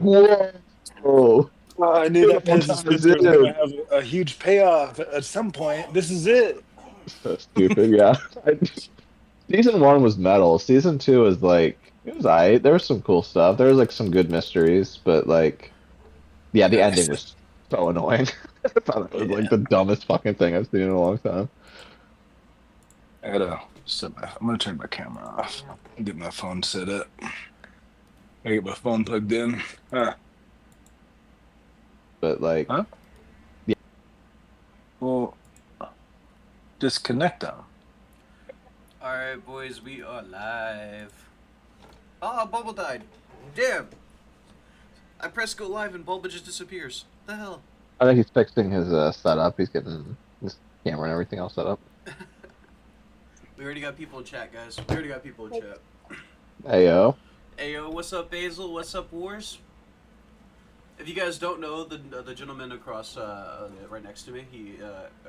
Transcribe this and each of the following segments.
Whoa! Oh, I knew that beautiful Pez's time, sister was gonna dude. have a huge payoff at some point. This is it. So stupid. Yeah. Season one was metal. Season two was like it was alright. There was some cool stuff. There was like some good mysteries, but like yeah, the ending was so annoying. I thought it was like Yeah. the dumbest fucking thing I've seen in a long time. I gotta I'm gonna turn my camera off. Get my phone set up. I get my phone plugged in. Huh? But like Huh? yeah, Well, disconnect them. Alright, boys, we are live. Ah, Bubble died. Damn! I press go live and Bulba just disappears. The hell? I think he's fixing his setup. He's getting his camera and everything else set up. We already got people in chat, guys. We already got people in chat. Ayo. Ayo, what's up, Basil? What's up, Wars? If you guys don't know, the gentleman across, right next to me,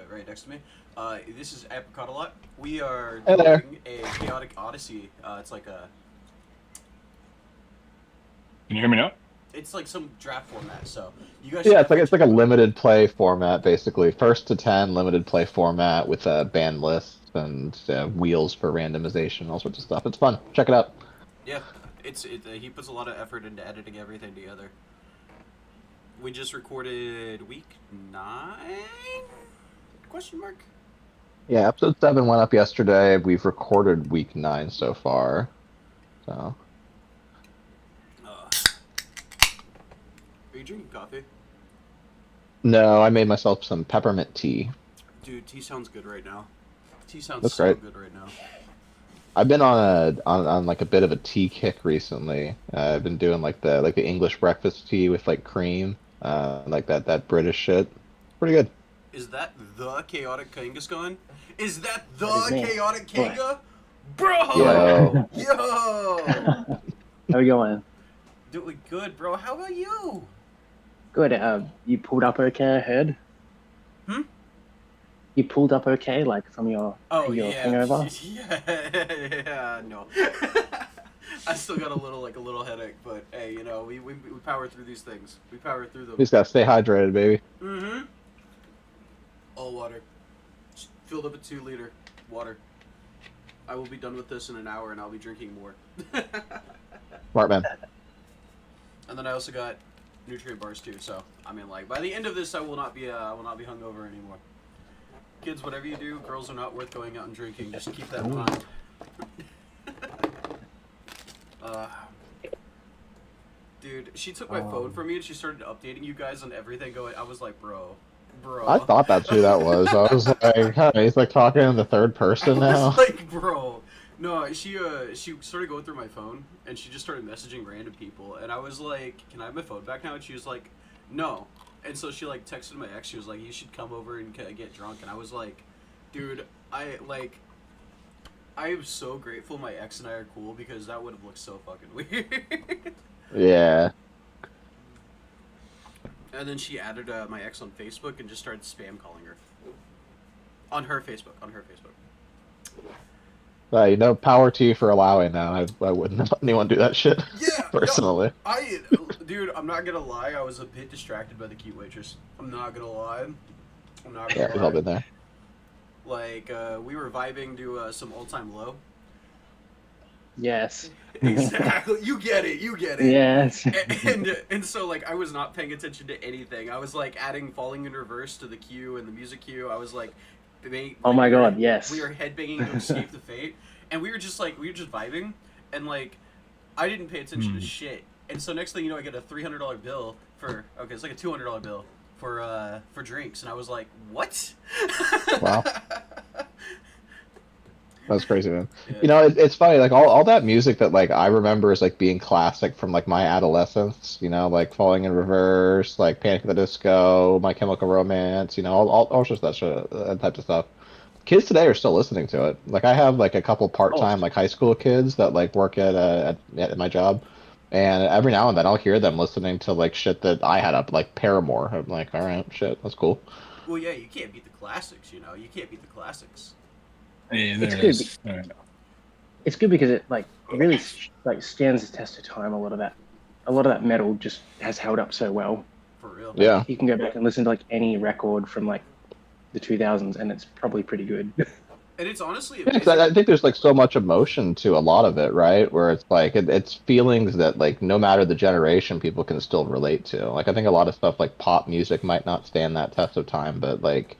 right next to me, this is Apricot a lot. We are Hey there. doing a chaotic odyssey. It's like a, Can you hear me now? it's like some draft format. So you guys. Yeah, it's like a limited play format basically. First to 10 limited play format with a band list and wheels for randomization, all sorts of stuff. It's fun. Check it out. Yeah, he puts a lot of effort into editing everything together. We just recorded week 9? Question mark. Yeah, episode 7 went up yesterday. We've recorded week 9 so far. So, Are you drinking coffee? no, I made myself some peppermint tea. Dude, tea sounds good right now. Tea sounds That's so great. good right now. I've been on like a bit of a tea kick recently. I've been doing like the English breakfast tea with like cream, like that British shit. Pretty good. Is that the chaotic Kangaskhan? Is that the That is me. chaotic Boy. Kanga? Bro! Yo, Yo! How we going? Doing good, bro. How about you? Good. You pulled up okay, I heard. Hmm? You pulled up okay, like from your Oh, your yeah. hangover. Yeah, no. I still got a little headache, but hey, you know, we power through these things. We power through them. just gotta stay hydrated, baby. Mm-hmm. All water. Just filled up a 2-liter water. I will be done with this in an hour, and I'll be drinking more. Smart man. And then I also got nutrient bars too. So I mean, like by the end of this, I will not be hungover anymore. Kids, whatever you do, girls are not worth going out and drinking. Just keep that in mind. Dude, she took my phone from me and she started updating you guys on everything. I was like, bro. I thought that's who that was. I was like, huh, he's like talking in the third person I was now. like, bro. No, she started going through my phone and she just started messaging random people and I was like, can I have my phone back now? And she was like, no. And so she like texted my ex. She was like, you should come over and get drunk. And I was like, dude, I am so grateful my ex and I are cool because that would have looked so fucking weird. Yeah. And then she added my ex on Facebook and just started spam calling her. On her Facebook. You know, power to you for allowing that. I wouldn't let anyone do that shit. Yeah, Personally. Dude, I'm not gonna lie. I was a bit distracted by the cute waitress. I'm not gonna lie. Yeah, we've all been there. Like, we were vibing to some Old Time Low. Yes. Exactly. You get it. Yes. And so like I was not paying attention to anything. I was like adding Falling in Reverse to the queue and the music queue. I was like, Oh my god, yes. We were headbanging to Escape the Fate, and we were just vibing, and like I didn't pay attention to shit. And so next thing you know, I get a $300 bill for it's like a $200 bill for drinks, and I was like, what? Wow. That's crazy, man. Yeah. You know, it's funny, like all that music that like I remember is like being classic from like my adolescence, you know, like Falling in Reverse, like Panic at the Disco, My Chemical Romance, you know, all sorts of that shit, that type of stuff. Kids today are still listening to it. Like I have like a couple part-time like high school kids that like work at my job, and every now and then I'll hear them listening to like shit that I had up, like Paramore. I'm like, all right, shit, that's cool. Well, yeah, you can't beat the classics, you know. You can't beat the classics. Hey, It's there it good. is. All right. It's good because it like really like stands the test of time a a lot of that metal just has held up so well. For real. Yeah. You can go back and listen to like any record from like the 2000s, and it's probably pretty good. And it's honestly Yeah, 'cause amazing. I think there's like so much emotion to a lot of it, right? Where it's like it's feelings that like no matter the generation, people can still relate to. Like I think a lot of stuff like pop music might not stand that test of time, but like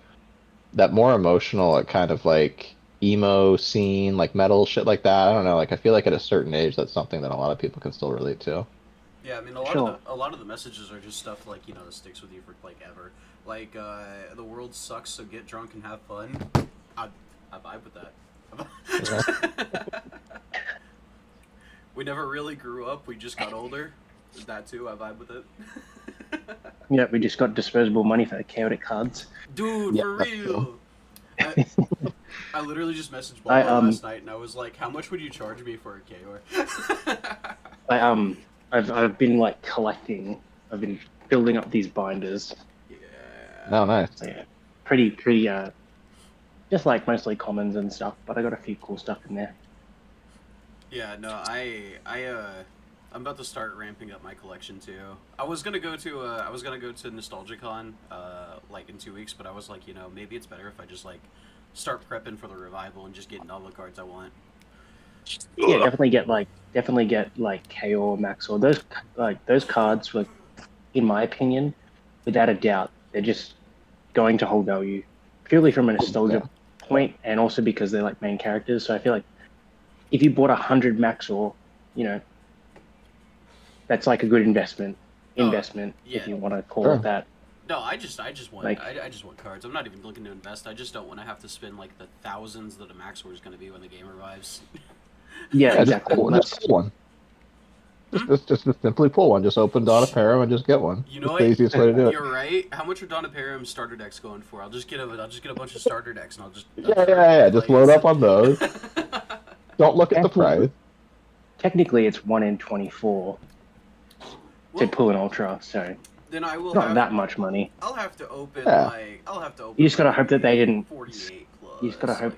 that more emotional, like kind of like emo scene, like metal shit like that. I don't know. Like I feel like at a certain age, that's something that a lot of people can still relate to. Yeah, I mean Sure. a lot of the messages are just stuff like, you know, that sticks with you for like ever. Like the world sucks, so get drunk and have fun. I vibe with that. We never really grew up, we just got older. That too, I vibe with it. Yeah, we just got disposable money for the chaotic cards. Dude, Yeah, for that's real. I literally just messaged I, Bob last night and I was like, how much would you charge me for a Chaor? I've been like collecting. I've been building up these binders. Yeah. No, nice. So yeah, pretty just like mostly commons and stuff, but I got a few cool stuff in there. Yeah, no, I'm about to start ramping up my collection too. I was gonna go to NostalgiaCon like in 2 weeks, but I was like, you know, maybe it's better if I just like start prepping for the revival and just getting all the cards I want. Yeah, definitely get like Chaor, Max, or those cards. Like, in my opinion, without a doubt, they're just going to hold value purely from a nostalgia point, and also because they're like main characters. So I feel like if you bought 100 Max, or you know, that's like a good investment. Yeah. If you want to call it that. No, I just want Like- I just want cards. I'm not even looking to invest. I just don't want to have to spend like the thousands that a Max War is going to be when the game revives. Yeah, Yeah, exactly. just pull one. Just simply pull one. Just open Dawn of Perim and just get one. You know It's what? the easiest way to do it. You're right. How much are Dawn of Perim starter decks going for? I'll just get a bunch of starter decks and I'll just Yeah. Just load up on those. Don't look at the price. Technically, it's 1 in 24 to Well, pull an ultra, so then I will not have, that much money. I'll have to open Yeah. You just gotta hope that they didn't. 48 plus. You just gotta hope.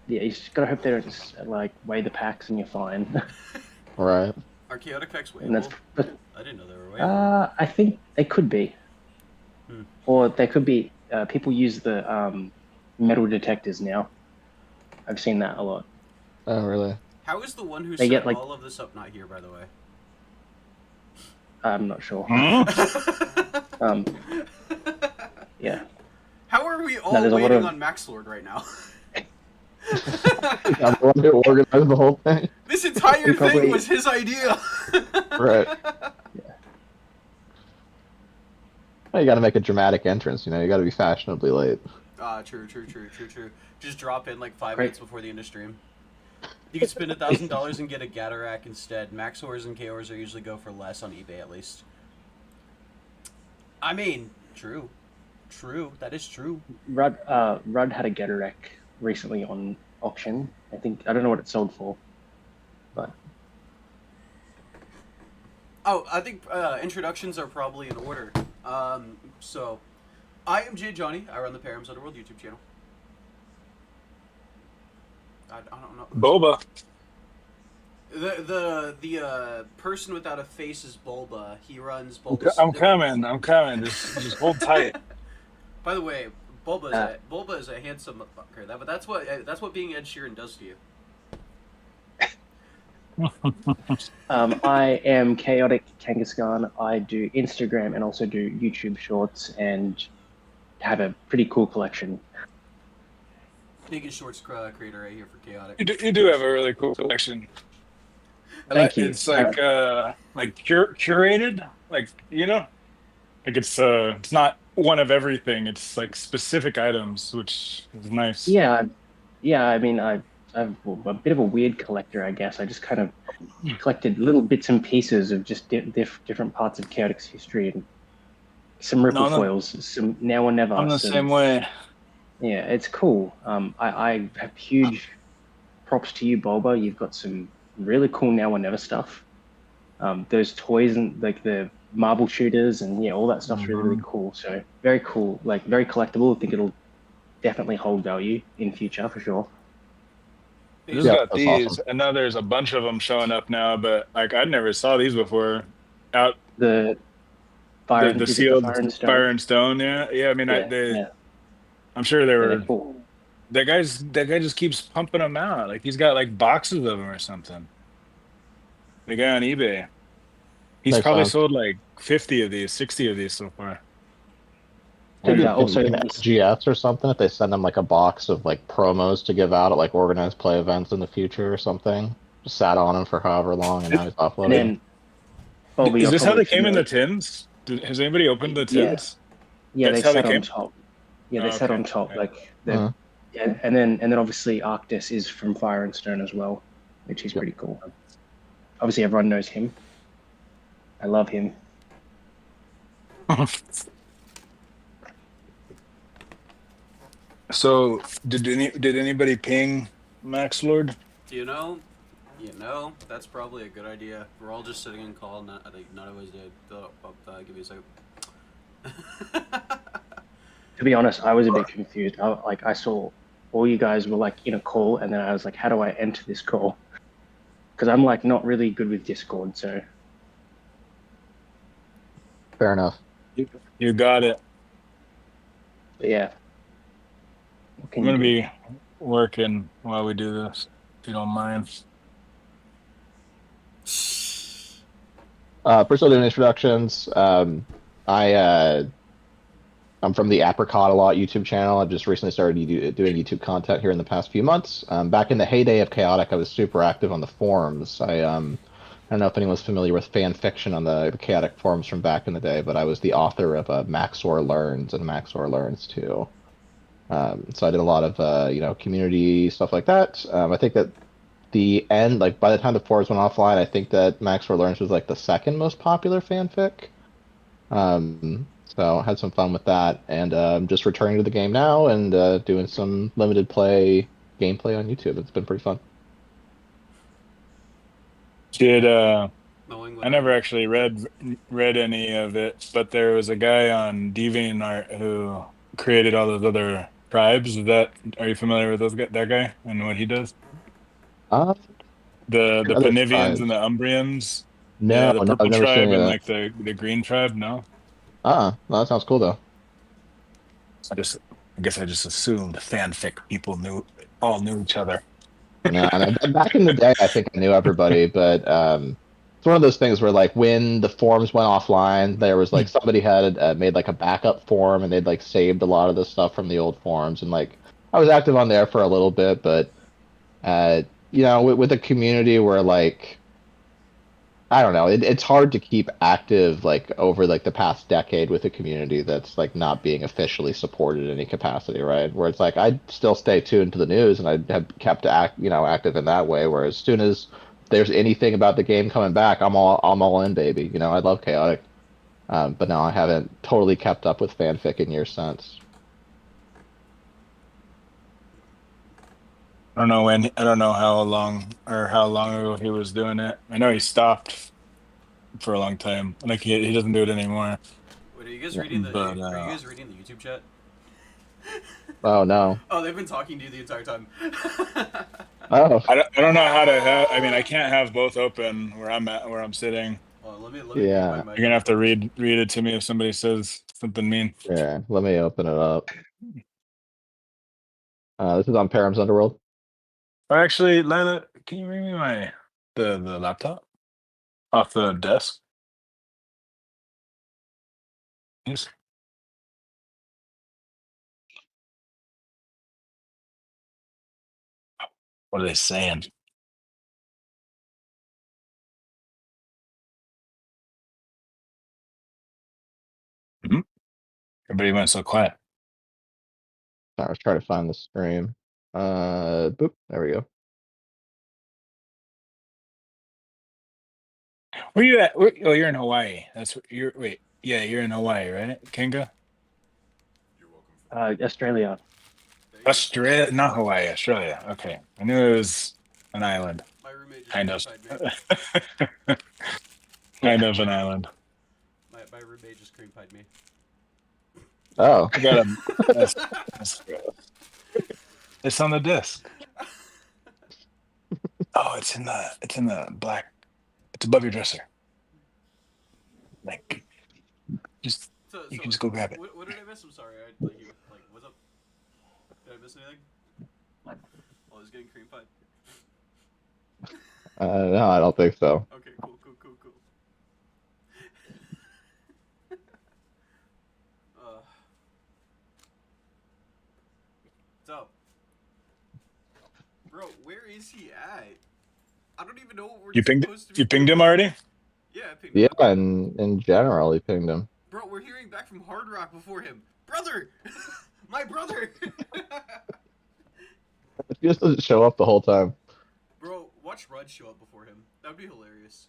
Yeah, you just gotta hope they don't like weigh the packs and you're fine. Right. Are chaotic packs And that's. weighable? I didn't know they were weighable. I think they could be, Hmm. or they could be. People use the metal detectors now. I've seen that a lot. Oh, really? How is the one who they set get, like- all of this up not here, by the way? I'm not sure. Yeah. How are we all there's a lot waiting of- on Max Lord right now? I'm the one who organized the whole thing. This entire He probably- thing was his idea. Right. Well, you got to make a dramatic entrance. You know, you got to be fashionably late. True. Just drop in like 5 Great. minutes before the end of stream. You could spend $1,000 and get a Gatarak instead. Max Wars and Chaors are usually go for less on eBay at least. I mean, true. That is true. Rudd had a Getarak recently on auction. I don't know what it sold for, but Oh, I think introductions are probably in order. So, I am Jay Johnny. I run the Perim's Underworld YouTube channel. I don't know. Boba. The person without a face is Bulba. He runs Bulba. I'm coming. Just hold tight. By the way, Bulba is a handsome motherfucker. But that's what being Ed Sheeran does to you. I am Chaotic Kangaskhan. I do Instagram and also do YouTube Shorts and have a pretty cool collection. Biggest shorts creator right here for Chaotic. You do have a really cool collection. Thank you. It's like curated, like like it's not one of everything. It's like specific items, which is nice. Yeah. I mean, I'm a bit of a weird collector, I guess. I just kind of collected little bits and pieces of just different parts of Chaotic's history and some ripple foils, some now or never. I'm the same way. Yeah, it's cool. I have huge props to you, Bulba. You've got some really cool now or never stuff. Those toys and like the marble shooters and all that stuff's really cool. So very cool, like very collectible. I think it'll definitely hold value in future for sure. just Yeah, got that's these. awesome. I know there's a bunch of them showing up now, but like I never saw these before. Out The fire and the is it the sealed fire and stone? fire and stone. Yeah, yeah. I mean, Yeah. I'm sure they Yeah, were. they're cool. That guy just keeps pumping them out. Like he's got like boxes of them or something. The guy on eBay. He's Makes probably sense. sold like 50 of these, 60 of these so far. Maybe And also in GS or something, if they send them like a box of like promos to give out at like organized play events in the future or something. Just sat on him for however long, and now he's and offloading. then Bobby, Is you're this how probably they came in the familiar. tins? Has anybody opened the Yeah, tins? yeah, they That's how they sat on came? top. Yeah, they Oh, sat okay. on top. Yeah. Like Uh, and then obviously Arctis is from Fire and Stone as well, which is Yep. pretty cool. Obviously, everyone knows him. I love him. So did anybody ping Max Lord? You know, that's probably a good idea. We're all just sitting in call. I think none of us did. Give me a second. To be honest, I was a bit confused. I saw all you guys were like in a call, and then I was like, how do I enter this call? Because I'm like not really good with Discord, so fair enough. You got it. but yeah. What can I'm gonna you do? be working while we do this, if you don't mind. First, I'll do introductions. I'm from the Apricot a Lot YouTube channel. I've just recently started doing YouTube content here in the past few months. Back in the heyday of Chaotic, I was super active on the forums. I don't know if anyone's familiar with fan fiction on the Chaotic forums from back in the day, but I was the author of Maxor Learns and Maxor Learns too. So I did a lot of community stuff like that. I think that the end, like by the time the forums went offline, I think that Maxor Learns was like the second most popular fanfic. So I had some fun with that, and I'm just returning to the game now and doing some limited play gameplay on YouTube. It's been pretty fun. I never actually read any of it, but there was a guy on DeviantArt who created all those other tribes. Are you familiar with that guy and what he does? Uh, The other Panivians and tribes? the Umbrians. Yeah, No, the no, I've purple never seen tribe any of and that. like the green tribe. No, No, that sounds cool though. I guess I just assumed fanfic people all knew each other. No, and back in the day, I think I knew everybody, but it's one of those things where like when the forums went offline, there was like somebody had made like a backup forum and they'd like saved a lot of the stuff from the old forums, and like I was active on there for a little bit, but with a community where like I don't know, it's hard to keep active like over like the past decade with a community that's like not being officially supported in any capacity, right? Where it's like I still stay tuned to the news and I have kept active in that way. Whereas as soon as there's anything about the game coming back, I'm all in, baby. I love Chaotic, but no, I haven't totally kept up with fanfic in years since. I don't know when. I don't know how long ago he was doing it. I know he stopped for a long time. Like he doesn't do it anymore. Wait, are you guys Yeah. reading But the YouTube chat? Oh no. Oh, they've been talking to you the entire time. Oh. I don't know how to have. I mean, I can't have both open where I'm sitting. Well, let me Yeah. my mic. You're gonna have to read it to me if somebody says something mean. Yeah. Let me open it up. This is on Perim's Underworld. Or actually, Lila, can you bring me the laptop off the desk? Yes. What are they saying? Hmm? Everybody went so quiet. I was trying to find the stream. Boop. There we go. Where you at? Oh, you're in Hawaii. Wait. Yeah, you're in Hawaii, right, Kanga? Australia. Australia, not Hawaii, Australia. Okay, I knew it was an island. My roommate just Kind of. cream pied me. Kind of an island. My roommate just cream pied me. Oh. I got a. It's on the disc. Oh, it's in the black. It's above your dresser. Like, just you can just go grab it. What did I miss? I'm sorry. What's up? Did I miss anything? Oh, I was getting cream pie. No, I don't think so. Okay, cool. What's up? Bro, where is he at? I don't even know what we're supposed to be You pinged doing. him already? Yeah, I pinged him. Yeah, in general, he pinged him. Bro, we're hearing back from Hard Rock before him. Brother! My brother! He just doesn't show up the whole time. Bro, watch Rudd show up before him. That would be hilarious.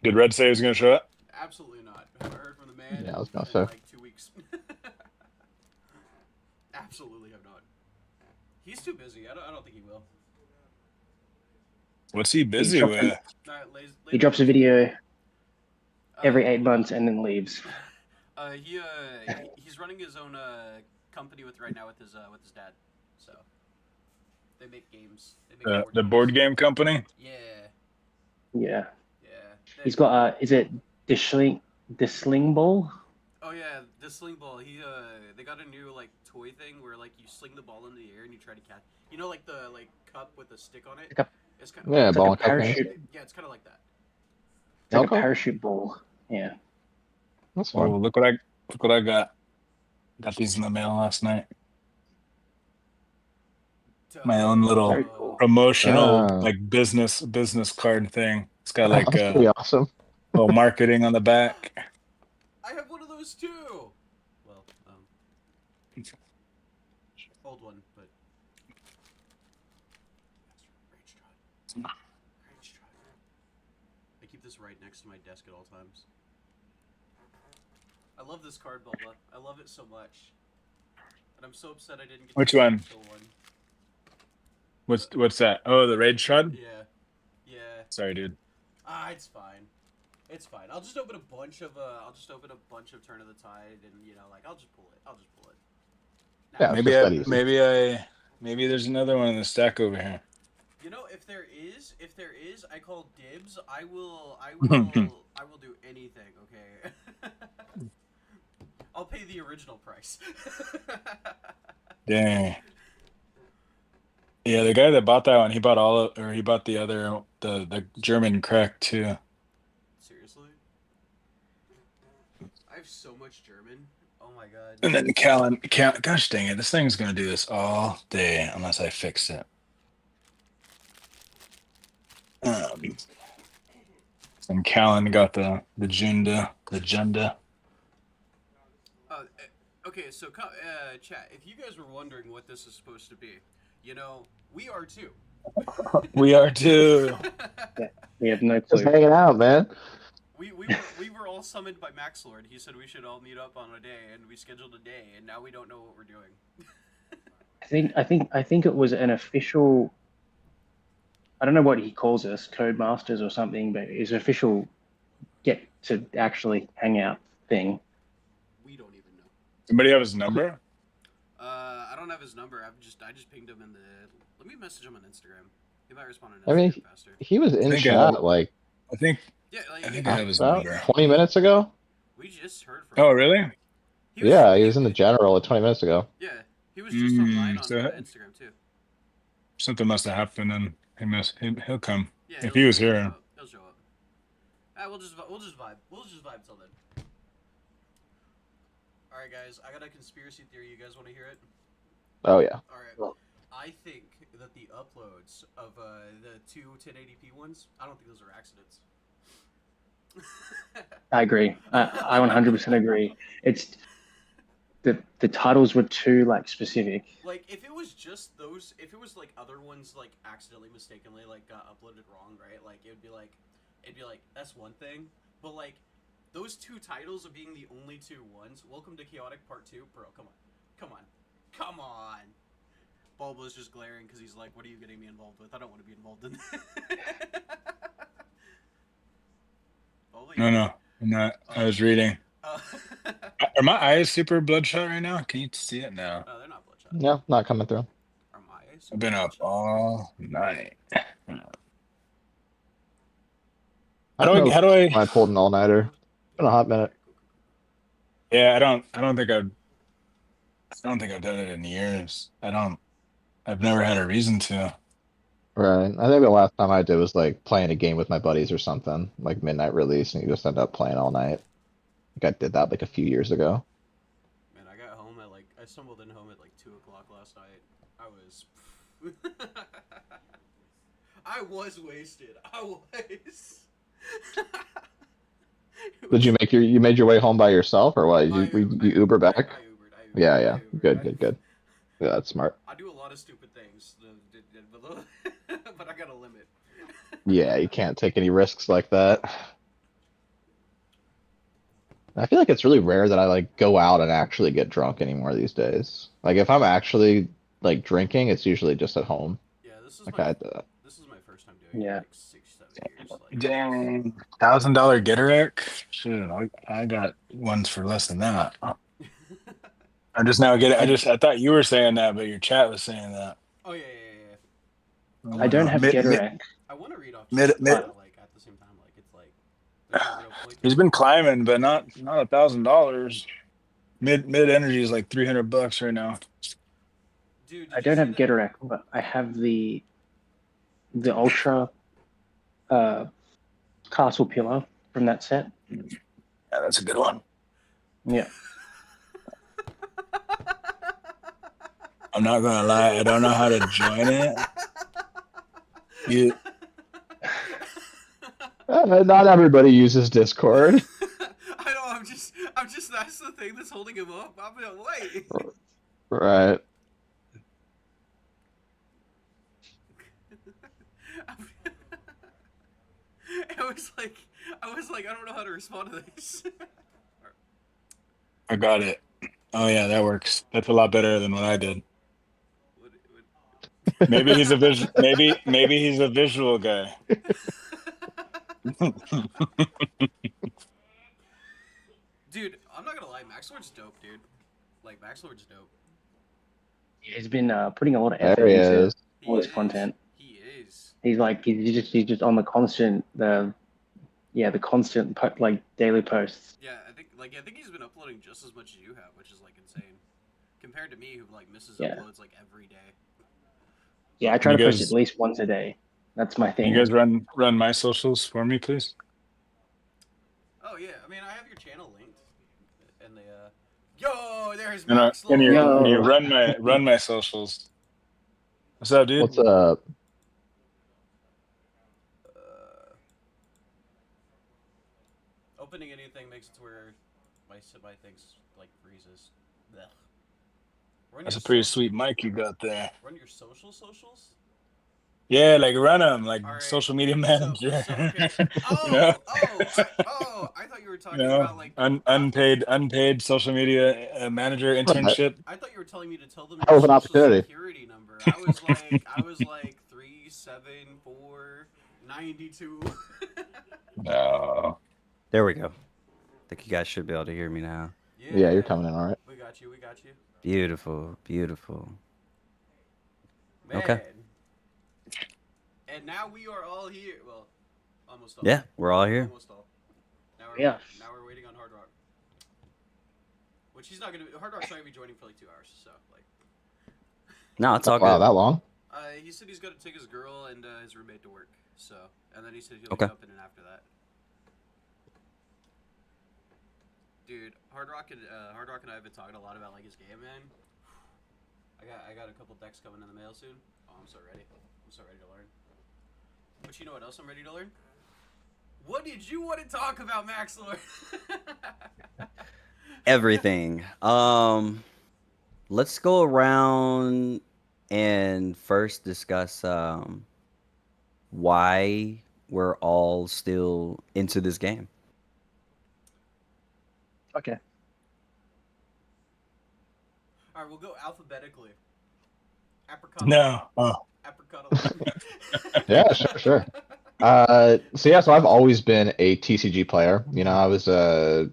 Did Red say he was going to show up? Absolutely not. I heard from the man Yeah, I was in gonna say. like 2 weeks. Absolutely have not. He's too busy. I don't think he will. What's he busy with? Alright, He drops a video every 8 months and then leaves. He's running his own company right now with his dad. So they make games. They make The board game company? Yeah. Yeah. Yeah. He's got is it the sling ball? Oh yeah, the sling ball. They got a new like toy thing where like you sling the ball in the air and you try to catch. You know, like the cup with a stick on it. It's kind of Yeah, it's ball like and cup parachute. games. Yeah, it's kind of like that. It's like Okay. a parachute ball. Yeah. That's fun. Oh, look what I got. Got these in the mail last night. My own little Very cool. promotional Ah. like business card thing. It's got like That's pretty awesome. little marketing on the back. I have one of those too. Well, old one, but Rage Drive. I keep this right next to my desk at all times. I love this card, Bubba. I love it so much, and I'm so upset I didn't get. Which to one? kill one. What's that? Oh, the Raid Shred? Yeah. Sorry, dude. It's fine. It's fine. I'll just open a bunch of Turn of the Tide, and I'll just pull it. Yeah, it's just that easy. Maybe there's another one in the stack over here. If there is, I call dibs. I will do anything. Okay. I'll pay the original price. Dang. Yeah, the guy that bought that one, he bought the other, the German crack too. Seriously? I have so much German. Oh my god. And then gosh dang it, this thing's gonna do this all day unless I fix it. And Callan got the Junda. Okay, so chat, if you guys were wondering what this is supposed to be, we are too. We are too. Yeah, we have no clue. Just hanging out, man. We were all summoned by Max Lord. He said we should all meet up on a day, and we scheduled a day, and now we don't know what we're doing. I think it was an official. I don't know what he calls us, Codemasters or something, but it's an official get to actually hang out thing. We don't even know. Somebody have his number? I don't have his number. I just pinged him in the. Let me message him on Instagram. He might respond on Instagram I mean, faster. he was in chat like. I think. Yeah, I think I have his number. 20 minutes ago. We just heard from him. Oh, really? He was in the general 20 minutes ago. Yeah, he was just online on Instagram too. Something must have happened, and he'll come. Yeah, if he was here. He'll show up. We'll just vibe. We'll just vibe till then. All right, guys. I got a conspiracy theory. You guys want to hear it? Oh yeah. All right. I think that the uploads of the two 1080p ones, I don't think those are accidents. I agree. I 100% agree. It's the titles were too specific. Like if it was just those, if it was like other ones like accidentally, mistakenly got uploaded wrong, right? Like it'd be like that's one thing, but like those two titles of being the only two ones. Welcome to Chaotic Part 2, bro. Come on. Bulba's just glaring because he's like, "What are you getting me involved with? I don't want to be involved in that." No, I'm not. I was reading. Are my eyes super bloodshot right now? Can you see it now? They're not bloodshot. No, not coming through. Are my eyes I've been up all night. I don't know How do I? when I pulled an all-nighter. It's been a hot minute. Yeah, I don't think I've done it in years. I've never had a reason to. Right. I think the last time I did was like playing a game with my buddies or something, like midnight release, and you just end up playing all night. I think I did that like a few years ago. Man, I got home at like I stumbled in home at like 2 o'clock last night. I was, I was wasted. I was. Did you make you made your way home by yourself or what? You Uber back? I Ubered. Yeah, I yeah. Ubered. Good. Yeah, that's smart. I do a lot of stupid things, but I got a limit. Yeah, you can't take any risks like that. I feel like it's really rare that I like go out and actually get drunk anymore these days. Like if I'm actually like drinking, it's usually just at home. Yeah, this is Like this is my first time doing it in like 6-7 years. Like, Dang, $1,000 Gatorade. Shit, I got ones for less than that. I'm just now getting. I thought you were saying that, but your chat was saying that. oh yeah. I don't have Gatorade. I want to read off. Mid- like at the same time, like it's like. There's no real point to He's it. been climbing, but not $1,000. Mid energy is like $300 right now. Dude, I don't have Gatorade, but I have the Ultra Castle Pillow from that set. Yeah, that's a good one. Yeah. I'm not gonna lie, I don't know how to join it. not everybody uses Discord. I know. I'm just. That's the thing that's holding him up. I'm gonna wait. Right. I was like, I don't know how to respond to this. I got it. Oh yeah, that works. That's a lot better than what I did. Maybe he's a maybe he's a visual guy. Dude, I'm not gonna lie, Max Lord's dope, dude. Like Max Lord's dope. He's been putting a lot of effort There he into is. all his content. He is. He's just on the constant the constant like daily posts. Yeah, I think he's been uploading just as much as you have, which is like insane. Compared to me, who like misses uploads like every day. Yeah, I try You to post guys- at least once a day. That's my thing. You guys run my socials for me, please. Oh yeah, I mean I have your channel linked, and yo, there's And Max you Lord. run my socials. What's up, dude? What's up? Opening anything makes it to where my things like freezes. Blech. That's a pretty sweet mic you got there. Run your socials? Yeah, like run them, like All right. social media manager. Okay. You know? I thought you were talking about like unpaid social media manager internship. I thought you were telling me to tell them That your was an social opportunity. security number. I was like 37492. No. There we go. I think you guys should be able to hear me now. Yeah, you're coming in all right. We got you. Beautiful. Man. Okay. And now we are all here. Well, almost all. Yeah, we're all here. Almost all. Now we're waiting on Hard Rock. Which he's not gonna. Hard Rock's not gonna be joining for like 2 hours. So like. No, it's all Wow, good. that long? He said he's gonna take his girl and his roommate to work. So, and then he said he'll Okay. jump in and after that. Dude, Hard Rock and I have been talking a lot about like his game, man. I got a couple decks coming in the mail soon. Oh, I'm so ready. I'm so ready to learn. But you know what else I'm ready to learn? What did you want to talk about, Max Lord? Everything. Let's go around and first discuss why we're all still into this game. Okay. All right, we'll go alphabetically. Apricot. No. Oh. Apricot. Yeah, sure. So I've always been a TCG player. You know, I was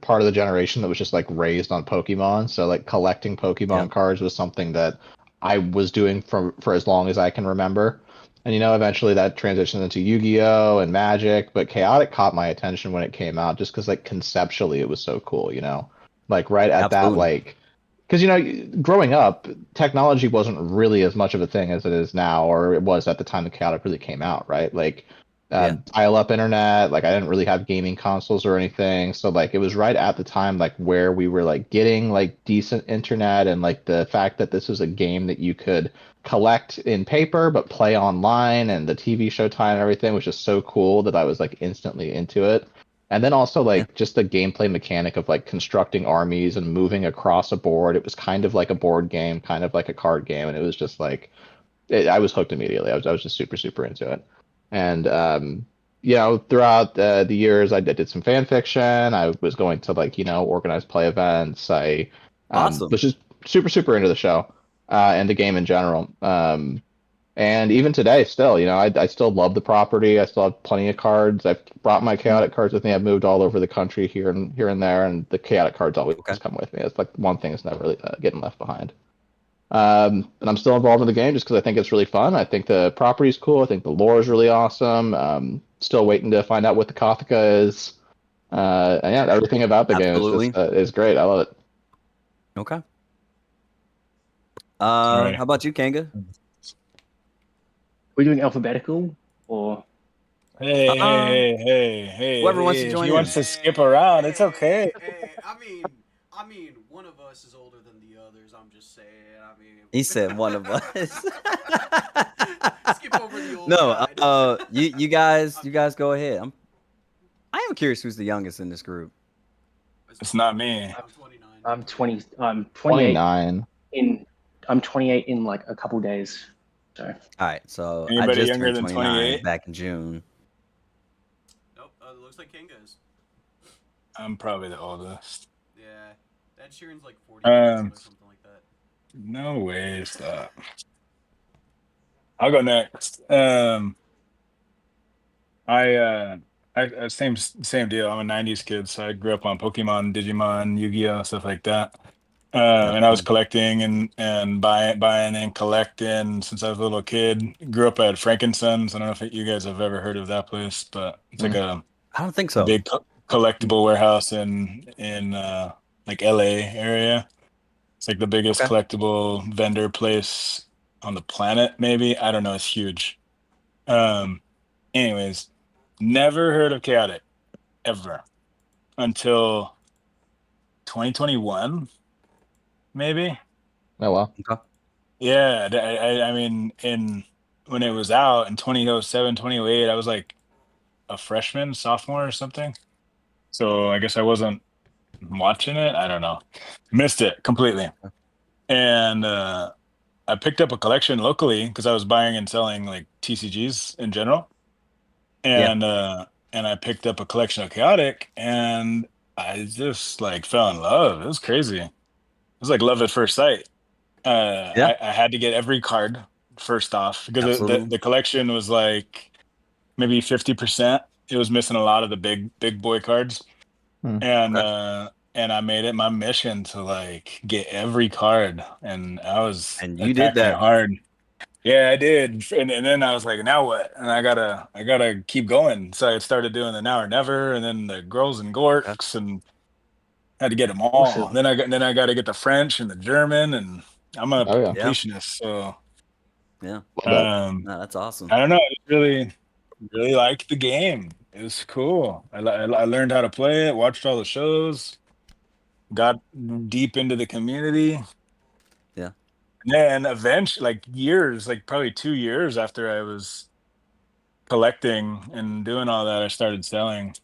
part of the generation that was just like raised on Pokemon. So like collecting Pokemon cards was something that I was doing for as long as I can remember. And eventually that transitioned into Yu-Gi-Oh and Magic, but Chaotic caught my attention when it came out just because like conceptually it was so cool, Like right at that Absolutely. like because growing up, technology wasn't really as much of a thing as it is now, or it was at the time the Chaotic really came out, right? Like Yeah. dial-up internet, like I didn't really have gaming consoles or anything, so like it was right at the time like where we were like getting like decent internet, and like the fact that this was a game that you could collect in paper but play online, and the TV show time and everything was just so cool that I was like instantly into it. And then also Yeah. like just the gameplay mechanic of like constructing armies and moving across a board. It was kind of like a board game, kind of like a card game, and it was just like I was hooked immediately. I was just super super into it. And throughout the years, I did some fan fiction. I was going to like organized play events. I Awesome. was just super super into the show and the game in general. And even today, still, I still love the property. I still have plenty of cards. I've brought my chaotic cards with me. I've moved all over the country here and there, and the chaotic cards always Okay. come with me. It's like one thing that's never really getting left behind. And I'm still involved in the game just because I think it's really fun. I think the property is cool. I think the lore is really awesome. Still waiting to find out what the Cothica is. And yeah, everything about the game is Absolutely. just is great. I love it. Okay. Sorry. How about you, Kanga? We're doing alphabetical or Hey, Whoever wants to if join he in. wants to skip around, it's okay. I mean, one of us is older than the others. I'm just saying. I mean, He said one of us. skip over the old No, guy. you guys go ahead. I am curious who's the youngest in this group. It's not me. I'm 29. I'm 20. I'm 28 29. I'm 28 in like a couple days. So All right, so I Anybody just younger turned than 29 28? back in June. Nope. It looks like Kanga is. I'm probably the oldest. Yeah. Ed Sheeran's like 40 or something like that. No way, stop. I'll go next. I same deal. I'm a '90s kid, so I grew up on Pokemon, Digimon, Yu-Gi-Oh, stuff like that. And I was collecting and buying and collecting since I was a little kid. Grew up at Frankensons. I don't know if you guys have ever heard of that place, but it's like a I don't think so. big collectible warehouse in like LA area. It's like the biggest collectible vendor place on the planet, maybe. I don't know. It's huge. Anyways, never heard of Chaotic ever until 2021, maybe. Oh well. Okay. Yeah, I mean, when it was out in 2007, 2008, I was like a freshman, sophomore or something. So I guess I wasn't watching it. I don't know. Missed it completely. And I picked up a collection locally because I was buying and selling like TCGs in general. And I picked up a collection of Chaotic, and I just like fell in love. It was crazy. It was like love at first sight. I had to get every card first off because the collection was like maybe 50%. It was missing a lot of the big boy cards. And I made it my mission to like get every card, and I was you did that hard. Yeah, I did. And then I was like, now what? And I gotta keep going. So I started doing the Now or Never, and then the Girls and Gorks, and had to get them all. Awesome. Then I got to get the French and the German, and I'm a Oh, yeah. completionist. So no, that's awesome. I don't know. I really liked the game. It was cool. I learned how to play it. Watched all the shows. Got deep into the community. Yeah. And then eventually, like years, like probably 2 years after I was collecting and doing all that, I started selling.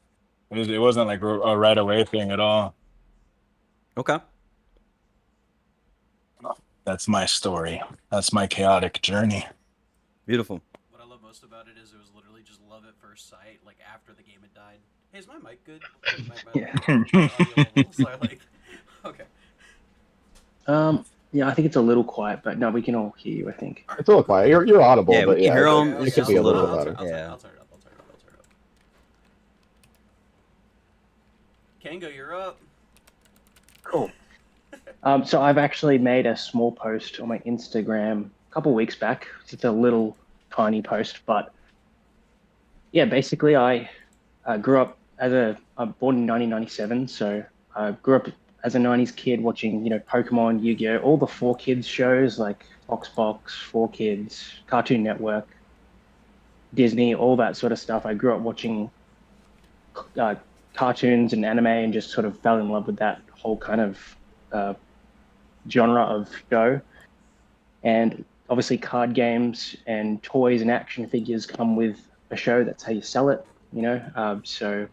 It wasn't like a right away thing at all. Okay. That's my story. That's my chaotic journey. Beautiful. What I love most about it is it was literally just love at first sight, like after the game had died. Hey, is my mic good? My audio level. So okay. Yeah, I think it's a little quiet, but no, we can all hear you, I think. It's a little quiet. You're audible, Yeah, but we can hear them. it could be a little bit better. I'll turn it up. Kanga, you're up. Cool. So I've actually made a small post on my Instagram a couple weeks back. It's a little tiny post, but yeah, basically I grew up I'm born in 1997, so I grew up as a 90s kid watching, Pokemon, Yu-Gi-Oh, all the 4Kids shows like Foxbox, 4Kids, Cartoon Network, Disney, all that sort of stuff. I grew up watching uh, cartoons and anime and just sort of fell in love with that whole kind of uh, genre of show. And obviously, card games and toys and action figures come with a show. That's how you sell it, So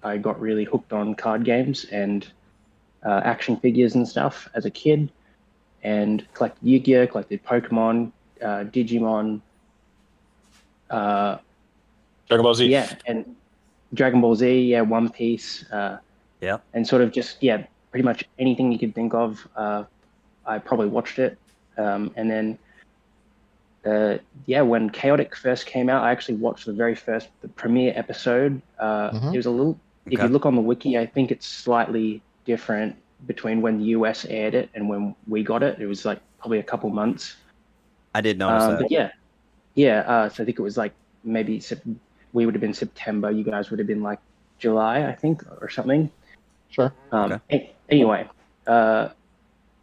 I got really hooked on card games and action figures and stuff as a kid, and collected Yu-Gi-Oh, collected Pokemon, Digimon, uh, Dragon Ball Z. yeah, and Dragon Ball Z, yeah, One Piece, Yeah. and sort of just pretty much anything you could think of. I probably watched it, and then when Chaotic first came out, I actually watched the premiere episode. It was a little, if you Okay. look on the wiki, I think it's slightly different between when the US aired it and when we got it. It was like probably a couple months. I did notice that. But so I think it was like maybe we would have been September. You guys would have been like July, I think, or something. Sure. Anyway,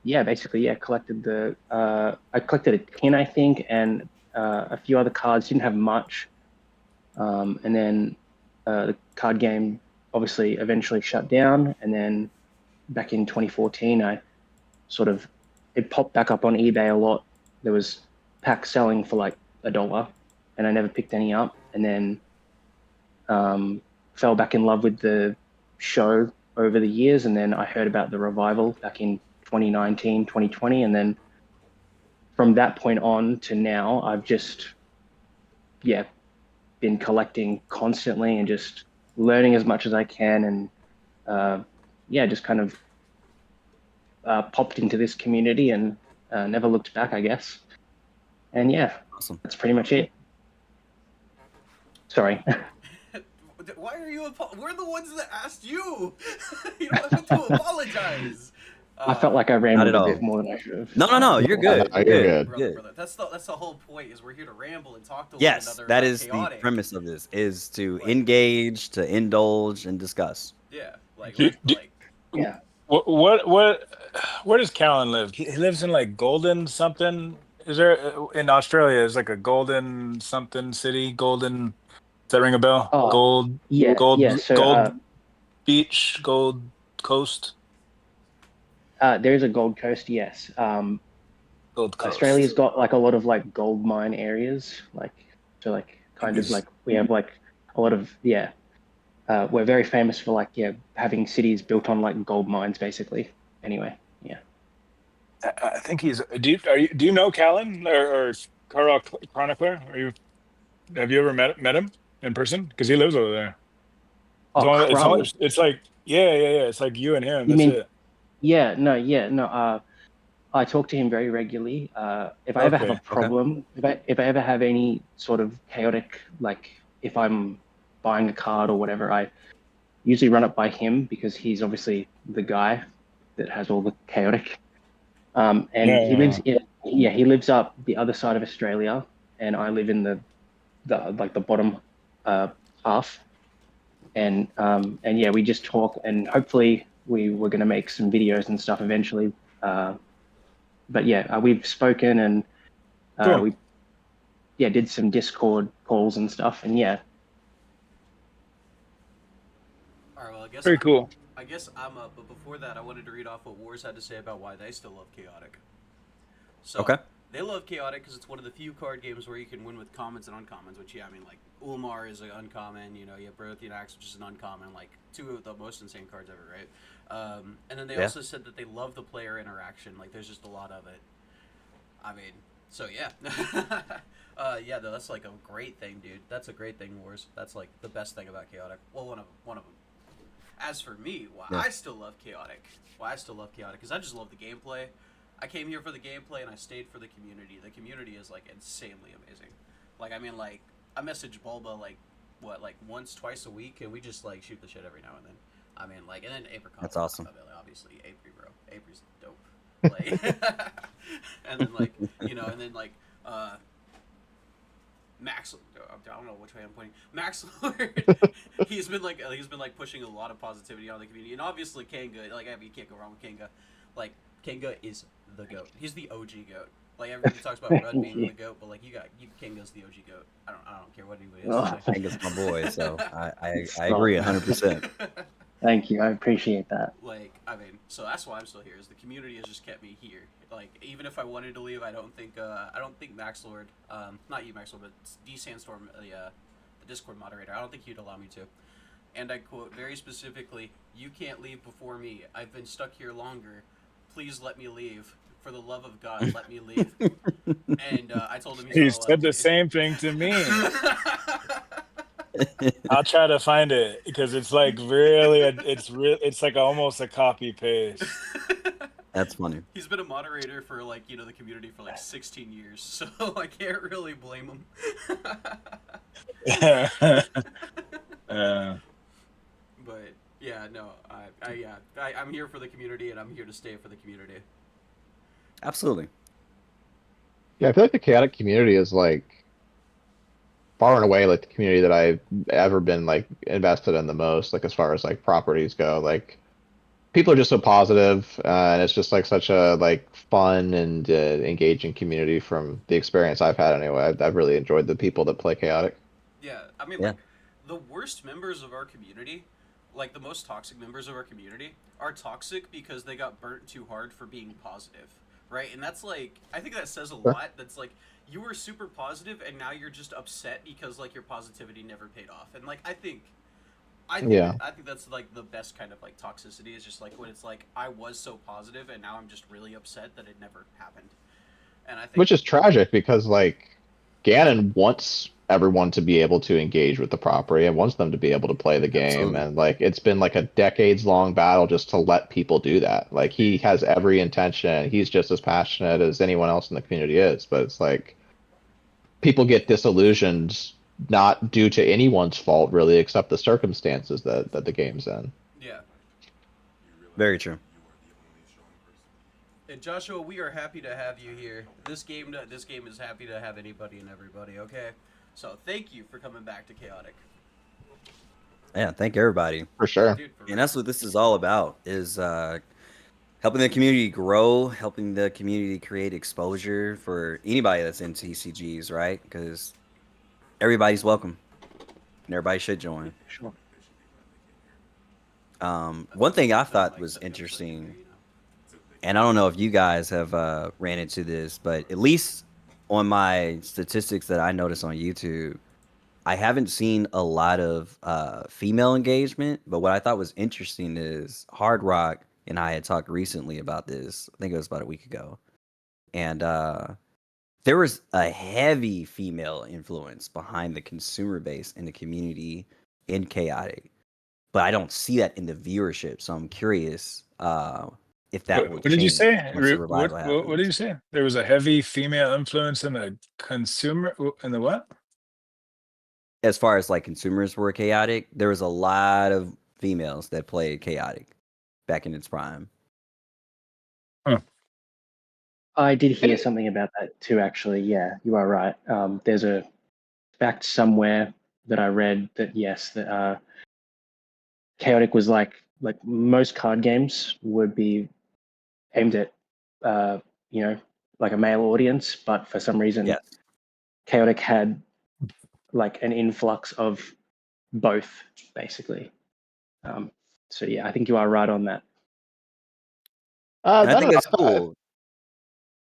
basically, collected I collected a tin, I think, and a few other cards. Didn't have much, and then the card game obviously eventually shut down. And then back in 2014, it popped back up on eBay a lot. There was packs selling for like $1, and I never picked any up. And then fell back in love with the show over the years, and then I heard about the revival back in 2019, 2020, and then from that point on to now, I've just been collecting constantly and just learning as much as I can, and just kind of popped into this community and never looked back, I guess. And Awesome. that's pretty much it. Sorry. Why are you? We're the ones that asked you. You don't have to apologize. I felt like I rambled Not a at bit more than I should have. No, you're good. You're good. Brother. That's the whole point. Is we're here to ramble and talk to one Yes, another. that about is chaotic. the premise of this: is to Like- engage, to indulge, and discuss. Yeah, Yeah. Where does Callan live? He lives in like Golden something. Is there in Australia? Is like a Golden something city? Golden. Does that ring a bell? Oh, Gold Yeah. Gold- Yeah. So Gold- Beach, Gold Coast, there's a Gold Coast. Yes. Gold Coast. Australia's got like a lot of like gold mine areas, kind of like we have like a lot of we're very famous for having cities built on like gold mines basically. Anyway, I think he's. Do you know Callan or Carl Chronicler? Have you ever met him in person? Because he lives over there. Krull. It's like yeah. It's like you and him. You That's mean- it. No. I talk to him very regularly. If I ever have a Okay. problem, if I ever have any sort of chaotic, like if I'm buying a card or whatever, I usually run it by him because he's obviously the guy that has all the chaotic. And he lives he lives up the other side of Australia, and I live in the bottom half. And we just talk, and hopefully we're going to make some videos and stuff eventually. We've spoken, and Cool. we did some Discord calls and stuff, and all right. Well, Very cool. I guess I'm up, but before that, I wanted to read off what Wars had to say about why they still love Chaotic. So, Okay. They love Chaotic because it's one of the few card games where you can win with commons and uncommons, which, like, Ulmar is an uncommon, you have Prothean Axe, which is an uncommon, like, two of the most insane cards ever, right? And then they also said that they love the player interaction, like, there's just a lot of it. I mean, so, yeah. That's, like, a great thing, dude. That's a great thing, Wars. That's, like, the best thing about Chaotic. Well, one of them. As for me, I still love Chaotic. Because I just love the gameplay. I came here for the gameplay, and I stayed for the community. The community is, like, insanely amazing. Like, I mean, like, I message Bulba, like, once, twice a week, and we just, like, shoot the shit every now and then. I mean, like, and then Apricot. That's awesome. Obviously, Apri, bro. Apri's dope. Like, and then like and then like Max, I don't know which way I'm pointing. Max Lord, he's been like pushing a lot of positivity on the community, and obviously Kanga, like I mean, you can't go wrong with Kanga. Like Kanga is the goat. He's the OG goat. Like everybody talks about Red Thank being you. the goat, but like Kanga's the OG goat. I don't care what anybody Oh, else I think it's my boy, so I Stop. agree 100%. Thank you. I appreciate that. Like, I mean, so that's why I'm still here. Is the community has just kept me here. Like, even if I wanted to leave, I don't think Max Lord, not you, Max Lord, but D Sandstorm, the Discord moderator, I don't think he'd allow me to. And I quote very specifically, "You can't leave before me. I've been stuck here longer. Please let me leave. For the love of God, let me leave." And I told him He he's not said allowed the to. same thing to me. I'll try to find it because it's like really, it's like almost a copy paste. That's funny. He's been a moderator for like the community for like 16 years, so I can't really blame him. But yeah, no, I'm here for the community, and I'm here to stay for the community. Absolutely. Yeah, I feel like the chaotic community is like far and away like the community that I've ever been like invested in the most, like as far as like properties go. Like people are just so positive, and it's just like such a like fun and engaging community from the experience I've had anyway. I've really enjoyed the people that play chaotic. Yeah, I mean, Yeah. like, the worst members of our community, like, the most toxic members of our community, are toxic because they got burnt too hard for being positive, right? And that's, like, I think that says a lot. That's, like, you were super positive, and now you're just upset because, like, your positivity never paid off. And, like, I think Yeah. that's, like, the best kind of, like, toxicity is just, like, when it's, like, I was so positive, and now I'm just really upset that it never happened. And I think... Which is tragic because, like, Ganon wants everyone to be able to engage with the property and wants them to be able to play the game. Absolutely. And, like, it's been, like, a decades-long battle just to let people do that. Like, he has every intention. He's just as passionate as anyone else in the community is. But it's like, people get disillusioned not due to anyone's fault, really, except the circumstances that the game's in. Yeah. Very true. And Joshua, we are happy to have you here. This game is happy to have anybody and everybody. Okay, so thank you for coming back to Chaotic. Yeah, thank everybody. For sure. Dude, for And that's what this is all about, is helping the community grow, helping the community create exposure for anybody that's into TCGs, right? Because everybody's welcome and everybody should join. Sure. One thing I thought was interesting, and I don't know if you guys have ran into this, but at least on my statistics that I noticed on YouTube, I haven't seen a lot of female engagement. But what I thought was interesting is Hard Rock and I had talked recently about this. I think it was about a week ago. And there was a heavy female influence behind the consumer base in the community in Chaotic. But I don't see that in the viewership. So I'm curious if that will What did you change say? once the revival happens. What did you say? There was a heavy female influence in the consumer in the what? As far as like consumers were Chaotic, there was a lot of females that played Chaotic back in its prime. Huh. I did hear something about that too, actually. Yeah, you are right. There's a fact somewhere that I read that, yes, that Chaotic was like most card games would be aimed at, like a male audience, but for some reason, Yes. Chaotic had like an influx of both, basically. So yeah, I think you are right on that. And I think that's cool.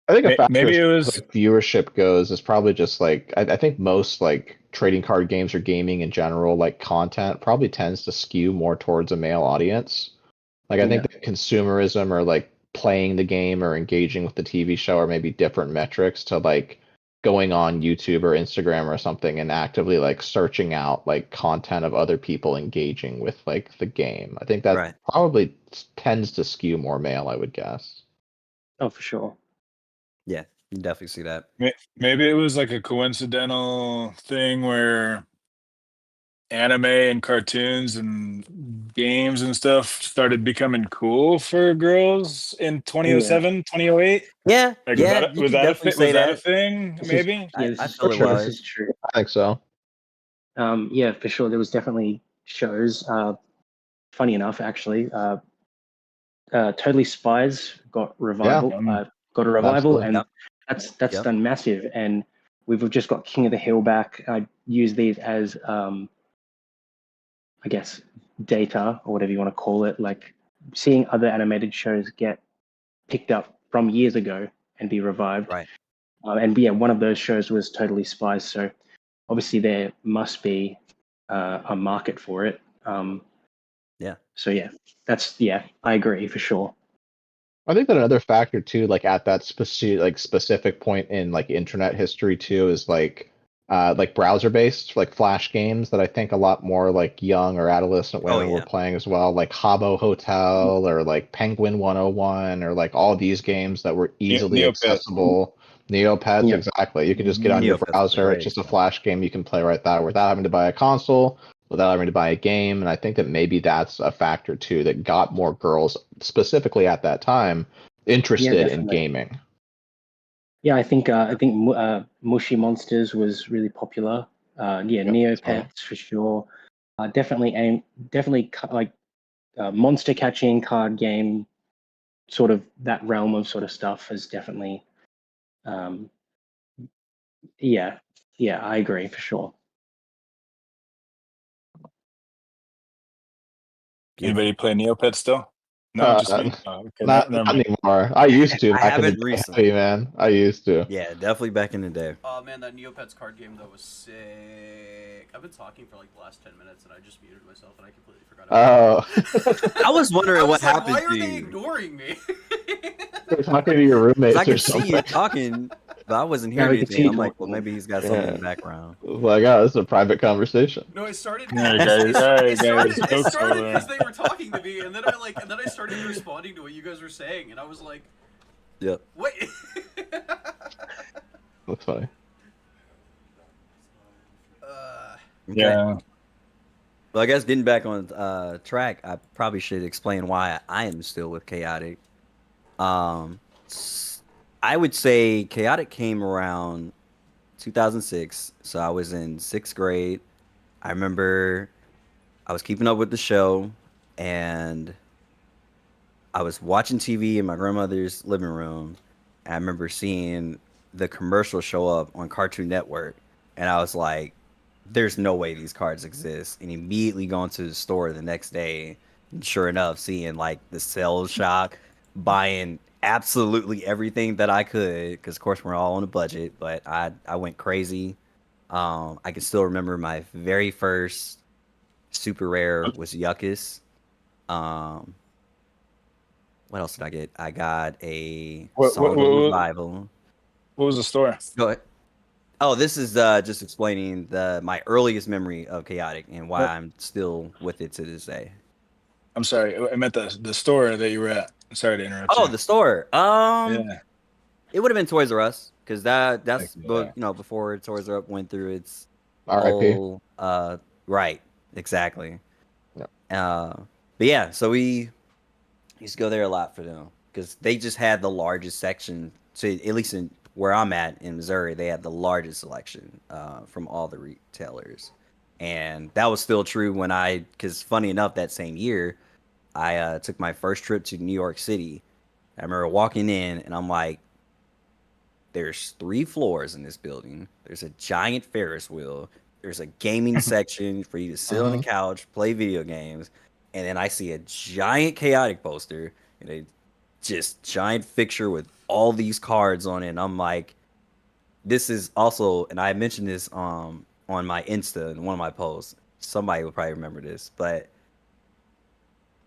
I think a factor Maybe as it far as, was like, viewership goes is probably just like I think most like trading card games or gaming in general, like content probably tends to skew more towards a male audience. Like I think Yeah. that consumerism or like playing the game or engaging with the TV show are maybe different metrics to like going on YouTube or Instagram or something and actively like searching out like content of other people engaging with like the game. I think that Right. probably tends to skew more male, I would guess. Oh, for sure. Yeah, you definitely see that. maybe it was like a coincidental thing where anime and cartoons and games and stuff started becoming cool for girls in 2007, 2008? Yeah, Like, yeah, you was could that definitely was say that a that. thing? This is Maybe. yeah, this I is feel it true. This was. is true. I think so. Yeah, for sure. There was definitely shows. Funny enough, actually, Totally Spies got Yeah, revival. Got a revival, absolutely. and Yep. that's Yep. done massive. And we've just got King of the Hill back. I use these as, I guess, data or whatever you want to call it. Like seeing other animated shows get picked up from years ago and be revived. Right. And yeah, one of those shows was Totally Spies. So obviously there must be a market for it. Yeah. So yeah, I agree for sure. I think that another factor too, like at that specific point in like internet history too, is like browser based like flash games that I think a lot more like young or adolescent Oh women were yeah. playing as well, like Habbo Hotel or like Penguin 101 or like all these games that were easily Neopet. accessible. Neopets, Yeah. exactly. You can just get on your Neopets was browser. It's great. just a flash game you can play right there without having to buy a console, without having to buy a game. And I think that maybe that's a factor too that got more girls, specifically at that time, interested in Definitely. gaming. Yeah, I think Mushy Monsters was really popular. Yep, Neopets for sure. Definitely like monster catching card game, sort of that realm of sort of stuff has definitely, um, yeah, I agree for sure. Beautiful. Anybody play Neopet still? No, just me. Oh, okay, Not never mind. anymore. I used to I back in the haven't day, recently. man. I used to. Yeah, definitely back in the day. Oh man, that Neopets card game though was sick. I've been talking for like the last 10 minutes and I just muted myself and I completely forgot about it. I was wondering I what was like, happened why to are they you. ignoring me? You're talking to your roommates I or could see something. you talking, but I wasn't Yeah, hearing we could see anything. you I'm like, well, talking. maybe he's got something in Yeah. the background. Like, oh, this is a private conversation. No, it started. All right, guys. All right, guys. It Jokes started over. because they were talking to me, and then I started responding to what you guys were saying, and I was like, Yep. wait. That's funny. Okay. Yeah. Well, I guess getting back on track, I probably should explain why I am still with Chaotic. I would say Chaotic came around 2006, so I was in 6th grade. I remember I was keeping up with the show, and I was watching TV in my grandmother's living room. And I remember seeing the commercial show up on Cartoon Network, and I was like, there's no way these cards exist. And immediately going to the store the next day, and sure enough, seeing like the sales shock, buying absolutely everything that I could, because of course we're all on a budget, but I went crazy. I can still remember my very first super rare was Yuckus. Um, what else did I get? I got a Song of Revival. What was the story? Go ahead. Oh, this is just explaining my earliest memory of Chaotic and why I'm still with it to this day. I'm sorry. I meant the store that you were at. Sorry to interrupt you. Oh, the store. Yeah. It would have been Toys R Us because that's Yeah. before Toys R Us went through its R.I.P. whole right, exactly. Yep. But yeah, so we used to go there a lot for them because they just had the largest section. So at least in where I'm at in Missouri, they had the largest selection from all the retailers, and that was still true because funny enough, that same year, I took my first trip to New York City. I remember walking in, and I'm like, there's 3 floors in this building. There's a giant Ferris wheel. There's a gaming section for you to sit on the couch, play video games. And then I see a giant Chaotic poster and a just giant fixture with all these cards on it. And I'm like, this is also, and I mentioned this on my Insta in one of my posts. Somebody will probably remember this, but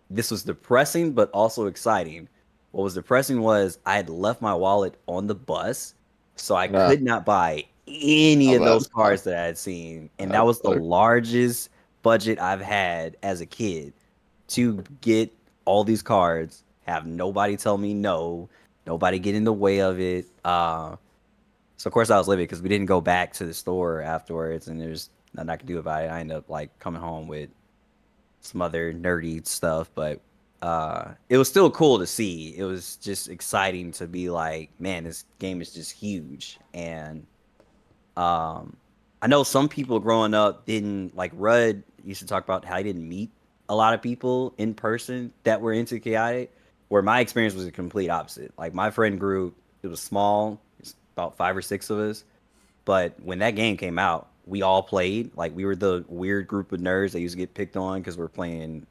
this was depressing, but also exciting. What was depressing was I had left my wallet on the bus, so I could not buy any of those cards that I had seen. And that was the largest budget I've had as a kid to get all these cards, have nobody tell me no, nobody get in the way of it. So of course I was livid because we didn't go back to the store afterwards, and there's nothing I could do about it. I ended up like coming home with some other nerdy stuff, but it was still cool to see. It was just exciting to be like, man, this game is just huge. And I know some people growing up didn't like Rudd used to talk about how he didn't meet a lot of people in person that were into chaotic, where my experience was the complete opposite. Like my friend group, it was small, it's about 5 or 6 of us. But when that game came out, we all played. Like we were the weird group of nerds that used to get picked on because we're playing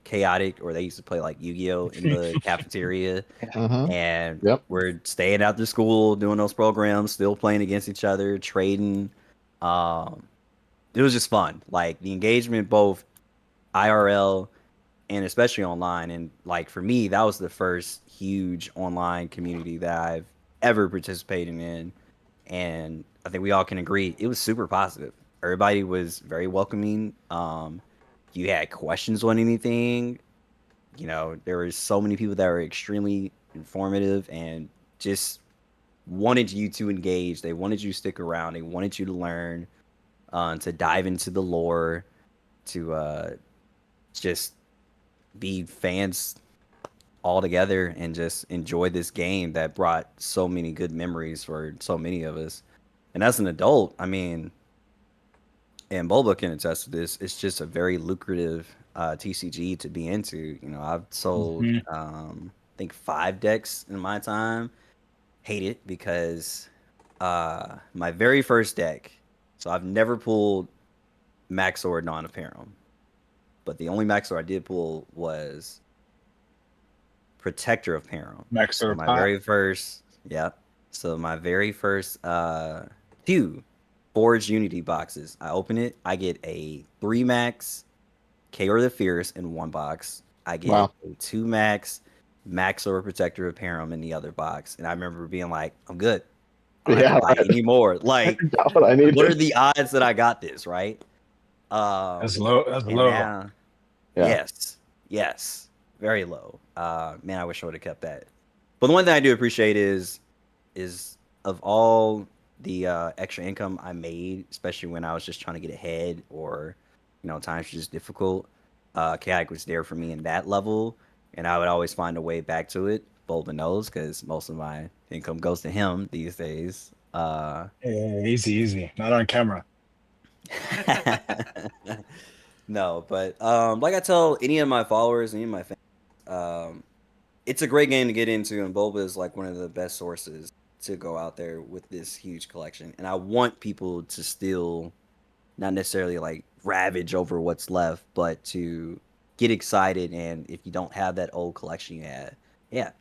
chaotic, or they used to play like Yu-Gi-Oh in the cafeteria. Mhm. And Yep. we're staying after school, doing those programs, still playing against each other, trading. Um, it was just fun. Like the engagement, both IRL and especially online. And like for me, that was the first huge online community that I've ever participated in. And I think we all can agree it was super positive. Everybody was very welcoming. You had questions on anything, there were so many people that were extremely informative and just wanted you to engage. They wanted you to stick around. They wanted you to learn, to dive into the lore, to just be fans all together and just enjoy this game that brought so many good memories for so many of us. And as an adult, I mean, and Boba can attest to this, it's just a very lucrative TCG to be into. I've sold, Mhm. I think 5 decks in my time. Hate it because my very first deck, so I've never pulled Maxor non Perim, but the only Maxor I did pull was Protector of Perim. Max So or my Pot. very first, yeah. So my very first 2 Forged Unity boxes. I open it, I get a 3 max Chaor the Fierce in one box. I get Wow. a 2 max Maxor Protector of Perim in the other box. And I remember being like, I'm good. I don't have Yeah, to buy right. any more. Like, Got what I needed. what are the odds that I got this, right? That's low. That's And low. now, Yeah. yes, very low. Man, I wish I would have kept that. But the one thing I do appreciate is of all the extra income I made, especially when I was just trying to get ahead or times were just difficult. Chaotic was there for me in that level, and I would always find a way back to it. Bulba knows because most of my income goes to him these days. Yeah, easy. Not on camera. No, but like I tell any of my followers, any of my fans, it's a great game to get into, and Bulba is like one of the best sources to go out there with this huge collection. And I want people to still not necessarily like ravage over what's left, but to get excited. And if you don't have that old collection you had, yeah,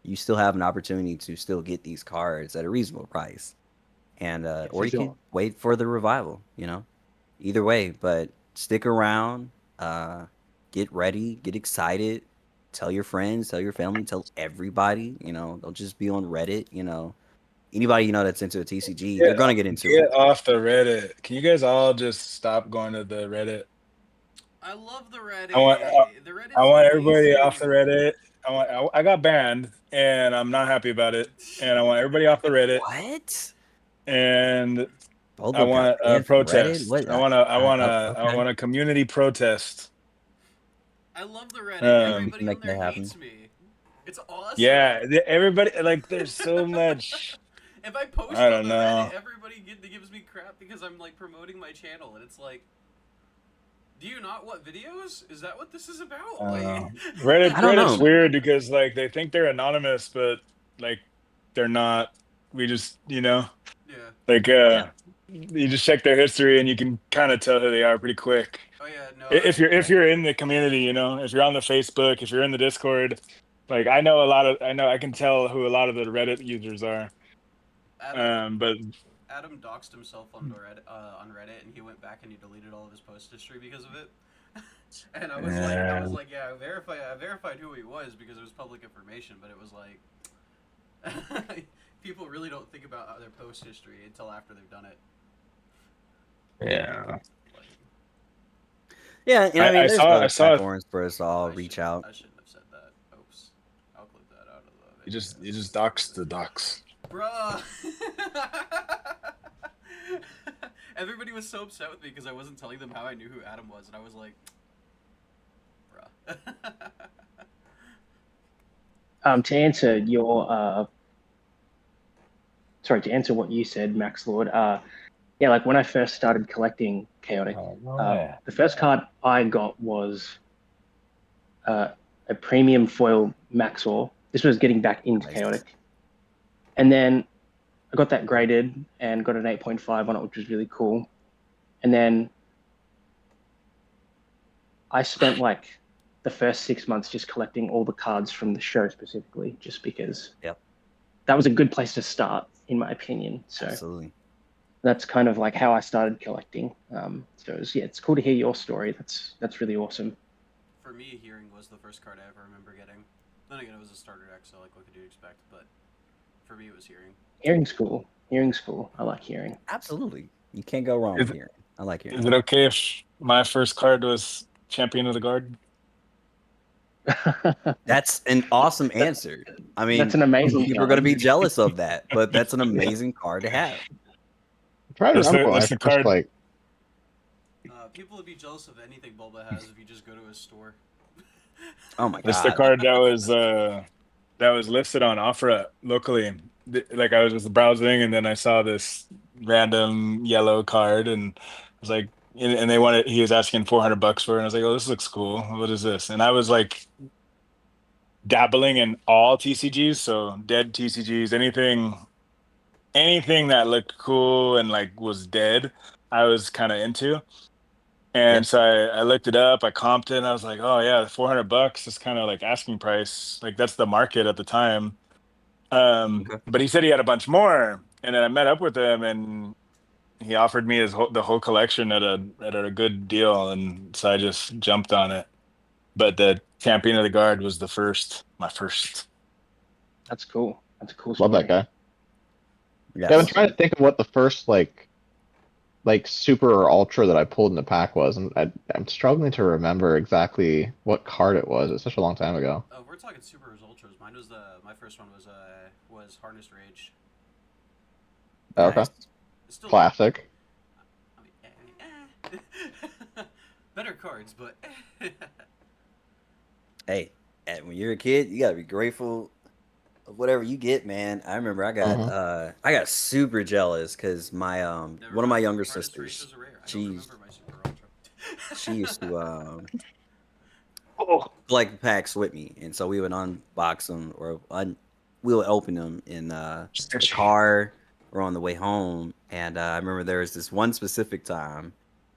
you still have an opportunity to still get these cards at a reasonable price. And or you can wait for the revival, either way. But stick around, get ready, get excited, tell your friends, tell your family, tell everybody. Don't just be on Reddit. Anybody that's into a TCG, they're gonna get into Get it. off the Reddit. Can you guys all just stop going to the Reddit? I love the Reddit. I want The Reddit's I want everybody amazing. off the Reddit. I got banned and I'm not happy about it. And I want everybody off the Reddit. What? And I Boba got want a banned from Reddit? protest. What? I Okay. want a community protest. I love the Reddit. Um, Everybody make on there that happen. hates me. It's awesome. Yeah, everybody like there's so much. If I post I on don't the know. Reddit, everybody gives me crap because I'm like promoting my channel, and it's like, do you not want videos? Is that what this is about? I don't Like, know. I don't Reddit's know. weird because like they think they're anonymous, but like they're not. We just yeah. like Yeah. you just check their history and you can kind of tell who they are pretty quick. Oh yeah, no. If you're in the community, if you're on the Facebook, if you're in the Discord, like I know I can tell who a lot of the Reddit users are. But Adam doxed himself on Reddit, and he went back and he deleted all of his post history because of it. And I was like, yeah, I verified who he was because it was public information, but it was like, people really don't think about their post history until after they've done it. yeah. Yeah, and I mean, there's other I saw platforms for us to all reach out. I shouldn't have said that. Oops. I'll clip that out of the you video. just dox the dox. Bruh. Everybody was so upset with me because I wasn't telling them how I knew who Adam was, and I was like, bruh. To answer your to answer what you said, Max Lord. Yeah, like when I first started collecting Chaotic, the first card I got was a premium foil Maxor. This was getting back into Chaotic, and then I got that graded and got an 8.5 on it, which was really cool. And then I spent like the first 6 months just collecting all the cards from the show specifically, just because that was a good place to start, in my opinion. So Absolutely. that's kind of like how I started collecting. So it's cool to hear your story. That's really awesome. For me, Hearing was the first card I ever remember getting. Then again, it was a starter deck, so like, what could you expect? But for me, it was Hearing. Hearing's cool. Hearing's cool. I like Hearing. Absolutely. You can't go wrong with Hearing. I like Hearing. Is it okay if my first card was Champion of the Guard? That's an awesome answer. I mean, that's an amazing people are going to be jealous of that, but that's an amazing card to have. I'm trying to remember when I first, card. like... People would be jealous of anything Bulba has if you just go to his store. Oh my god! That's the card that was listed on Opera locally. Like I was just browsing, and then I saw this random yellow card, and I was like, and they wanted. He was asking $400 for it, and I was like, "Oh, this looks cool. What is this?" And I was like, dabbling in all TCGs, so dead TCGs, anything that looked cool and like was dead, I was kind of into. And so I looked it up, I comped it, and I was like, oh yeah, $400 is kind of like asking price. Like that's the market at the time. But he said he had a bunch more, and then I met up with him, and he offered me the whole collection at a good deal, and so I just jumped on it. But the Champion of the Guard was my first. That's cool. That's a cool story. Love that guy. Yes. Yeah, I'm trying to think of what the first like super or ultra that I pulled in the pack was, and I'm struggling to remember exactly what card it was. It's such a long time ago. We're talking super or ultras. Mine was my first one was Harnessed Rage. Okay. Still classic. I mean, better cards, but hey, when you're a kid, you gotta be grateful of whatever you get, man. I remember I got super jealous because my one of my younger sisters, she used to collect packs with me, and so we would unbox them or we would open them in the car or on the way home. And I remember there was this one specific time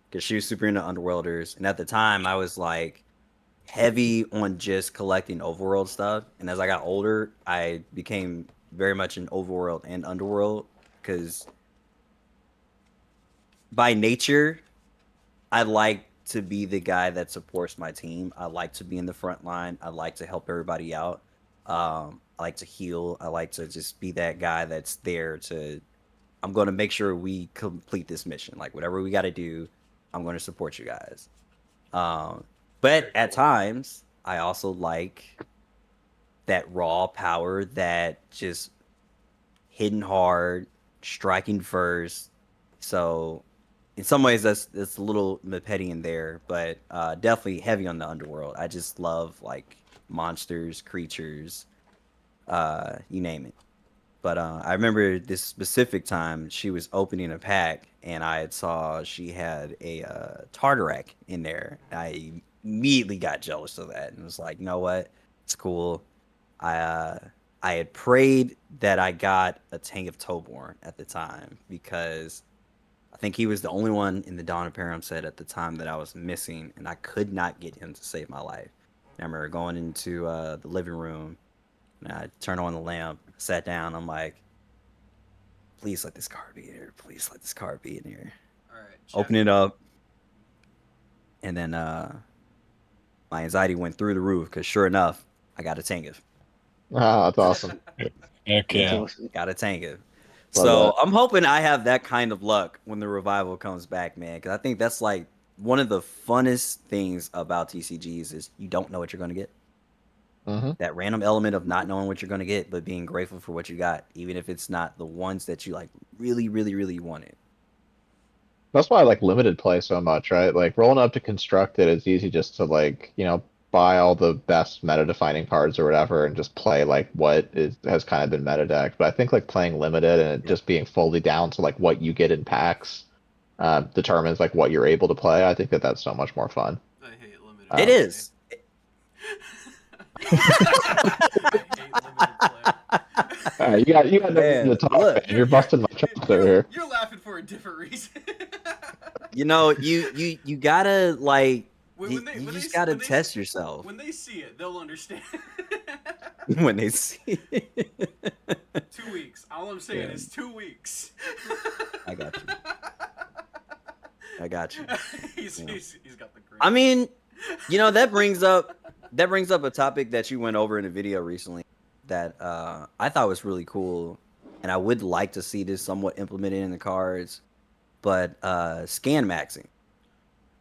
because she was super into Underworlders, and at the time I was like heavy on just collecting overworld stuff, and as I got older I became very much in overworld and underworld because by nature I like to be the guy that supports my team. I like to be in the front line. I like to help everybody out. I like to heal. I like to just be that guy that's there to, I'm going to make sure we complete this mission. Like whatever we got to do, I'm going to support you guys. But at times, I also like that raw power, that just hitting hard, striking first. So in some ways, that's a little petty in there, but definitely heavy on the Underworld. I just love like monsters, creatures, you name it. But I remember this specific time she was opening a pack, and I saw she had a Tartarak in there. I immediately got jealous of that and was like, you know what? It's cool. I had prayed that I got a Tank of Toborn at the time because I think he was the only one in the Dawn of Perim set at the time that I was missing, and I could not get him to save my life. And I remember going into the living room, and I turned on the lamp, sat down. I'm like, please let this card be in here. Please let this card be in here. All right. Open it up. And then my anxiety went through the roof because sure enough, I got a Tangiv. Ah, that's awesome. Okay. Awesome. Got a Tangiv. So I'm hoping I have that kind of luck when the revival comes back, man. Because I think that's like one of the funnest things about TCGs is you don't know what you're going to get. Mm-hmm. That random element of not knowing what you're going to get, but being grateful for what you got, even if it's not the ones that you like really, really, really wanted. That's why I like limited play so much, right? Like rolling up to constructed, it's easy just to like, buy all the best meta defining cards or whatever and just play like what is has kind of been meta decked. But I think like playing limited and it Yeah. just being fully down to like what you get in packs determines like what you're able to play. I think that that's so much more fun. I hate limited. It It play. is. I hate limited play. All right, you got nothing Man, to talk, look. man. You're busting my chops over here. You're laughing for a different reason. You know, you gotta like you just gotta when they- test yourself When they see it, they'll understand. when they see it. 2 weeks. All I'm saying Yeah. is 2 weeks. I got you. I got you. he's Yeah. he's got the great. I mean, you know, that brings up a topic that you went over in a video recently that I thought was really cool, and I would like to see this somewhat implemented in the cards, but scan maxing.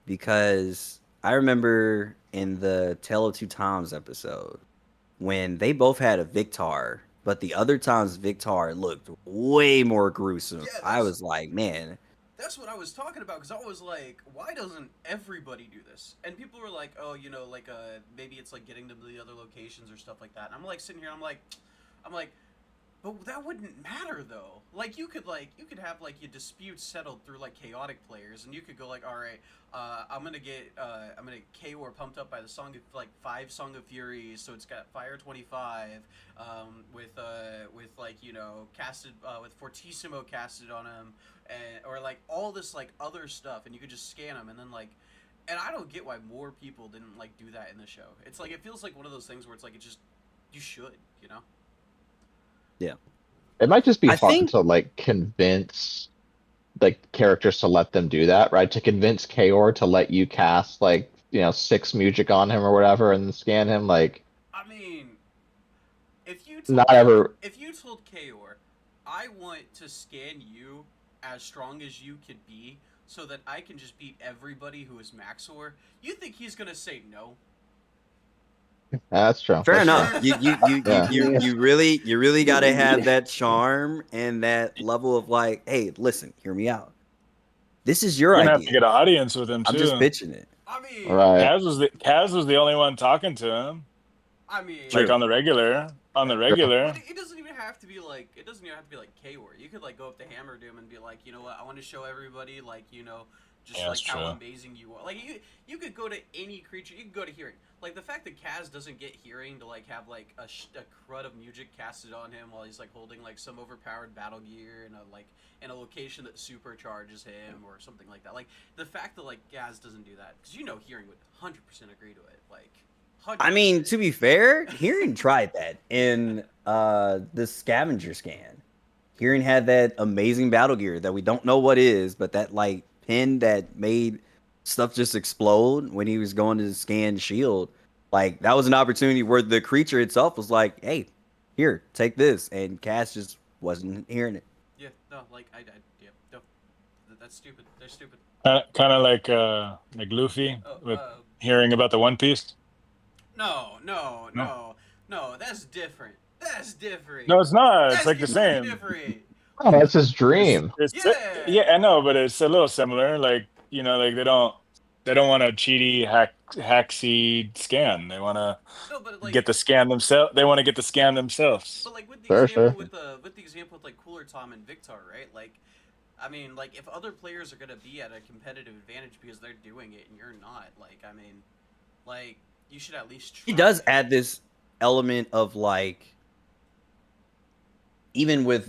Because I remember in the Tale of Two Times episode when they both had a Victar, but the other times Victar looked way more gruesome. Yeah, I was like, man, That's what I was talking about, because I was like, why doesn't everybody do this? And people were like, oh, like maybe it's like getting them to the other locations or stuff like that. And I'm like sitting here, I'm like, but that wouldn't matter though. Like you could have like your disputes settled through like chaotic players, and you could go like, all right, I'm gonna Chaor pumped up by the song of like 5 Song of Furies, so it's got Fire 25, with like casted with Fortissimo casted on him, and or like all this like other stuff, and you could just scan them, and then like. And I don't get why more people didn't like do that in the show. It's like it feels like one of those things where it's like you should, yeah. It might just be I fun think- to like convince like characters to let them do that, right? To convince Chaor to let you cast like 6 music on him or whatever and then scan him. Like I mean, if you told, not ever. if you told Chaor, I want to scan you as strong as you could be, so that I can just beat everybody who is Maxor, you think he's gonna say no? That's true. Fair That's enough. true. Yeah. You really gotta have that charm and that level of like, hey, listen, hear me out. This is your You're gonna idea. have to get an audience with him too. I'm just pitching it. I mean, Right. Kaz was the only one talking to him, True. like on the regular. But it doesn't even have to be like Chaor. You could like go up to Hammer Doom and be like, you know what, I want to show everybody like just Yeah, like that's how true. amazing you are. Like you could go to any creature. You could go to hearing. Like the fact that Kaz doesn't get hearing to like have like a crud of music casted on him while he's like holding like some overpowered battle gear in a location that supercharges him or something like that. Like the fact that like Kaz doesn't do that, because hearing would 100% agree to it. Like 100%. I mean, to be fair, Hearing tried that in the scavenger scan. Hearing had that amazing battle gear that we don't know what is, but that like pin that made stuff just explode when he was going to scan shield. Like that was an opportunity where the creature itself was like, "Hey, here, take this," and Cass just wasn't hearing it. Yeah, no, like yeah, no, that's stupid. They're stupid. Kind of like Luffy with hearing about the One Piece. No, that's different. That's different. No, it's not. That's It's like the same. Different. Oh, that's his dream. Yeah, I know, but it's a little similar. Like like they don't want a cheaty hacksy scan. They want to get the scan themselves. They want to get the scan themselves. But like with the Sure, example sure. with the example with like Cooler Tom and Victor, right? Like, I mean, like if other players are gonna be at a competitive advantage because they're doing it and you're not, like, I mean, like you should at least try. He does add this element of like, even with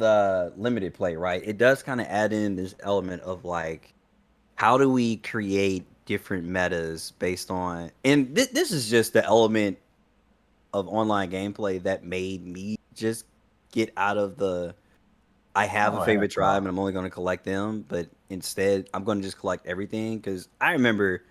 limited play, right? It does kind of add in this element of like, how do we create different metas based on, and this is just the element of online gameplay that made me just get out of the I have a favorite tribe and I'm only going to collect them, but instead I'm going to just collect everything. Because I remember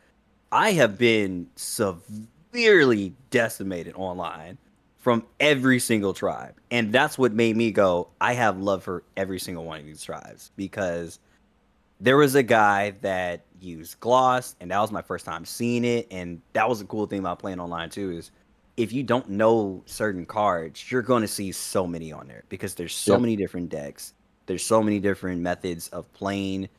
I have been severely decimated online from every single tribe, and that's what made me go, I have love for every single one of these tribes. Because there was a guy that used gloss, and that was my first time seeing it. And that was the cool thing about playing online too, is if you don't know certain cards, you're going to see so many on there because there's so many different decks. There's so many different methods of playing.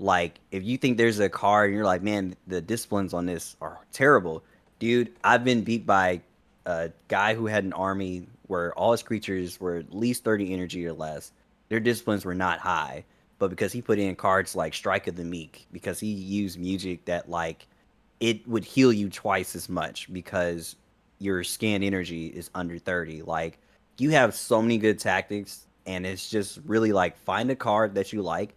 Like, if you think there's a card and you're like, man, the disciplines on this are terrible, dude. I've been beat by a guy who had an army where all his creatures were at least 30 energy or less. Their disciplines were not high, but because he put in cards like Strike of the Meek, because he used music that like it would heal you twice as much because your scan energy is under 30. Like, you have so many good tactics, and it's just really like find a card that you like.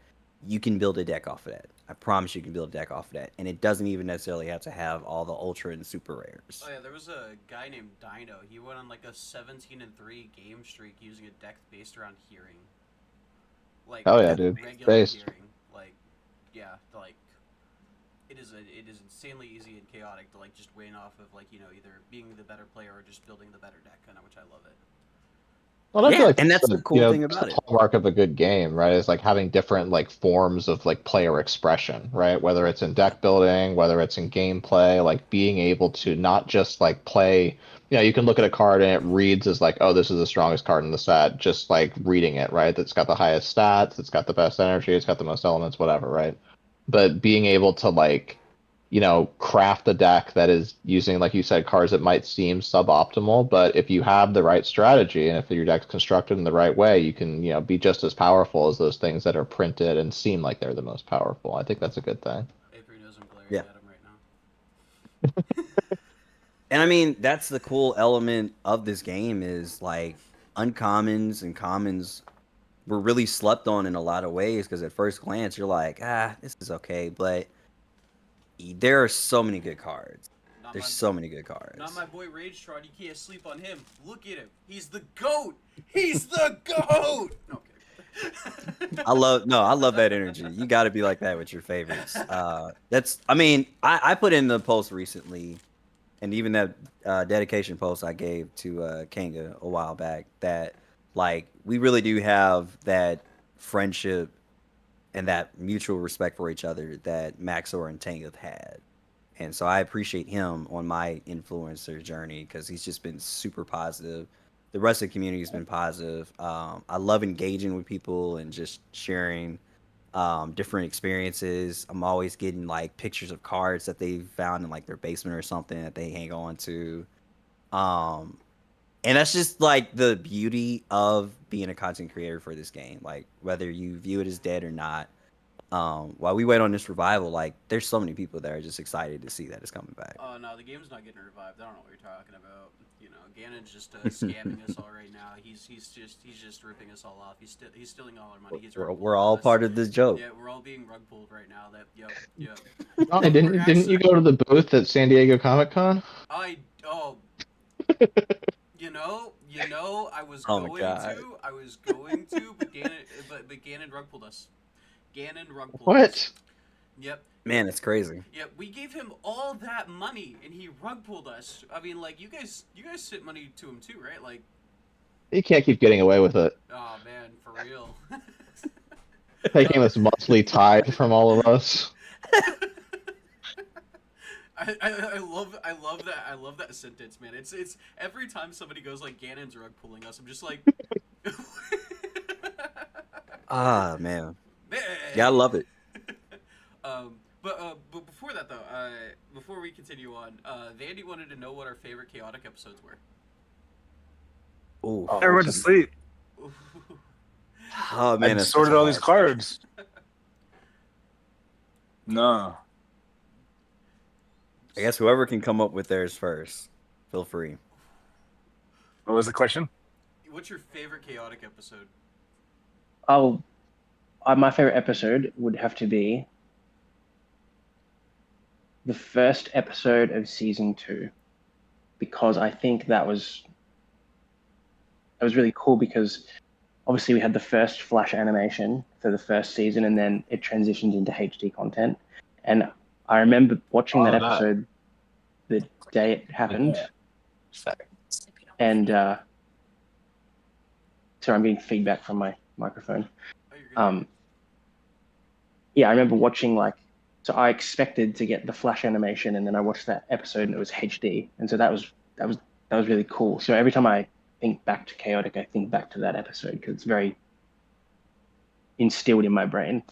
You can build a deck off of that. I promise you can build a deck off of that. And it doesn't even necessarily have to have all the ultra and super rares. Oh yeah, there was a guy named Dino. He went on like a 17-3 game streak using a deck based around hearing. Like, Oh yeah, dude. regular Based. hearing. Like, yeah, like it is insanely easy and chaotic to like just win off of like, you know, either being the better player or just building the better deck, kind of, which I love it. Well, I Yeah, feel like and that's the cool thing that's about the it. hallmark of a good game, right? Is like having different like forms of like player expression, right? Whether it's in deck building, whether it's in gameplay, like being able to not just like play, you know, you can look at a card and it reads as like, oh, this is the strongest card in the set, just like reading it, right? That's got the highest stats, it's got the best energy, it's got the most elements, whatever, right? But being able to like, you know, craft a deck that is using, like you said, cards that might seem suboptimal, but if you have the right strategy and if your deck's constructed in the right way, you can, you know, be just as powerful as those things that are printed and seem like they're the most powerful. I think that's a good thing. Avery knows I'm glaring Yeah. at him right now. And I mean, that's the cool element of this game is like uncommons and commons were really slept on in a lot of ways because at first glance you're like, this is okay, but there are so many good cards. There's so many good cards. Not my boy Ragetron. You can't sleep on him. Look at him. He's the GOAT. He's the GOAT. No, kidding. I love that energy. You got to be like that with your favorites. I put in the post recently, and even that dedication post I gave to Kanga a while back, that like we really do have that friendship and that mutual respect for each other that Maxor and Tang have had. And so I appreciate him on my influencer journey because he's just been super positive. The rest of the community has been positive. I love engaging with people and just sharing different experiences. I'm always getting like pictures of cards that they found in like their basement or something that they hang on to. And that's just like the beauty of being a content creator for this game. Like whether you view it as dead or not, while we wait on this revival, like there's so many people that are just excited to see that it's coming back. Oh no, the game's not getting revived. I don't know what you're talking about. You know, Ganon's just scamming us all right now. He's just ripping us all off. He's stealing all our money. He's We're all part of this joke. Yeah, we're all being rug pulled right now. Yep. Ronnie, didn't you go to the booth at San Diego Comic Con? You know, I was Oh my going God. to, but Ganon rug pulled us. Ganon rug pulled What? us. Yep. Man, it's crazy. Yep. We gave him all that money, and he rug pulled us. I mean, like you guys sent money to him too, right? Like. You can't keep getting away with it. Oh man, for real. Taking this monthly tide from all of us. I love that sentence, man. It's every time somebody goes like Ganon's rug pulling us, I'm just like. Ah, man. Yeah, I love it. But before that though, before we continue on, Vandy wanted to know what our favorite chaotic episodes were. Ooh. I went to sleep. Oh man, I that's sorted such a all these hard cards. No. I guess whoever can come up with theirs first, feel free. What was the question? What's your favorite chaotic episode? My favorite episode would have to be the first episode of season 2, because I think that was really cool because obviously we had the first flash animation for the first season and then it transitioned into HD content. And I remember watching that episode the day it happened. And sorry, I'm getting feedback from my microphone. Yeah, I remember watching so I expected to get the flash animation and then I watched that episode and it was HD. And so that was really cool. So every time I think back to Chaotic, I think back to that episode because it's very instilled in my brain.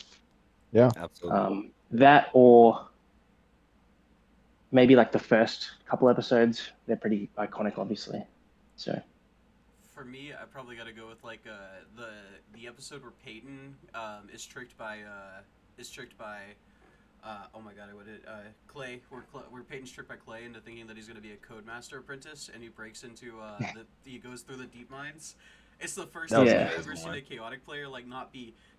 Yeah. Absolutely. That or maybe like the first couple episodes. They're pretty iconic, obviously. So For me, I probably got to go with like the episode where Peyton is tricked by oh my god, what did Clay? Where Peyton's tricked by Clay into thinking that he's going to be a Codemaster apprentice, and he breaks into he goes through the deep mines. It's the first That time was I've amazing, ever seen man. a chaotic player like not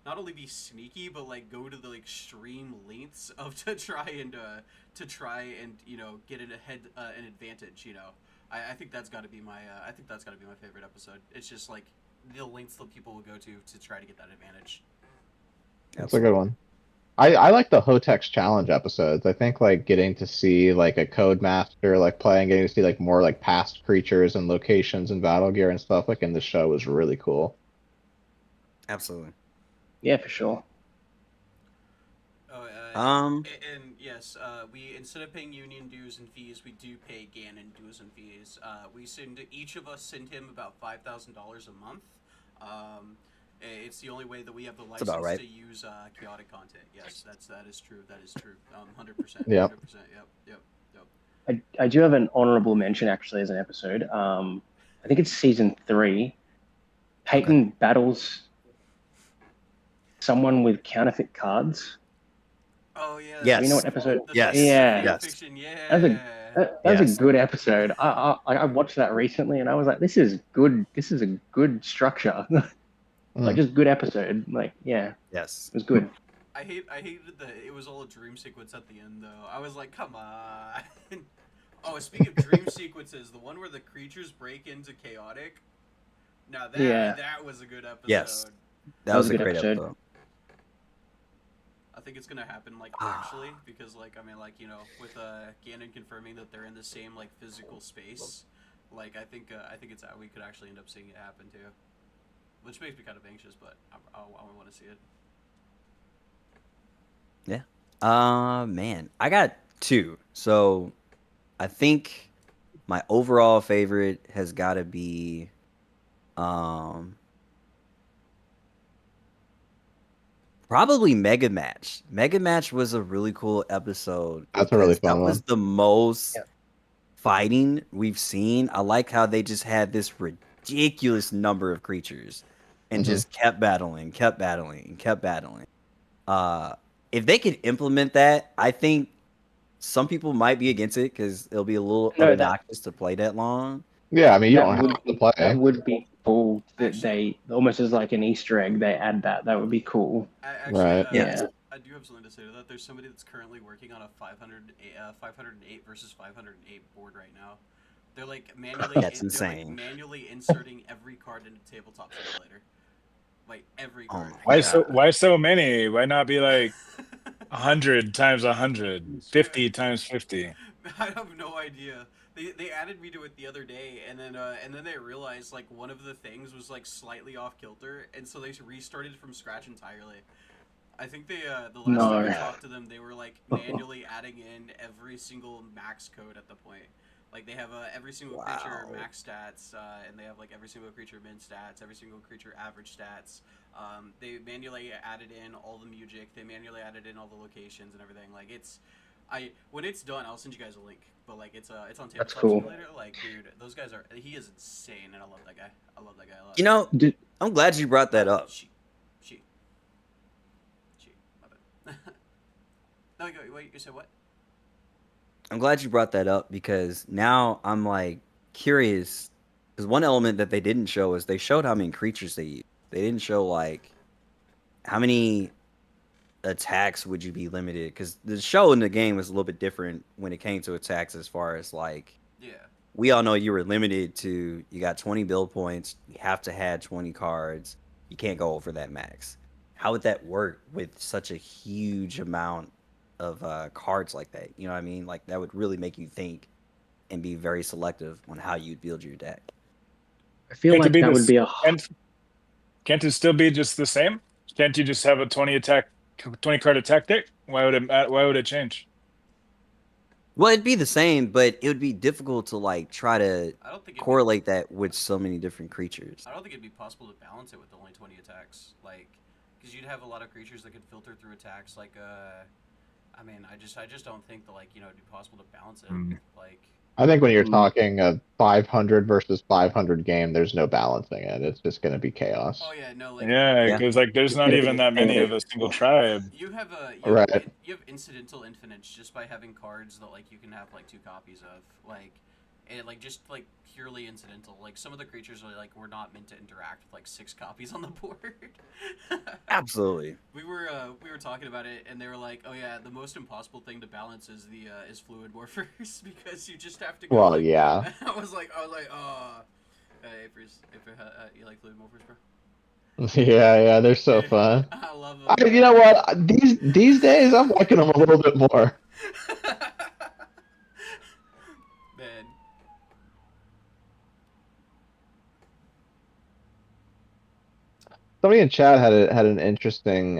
only be sneaky, but like go to the extreme lengths of to try and you know get an advantage. You know, I think that's got to be my favorite episode. It's just like the lengths that people will go to try to get that advantage. That's a good one. I like the Hotex challenge episodes. I think like getting to see like a Codemaster like playing, getting to see like more like past creatures and locations and battle gear and stuff like in the show was really cool. Absolutely. yeah, for sure. Oh, and yes, we instead of paying union dues and fees, we do pay Ganon dues and fees. Each of us send him about $5,000 a month. It's the only way that we have the license about right. to use chaotic content. Yes, that is true. That is true. 100%. Yeah. 100%. Yep. I do have an honorable mention actually as an episode. I think it's season 3. Peyton battles someone with counterfeit cards. Oh yeah. Yes. Do you know what episode? Yes. Yeah. Yes. Fiction, yeah. That was Yes. a good episode. I watched that recently and I was like, this is good. This is a good structure. Like just good episode. Like yeah, Yes. it was good. I hated that it was all a dream sequence at the end though. I was like, come on. Oh, speaking of dream sequences, the one where the creatures break into chaotic. Now that was a good episode. Yes. That was a great episode. I think it's gonna happen like actually because like I mean like you know with Ganon confirming that they're in the same like physical space, like I think it's we could actually end up seeing it happen too, which makes me kind of anxious, but I want to see it. Yeah. Man, I got 2. So I think my overall favorite has got to be probably Mega Match. Mega Match was a really cool episode. That's a really because fun that was one. the most fighting we've seen. I like how they just had this ridiculous number of creatures and just kept battling. If they could implement that, I think some people might be against it because it'll be a little obnoxious to play that long. Yeah, I mean you That don't would- have to play. That would be cool. That Actually- they almost as like an Easter egg. They add that. That would be cool. Actually, Right. Yeah. I do have something to say to that. There's somebody that's currently working on a 508 versus 508 board right now. They're like manually That's insane. manually inserting every card into Tabletop Simulator. Like every card. Why so many? Why not be like 100 times 100, 50 times 50? I have no idea. They added me to it the other day, and then they realized like one of the things was like slightly off kilter, and so they restarted from scratch entirely. I think the last time I talked to them, they were like manually adding in every single max code at the point. Like they have every single creature max stats, and they have like every single creature min stats, every single creature average stats. They manually added in all the music. They manually added in all the locations and everything. Like when it's done, I'll send you guys a link. But like it's on Tabletop cool. Simulator. Like dude, those guys he is insane, and I love that guy. I love that guy a lot. You know, I'm glad you brought that up. She. My bad. No, wait. You said what? I'm glad you brought that up because now I'm like curious. Because one element that they didn't show is they showed how many creatures they use. They didn't show like how many attacks would you be limited. Because the show in the game was a little bit different when it came to attacks. As far as like, we all know you were limited to you got 20 build points. You have to have 20 cards. You can't go over that max. How would that work with such a huge amount of cards like that? You know what I mean? Like that would really make you think and be very selective on how you'd build your deck. I feel like that would be a. Can't it still be just the same? Can't you just have a 20 card attack deck? Why would it change? Well, it'd be the same, but it would be difficult to like try to correlate that with so many different creatures. I don't think it'd be possible to balance it with only 20 attacks. Like, because you'd have a lot of creatures that could filter through attacks. Like, I mean, I just don't think that, like, you know, it'd be possible to balance it. Like, I think when you're talking a 500 versus 500 game, there's no balancing it. It's just going to be chaos. oh yeah, no, like, Yeah, because like there's not even that many of a single tribe. you have Right. you have incidental infinites just by having cards that, like, you can have like 2 copies of, like, and like just like purely incidental. Like, some of the creatures are like, were not meant to interact with like 6 copies on the board. Absolutely. We were talking about it, and they were like, "Oh yeah, the most impossible thing to balance is the is fluid morphers because you just have to go." Well, like, yeah. I was like, oh, hey, you like fluid morphers, bro? Yeah, they're so fun. I love them. You know what? These days, I'm liking them a little bit more. Man. Somebody in chat had an interesting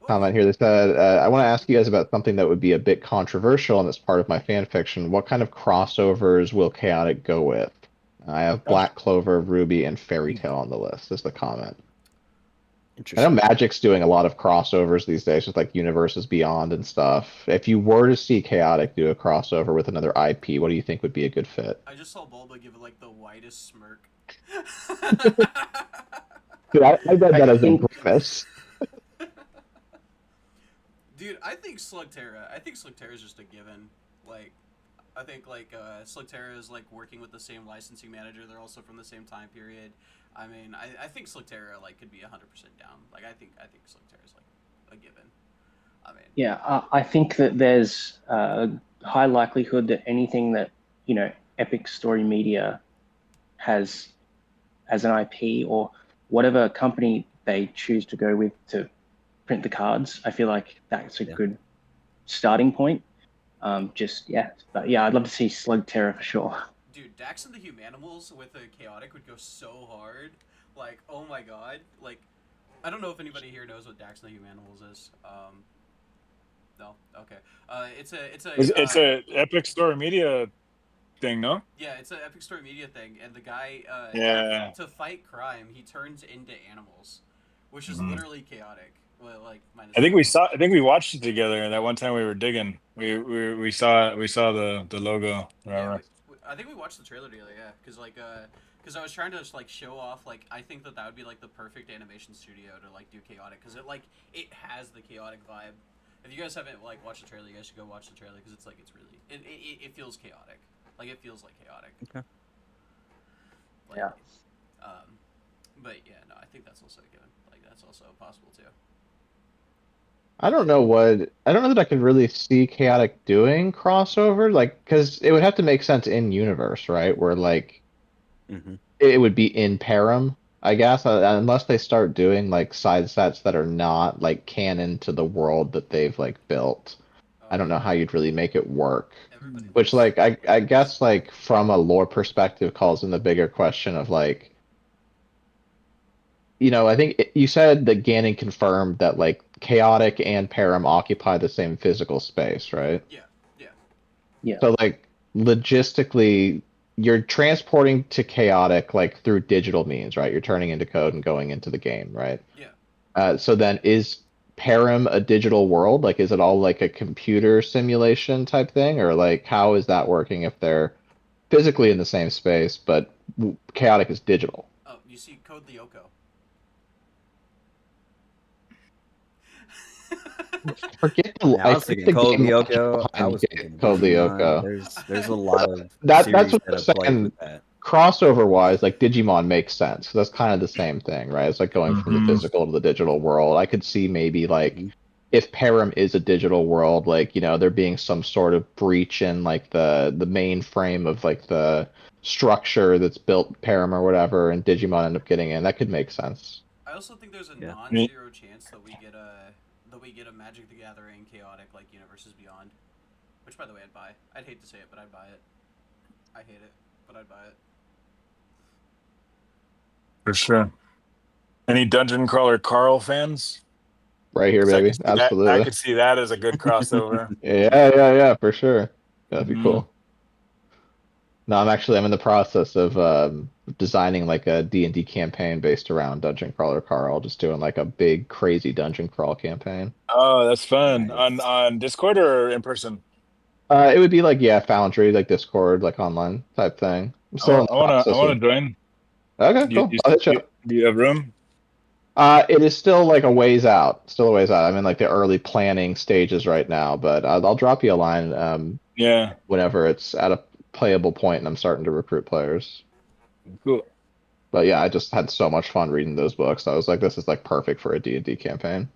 comment here. They said, "I want to ask you guys about something that would be a bit controversial, and it's part of my fan fiction. What kind of crossovers will Chaotic go with?" I have Black Clover, Ruby, and Fairy Tail on the list. Is the comment. I know Interesting. Magic's doing a lot of crossovers these days with like Universes Beyond and stuff. If you were to see Chaotic do a crossover with another IP, what do you think would be a good fit? I just saw Bulba give it like the widest smirk. Dude, I read that as a grimace. Dude, I think Slugterra. I think Slugterra is just a given. Like, I think like Slugterra is like working with the same licensing manager. They're also from the same time period. I mean, I think Slugterra like could be 100% down. Like, I think Slugterra is like a given. I mean, Yeah, I think that there's a high likelihood that anything that, you know, Epic Story Media has as an IP, or whatever company they choose to go with to print the cards, I feel like that's a good starting point. But yeah, I'd love to see Slugterra for sure. dude, Dax and the Humanimals with a Chaotic would go so hard. Like, oh my god. Like, I don't know if anybody here knows what Dax and the Humanimals is. No, okay. It's a Epic Story Media thing, no? Yeah, it's an Epic Story Media thing, and the guy, to fight crime, he turns into animals, which is literally chaotic. Well, like, minus I think we watched it together that one time we were digging. We saw the logo. Yeah, I think we watched the trailer together. Yeah, because I was trying to just like show off, like, I think that would be like the perfect animation studio to like do chaotic, because it has the chaotic vibe. If you guys haven't like watched the trailer, you guys should go watch the trailer, because it's really it feels chaotic. Like, it feels like chaotic. Okay. Like, Yeah. But yeah, no, I think that's also a given. Like, that's also possible too. I don't know that I could really see Chaotic doing crossover, like, because it would have to make sense in universe, right? Where like it would be in Perim, I guess, unless they start doing like side sets that are not like canon to the world that they've like built. I don't know how you'd really make it work. Which, like, I guess, like, from a lore perspective, calls in the bigger question of, like, you know, I think you said that Ganon confirmed that, like, Chaotic and Perim occupy the same physical space, right? Yeah. So, like, logistically, you're transporting to Chaotic, like, through digital means, right? You're turning into code and going into the game, right? Yeah. So then is Perim a digital world? Like, is it all like a computer simulation type thing, or like how is that working if they're physically in the same space but Chaotic is digital? Oh, you see Code Lyoko. Forget the. I was thinking Code Lyoko. I was thinking Code Lyoko. There's a lot of that's series what that I'm have played saying. with that. Crossover wise, like Digimon makes sense. That's kind of the same thing, right? It's like going from the physical to the digital world. I could see maybe like if Perim is a digital world, like, you know, there being some sort of breach in like the mainframe of like the structure that's built Perim or whatever, and Digimon end up getting in. That could make sense. I also think there's a non-zero chance that we get a Magic the Gathering chaotic like Universes Beyond. Which, by the way, I'd buy. I'd hate to say it, but I'd buy it. I hate it, but I'd buy it. For sure. Any Dungeon Crawler Carl fans? Right here, baby. Absolutely. I could see that as a good crossover. Yeah, for sure. That'd be cool. No, I'm in the process of designing like a D&D campaign based around Dungeon Crawler Carl, just doing like a big crazy dungeon crawl campaign. Oh, that's fun. Nice. On Discord or in person? It would be like Foundry, like Discord, like online type thing. I'm I still in want, I the want to, I process want of. to join. Okay, cool. I'll hit you up. Do you have room? It is still like a ways out. Still a ways out. I'm in like the early planning stages right now, but I'll drop you a line Yeah, whenever it's at a playable point and I'm starting to recruit players. cool. But yeah, I just had so much fun reading those books. I was like, this is like perfect for a D&D campaign.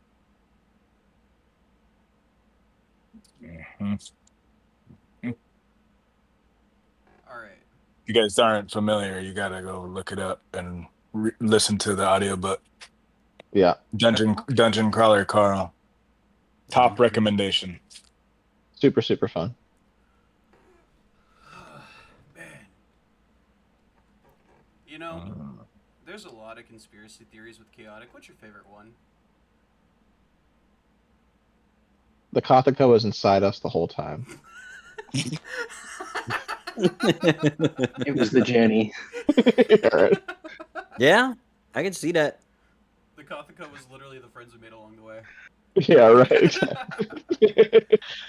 Mhm. All right. If you guys aren't familiar, you gotta go look it up and listen to the audiobook. Yeah, Dungeon Crawler Carl. Top recommendation. super, super fun. Man. You know, there's a lot of conspiracy theories with Chaotic. What's your favorite one? The Cothica was inside us the whole time. It was the journey. Alright. Yeah, I can see that. The Cothica was literally the friends we made along the way. Yeah, right.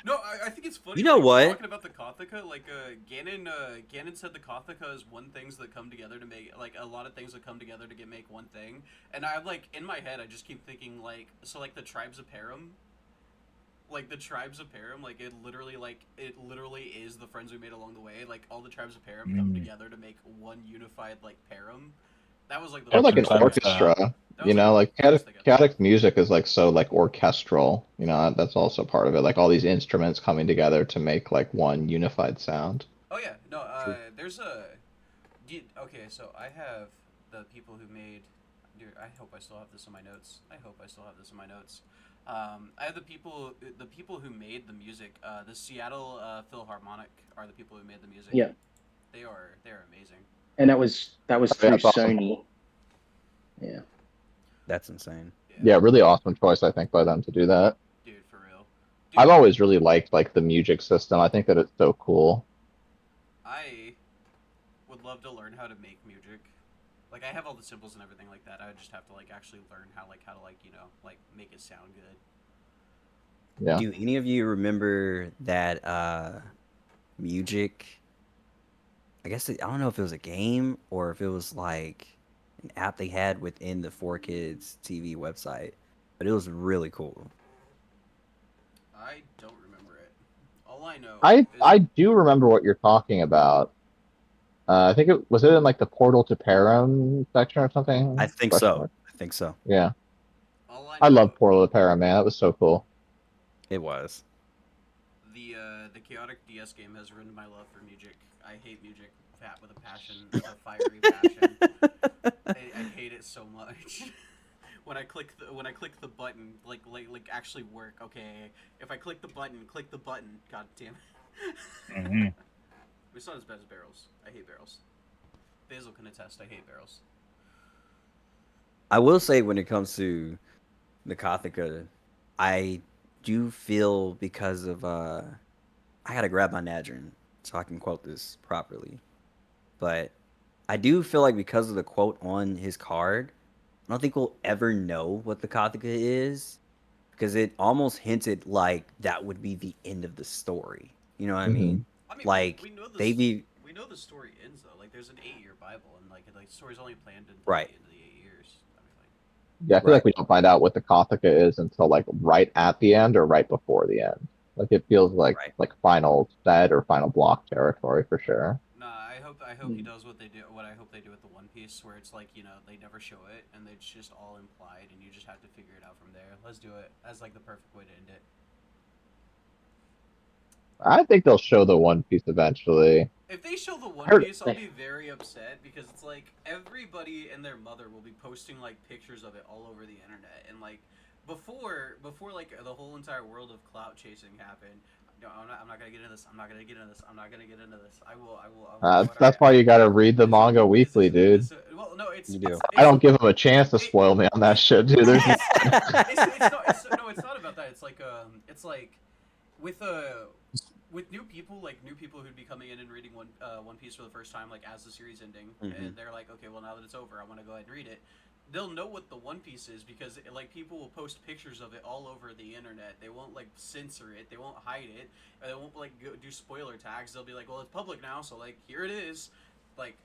No, I think it's funny. You know like, what? Talking about the Cothica, like Ganon said the Cothica is one things that come together to make like a lot of things that come together to make one thing. And I like in my head, I just keep thinking like the tribes of Perim. Like the tribes of Perim, like it literally is the friends we made along the way. Like all the tribes of Perim come together to make one unified like Perim. That was like the Or like an Time orchestra, you know, like chaotic music is like so like orchestral, you know, that's also part of it. Like all these instruments coming together to make like one unified sound. Oh yeah, no, there's okay, so I have the people who made. Dude, I hope I still have this in my notes. I have the people who made the music. The Seattle Philharmonic are the people who made the music. Yeah. They're amazing. And that was through that's awesome. Sony. Yeah. That's insane. Yeah, really awesome choice, I think, by them to do that. Dude, for real. Dude, I've always really liked like the music system. I think that it's so cool. I would love to learn how to make music. Like I have all the symbols and everything like that. I would just have to like actually learn how to like you know like make it sound good. Yeah. Do any of you remember that music? I guess I don't know if it was a game or if it was like an app they had within the 4Kids TV website, but it was really cool. I don't remember it. All I know I do remember what you're talking about. I think it was in like the Portal to Perim section or something. I think so. I think so. Yeah. all I know love Portal to Perim, man. That was so cool. It was. The Chaotic DS game has ruined my love for music. I hate music with a passion, with a fiery passion. I hate it so much. When I click the button, like actually work. Okay, if I click the button, God damn it. Mm-hmm. It's not as bad as barrels. I hate barrels. Basil can attest. I hate barrels. I will say when it comes to the Cothica, I do feel because of I gotta grab my Nadrin so I can quote this properly. But I do feel like because of the quote on his card, I don't think we'll ever know what the Cothica is because it almost hinted like that would be the end of the story. You know what I mean? Like we know we know the story ends though. Like there's an 8-year Bible and like the story's only planned until the end of the 8 years. I mean, like, Yeah, I feel like we don't find out what the Cothica is until like right at the end or right before the end. Like it feels like final set or final block territory for sure. Nah, I hope he does what I hope they do with the One Piece, where it's like, you know, they never show it and it's just all implied and you just have to figure it out from there. Let's do it. That's like the perfect way to end it. I think they'll show the One Piece eventually. If they show the One Piece, I'll be very upset because it's like everybody and their mother will be posting like pictures of it all over the internet, and like before like the whole entire world of clout chasing happened. No, I'm not gonna get into this. I'm not gonna get into this. I will. That's why you gotta read the manga weekly, dude. Well, no, it's. You do. I don't give them a chance to spoil me on that shit, dude. It's not about that. It's like with with new people who'd be coming in and reading One Piece for the first time, like as the series ending, and they're like, okay, well now that it's over, I want to go ahead and read it. They'll know what the One Piece is because like people will post pictures of it all over the internet. They won't like censor it, they won't hide it, or they won't like do spoiler tags. They'll be like, well, it's public now, so like here it is, like.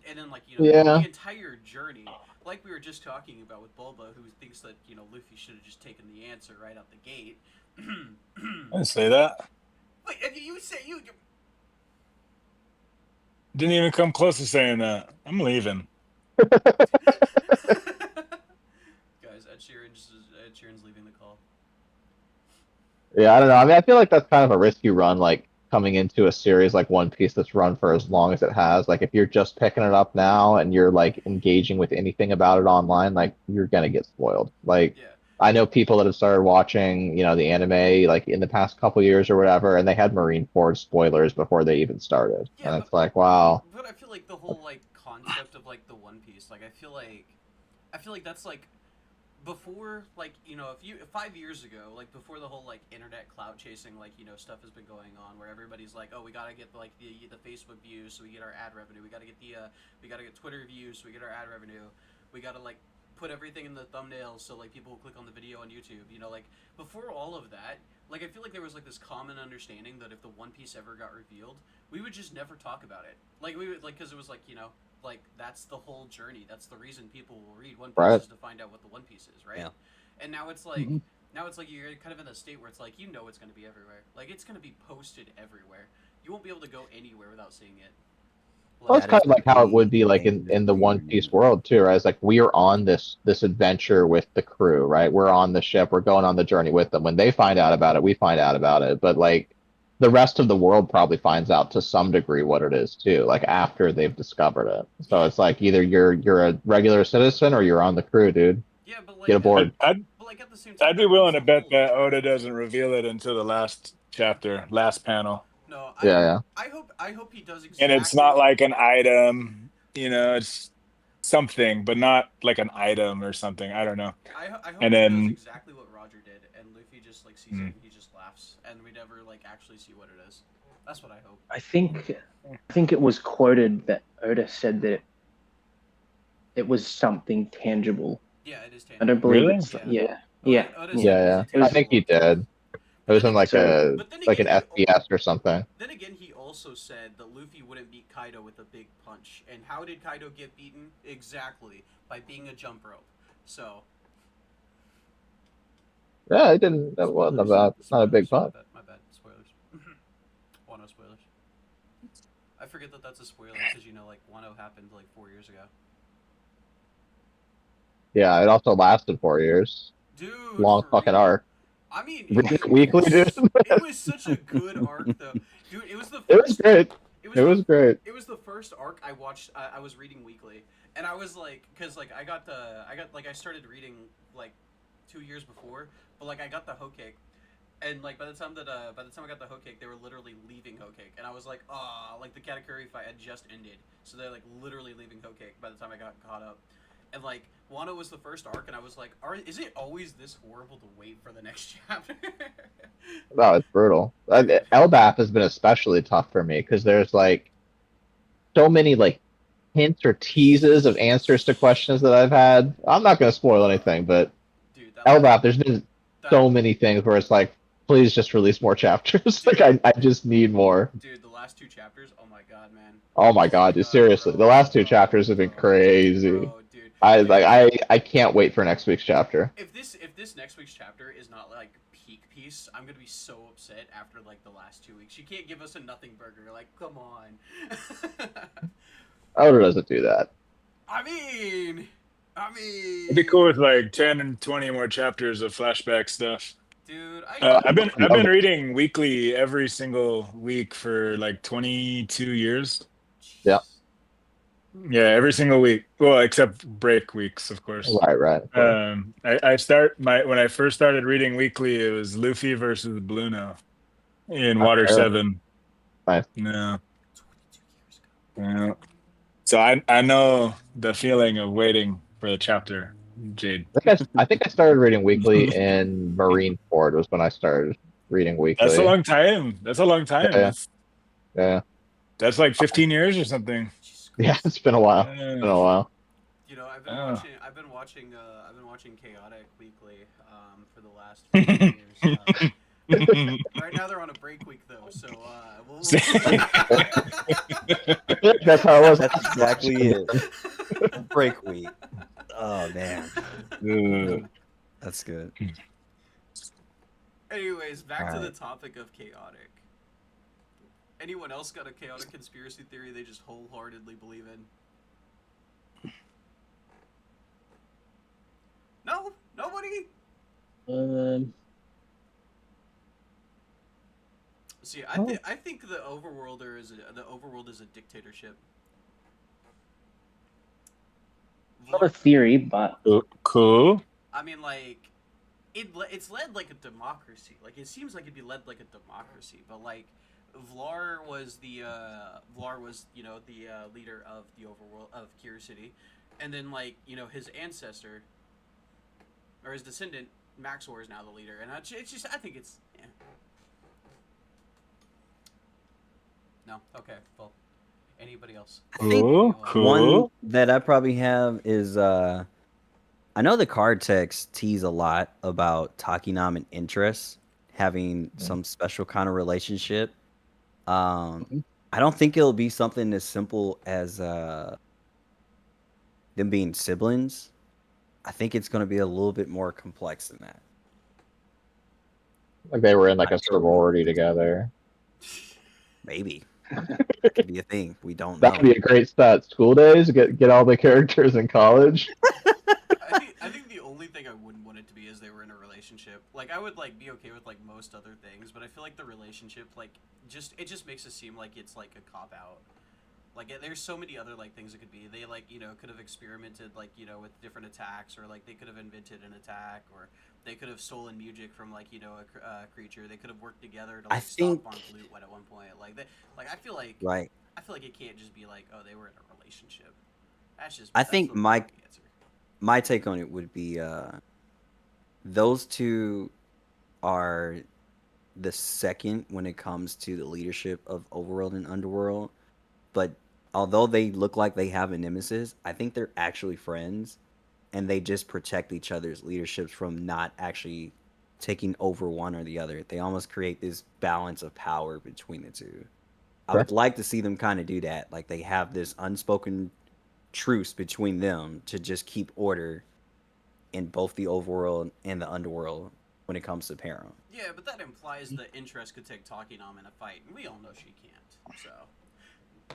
And then, like, you know, Yeah. the entire journey, like we were just talking about with Bulba, who thinks that, you know, Luffy should have just taken the answer right out the gate. I didn't say that. Wait, you say you... Didn't even come close to saying that. I'm leaving. Guys, Ed Sheeran's leaving the call. Yeah, I don't know. I mean, I feel like that's kind of a risky run, like coming into a series like One Piece that's run for as long as it has. Like, if you're just picking it up now and you're like engaging with anything about it online, like you're gonna get spoiled. Like, Yeah. I know people that have started watching, you know, the anime like in the past couple years or whatever, and they had Marineford spoilers before they even started. Yeah, And it's like, wow. But I feel like the whole, like, concept of, like, the One Piece, like, I feel like that's, like, before, like, you know, 5 years ago, like, before the whole, like, internet clout chasing, like, you know, stuff has been going on, where everybody's like, oh, we gotta get, like, the Facebook views so we get our ad revenue, we gotta get Twitter views so we get our ad revenue, we gotta, like, put everything in the thumbnails so, like, people will click on the video on YouTube, you know, like, before all of that, like, I feel like there was, like, this common understanding that if the One Piece ever got revealed, we would just never talk about it. Like, we would, like, because it was, like, you know, like, that's the whole journey. That's the reason people will read One Piece Right. is to find out what the One Piece is, right? Yeah. And now it's like, Mhm. you're kind of in a state where it's like, you know it's going to be everywhere. Like, it's going to be posted everywhere. You won't be able to go anywhere without seeing it. Well, it's That kind is of like how it the would be like thing in that the One we- Piece world too, right? It's like we are on this adventure with the crew, right? We're on the ship, we're going on the journey with them. When they find out about it, we find out about it. But like the rest of the world probably finds out to some degree what it is too, like after they've discovered it. So it's like either you're a regular citizen or you're on the crew, dude. Yeah, but like, Get aboard. but like at the same time, I'd be willing to that's the bet whole that journey. Oda doesn't reveal it until the last chapter, last panel. No, Yeah. I hope he does exactly. And it's not like an item, you know, it's something, but not like an item or something. I don't know. I hope And he then- does exactly what Roger did, and Luffy just like sees it and he just laughs, and we never like actually see what it is. That's what I hope. I think it was quoted that Oda said that it was something tangible. Yeah, it is tangible. I don't believe Really? it's Yeah. yeah. Oda said Yeah. it was I think he tangible. did. It was in like So- But then like an again, FPS or something. Then again, he also said that Luffy wouldn't beat Kaido with a big punch. And how did Kaido get beaten? Exactly, by being a jump rope. So. Yeah, it didn't. That wasn't about not a big Spoilers. punch. My bad. Spoilers. Wano spoilers. I forget that that's a spoiler because you know, like Wano happened like 4 years ago. Yeah, it also lasted 4 years. Dude. Long for fucking real. arc. I mean, Read it weekly, dude. It was such a good arc, though. Dude, it was the. It was great. It It was great. It was the first arc I watched. I was reading weekly, and I was like, because like I started reading like 2 years before, but like I got the hoe cake, and like by the time I got the hoe cake, they were literally leaving hoe cake, and I was like, ah, like the Katakuri fight had just ended, so they're like literally leaving hoe cake by the time I got caught up, and like Wano was the first arc, and I was like, is it always this horrible to wait for the next chapter? No, it's brutal. Elbaf has been especially tough for me because there's like so many like hints or teases of answers to questions that I've had. I'm not going to spoil anything, but Dude, that Elbaf, there's been that- so many things where it's like, please just release more chapters. Like I just need more. Dude, the last 2 chapters, oh my god, man. Oh my god, dude, seriously, the last 2 chapters have been crazy. Bro, dude. I can't wait for next week's chapter. If this next week's chapter is not like peak piece, I'm gonna be so upset after like the last 2 weeks. You can't give us a nothing burger. Like, come on. Oda doesn't do that. I mean, It'd be cool with like 10 and 20 more chapters of flashback stuff. dude. I've been reading weekly every single week for like 22 years. Yeah. Yeah, every single week. Well, except break weeks, of course. Right. When I first started reading weekly, it was Luffy versus Bluno in Water Okay. 7. Nice. No. 22 years ago. Yeah. So I know the feeling of waiting for the chapter, Jade. I think I started reading weekly in Marineford was when I started. reading weekly. That's a long time. That's a long time. Yeah. Yeah. That's like 15 years or something. Yeah, it's been a while. Yeah. It's been a while. You know, I've been Oh. watching Chaotic weekly for the last 15 years. Right now they're on a break week though, so That's how it was. That's exactly it. Break week. Oh man, that's good. Anyways, back to the Alright. topic of chaotic. Anyone else got a chaotic conspiracy theory they just wholeheartedly believe in? No? Nobody? See, I think the overworld is a dictatorship. Not a theory, but Cool. I mean, like, it's led like a democracy. Like, it seems like it'd be led like a democracy, but like, Vlar was the leader of the overworld of Kira City, and then like his ancestor or his descendant Maxor is now the leader, and it's just I think it's yeah. No, okay, well, anybody else? I think Cool. one that I probably have is I know the card text tease a lot about Takinom and interest having some special kind of relationship. I don't think it'll be something as simple as them being siblings. I think it's going to be a little bit more complex than that. Like they were in like a sorority together. Maybe that could be a thing. We don't know. That'd be a great start. School days, get all the characters in college. I think the only thing I wouldn't want it to be is they were in a relationship. Like I would like be okay with like most other things, but I feel like the relationship like it just makes it seem like it's like a cop out. Like there's so many other like things it could be. They like could have experimented like with different attacks, or like they could have invented an attack, or they could have stolen music from like a creature. They could have worked together to like stop on loot at one point. I feel like Right. I feel like it can't just be like, oh, they were in a relationship. I think my take on it would be those two are the second when it comes to the leadership of Overworld and Underworld, but although they look like they have a nemesis, I think they're actually friends, and they just protect each other's leaderships from not actually taking over one or the other. They almost create this balance of power between the two. I would like to see them kind of do that. Like they have this unspoken truce between them to just keep order in both the overworld and the underworld when it comes to Perim. Yeah, but that implies that Interest could take Takinom in a fight, and we all know she can't. So.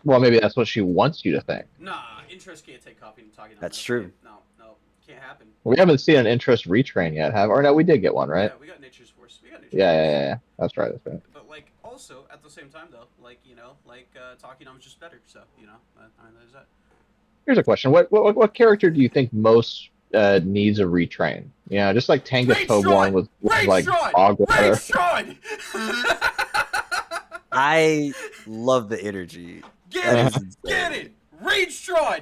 Well, maybe that's what she wants you to think. Nah, Interest can't take Takinom. That's true. No, can't happen. We haven't seen an interest retrain yet, have? Or no, we did get one, right? Yeah, we got Nature's Force. Yeah. That's right. But like, also at the same time though, like Takinom's just better. So I mean, there's that. Here's a question: What character do you think most needs a retrain? Just like Tangus Toborn with like Ogre. I love the energy. Get it! Rage Tron!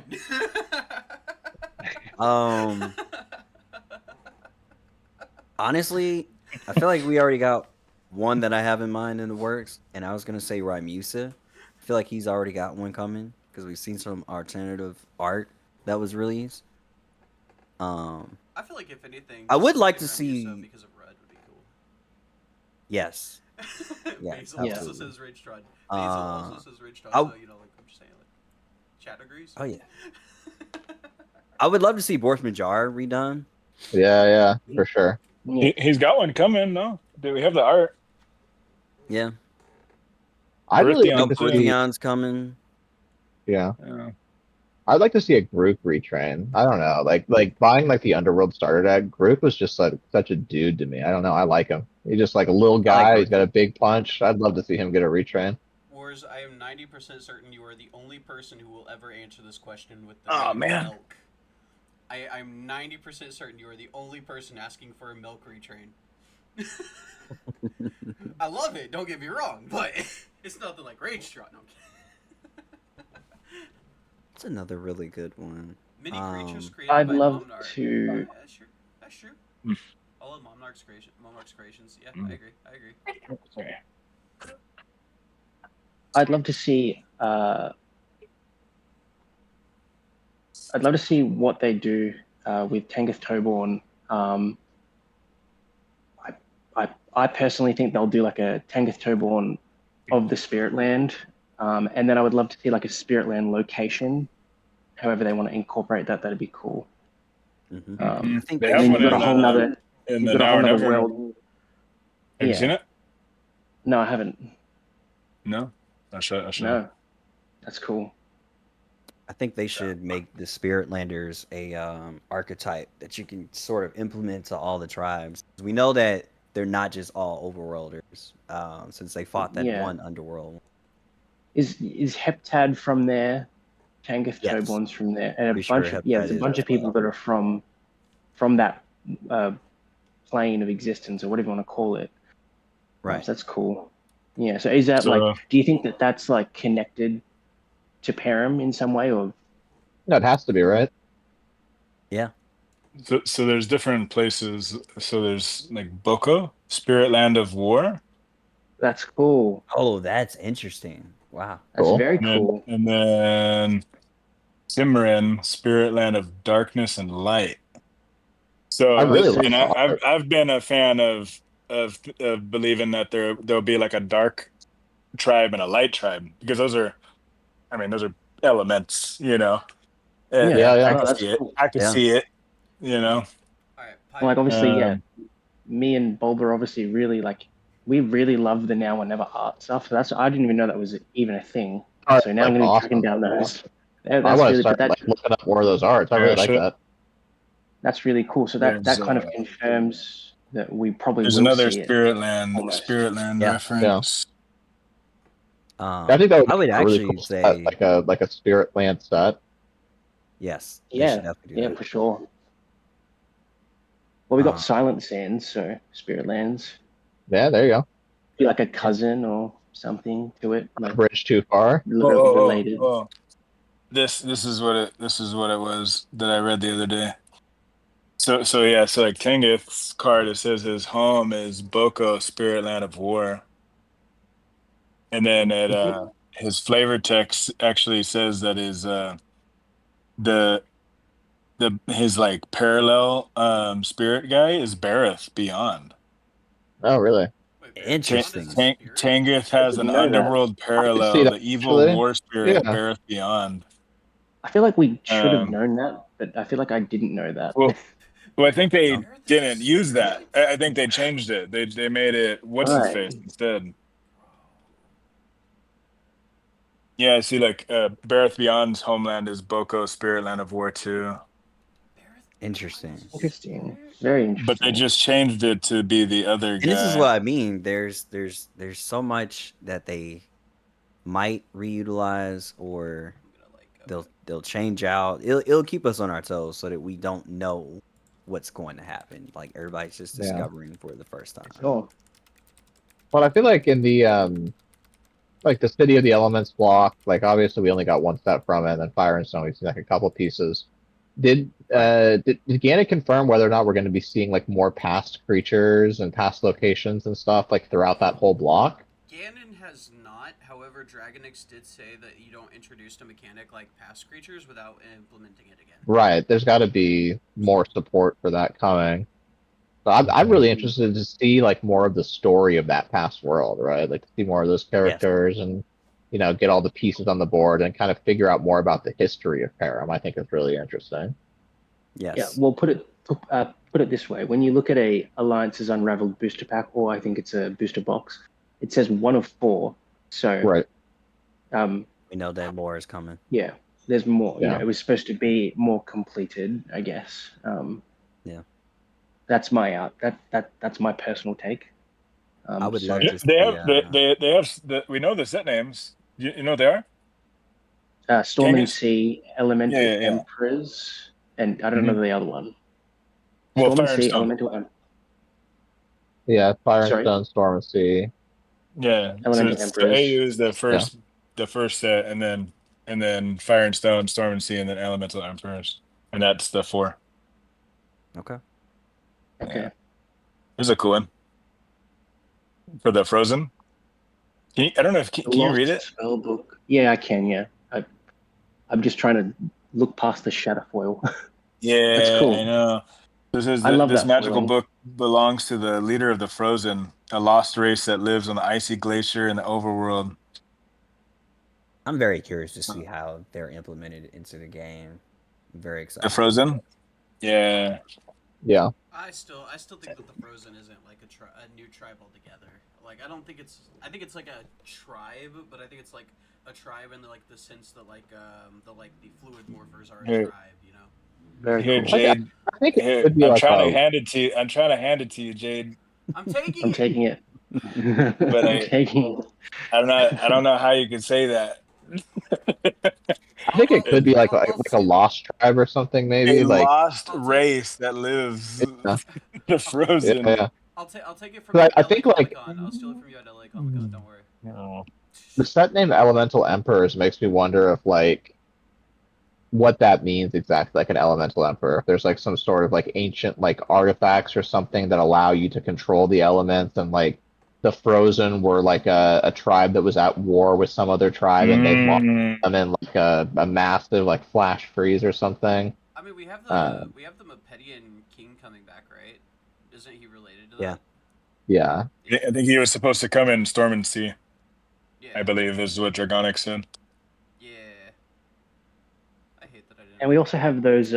Honestly, I feel like we already got one that I have in mind in the works, and I was gonna say Rymusa. I feel like he's already got one coming because we've seen some alternative art that was released. I feel like if anything, I would like to see because of Red would be cool. Yes. Basil also says Rage Tron. Basil also says Rage Tron. So like I'm just saying, like, chat agrees. Oh yeah. I would love to see Borthman Jar redone. Yeah, for sure. He's got one coming, no? Do we have the art? Yeah. I really like to see Pruthion's coming. Yeah. I'd like to see a group retrain. I don't know, like buying like the Underworld starter deck. Group was just like such a dude to me. I don't know. I like him. He's just like a little guy. He's got a big punch. I'd love to see him get a retrain. Wars, I am 90% certain you are the only person who will ever answer this question with the milk. I'm 90% certain you are the only person asking for a milk retrain. I love it. Don't get me wrong, but it's nothing like Rage Tron. No. That's another really good one. Mini creatures created I'd by love Omnar. to. That's true. Mm. A follow Monarch's Creations. Yeah, Mm. I agree. Sorry. I'd love to see. I'd love to see what they do with Tangoth Toborn. I personally think they'll do like a Tangoth Toborn of the Spirit Land, and then I would love to see like a Spirit Land location. However they want to incorporate that, that'd be cool. I think They they have then one you've got a in whole nother, in you've the got a Now whole or nother Never. world. Have you seen it? No, I haven't. No. I should. No, that's cool. I think they should make the Spirit Landers a archetype that you can sort of implement to all the tribes. We know that they're not just all overworlders, since they fought that Yeah. one underworld. Is Heptad from there? Tangoth Yes. Toborn's from there, and a Pretty bunch sure of there's Heptad a is bunch as of people well. that are from that plane of existence or whatever you want to call it. Right. So that's cool. Yeah. So is that So- like? Do you think that that's like connected to Perim in some way, or No, it has to be, right? Yeah. So there's different places. So there's like Boko, Spirit Land of War, that's cool? Oh, that's interesting. Wow. That's Cool. very and then, cool. and then Simran, Spirit Land of Darkness and Light. So I really like and the art. I've been a fan of believing that there'll be like a dark tribe and a light tribe, because those are elements, you know. Yeah. Yeah, yeah. I Oh, can that's see it. cool. I can Yeah. see it, you know. All right, Like obviously, yeah. Um, Me and Bulba obviously really like. We really love the Now or Never art stuff. So I didn't even know that was even a thing. Art, So now I'm like, going to be awesome. tracking down those. I That's want to really, start but like looking up more of those arts. I really like shit. that. that's really cool. So that There's, kind of confirms that we probably There's will another see it. Spirit Land almost. Yeah. reference. I think that would I would be a really actually cool say set, like a Spirit Land set. yes. They Yeah, should definitely do yeah, that. for sure. Well, we got Uh, Silent Sands, so Spirit Lands. Yeah, there you go. Be like a cousin or something to it, like Bridge too far. related. Oh. This is what it was that I read the other day. So like Tengith's card, it says his home is Boko, Spirit Land of War. And then his flavor text actually says that his like parallel spirit guy is Bareth Beyond. Oh, really? Wait, Interesting. Tangith has an Didn't know that. underworld I parallel, see the that, evil actually. war spirit Yeah. Bareth Beyond. I feel like we should have Um, known that, but I feel like I didn't know that. Well, I think they No. didn't use that. I think they changed it. They made it what's his Right. face instead. Yeah, see, like Bareth Beyond's homeland is Boko, Spirit Land of War 2. Interesting. Interesting. Very interesting. But they just changed it to be the other And this is guy. what I mean. There's so much that they might reutilize or they'll change out. It'll keep us on our toes so that we don't know what's going to happen. Like everybody's just Yeah. discovering for the first time. Sure. Well, I feel like in the like the City of the Elements block, like obviously we only got one set from it, and then Fire and Stone we've seen like a couple pieces. Did Gannett confirm whether or not we're going to be seeing like more past creatures and past locations and stuff like throughout that whole block? Ganon has not. However, Dragonix did say that you don't introduce a mechanic like past creatures without implementing it again. Right. There's got to be more support for that coming. So I'm really interested to see like more of the story of that past world, right? Like to see more of those characters and get all the pieces on the board and kind of figure out more about the history of Perim. I think it's really interesting. Yes. Yeah. Well, put it this way: when you look at a Alliance's Unraveled booster pack, or I think it's a booster box, it says 1 of 4. So Right. We know that more is coming. Yeah, there's more. Yeah. It was supposed to be more completed, I guess. Yeah. That's my that's my personal take. I would so- love Yeah, to see. they have we know the set names. You know what they are? Storm and Genghis? Sea, Elemental Yeah. Emperors, and I don't know the other one. Well, Storm and Fire and Sea, Stone. Elemental Yeah, Fire and Sorry? Stone, Storm and Sea. Yeah. So Elemental it's Emperors. the AU is the first set, and then Fire and Stone, Storm and Sea, and then Elemental Emperors, and that's the 4. Okay. Okay. Here's a cool one for the Frozen. I don't know if can you read it? Spell book. Yeah, I can. Yeah, I'm just trying to look past the shadow foil. Yeah, That's cool. I know. This is I love this that magical foiling. book belongs to the leader of the Frozen, a lost race that lives on the icy glacier in the overworld. I'm very curious to see how they're implemented into the game. I'm very The excited. Frozen? Yeah. Yeah. I still think that the Frozen isn't like a new tribe altogether. Like I don't think it's. I think it's like a tribe, but I think it's like a tribe in the sense that the fluid morphers are a Here. tribe. You know. Very Here, cool. Jade. I think it Here, could be I'm like trying a. to hand it to you. I'm trying to hand it to you, Jade. I'm taking I'm it. taking it. But I'm taking it. I don't know how you could say that. I think it could be like a see. lost tribe or something, maybe. A Like, lost I'll take- race that lives yeah, the Frozen. yeah. I'll take it from you But at I LA think, Comic like- Con. I'll steal it from you at LA Comic Con. Don't worry. Oh. The set name Elemental Emperors makes me wonder if like what that means exactly, like an elemental emperor. If there's like some sort of like ancient like artifacts or something that allow you to control the elements, and like the Frozen were like a tribe that was at war with some other tribe, and they've lost them in like a massive like flash freeze or something. I mean, we have Uh, the Mepedian king coming back, right? Isn't he related to Yeah. that? Yeah. I think he was supposed to come in Storm and Sea, Yeah. I believe is what Dragonic said. Yeah. I hate that I didn't. And we also have those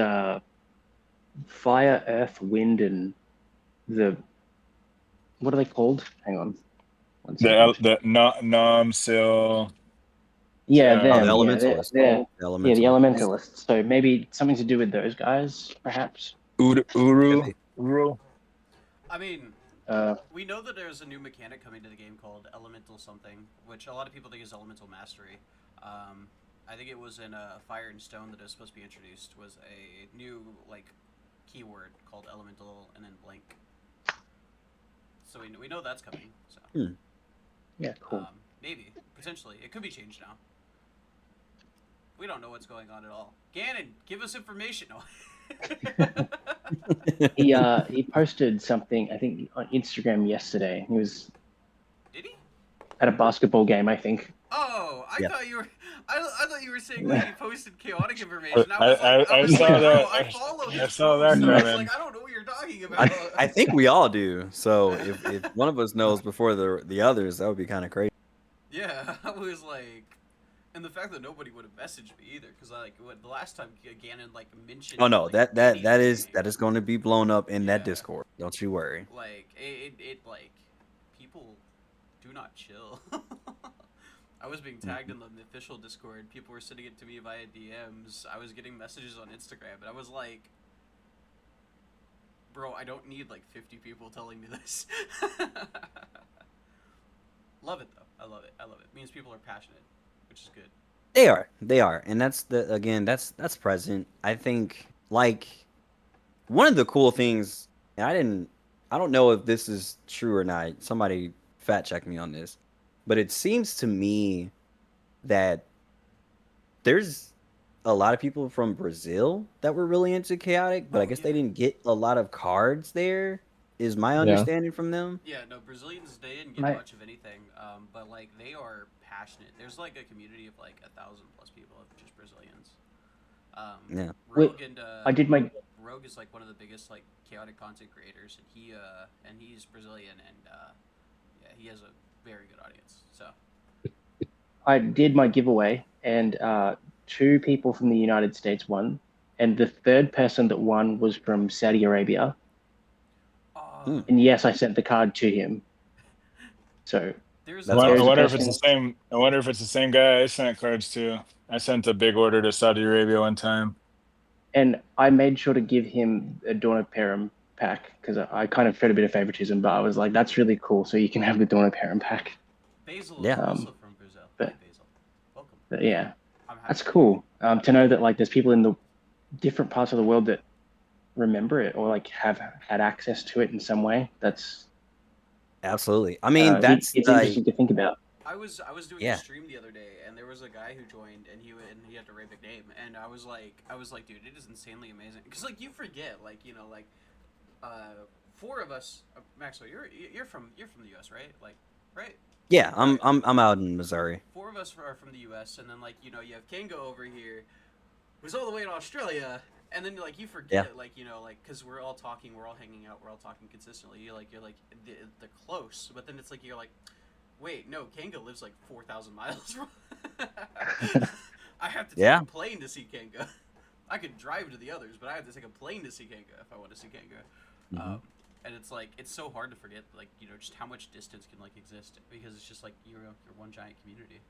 fire, earth, wind, and the what are they called? Hang on. One second. The Nom Sil. Yeah, Oh, them. the yeah, Elementalists. they're- The yeah, the Elementalists. elementalists. So maybe something to do with those guys, perhaps. Uru. I mean, Uh, we know that there's a new mechanic coming to the game called Elemental something, which a lot of people think is Elemental Mastery. I think it was in Fire and Stone that is supposed to be introduced, was a new like keyword called Elemental and then blank. So we know that's coming. So yeah, cool. maybe potentially it could be changed now. We don't know what's going on at all. Ganon, give us information. He posted something, I think, on Instagram yesterday. He was Did he? at a basketball game, I think. Oh, I Yeah. thought you were. I thought you were saying that he posted chaotic information. I saw that. I follow his I saw that post, and I was comment. like, I don't know what you're talking about. I think we all do. So if one of us knows before the others, that would be kind of crazy. Yeah, I was like, and the fact that nobody would have messaged me either, because the last time Ganon like mentioned. Oh no, like, that anything, is going to be blown up in that Yeah. Discord. Don't you worry. Like it like people do not chill. I was being tagged in the official Discord. People were sending it to me via DMs. I was getting messages on Instagram, and I was like, bro, I don't need like 50 people telling me this. Love it though. I love it. It means people are passionate, which is good. They are, and that's that's present. I think like one of the cool things, and I don't know if this is true or not. Somebody fact check me on this, but it seems to me that there's a lot of people from Brazil that were really into chaotic, but I guess they didn't get a lot of cards there. Is my understanding from them? Yeah, no, Brazilians, they didn't get much of anything, but like they are passionate. There's like a community of like 1,000+ people of just Brazilians. Yeah. Rogue and I did my Rogue is like one of the biggest like chaotic content creators, and he's Brazilian, and yeah, he has a very good audience. So I did my giveaway, and 2 people from the United States won, and the third person that won was from Saudi Arabia. And yes, I sent the card to him. So there's I wonder if it's the same. I wonder if it's the same guy I sent cards to. I sent a big order to Saudi Arabia one time. And I made sure to give him a Dawn of Perim pack, because I kind of showed a bit of favoritism, but I was like, that's really cool, so you can have the Dawn of Perim pack. Basil Yeah. is also from Brazil. but- Hi, Basil. Welcome. But yeah, I'm happy. that's cool to know that like there's people in the different parts of the world that remember it or like have had access to it in some way. That's Absolutely. I mean, that's it's like, interesting to think about. I was doing Yeah. a stream the other day, and there was a guy who joined, and he had a very big name, and I was like, dude, it is insanely amazing, because like you forget, like 4 of us, Maxwell, you're from the U.S., right? Like, right? Yeah, I'm out in Missouri. 4 of us are from the U.S., and then like you have Kanga over here, who's all the way in Australia, and then like you forget like like because we're all talking, we're all hanging out, we're all talking consistently. You're like they're close, but then it's like you're like, wait, no, Kanga lives like 4,000 miles from. I have to take a plane to see Kanga. I could drive to the others, but I have to take a plane to see Kanga if I want to see Kanga. And it's like it's so hard to forget like just how much distance can like exist because it's just like you're one giant community.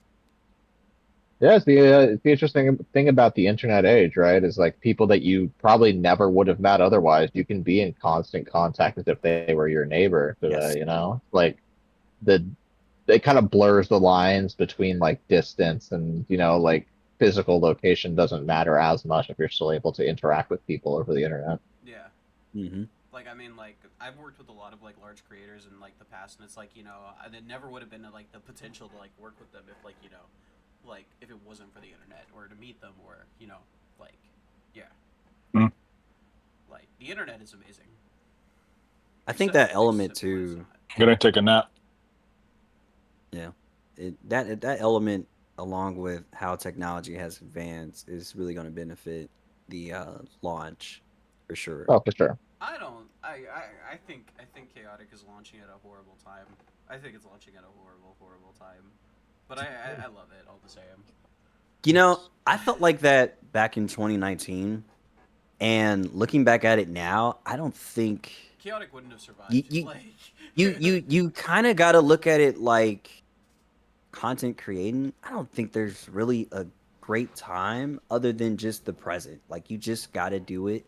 Yeah, it's the interesting thing about the internet age, right? Is like people that you probably never would have met otherwise. You can be in constant contact as if they were your neighbor. Yes. Like it kind of blurs the lines between like distance and like physical location doesn't matter as much if you're still able to interact with people over the internet. Yeah. Like I mean, like I've worked with a lot of like large creators in like the past, and it's like there never would have been like the potential to like work with them if like like if it wasn't for the internet or to meet them or like like the internet is amazing. I think that element too. I'm gonna take a nap. Yeah, that element along with how technology has advanced is really going to benefit the launch for sure. Oh, for sure. I think Chaotic is launching at a horrible time. I think it's launching at a horrible time. But I love it all the same. I felt like that back in 2019, and looking back at it now, I don't think Chaotic wouldn't have survived. You kind of got to look at it like content creating. I don't think there's really a great time other than just the present. Like you just got to do it.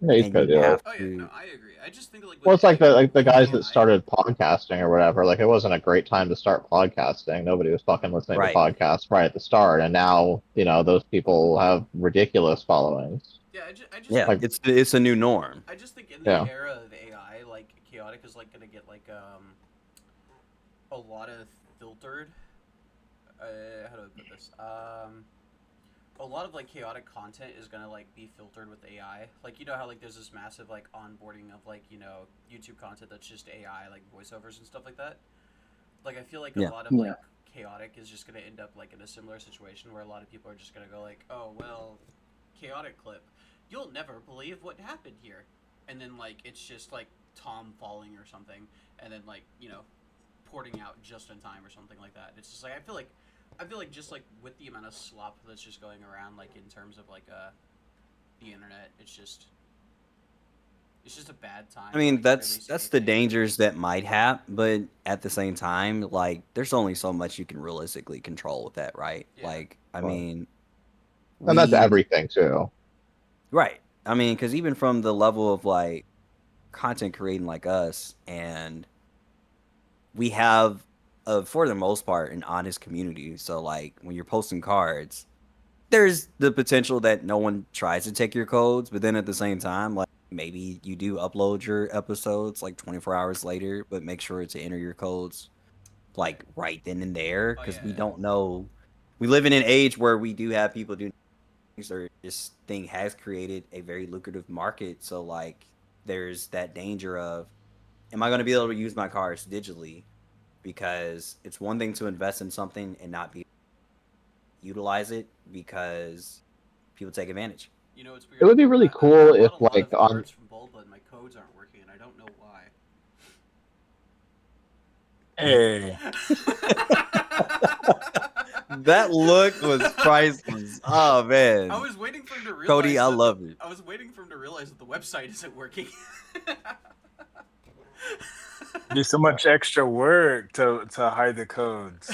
Yeah, you could do it. Oh yeah, no, I agree. I just think like well, it's like the guys that started podcasting or whatever. Like it wasn't a great time to start podcasting. Nobody was fucking listening to podcasts right at the start, and now those people have ridiculous followings. Yeah, I just yeah, like, it's a new norm. I just think in the era of AI, like Chaotic is like gonna get like a lot of filtered. How do I put this? A lot of like Chaotic content is gonna like be filtered with AI. Like how like there's this massive like onboarding of like YouTube content that's just AI like voiceovers and stuff like that. Like I feel like a lot of like Chaotic is just gonna end up like in a similar situation where a lot of people are just gonna go like, oh well, Chaotic clip, you'll never believe what happened here, and then like it's just like Tom falling or something, and then like porting out just in time or something like that. It's just like I feel like just like with the amount of slop that's just going around, like in terms of like the internet, it's just a bad time. I mean, like, that's the dangers that might happen, but at the same time, like there's only so much you can realistically control with that, right? Yeah. Like, I mean, and that's everything too. Right. I mean, because even from the level of like content creating like us, and we have for the most part an honest community, so like when you're posting cards there's the potential that no one tries to take your codes, but then at the same time like maybe you do upload your episodes like 24 hours later, but make sure to enter your codes like right then and there, because we don't know, we live in an age where we do have people doing things, or this thing has created a very lucrative market, so like there's that danger of, am I going to be able to use my cards digitally? Because it's one thing to invest in something and not be utilize it because people take advantage. It's weird. It would be really cool if like on from Bulba and my codes aren't working and I don't know why. Hey. That look was priceless. Oh man. I was waiting for him to realize Cody, I love you. I was waiting for him to realize that the website isn't working. Do so much extra work to hide the codes.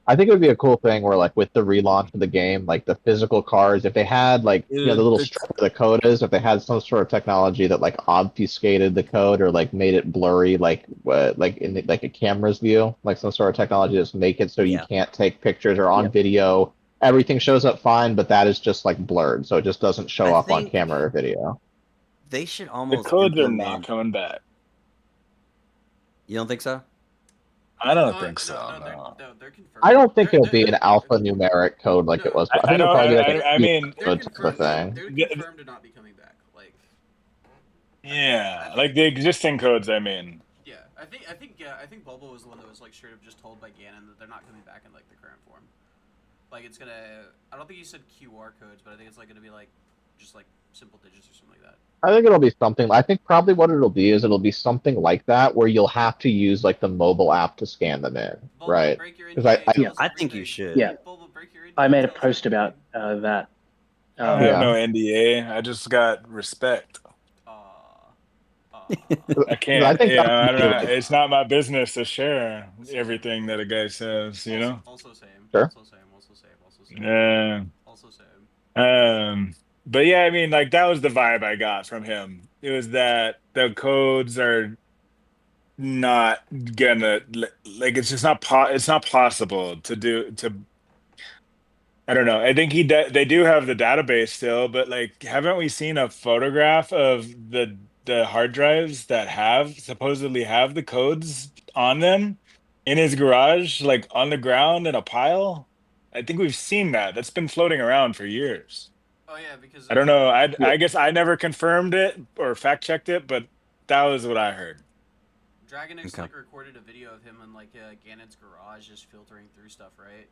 I think it would be a cool thing where, like, with the relaunch of the game, like the physical cards, if they had like the little strip of the code is, if they had some sort of technology that like obfuscated the code or like made it blurry, like in like a camera's view, like some sort of technology just make it so you can't take pictures or on video. Everything shows up fine, but that is just like blurred, so it just doesn't show up on camera or video. They should almost. The codes are not coming back. You don't think so? I don't think so. No, they're confirmed. I don't think it'll be an alphanumeric code like it was. But I think it'll probably be like I mean, they're confirmed to not be coming back. Like, Yeah, like the existing codes. I mean, Yeah, I think Bulbo was the one that was like straight up just told by Ganon that they're not coming back in like the current form. Like it's gonna. I don't think he said QR codes, but I think it's like gonna be like just like simple digits or something like that. I think it'll be something. I think probably what it'll be is it'll be something like that where you'll have to use like the mobile app to scan them in, Bulbo, right? break your Because NDA. Tell Yeah. us I think you everything. should. Yeah. Bulbo, break your NDA. I made a tell us post about everything. that. I don't have Yeah. no NDA. I just got respect. I can't. think You know, that's I don't know. really- It's not my business to share everything that a guy says. You know. Also same. Sure. Also same. Also same. Also same. Yeah. Also same. But yeah, I mean, like that was the vibe I got from him. It was that the codes are not gonna like it's just not it's not possible to do to. I don't know. I think they do have the database still, but like, haven't we seen a photograph of the hard drives that have supposedly have the codes on them in his garage, like on the ground in a pile? I think we've seen that. That's been floating around for years. Oh yeah, because I don't know. I guess I never confirmed it or fact checked it, but that was what I heard. Dragon X Okay. like recorded a video of him in like Ganon's garage just filtering through stuff, right?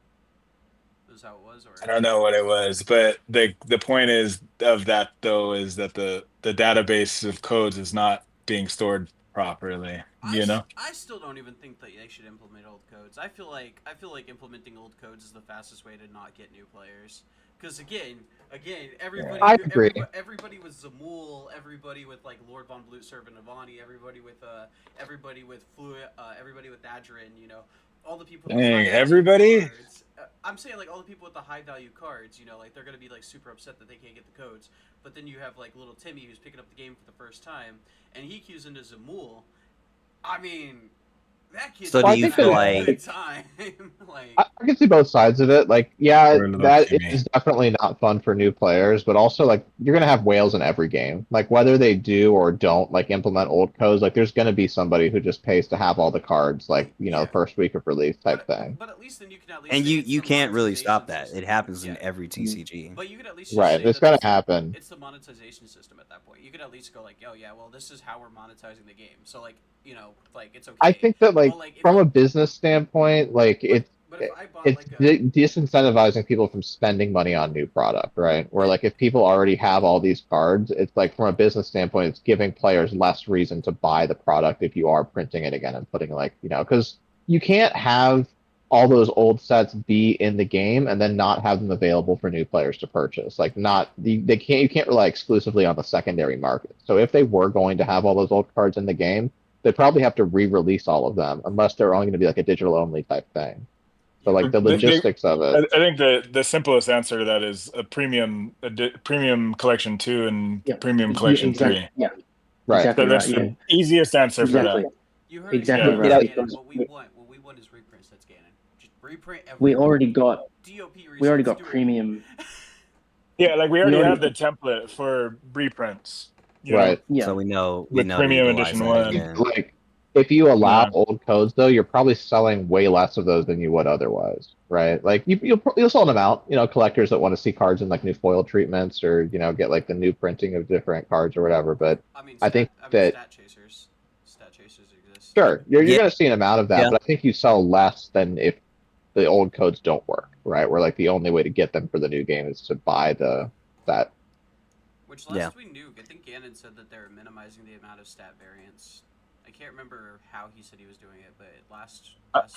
Is how it was, or I don't know what it was, but the point is of that though is that the database of codes is not being stored properly. You know? I still don't even think that they should implement old codes. I feel like implementing old codes is the fastest way to not get new players. Because again, everybody, I agree. everybody with Zamul, everybody with like Lord Von Blutserv and Avani, everybody with Fluid, everybody with Adrin, you know, all the people. With Dang, high everybody? cards, I'm saying like all the people with the high value cards, you know, like they're gonna be like super upset that they can't get the codes. But then you have like little Timmy who's picking up the game for the first time, and he queues into Zamul. I mean, that kid's So do you feel having a like- good time? Like, I can see both sides of it. Like, yeah, Poor little that Timmy. is definitely not fun for new players, but also like you're gonna have whales in every game. Like whether they do or don't like implement old codes, like there's gonna be somebody who just pays to have all the cards, like Yeah. first week of release type thing. But at least then you can at least And say it's you the can't really stop monetization that. system. It happens in Yeah. every TCG. But you could at least just Right, say it's that gonna happen. It's the monetization system at that point. You could at least go like, oh yeah, well this is how we're monetizing the game. So like, you know, like it's okay. I think that like Well, like, if from I- a business standpoint, like But if I bought it's like a disincentivizing people from spending money on new product, right? Where like if people already have all these cards, it's like from a business standpoint, it's giving players less reason to buy the product if you are printing it again and putting like, because you can't have all those old sets be in the game and then not have them available for new players to purchase. Like you can't rely exclusively on the secondary market. So if they were going to have all those old cards in the game, they'd probably have to re-release all of them unless they're only going to be like a digital only type thing. So like the logistics of it. I think the simplest answer to that is a premium premium collection 2 and Yeah. premium collection exactly. 3. Yeah. Right. Exactly So that's right. the easiest answer Exactly. for that. you heard Exactly it, right. Ganon. Yeah. What we want is reprints. That's Ganon. Just reprint everything. We already got DOP we already resets, got do it. premium. Yeah, like we already already- have the template for reprints. You know? Right. Yeah. So we know The to premium utilize edition that one. again. Like if you allow Yeah. old codes though, you're probably selling way less of those than you would otherwise, right? Like you'll sell them out, collectors that want to see cards in like new foil treatments or get like the new printing of different cards or whatever. But I think that stat chasers exist. sure, you're Yeah. gonna see an amount of that, Yeah. but I think you sell less than if the old codes don't work, right? Where like the only way to get them for the new game is to buy that. Which last Yeah. we knew, I think Ganon said that they were minimizing the amount of stat variants. I can't remember how he said he was doing it, but last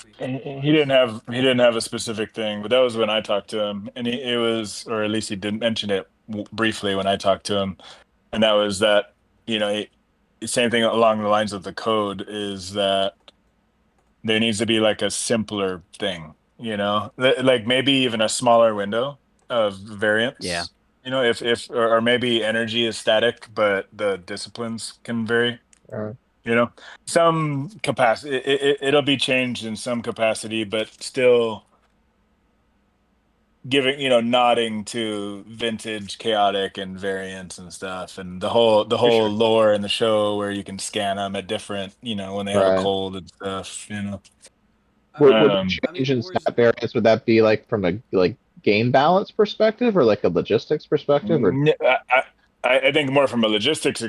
week He didn't have a specific thing, but that was when I talked to him, and it was, or at least he didn't mention it briefly when I talked to him, and that was that same thing along the lines of the code is that there needs to be like a simpler thing, like maybe even a smaller window of variants. Yeah. If or maybe energy is static, but the disciplines can vary. Some capacity it'll be changed in some capacity, but still giving nodding to vintage chaotic and variants and stuff, and the whole sure. lore in the show where you can scan them at different when they have a Right. cold and stuff. Would Um, the change in stat variance, would that be like from a like game balance perspective or like a logistics perspective or I think more from a logistics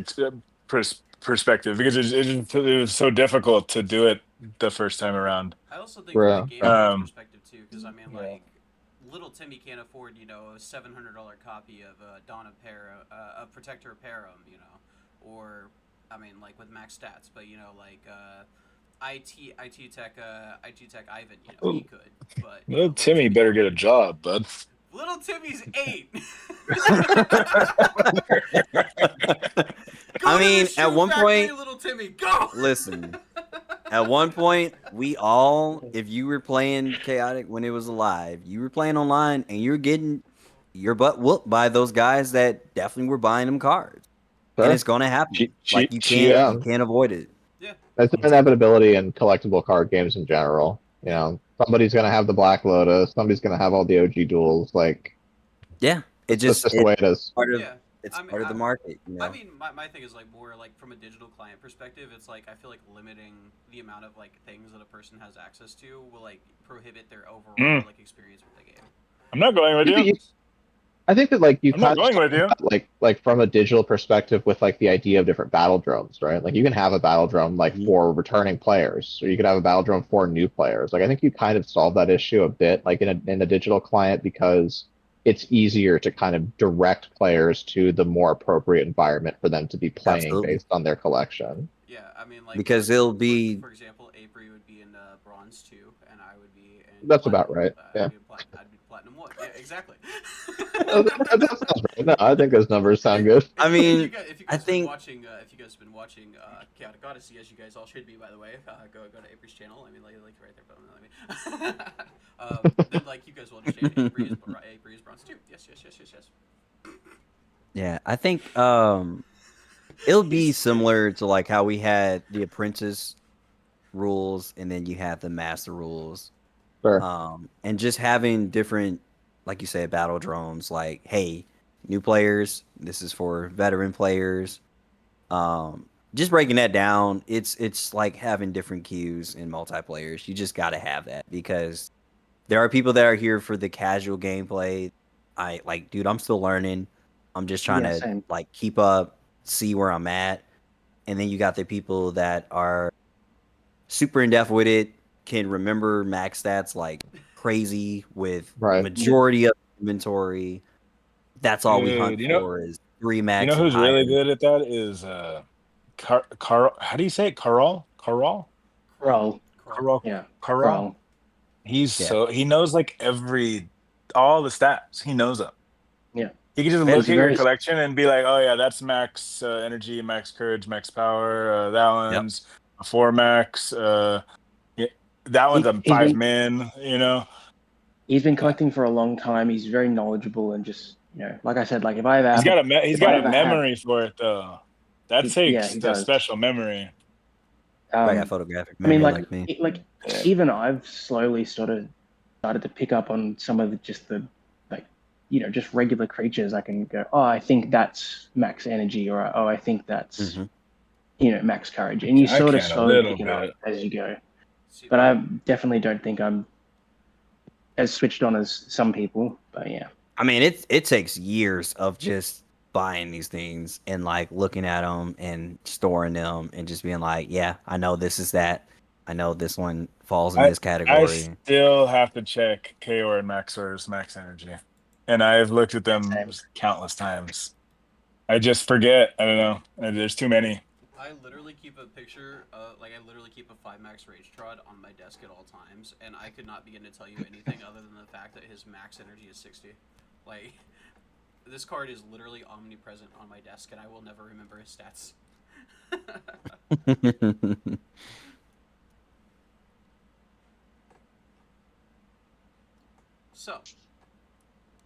perspective because it was so difficult to do it the first time around. I also think from a game player's perspective too, because I mean, like, little Timmy can't afford, you know, a $700 copy of Dawn of a Protector of Perim, you know, or I mean, like with max stats, but you know, like IT Tech Ivan, you know, he could, but Little Timmy better get a job, bud. Little Timmy's 8. I mean, at one point, Little Timmy, go. Listen, at one point, we all, if you were playing Chaotic when it was alive, you were playing online and you're getting your butt whooped by those guys that definitely were buying them cards. Sure. And it's gonna happen. Like you can't avoid it. Yeah. That's an inevitability in collectible card games in general. You know, somebody's gonna have the Black Lotus, somebody's gonna have all the OG duels. Like, yeah, it's just the way it is. It's part of the market. You know? I mean, my thing is like more like from a digital client perspective. It's like I feel like limiting the amount of like things that a person has access to will like prohibit their overall like experience with the game. I'm not going with you. I think that like I'm not going with you. Like from a digital perspective with like the idea of different battle drones, right? Like you can have a battle drone like for returning players, or you could have a battle drone for new players. Like I think you kind of solve that issue a bit like in a digital client because it's easier to kind of direct players to the more appropriate environment for them to be playing based on their collection. Yeah, I mean like because it'll be for example, Avery would be in bronze 2 and I would be in That's about right. Yeah. I'd be platinum 1. Yeah, exactly. That sounds right. No, I think those numbers sound good. I mean, if you guys have been watching Chaotic Odyssey, as you guys all should be, by the way, go to Avery's channel. I mean, like right there, but then like you guys will understand. Avery is bronze 2. Yes. Yeah, I think it'll be similar to like how we had the apprentice rules and then you have the master rules. Sure. And just having different, like you say, battle drones, like, hey, new players, this is for veteran players. Just breaking that down, it's like having different queues in multiplayers. You just gotta have that because there are people that are here for the casual gameplay. Dude, I'm still learning. I'm just trying to like keep up, see where I'm at. And then you got the people that are super in depth with it, can remember max stats like crazy with majority of inventory. That's all we hunt for is 3 max. You know who's really good at that is Carl. How do you say it? Carl. Yeah. Carl. He knows like all the stats. He knows them. Yeah. He can just look at your collection and be like, oh yeah, that's max energy, max courage, max power. That one's a 4 max. That one's a 5 min. You know. He's been collecting for a long time. He's very knowledgeable and just, you know, like I said, like if I ever he's got a memory for it though. That takes the special memory. Photographic memory. I mean, me. Even I've slowly started to pick up on some of the you know, just regular creatures. I can go, oh, I think that's max energy, or oh, I think that's you know, max courage, and you sort of slowly pick it up as you go. But I definitely don't think I'm as switched on as some people. But yeah, I mean, it takes years of just buying these things and like looking at them and storing them and just being like, yeah, I know this is that. I know this one falls in this category. I still have to check Chaor and Maxor's max energy, and I've looked at them countless times. I just forget. I don't know. There's too many. I literally keep a picture, I literally keep a 5 max rage trod on my desk at all times, and I could not begin to tell you anything other than the fact that his max energy is 60. Like, this card is literally omnipresent on my desk, and I will never remember his stats.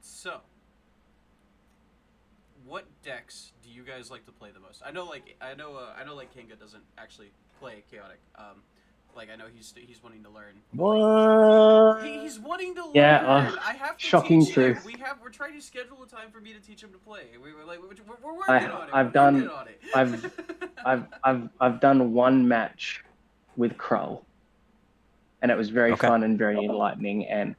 So, what decks do you guys like to play the most? I know Kanga doesn't actually play Chaotic. I know he's wanting to learn. What? He's wanting to learn. Yeah, I have to shocking teach truth. him. We're trying to schedule a time for me to teach him to play. We're working on it. I've done one match with Krull, and it was very fun and very enlightening. And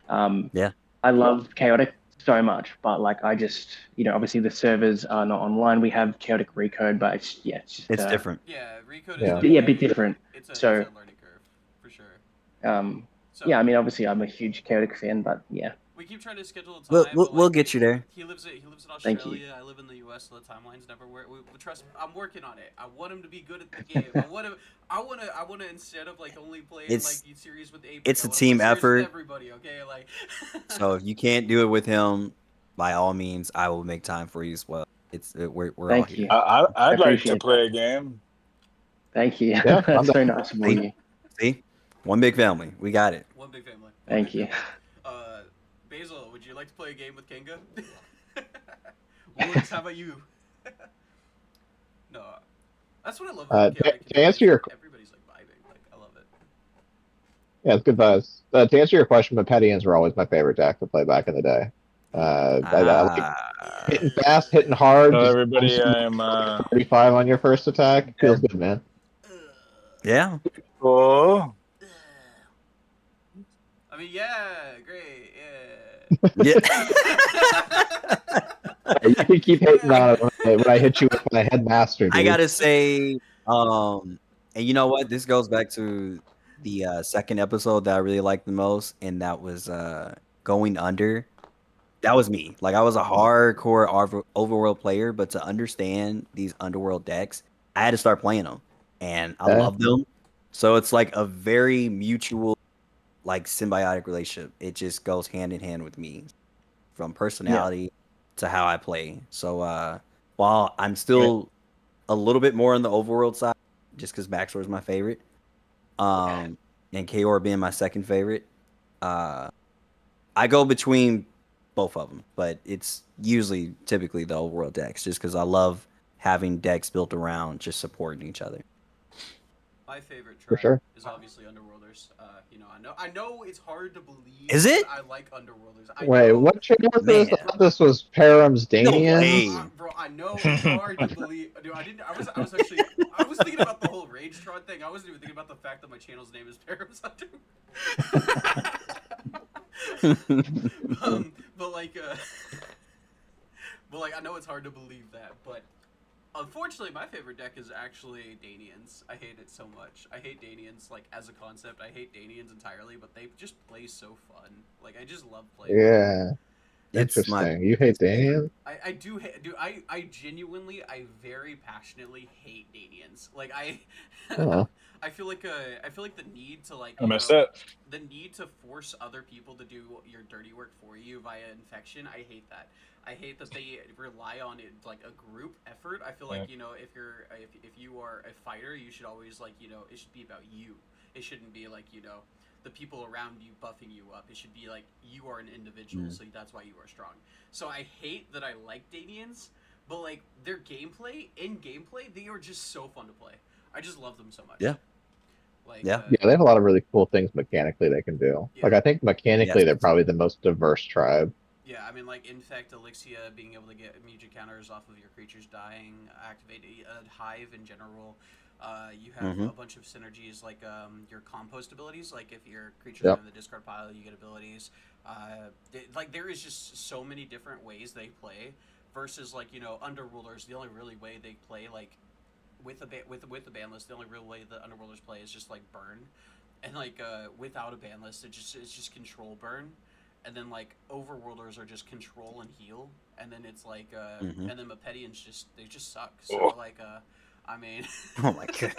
I love Chaotic so much, but like I just, obviously the servers are not online. We have chaotic recode, but it's just It's different. Yeah, recode is Yeah. definitely a bit different. It's a So, learning curve for sure. So yeah, I mean, obviously I'm a huge chaotic fan, but yeah. we keep trying to schedule a time. We'll but, we'll like, get you there. He lives in Thank you. Australia. I live in the U.S. So the timelines never work. We trust. I'm working on it. I want him to be good at the game. I want to instead of like only playing It's- like series with Apex. it's I a wanna team play series with effort. everybody, okay, like. So if you can't do it with him, by all means, I will make time for you as well. We're all Thank here. you. I'd like to appreciate play a game. Thank you. Yeah, I'm That's so nice of you. See, one big family. We got it. One big family. Thank you. Basil, would you like to play a game with Kanga? Woods, how about you? No, that's what I love about to chaotic answer your- everybody's like vibing. Like, I love it. Yeah, it's good vibes. To answer your question, Mepetians were always my favorite deck to play back in the day. I like hitting fast, hitting hard. Hello, Just everybody. I'm 35 on your first attack. Feels good, man. Yeah. oh. I mean, yeah, great, Yeah. You can keep hitting on it when I hit you with my headmaster. Dude. I gotta say, and you know what? This goes back to the second episode that I really liked the most, and that was going under. That was me. Like, I was a hardcore overworld player, but to understand these underworld decks, I had to start playing them, and I love them. So it's like a very mutual, like, symbiotic relationship. It just goes hand in hand with me, from personality to how I play. So while I'm still a little bit more on the overworld side, just because Maxor is my favorite, and Chaor being my second favorite, I go between both of them, but it's usually typically the overworld decks, just because I love having decks built around just supporting each other. My favorite For tribe sure. is obviously Underworlders. I know it's hard to believe. Is it? I like Underworlders. Wait, what chain was this? Man. I thought this was Perim's Danians. way. Bro, I know it's hard to believe. Dude, I was actually thinking about the whole Rage Tron thing. I wasn't even thinking about the fact that my channel's name is Perim's Hunter. but like I know it's hard to believe that, but unfortunately my favorite deck is actually Danians. I hate it so much. I hate Danians like as a concept. I hate Danians entirely, but they just play so fun. Like I just love playing. Yeah. It's Interesting. You hate Danians? I do hate, dude. I genuinely, I very passionately hate Danians. Like Oh. I feel like the need to like I messed up. the need to force other people to do your dirty work for you via infection. I hate that. I hate that they rely on it like a group effort. I feel like if you are a fighter, you should always like it should be about you. It shouldn't be like the people around you buffing you up. It should be like you are an individual, so that's why you are strong. So I hate that I like Danians, but like their gameplay, they are just so fun to play. I just love them so much. Yeah. Like Yeah, they have a lot of really cool things mechanically they can do. Yeah. Like I think mechanically they're probably the most diverse tribe. Yeah, I mean, like, Infect, Elixir, being able to get music counters off of your creatures dying, activate a Hive in general. You have a bunch of synergies, like your compost abilities. Like, if your creatures are in the discard pile, you get abilities. There is just so many different ways they play. Versus, like, Underworlders, the only really way they play, like, with the ban list, the only real way the Underworlders play is just, like, burn. And, like, without a ban list, it's just control burn. And then like Overworlders are just control and heal, and then it's like and then Mepetians they just suck. So like I mean Oh my god.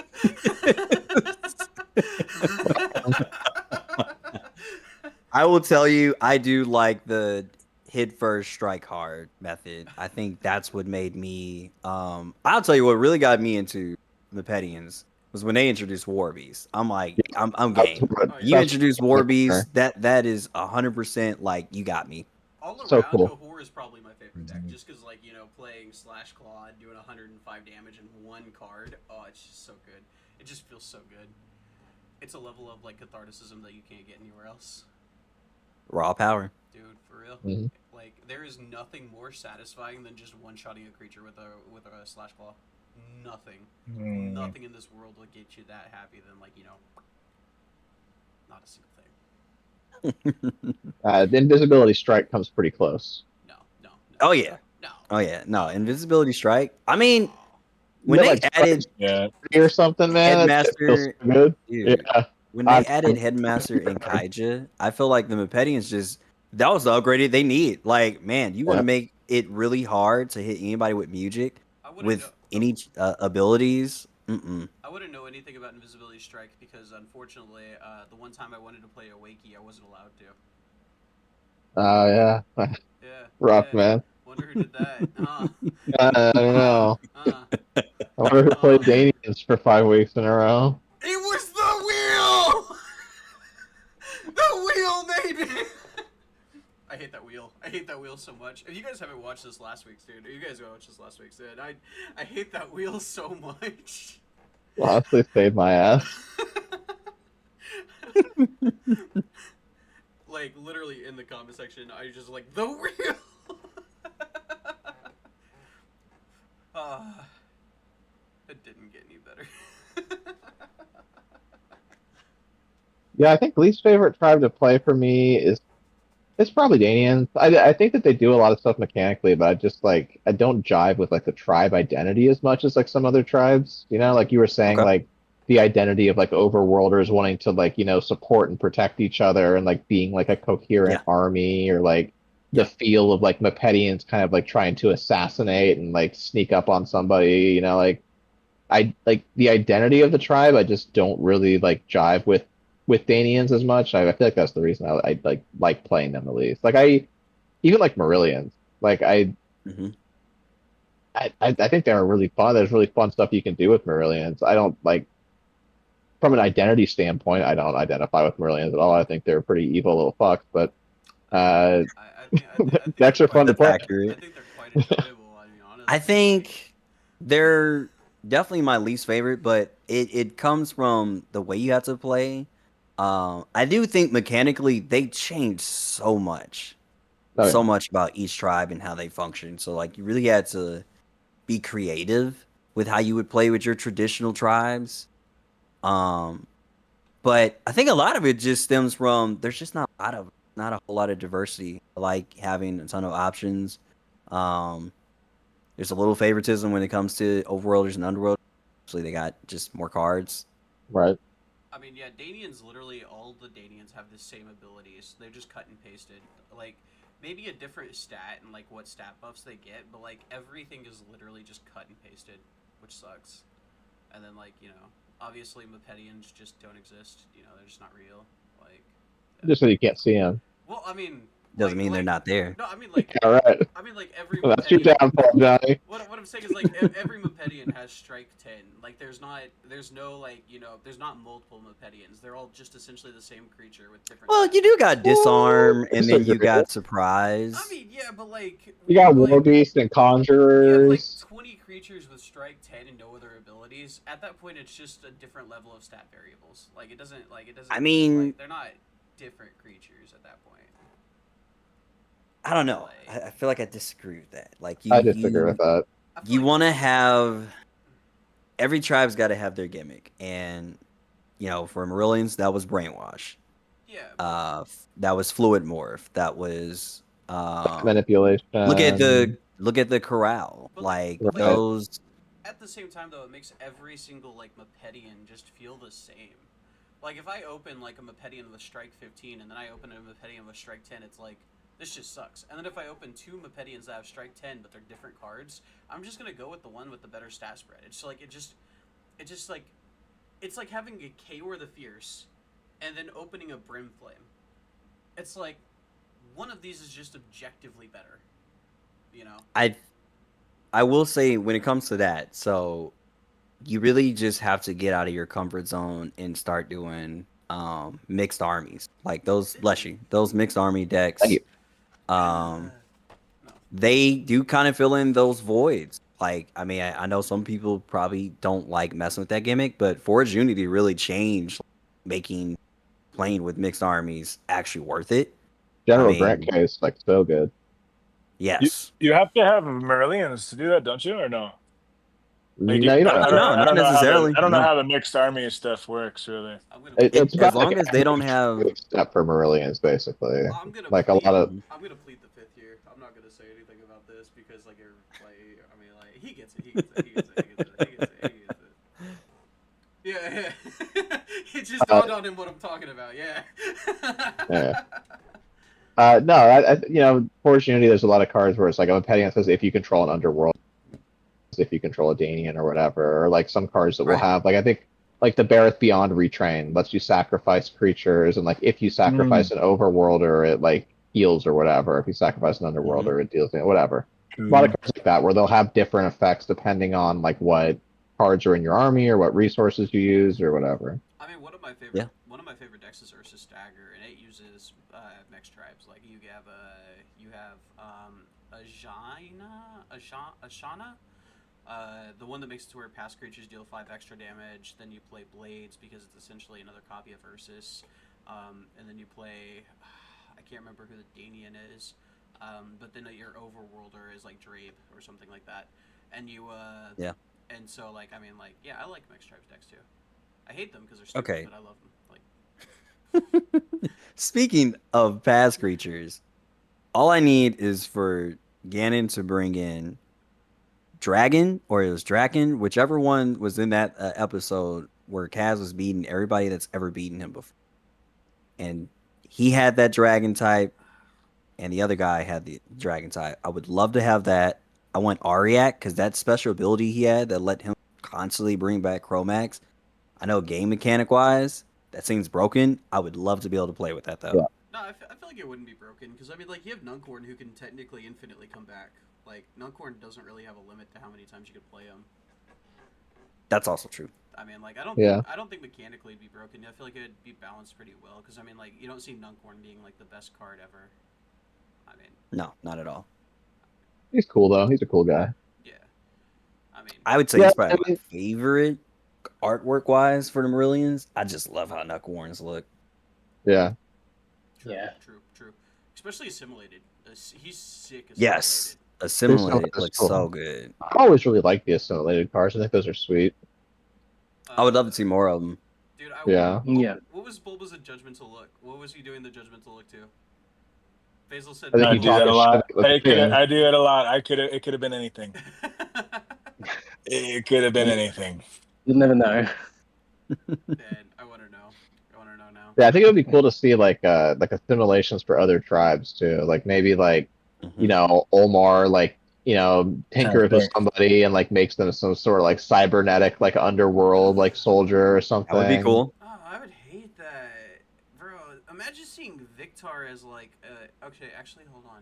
I will tell you, I do like the hit first, strike hard method. I think that's what made me I'll tell you what really got me into Mepetians was when they introduced Warbeast. I'm like, I'm game. You introduce Warbeast, that is 100% like you got me. All around, So cool. Cahor is probably my favorite deck, just because like playing Slash Claw, doing 105 damage in one card. Oh, it's just so good. It just feels so good. It's a level of like catharticism that you can't get anywhere else. Raw power, dude, for real. Like there is nothing more satisfying than just one-shotting a creature with a Slash Claw. Nothing in this world will get you that happy than like not a single thing. The invisibility strike comes pretty close. Oh yeah. No. Oh yeah. No, invisibility strike. I mean, Oh. when Yeah, they like, added Yeah. or something, man. It feels Headmaster, so good. dude, Yeah. when they I'm- added Headmaster and Kaija, I feel like the Mepedians just that was the upgrade they need. Like, man, you want Yeah. to make it really hard to hit anybody with music I wouldn't with know. any abilities. Mm-mm. I wouldn't know anything about invisibility strike because unfortunately, the one time I wanted to play Awakey, I wasn't allowed to. Oh yeah. Yeah. Rough, yeah. man. Wonder who did that. I don't know. Uh. I wonder who played Danians for 5 weeks in a row. It was the wheel! The wheel made me! I hate that wheel. I hate that wheel so much. If you guys haven't watched this last week's, dude, you guys watched this last week's, dude. I hate that wheel so much. Honestly, saved my ass. Like, literally in the comment section, I just like, the wheel! It didn't get any better. Yeah, I think least favorite tribe to play for me is it's probably Danians. I think that they do a lot of stuff mechanically, but I just like I don't jive with like the tribe identity as much as like some other tribes. You know, like you were saying, Okay. like the identity of like overworlders wanting to like support and protect each other and like being like a coherent army, or like the feel of like Mepedians kind of like trying to assassinate and like sneak up on somebody. You know, like I like the identity of the tribe. I just don't really like jive with Danians as much. I feel like that's the reason I like playing them the least. Like I even like Marillions. Like Mhm. I think they're really fun. There's really fun stuff you can do with Marillions. I don't like from an identity standpoint. I don't identify with Marillions at all. I think they're pretty evil little fucks. But I think extra fun to That's play. accurate. I think they're quite enjoyable. I mean, honestly. I think they're definitely my least favorite, but it comes from the way you have to play. I do think mechanically they changed so much, Oh, so yeah. much about each tribe and how they function. So like you really had to be creative with how you would play with your traditional tribes. But I think a lot of it just stems from there's just not a whole lot of diversity. I like having a ton of options. There's a little favoritism when it comes to overworlders and underworld. Actually, they got just more cards. Right. I mean, yeah, Danians, literally all the Danians have the same abilities. They're just cut and pasted. Like, maybe a different stat and, like, what stat buffs they get, but, like, everything is literally just cut and pasted, which sucks. And then, like, obviously Mepedians just don't exist. They're just not real. Like, Just so you can't see them. well, I mean... Doesn't mean they're not there. No, I mean, like... All right. I mean, like, every That's your Mepedian... downfall, Johnny. What I'm saying is, like, every Mepedian has strike 10. Like, there's no, like, there's not multiple Mepedians. They're all just essentially the same creature with different... Well, you do got disarm, and then you got surprise. I mean, yeah, but, like... You got like, War Beast and you have, like, Conjurers. 20 creatures with strike 10 and no other abilities. At that point, it's just a different level of stat variables. Like, it doesn't... I mean... Like, they're not different creatures at that point. I don't know. I feel like I disagree with that. Like I disagree with that. You want to have every tribe's got to have their gimmick, and for Marillions that was brainwash. Yeah. That was fluid morph. That was Manipulation. Look at the corral. But, like right. those. At the same time, though, it makes every single like Mepedian just feel the same. Like if I open like a Mepedian with strike 15 and then I open a Mepedian with strike 10, it's like this just sucks. And then if I open two Mepedians that have strike 10 but they're different cards, I'm just gonna go with the one with the better stat spread. It's like it's like having a Chaor the Fierce and then opening a Brimflame. It's like one of these is just objectively better. I will say when it comes to that, so you really just have to get out of your comfort zone and start doing mixed armies. Like those mixed army decks. Thank you. They do kind of fill in those voids. Like, I mean, I know some people probably don't like messing with that gimmick, but Forge Unity really changed making playing with mixed armies actually worth it. General Grant case, like, so good. Yes. You have to have Marillions to do that, don't you, or no? Like, No, you don't. Not necessarily. I don't know how the mixed army stuff works, really. It's as long as they don't have step for Marillions, basically. I'm gonna like a lot of. I'm gonna plead the fifth here. I'm not gonna say anything about this because like I mean like he gets it. He gets it. He gets it. He gets it. He gets it. He gets it. Yeah, yeah. It just dawned on him what I'm talking about. Yeah. Yeah. No, you know, fortunately, there's a lot of cards where it's like, I'm petting it says if you control an Underworld, if you control a Danian or whatever, or like some cards that will have, like, I think, like the Bareth Beyond Retrain lets you sacrifice creatures, and like if you sacrifice an Overworlder, it like heals or whatever. If you sacrifice an Underworlder, it deals, whatever. A lot of cards like that where they'll have different effects depending on like what cards are in your army or what resources you use or whatever. I mean, one of my favorite decks is Ursa Stagger, and it uses mixed tribes. Like you have Ashana, the one that makes it to where past creatures deal 5 extra damage. Then you play Blades because it's essentially another copy of Ursus, and then you play I can't remember who the Danian is, but then your Overworlder is like Drape or something like that, and you and so like I mean like yeah, I like mixed tribes decks too. I hate them because they're stupid, but I love them. Like, speaking of past creatures, all I need is for Ganon to bring in Dragon, or it was Draken, whichever one was in that episode where Kaz was beating everybody that's ever beaten him before, and he had that Dragon type, and the other guy had the Dragon type. I would love to have that. I want Ariak because that special ability he had that let him constantly bring back Chromax. I know game mechanic wise, that seems broken. I would love to be able to play with that though. Yeah. No, I feel like it wouldn't be broken because I mean, like you have Nuncorn who can technically infinitely come back. Like Nuncorn doesn't really have a limit to how many times you could play him. That's also true. I mean, like I don't think mechanically it'd be broken. I feel like it'd be balanced pretty well because I mean, like you don't see Nuncorn being like the best card ever. I mean, no, not at all. He's cool though. He's a cool guy. Yeah, I mean, I would say he's probably my favorite artwork wise for the Marillions. I just love how Nuncorns look. Yeah. True. Especially assimilated. He's sick. Yes, assimilated looks cool. so good. I always really like the assimilated cards. I think those are sweet. I would love to see more of them. Dude, what was Bulba's judgmental look? What was he doing the judgmental look to? Basil said, I do that a lot. I do it a lot. It could have been anything. It could have been anything. You'll never know. Man, I want to know. Now. Yeah, I think it would be cool to see like assimilations for other tribes too. Like maybe like you know, Olmar like, you know, tinkers with somebody and like makes them some sort of like cybernetic like underworld like soldier or something. That would be cool. Oh, I would hate that, bro. Imagine seeing Victar as like okay, actually hold on.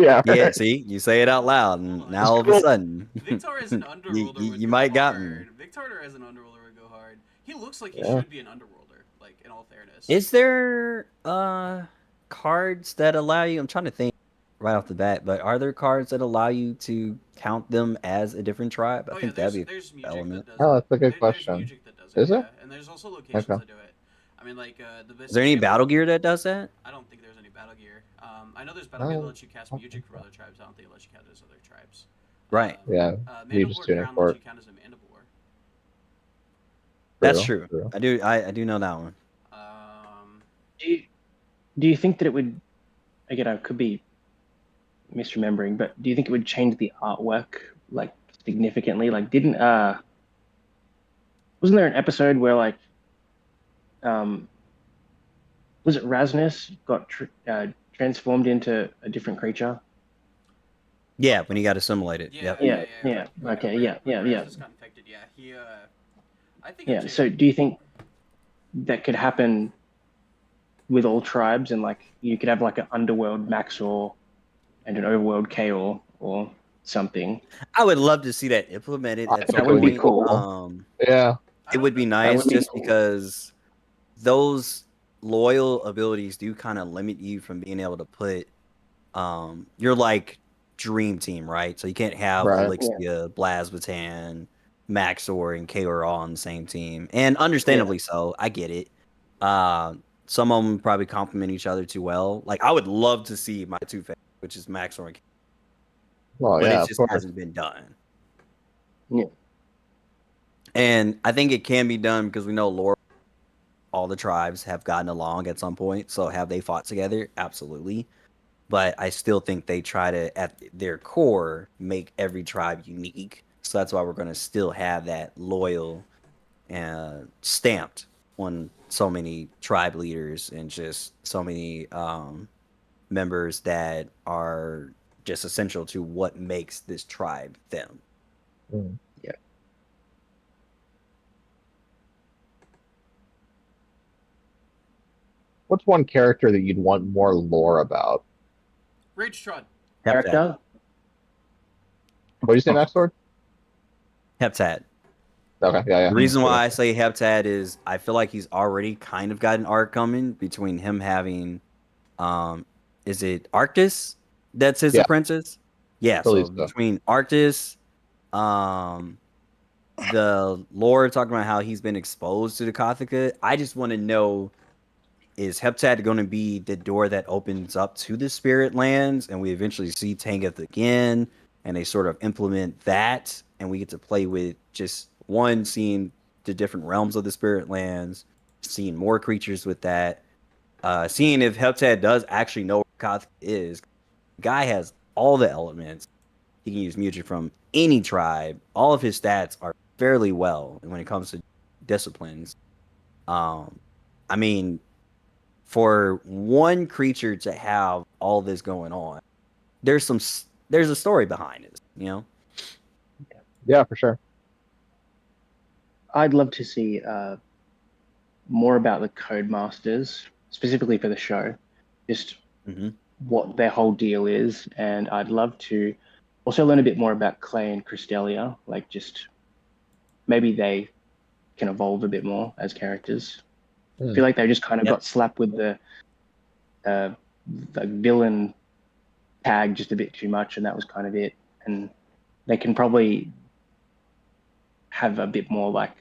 Yeah. Yeah, see, you say it out loud, and now all of a sudden, Victar as an underworlder you might got me. Victar as an underworlder would go hard. He looks like he should be an underworlder. Like in all fairness. Is there cards that allow you? I'm trying to think right off the bat, but are there cards that allow you to count them as a different tribe? I think that'd be an element. Oh, that's a good question. There's music that does it, Is there? And there's also locations that do it. I mean, like the best. Is there any battle gear that does that? I don't think there's any battle gear. I know there's battle gear that lets you cast music for other tribes. I don't think it lets you count as other tribes. Right. Yeah. You just tuning for it. You count as a Mandalore. That's true. I do know that one. Do you think that it would? Again, I could be misremembering, but do you think it would change the artwork like significantly? Like, wasn't there an episode where like, was it Rasnus got transformed into a different creature? Yeah, when he got assimilated. Yeah. Okay. Yeah. Rasnus got infected. Yeah. He. I think. Yeah. So, do you think that could happen with all tribes, and like you could have like an Underworld Maxor and an Overworld Chaor or something? I would love to see that implemented. That would be cool. Yeah. It would be nice just because those loyal abilities do kind of limit you from being able to put your like dream team, right? So you can't have Elixia, Blasbatan, Maxor, and Chaor all on the same team. And understandably so. I get it. Some of them probably complement each other too well. Like I would love to see my two favorites, which is Maxor and Chaor. Well, but it just hasn't been done. Yeah. And I think it can be done because we know all the tribes have gotten along at some point. So have they fought together? Absolutely. but I still think they try to, at their core, make every tribe unique. So that's why we're going to still have that loyal stamped on so many tribe leaders and just so many members that are just essential to what makes this tribe them. Mm. Yeah. What's one character that you'd want more lore about? Rage Tron. Character. What did you say, Max Sword? Heptad. Okay, yeah. The reason why I say Heptad is I feel like he's already kind of got an arc coming between him having, is it Arctis that's his Yeah. apprentice? Yeah, Believe so so. between Arctis, the lore talking about how he's been exposed to the Cothica, I just want to know, is Heptad going to be the door that opens up to the spirit lands and we eventually see Tangoth again and they sort of implement that and we get to play with just one, seeing the different realms of the spirit lands, seeing more creatures with that, seeing if Heptad does actually know where Cothica is. The guy has all the elements. He can use music from any tribe. All of his stats are fairly well when it comes to disciplines. I mean, for one creature to have all this going on, there's a story behind it, you know? Yeah, for sure. I'd love to see more about the Codemasters, specifically for the show, just what their whole deal is. And I'd love to also learn a bit more about Clay and Crystalia, like just maybe they can evolve a bit more as characters. I feel like they just kind of got slapped with the villain tag just a bit too much, and that was kind of it. And they can probably have a bit more like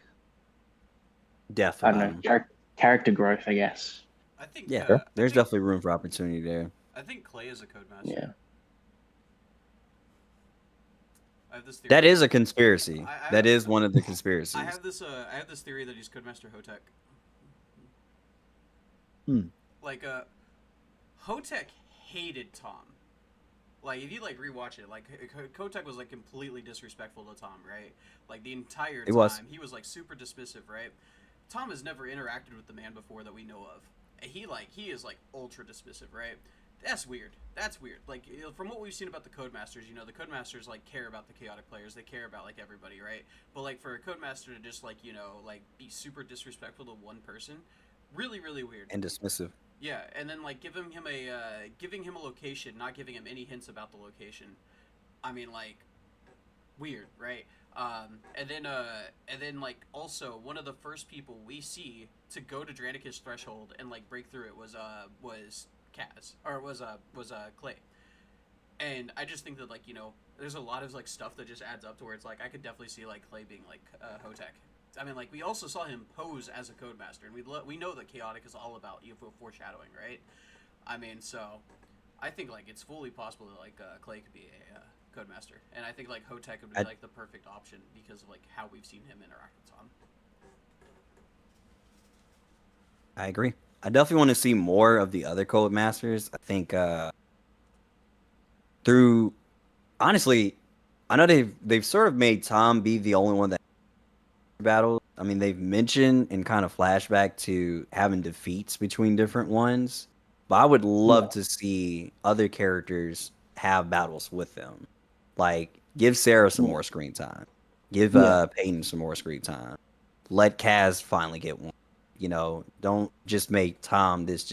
Depth. I don't know, character growth, I guess. I think. Yeah, there's definitely room for opportunity there. I think Clay is a Codemaster. Yeah. I have this theory. That is a conspiracy. That is one of the conspiracies. I have this theory that he's Codemaster Hotek. Like Hotek hated Tom. Like if you like rewatch it, like Hotek was like completely disrespectful to Tom, right? Like the entire time he was like super dismissive, right? Tom has never interacted with the man before that we know of. He is like ultra dismissive, right? That's weird. That's weird. Like from what we've seen about the Codemasters, the Codemasters like care about the chaotic players. They care about like everybody, right? But like for a Codemaster to just like like be super disrespectful to one person, really really weird. And dismissive. Yeah, and then like giving him a location, not giving him any hints about the location. I mean, like, weird, right? And then like also one of the first people we see to go to Dranica's threshold and like break through it was Kaz, or was Clay. And I just think that like there's a lot of like stuff that just adds up to where it's like I could definitely see like Clay being like Hotek. I mean, like, we also saw him pose as a Codemaster, and we know that Chaotic is all about UFO foreshadowing, right? I mean, so I think, like, it's fully possible that, like, Clay could be a Codemaster, and I think, like, Hotek would be, like, the perfect option because of, like, how we've seen him interact with Tom. I agree. I definitely want to see more of the other Codemasters. I think honestly, I know they've sort of made Tom be the only one that battle. I mean, they've mentioned and kind of flashback to having defeats between different ones, but I would love to see other characters have battles with them. Like, give Sarah some more screen time. Give Peyton some more screen time. Let Kaz finally get one. Don't just make Tom this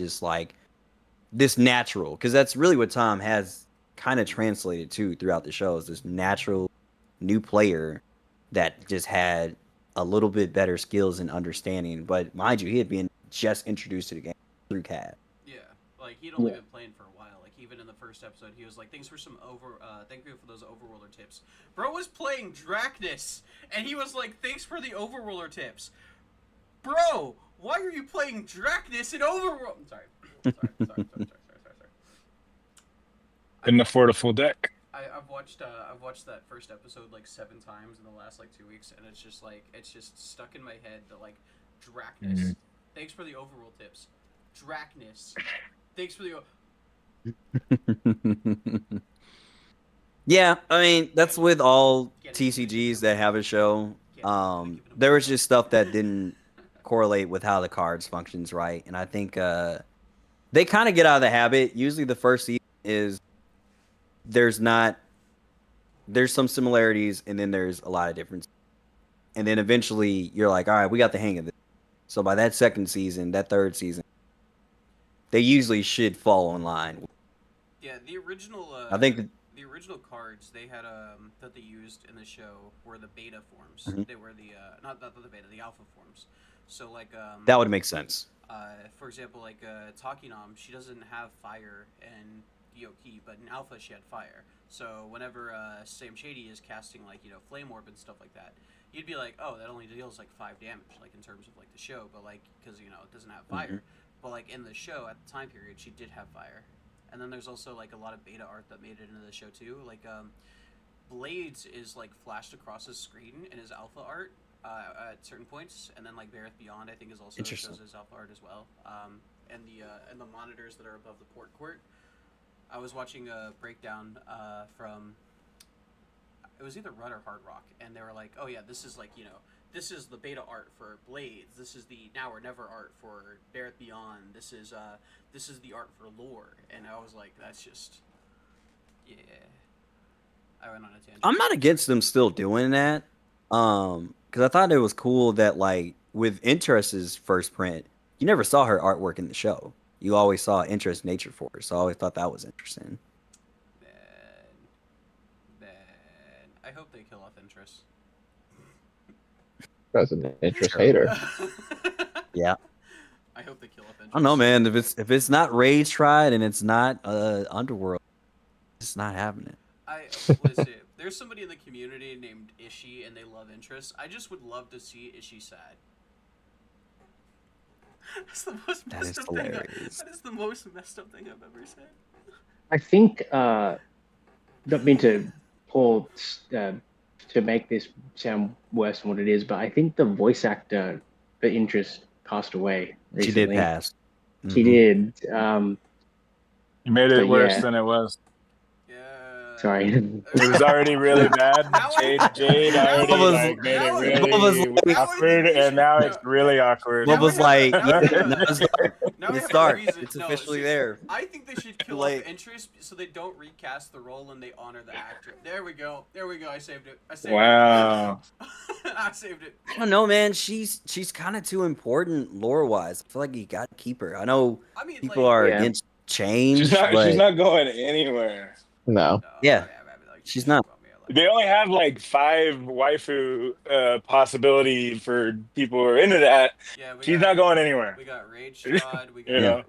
natural, because that's really what Tom has kind of translated to throughout the show, is this natural new player that just had a little bit better skills and understanding. But mind you, he had been just introduced to the game through Cat. Yeah, like he'd only been playing for a while. Like even in the first episode, he was like, "Thanks for thank you for those Overworlder tips." Bro was playing Dracnus, and he was like, "Thanks for the Overworlder tips." Bro, why are you playing Dracnus in Overworld? Sorry. Couldn't afford a full deck. I've watched that first episode like 7 times in the last like 2 weeks, and it's just stuck in my head that like Dracnus. Thanks for the Overworld tips. Dracnus. Thanks for the. Yeah, I mean that's with all TCGs that have a show. There was just stuff that didn't correlate with how the cards functions, right? And I think they kind of get out of the habit. Usually, the first season is there's not there's some similarities, and then there's a lot of differences, and then eventually you're like, all right, we got the hang of this. So by that second season, that third season, they usually should fall in line. Yeah, the original. I think the original cards they had that they used in the show were the beta forms. Mhm. They were the not the beta, the alpha forms. So like that would make sense. for example, like Takinom, she doesn't have fire in Yoki, but in alpha she had fire. So whenever Sam Shady is casting like flame orb and stuff like that, you'd be like, oh, that only deals like 5 damage, like in terms of like the show, but like because it doesn't have fire. But like in the show at the time period, she did have fire. And then there's also like a lot of beta art that made it into the show too. Like Blades is like flashed across his screen in his alpha art at certain points, and then like Bareth Beyond I think is also shows his alpha art as well. And the monitors that are above the port court. I was watching a breakdown from it was either Rud or Hard Rock, and they were like, oh yeah, this is like this is the beta art for Blades. This is the now or never art for Bareth Beyond. This is the art for Lore. And I was like, that's just, yeah. I went on a tangent. I'm not against them still doing that, because I thought it was cool that like with Interest's first print, you never saw her artwork in the show. You always saw Interest Nature Force. So I always thought that was interesting. Man, I hope they kill off Interest. That's an interest hater. Yeah. I hope they kill off Interest. I don't know, man. If it's not Rage Tried and it's not Underworld, it's not happening. Listen, there's somebody in the community named Ishii and they love Interest. I just would love to see Ishii sad. That's the most messed up thing. That is the most messed up thing I've ever said. I think not mean to Paul to make this sound worse than what it is, but I think the voice actor for Interest passed away recently. She did pass. She did. You made it worse than it was. Yeah. Sorry. It was already really bad. Jade already made it really awkward, and now it's really awkward. What was like? It's dark. It's officially there. I think they should kill off Interest so they don't recast the role and they honor the actor. There we go. I saved it. Wow. I saved it. I don't know, man. She's kind of too important lore wise. I feel like you got to keep her. I know people are against change. She's not going anywhere. No. Yeah. She's not. They only have like 5 waifu possibility for people who are into that. Yeah, she's not going anywhere. We got Rage Rod, we got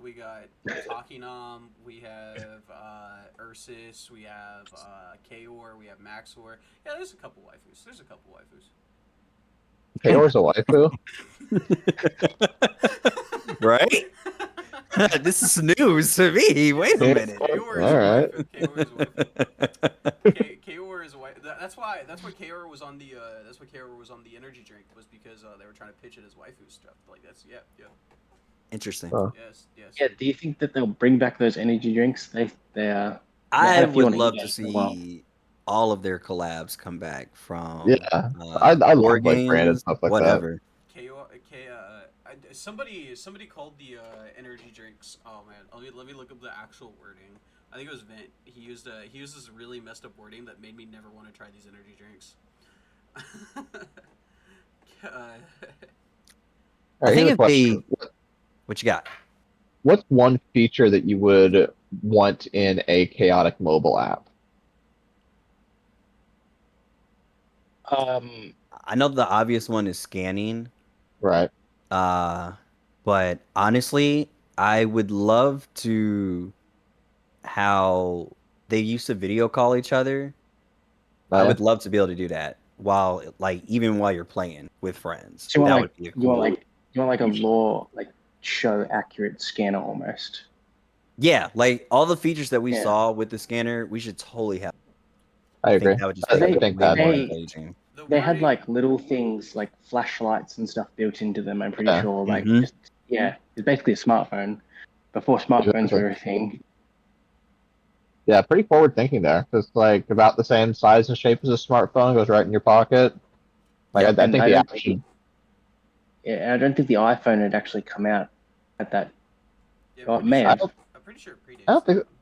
Takinom, we have Ursus, we have Chaor, we have Maxor. Yeah, there's a couple waifus. Chaor's a waifu? Right? This is news to me. Wait a minute. Alright. Chaor is a wife. That's why Chaor was on the energy drink, was because they were trying to pitch it as waifu stuff. Like that's yeah. Interesting. Yes. Yeah. Do you think that they'll bring back those energy drinks? I would love to see all of their collabs come back from. Yeah. I love like brand and stuff like whatever. Somebody called the energy drinks. Oh man, let me look up the actual wording. I think it was Vint. He used this really messed up wording that made me never want to try these energy drinks. I think what you got? What's one feature that you would want in a chaotic mobile app? I know the obvious one is scanning. Right. But honestly, I would love to how they used to video call each other. I would love to be able to do that even while you're playing with friends. So you want like a lore show accurate scanner almost. Yeah, like all the features that we saw with the scanner, we should totally have. I agree. That would just engaging. They had like little things like flashlights and stuff built into them. I'm pretty sure. It's basically a smartphone before smartphones were a thing. Yeah, pretty forward thinking there. It's like about the same size and shape as a smartphone, goes right in your pocket. Like Yep. I And think I the don't app should. think, yeah, I don't think the iPhone had actually come out at that. Yeah, Oh, it pretty may sure, have. I'm pretty sure it predates. I don't think. that one.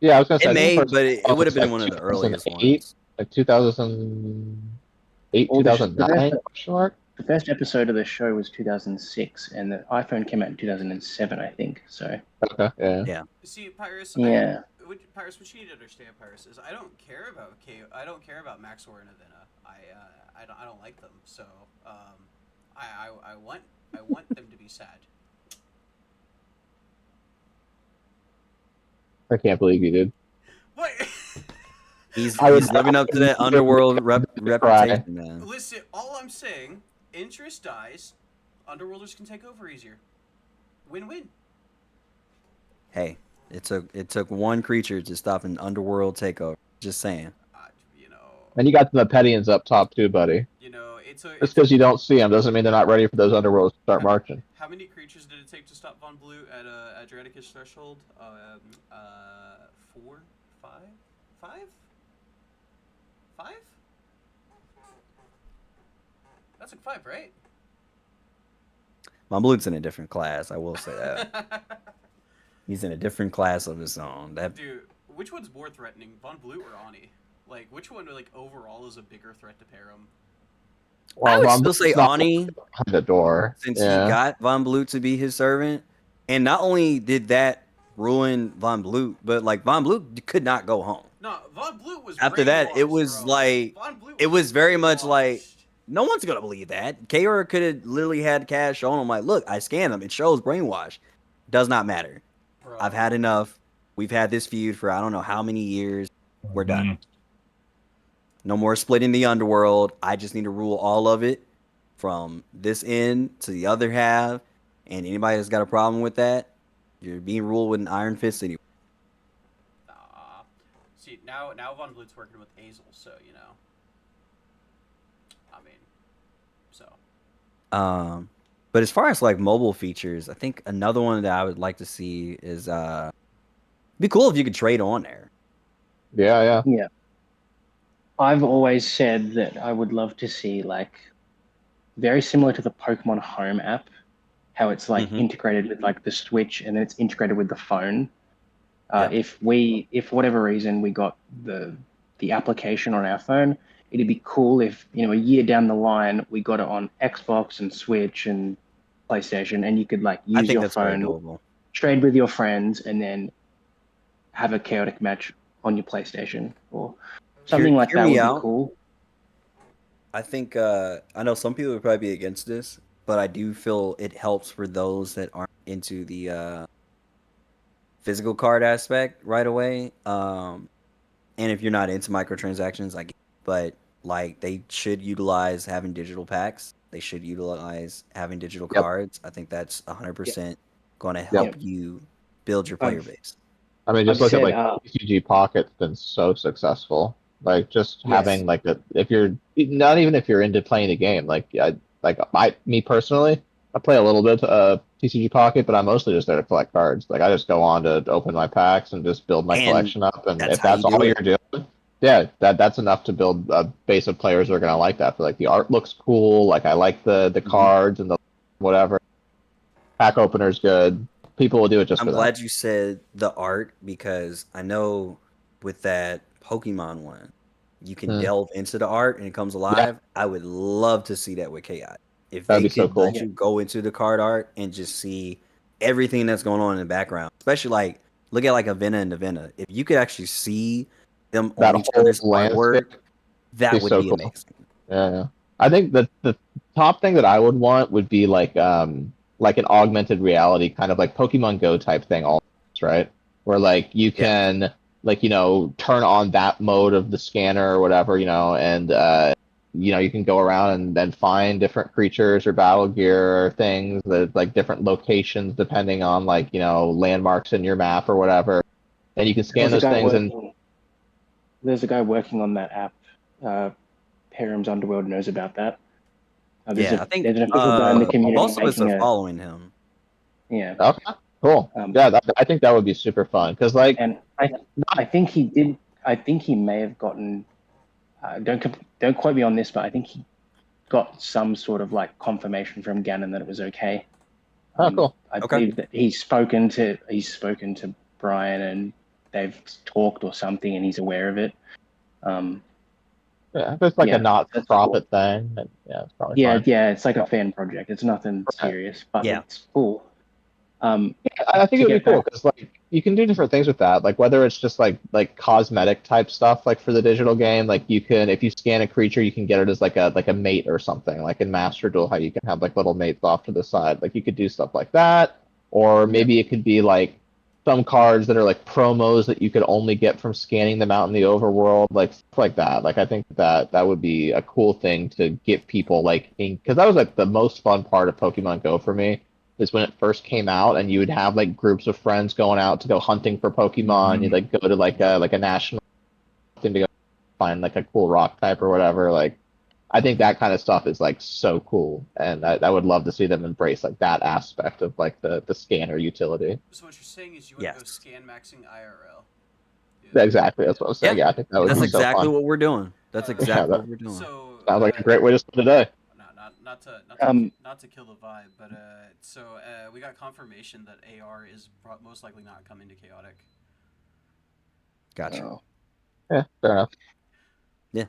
Yeah, I was gonna say. It I think the may, first but it one would have was been like one of the earliest 2008, ones. like 2008, Well, the 2009. Question mark. first episode of the show was 2006, and the iPhone came out in 2007, I think. So Okay. Yeah. Yeah. See, Pyrus, yeah, Pyrus, what you need to understand, Pyrus, is I don't care about I don't care about Maxor and Avena. I don't like them. So I want them to be sad. I can't believe you did. What? He's I would- living up to that underworld reputation, man. Listen, all I'm saying, interest dies, Underworlders can take over easier. Win-win. Hey, it took one creature to stop an underworld takeover. Just saying. You know. And you got the Pedians up top too, buddy. You know, it's a. Just because you don't see them doesn't mean they're not ready for those underworlds to start marching. How many creatures did it take to stop Von Blue at Adriaticus threshold? 4, 5, 5, 5. That's like 5, right? My Blute's in a different class. I will say that. He's in a different class of his own. That Dude, which one's more threatening, Von Blue or Ani? Like, which one, like, overall is a bigger threat to Perim? I would Von still say Bluet's not Ani, behind the door. since Yeah. he got Von Blute to be his servant. And not only did that ruin Von Blute, but like Von Blute could not go home. No, Von Blue was After that, it brainwashed, was bro. like Von Blue it was very much like brainwashed. no one's gonna believe that. Chaor could have literally had cash on him. Like, look, I scanned him. It shows brainwash. Does not matter. Bro. I've had enough. We've had this feud for I don't know how many years. We're done. No more splitting the underworld. I just need to rule all of it from this end to the other half. And anybody that's got a problem with that, you're being ruled with an iron fist anyway. See, now Von Blute's working with Azel, so, you know. I mean, so. But as far as like mobile features, I think another one that I would like to see is it'd be cool if you could trade on there. Yeah. yeah. I've always said that I would love to see, like, very similar to the Pokemon Home app, how it's like integrated with like the Switch and then it's integrated with the phone. If for whatever reason we got the application on our phone, it'd be cool if, you know, a year down the line we got it on Xbox and Switch and PlayStation, and you could like I use think your that's very phone, doable. trade with your friends, and then have a chaotic match on your PlayStation or something like hear that me would out. be cool. I think I know some people would probably be against this, but I do feel it helps for those that aren't into the physical card aspect right away. And if you're not into microtransactions, I get it. But like they should utilize having digital packs. They should utilize having digital cards. I think that's 100% going to help you build your player base. I mean, just I've look at said, like TCG Pocket's been so successful. Like just having like if you're not even if you're into playing a game, like me personally, I play a little bit of TCG Pocket, but I'm mostly just there to collect cards. Like I just go on to open my packs and just build my collection up. And that's if how that's you do all it. you're doing, yeah, that's enough to build a base of players who are gonna like that. For like the art looks cool. Like I like the cards and the whatever. Pack opener's good. People will do it just I'm for that. glad you said the art because I know with that Pokemon one, you can delve into the art and it comes alive. I would love to see that with Chaos. If That'd they be so could cool. let you go into the card art and just see everything that's going on in the background, especially like look at like Avena and Avena. If you could actually see them That on each whole other's landscape artwork, that would so be cool. amazing. Yeah. I think the top thing that I would want would be like an augmented reality kind of like Pokemon Go type thing, almost, right? Where like you can like, you know, turn on that mode of the scanner or whatever, you know, and you know, you can go around and then find different creatures or battle gear or things that like different locations depending on like, you know, landmarks in your map or whatever. And you can scan those things There's a guy working on that app. Perim's Underworld knows about that. I think there's an official guy in the community most of us making are following him. Yeah. Okay. Cool. Yeah, I think that would be super fun because, like, and I think he did. I think he may have gotten. Don't quote me on this, but I think he got some sort of like confirmation from Gannon that it was okay. oh, cool. I Okay. believe that he's spoken to Brian and they've talked or something, and he's aware of it. Yeah, if it's like Yeah, a not-for-profit cool. thing, then yeah, it's probably fine. Yeah, it's like a fan project. It's nothing serious, but Yeah. it's cool. I think it would be cool because like you can do different things with that. Like whether it's just like cosmetic type stuff, like for the digital game, like you can if you scan a creature, you can get it as like a mate or something. Like in Master Duel, how you can have like little mates off to the side. Like you could do stuff like that, or maybe it could be like some cards that are like promos that you could only get from scanning them out in the overworld, like stuff like that. Like I think that would be a cool thing to get people like in because that was like the most fun part of Pokemon Go for me is when it first came out, and you would have like groups of friends going out to go hunting for Pokemon. You'd like go to like a national thing to go find like a cool rock type or whatever. Like, I think that kind of stuff is like so cool, and I would love to see them embrace like that aspect of like the scanner utility. So what you're saying is you want to go Yes. scan maxing IRL. Yeah, exactly, that's what I'm saying. Yeah, I think that would That's be so exactly fun. what we're doing. That's exactly that- what we're doing. So Sounds like a great way to spend the day. not to kill the vibe, but we got confirmation that AR is most likely not coming to Chaotic. Gotcha. Yeah, fair enough. Yeah.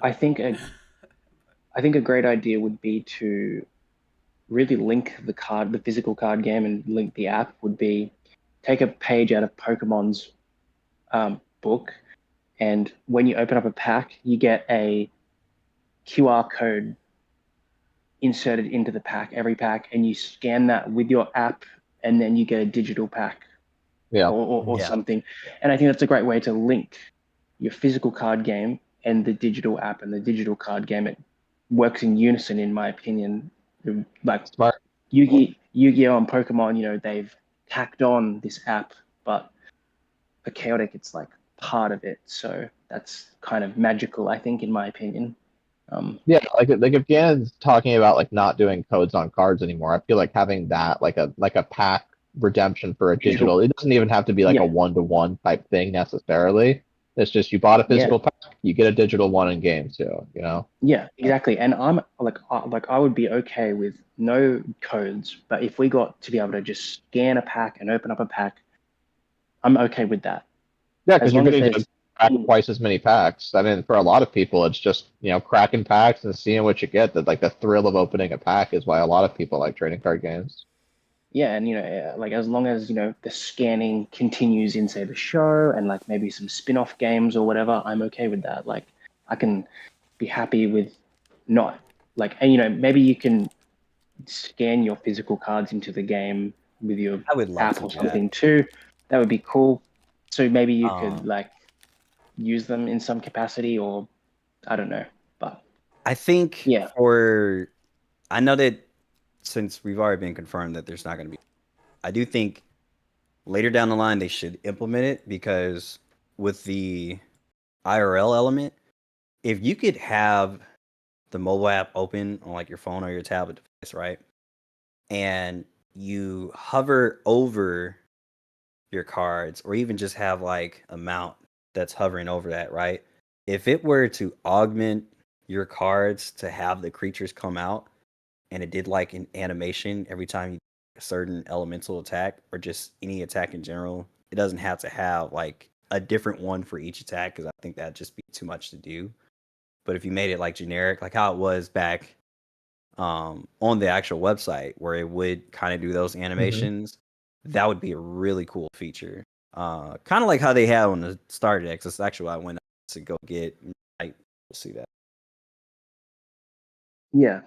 I think a great idea would be to really link the physical card game, and link the app. Would be take a page out of Pokemon's book, and when you open up a pack, you get a QR code inserted into the pack, every pack, and you scan that with your app, and then you get a digital pack. Yeah. Or Yeah. something. And I think that's a great way to link your physical card game and the digital app and the digital card game. It works in unison, in my opinion. Like Smart. Yu-Gi-Oh and Pokemon, they've tacked on this app, but for Chaotic, it's like part of it. So that's kind of magical, I think, in my opinion. Yeah, like if Gannon's talking about like not doing codes on cards anymore, I feel like having that like a pack redemption for a digital. It doesn't even have to be like a 1-to-1 type thing necessarily. It's just you bought a physical pack, you get a digital one in game too. Yeah, exactly. And I'm like I would be okay with no codes, but if we got to be able to just scan a pack and open up a pack, I'm okay with that. Yeah, because you're getting to crack twice as many packs. I mean, for a lot of people, it's just cracking packs and seeing what you get. That like the thrill of opening a pack is why a lot of people like trading card games. Yeah, and like as long as the scanning continues in, say, the show, and like maybe some spin-off games or whatever, I'm okay with that. Like I can be happy with not like, and maybe you can scan your physical cards into the game with your I would love app to or do something too. That would be cool. So maybe you could Um, like use them in some capacity, or I don't know. But I think Yeah. I know that since we've already been confirmed that there's not going to be, I do think later down the line they should implement it, because with the IRL element, if you could have the mobile app open on like your phone or your tablet device, right? And you hover over your cards, or even just have like a mount that's hovering over that, right? If it were to augment your cards to have the creatures come out, and it did like an animation every time you do a certain elemental attack, or just any attack in general, it doesn't have to have like a different one for each attack, because I think that'd just be too much to do. But if you made it like generic, like how it was back on the actual website, where it would kind of do those animations, that would be a really cool feature. Kind of like how they have on the Starter decks. That's actually what I went to go get. We'll see that. Yeah.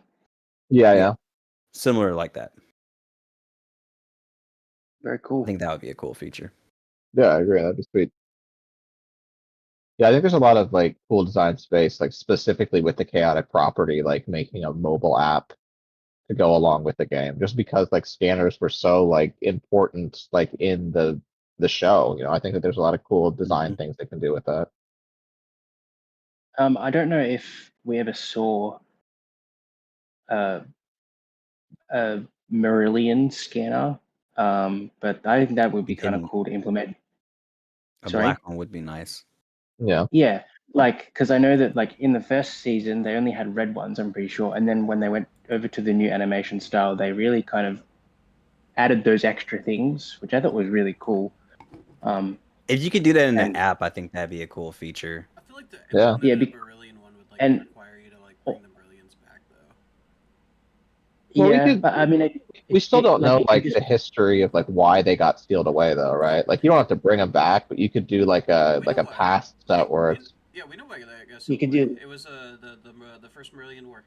Yeah. Similar like that. Very cool. I think that would be a cool feature. Yeah, I agree. That'd be sweet. Yeah, I think there's a lot of like cool design space, like specifically with the chaotic property, like making a mobile app to go along with the game, just because like scanners were so like important like in the show. I think that there's a lot of cool design things they can do with that. I don't know if we ever saw a Marillion scanner. But I think that would be kind of And cool to implement. a Sorry? black one would be nice. Yeah. Yeah, like because I know that like in the first season they only had red ones, I'm pretty sure, and then when they went over to the new animation style, they really kind of added those extra things, which I thought was really cool. If you could do that in the And- app, I think that'd be a cool feature. I feel like the Yeah. Yeah, implemented Brilliant one would like and- require you to like bring the Brilliants back though. Well, we yeah, could- but I mean, We still don't know it like just- the history of like why they got sealed away though, right? Like you don't have to bring them back, but you could do like a We know why. past that works. Yeah, we know why that got You could away. do- It was the first Marillion War.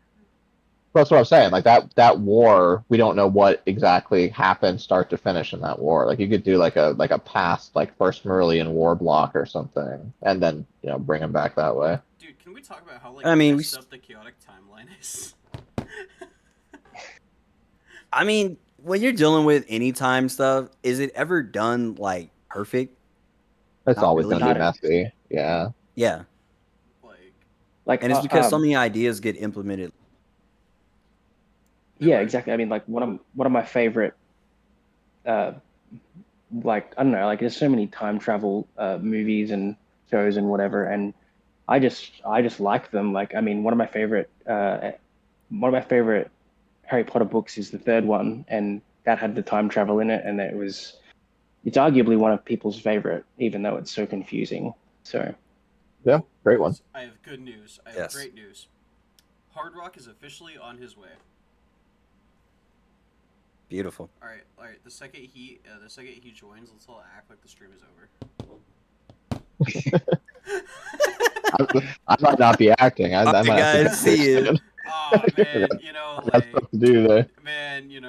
That's what I'm saying. Like that war, we don't know what exactly happened start to finish in that war. Like you could do like a past like first Marillion war block or something, and then bring them back that way. Dude, can we talk about how like I mean, messed up the chaotic timeline is? I mean, when you're dealing with any time stuff, is it ever done like perfect? It's Not always really. gonna be Not- messy. Yeah. Yeah, like and it's because so many ideas get implemented. Yeah, exactly. I mean, like one of my favorite, like I don't know, like there's so many time travel movies and shows and whatever, and I just like them. Like I mean, one of my favorite Harry Potter books is the third one, and that had the time travel in it, and it's arguably one of people's favorite, even though it's so confusing. So Yeah. Great one. I have good news. I have Yes. great news. Hard Rock is officially on his way. Beautiful. All right. The second he joins, let's all act like the stream is over. I might not be acting. I Alright, might have to guys, see you. Oh man, That's like stuff to do there. man, you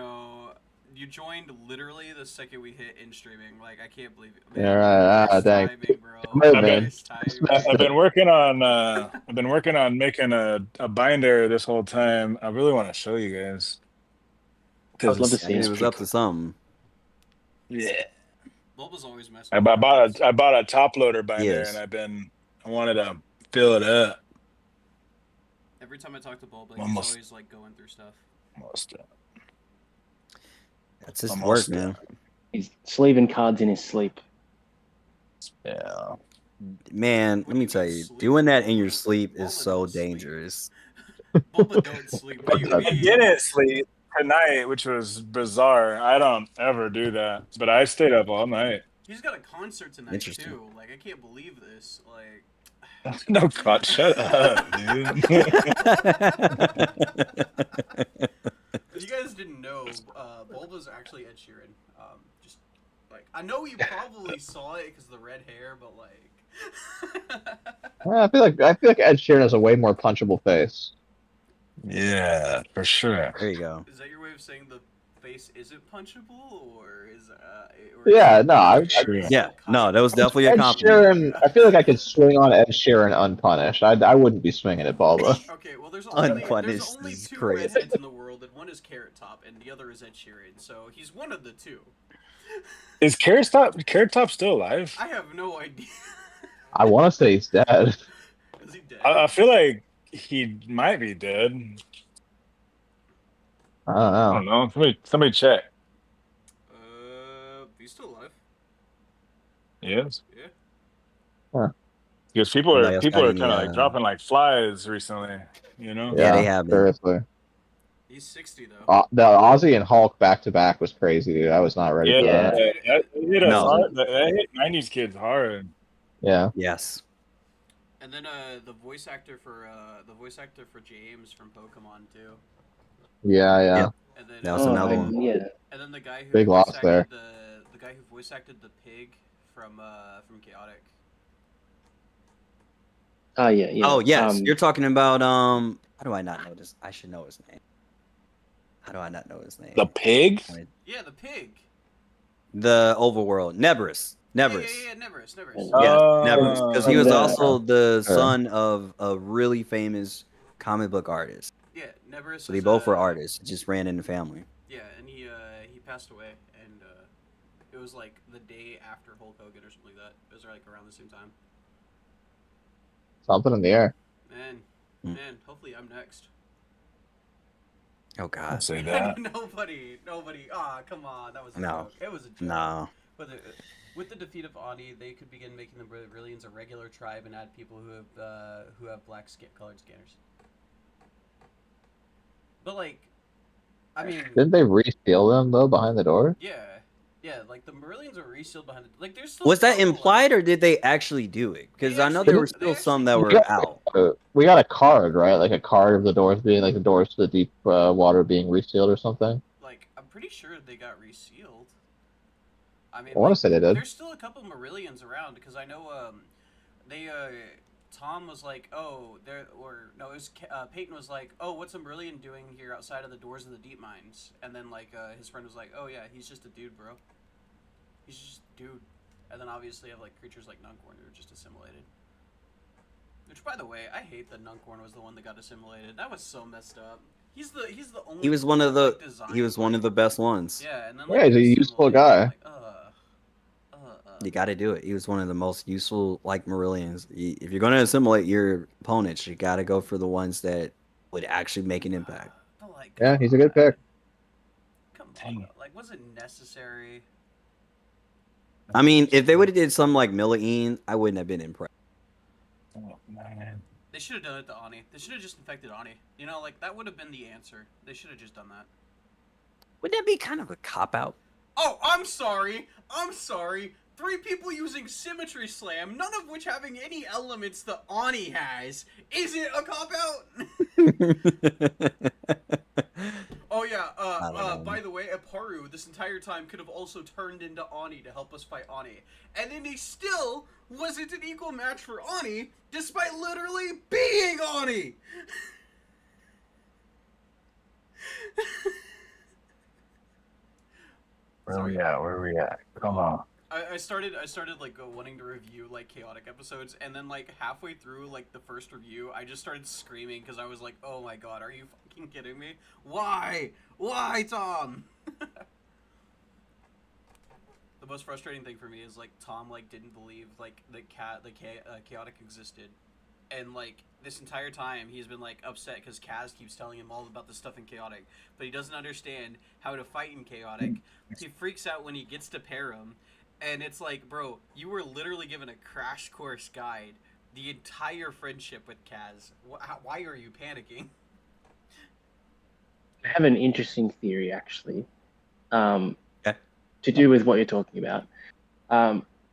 joined literally the second we hit in streaming. Like I can't believe it. Yeah, right. Nice Dang. timing, bro. I've been- Nice timing. I've been working on making a binder this whole time. I really want to show you guys. I would love to I see mean, it. it was up to something. Yeah. Bulba's always messing. I bought a top loader binder, Yes. and I wanted to fill it up. Every time I talk to Bulba, Almost. he's always like going through stuff. Almost done. That's his Almost work, man. He's sleeving cards in his sleep. Yeah. Man, let me tell you, doing that in your sleep is so dangerous. Bulba don't sleep. What do you I mean? didn't sleep tonight, which was bizarre. I don't ever do that, but I stayed up all night. He's got a concert tonight Interesting. too. Like I can't believe this. Like No, God, shut up, dude. if you guys didn't know, Bulba's actually Ed Sheeran. Just like I know you probably saw it because of the red hair, but like. Yeah, I feel like Ed Sheeran has a way more punchable face. Yeah, for sure. There you go. Is that your way of saying the face isn't punchable, or is? Yeah, no, Yeah, no, that was definitely a Ed compliment. Sheeran. I feel like I could swing on Ed Sheeran unpunished. I wouldn't be swinging at Bulba. Okay, well, there's only Unpunished is two crazy. redheads in the world, and one is Carrot Top, and the other is Ed Sheeran. So he's one of the two. Is Carrot Top still alive? I have no idea. I want to say he's dead. Is he dead? I feel like he might be dead. I I don't don't know. know. Somebody check. He's still alive. Yes. Yeah. Because people Anybody are else kind got of any, like dropping like flies recently. You know. Yeah, they have been. Seriously. He's 60 though. The Ozzy and Hulk back to back was crazy, dude. I was not ready for Yeah, that. that hit us No. hard. That hit 90s kids hard. Yeah. Yes. And then the voice actor for James from Pokemon too. Yeah. Yep. And then That was another one. Yeah. And then the guy who Big voice loss acted there. the guy who voice acted the pig from Chaotic. Oh yeah, yeah. Oh yes, you're talking about how do I not know this? I should know his name. How do I not know his name? The pig? Yeah, the pig. The overworld, Nebrus. Nebrus. Yeah, Nebrus. Yeah, Nebrus. Because he was yeah. also the son of a really famous comic book artist. Yeah, Nebrus. So they both were artists. It just ran in the family. Yeah, and he passed away, and it was like the day after Hulk Hogan or something like that. It was like around the same time. Something in the air. Man, Hmm. man. Hopefully, I'm next. Oh God. I'd say that. nobody. Ah, come on, that was a No. joke. It was a joke. No. But with the defeat of Ani, they could begin making the Brillians a regular tribe and add people who have black colored scanners. But like, I mean, Didn't they reseal them though behind the door? yeah, like the Marillions are resealed behind the like. There's still Was that trouble, implied, like, or did they actually do it? Because They I know actually- there were they still some that actually- were out. We got a card, right? Like a card of the doors being like the doors to the deep water being resealed or something. Like, I'm pretty sure they got resealed. I mean, I want to like, say they did. there's still a couple Marillions around because I know Tom was like, oh, Peyton was like, oh, what's a Marillion doing here outside of the doors of the deep mines? And then like his friend was like, oh yeah, he's just a dude, bro. He's just a dude. And then obviously you have like creatures like Nuncorn who are just assimilated. Which, by the way, I hate that Nuncorn was the one that got assimilated. That was so messed up. He's the only. He was one of the. like, designed, He was one of the best ones. Yeah, and then Yeah, he's a useful guy. Like, You got to do it. He was one of the most useful, like, Marillions. If you're going to assimilate your opponents, you got to go for the ones that would actually make an impact. but, like, Yeah, come he's a good on. pick. Come Dang on, it. like, was it necessary? I mean, if they would have did something like Milline, I wouldn't have been impressed. Oh, man. They should have done it to Ani. They should have just infected Ani. You know, like, that would have been the answer. They should have just done that. Wouldn't that be kind of a cop-out? Oh, I'm sorry. 3 people using Symmetry Slam, none of which having any elements that Ani has. Is it a cop-out? Oh yeah, by the way, Aparu this entire time could have also turned into Ani to help us fight Ani. And then he still wasn't an equal match for Ani, despite literally being Ani! Where we at? Come on. I started like wanting to review like chaotic episodes, and then like halfway through like the first review, I just started screaming because I was like, "Oh my god, are you fucking kidding me? Why, Tom?" The most frustrating thing for me is like Tom like didn't believe like the chaotic existed, and like this entire time he's been like upset because Kaz keeps telling him all about the stuff in chaotic, but he doesn't understand how to fight in chaotic. He freaks out when he gets to Perim. And it's like, bro, you were literally given a crash course guide the entire friendship with Kaz. Why are you panicking? I have an interesting theory, actually, Okay. to do with what you're talking about.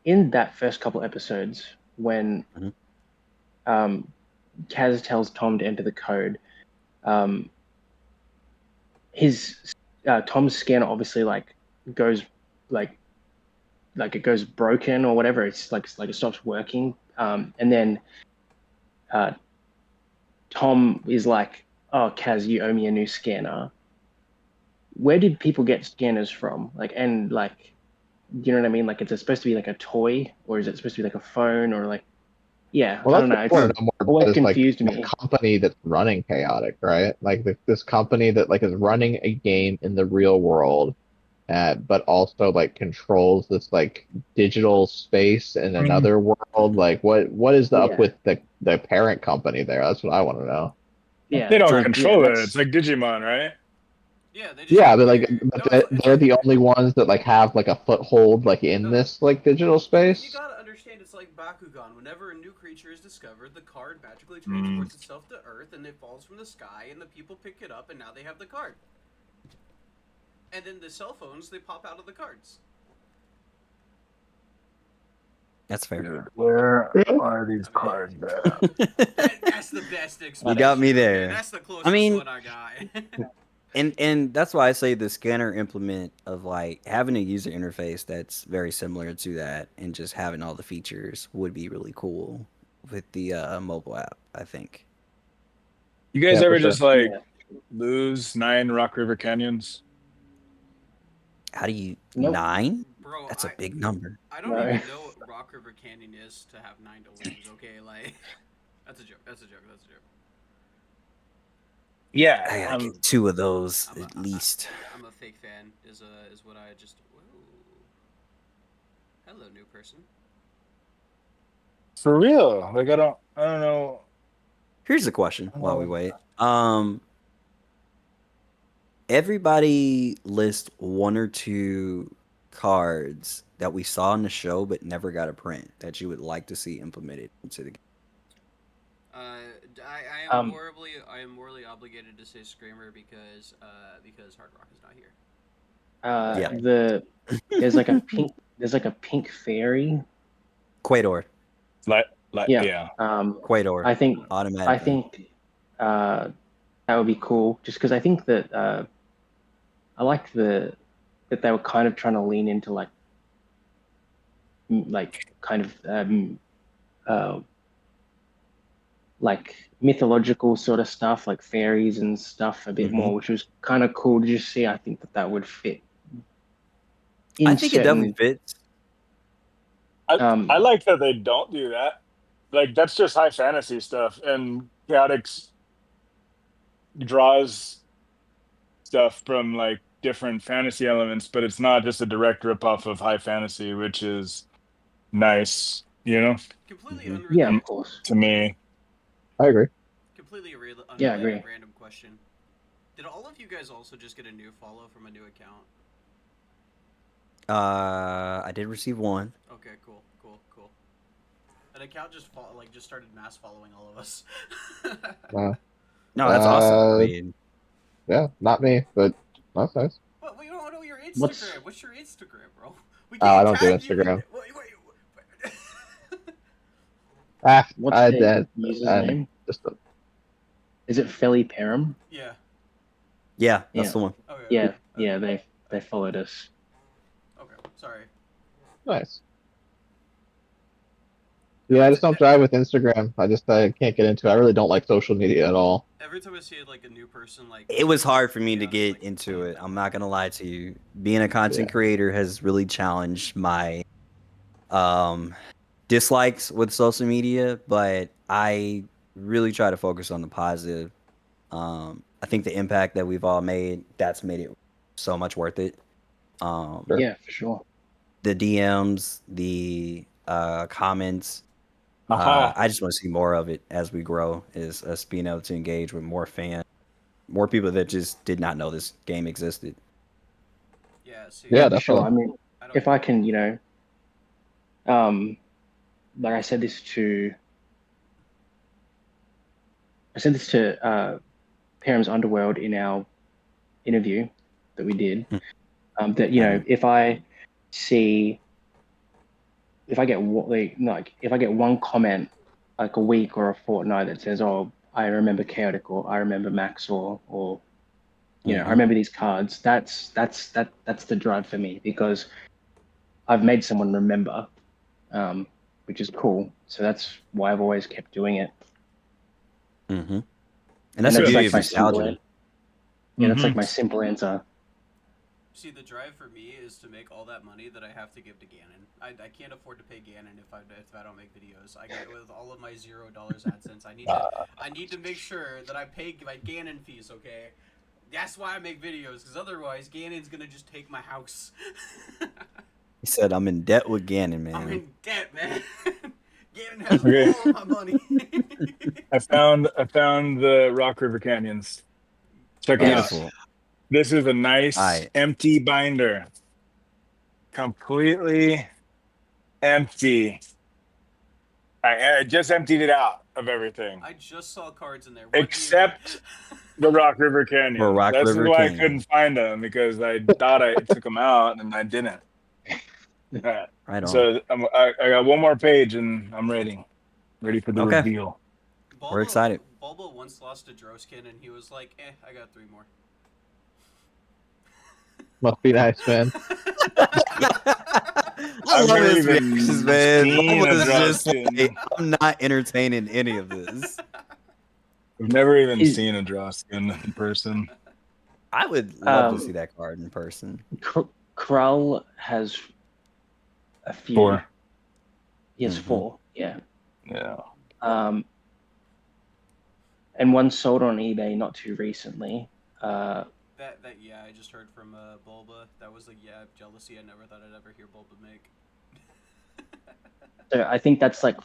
In that first couple episodes, when Kaz tells Tom to enter the code, Tom's scanner obviously goes it goes broken or whatever. It's like it stops working, and then Tom is like, "Oh, Kaz, you owe me a new scanner." Where did people get scanners from? Do you know what I mean? Like, is it supposed to be like a toy, or is it supposed to be like a phone, or like? Yeah, Well, I don't know. that's what I want to know more always about is, like, confused the me. company that's running Chaotic, right? Like this company that like is running a game in the real world, but also like controls this like digital space in another world. Like, what is the up with the parent company there? That's what I want to know. Yeah, They don't like, control yeah, it. It's like Digimon, right? Yeah, they just Yeah, but like No, they're the only ones that like have like a foothold like in this like digital You space. gotta understand, it's like Bakugan. Whenever a new creature is discovered, the card magically transports itself to Earth, and it falls from the sky, and the people pick it up, and now they have the card. And then the cell phones, they pop out of the cards. That's fair. Dude, where are these cards at? That's the best explanation. You got me there. That's the closest I mean- one I got. And that's why I say the scanner implement of like having a user interface that's very similar to that and just having all the features would be really cool with the mobile app, I think. You guys Yeah, ever for sure. just like Yeah. lose 9 Rock River Canyons? How do you Nope. 9? Bro, That's a big number. I don't No. even know what Rock River Canyon is to have 9 to lose, okay? Like, that's a joke. Yeah. I gotta get 2 of those I'm a- at least. I'm a fake fan, is what I just... Whoa. Hello, new person. For real. Like I don't know. Here's the question while we wait. everybody list 1 or 2 cards that we saw in the show but never got a print that you would like to see implemented into the game. I am morally obligated to say Screamer because Hard Rock is not here. There's like a pink fairy. Quaidor. Yeah. Quaidor. I think automatically. that would be cool. Just because I think that I like that they were kind of trying to lean into like kind of like mythological sort of stuff, like fairies and stuff a bit more, which was kind of cool to just see. I think that would fit. I think it definitely fits. I like that they don't do that. Like, that's just high fantasy stuff, and Chaotix draws stuff from like different fantasy elements, but it's not just a direct ripoff of high fantasy, which is nice, you know? Completely unrelated. Yeah, of course. To me. I agree. Completely unrelated. Yeah, I agree. Random question. Did all of you guys also just get a new follow from a new account? I did receive 1. Okay, cool. An account just started mass following all of us. Wow. No, that's awesome. I mean, yeah, not me, but that's nice. But we don't know your Instagram. What's your Instagram, bro? I don't do Instagram. Wait. What's the username? Is it Philly Perim? Yeah. Yeah, that's the one. Okay. Yeah, they followed us. Okay, sorry. Nice. Yeah, I just don't drive with Instagram. I can't get into it. I really don't like social media at all. Every time I see like a new person, like it was hard for me to get into it. I'm not gonna lie to you. Being a content creator has really challenged my dislikes with social media, but I really try to focus on the positive. I think the impact that we've all made, that's made it so much worth it. Yeah, for sure. The DMs, the comments. I just want to see more of it as we grow, is us being able to engage with more fans, more people that just did not know this game existed. Yeah, see, yeah, for sure. definitely. I mean, if I can, like I said this to Perim's Underworld in our interview that we did. That if I get one comment like a week or a fortnight that says, "Oh, I remember Chaotic," or "I remember Max," or I remember these cards. That's the drive for me, because I've made someone remember, which is cool. So that's why I've always kept doing it. And that's the beauty of nostalgia. Yeah, that's like my simple answer. See, the drive for me is to make all that money that I have to give to Ganon. I can't afford to pay Ganon if I don't make videos. I get with all of my $0 AdSense. I need to make sure that I pay my Ganon fees. Okay, that's why I make videos, because otherwise Ganon's gonna just take my house. He said, "I'm in debt with Ganon, man." I'm in debt, man. Ganon has all my money. I found the Rock River Canyons. Check it out. This is a nice empty binder. Completely empty. I just emptied it out of everything. I just saw cards in there. Except the Rock River Canyon. That's why I couldn't find them, because I thought I took them out and I didn't. Right on. So I got one more page and I'm ready for the reveal. We're excited. Bulba once lost to Droskin and he was like, I got 3 more. Must be nice, man. I love his reactions, man. I'm not entertaining any of this. We've never even seen a Droskin in person. I would love to see that card in person. Krull has a few. 4. He has 4, yeah. Yeah. And one sold on eBay not too recently. I just heard from Bulba. That was like, jealousy. I never thought I'd ever hear Bulba make. So I think that's like,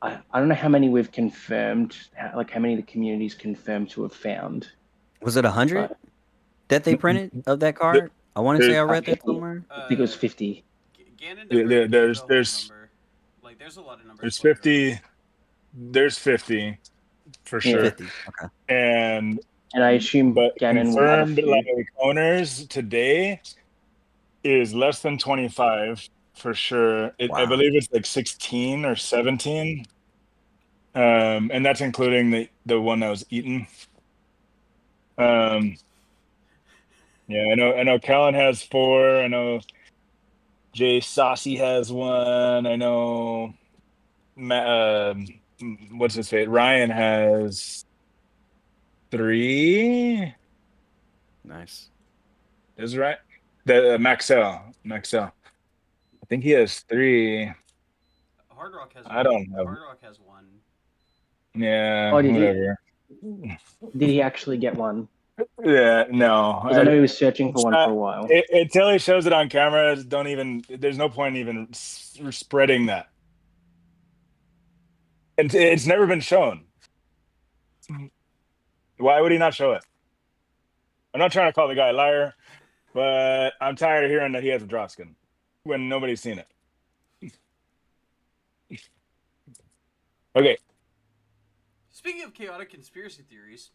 I don't know how many we've confirmed, like how many the community's confirmed to have found. Was it 100? that they printed of that card? I want to say I read that 50. somewhere. I think it was 50. Ganon Yeah, never there's- gave a whole there's- number. Like, there's a lot of numbers. There's floating 50. There's 50 for Yeah. sure. 50. Okay. And And I assume but Ganon will have a confirmed few. like owners today is less than 25 for sure. I Wow. believe it's like 16 or 17. And that's including the one that was eaten. Yeah, I know Kellen has 4. I know Jay Saucy has 1. I know what's his face? Ryan has 3. Nice. Is right? The Maxell. I think he has 3. Hard Rock has. I don't know. Hard Rock has 1. Yeah, Oh, did he? whatever. Did he actually get one? Yeah, no. Because I know he was searching for one for a while. Until he shows it on camera, there's no point even spreading that. And it's never been shown. Why would he not show it? I'm not trying to call the guy a liar, but I'm tired of hearing that he has a drop skin when nobody's seen it. Okay. Speaking of chaotic conspiracy theories.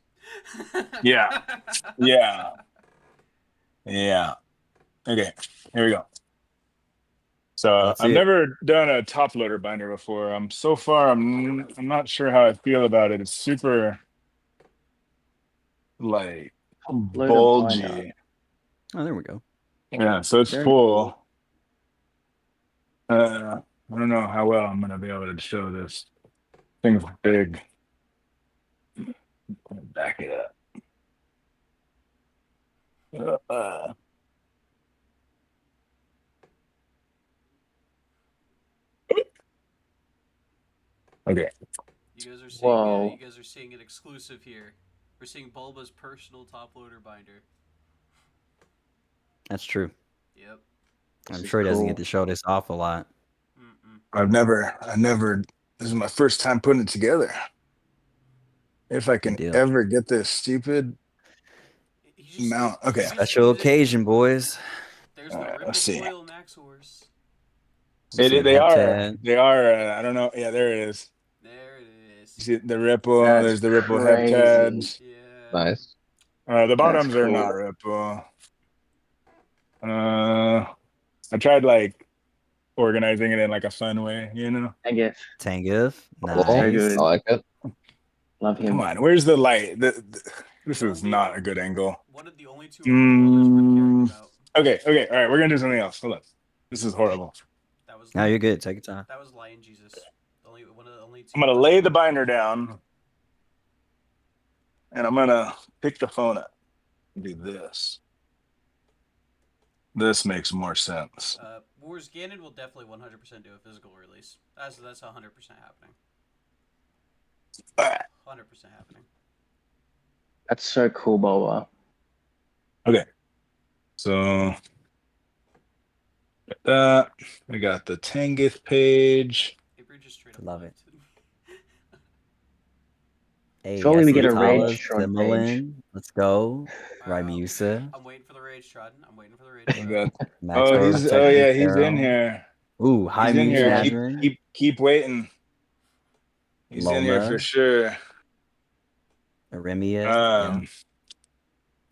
Yeah. Okay, here we go. So That's I've it. never done a top loader binder before. So far I'm not sure how I feel about it. It's super like Loader bulgy. binder. Oh, there we go. Yeah, so it's Very full. I don't know how well I'm gonna be able to show this. Thing's big. Back it up. Okay. You guys are seeing. Whoa. You guys are seeing an exclusive here. We're seeing Bulba's personal top loader binder. That's true. Yep. I'm This sure he is doesn't cool. get to show this off a lot. Mm-mm. I've never. This is my first time putting it together. If I can Good deal. ever get this stupid You just- mount. you Okay. just Special use it. occasion, boys. There's the Alright, Ripple let's see. Foil Maxors. Some They are. Heptad. They are. I don't know. Yeah, there it is. There it You is. see the ripple. That's There's the ripple crazy. heptads. Yeah. Nice. The bottoms are cool. not ripple. I tried like organizing it in like a fun way, you know. I guess. Tangiff. Cool. Very Nice. good. I like it. Love him. Come on, where's the light? This is not a good angle. One of the only 2 loaders worth caring about. Okay, all right, we're gonna do something else. Hold on. This is horrible. That was. No, you're good. Take your time. That was Lion Jesus. One of the only 2. I'm gonna lay the binder down, and I'm gonna pick the phone up and do this. This makes more sense. Wars Ganon will definitely 100% do a physical release. That's 100% happening. 100% happening. That's so cool, Boba. Okay, so we got the Tangiff page. Avery just straight up Love lied. Hey, Surely we get a Asitala, Rage Tron Similan. Let's go. Alright, Rymusa. I'm waiting for the Rage Trodden. We got- Maxor, he's Protecting in Pharaoh. here. Ooh, High He's in Muse here. Nazarene. Keep waiting. He's in here Lola. for sure. Aremia. Um,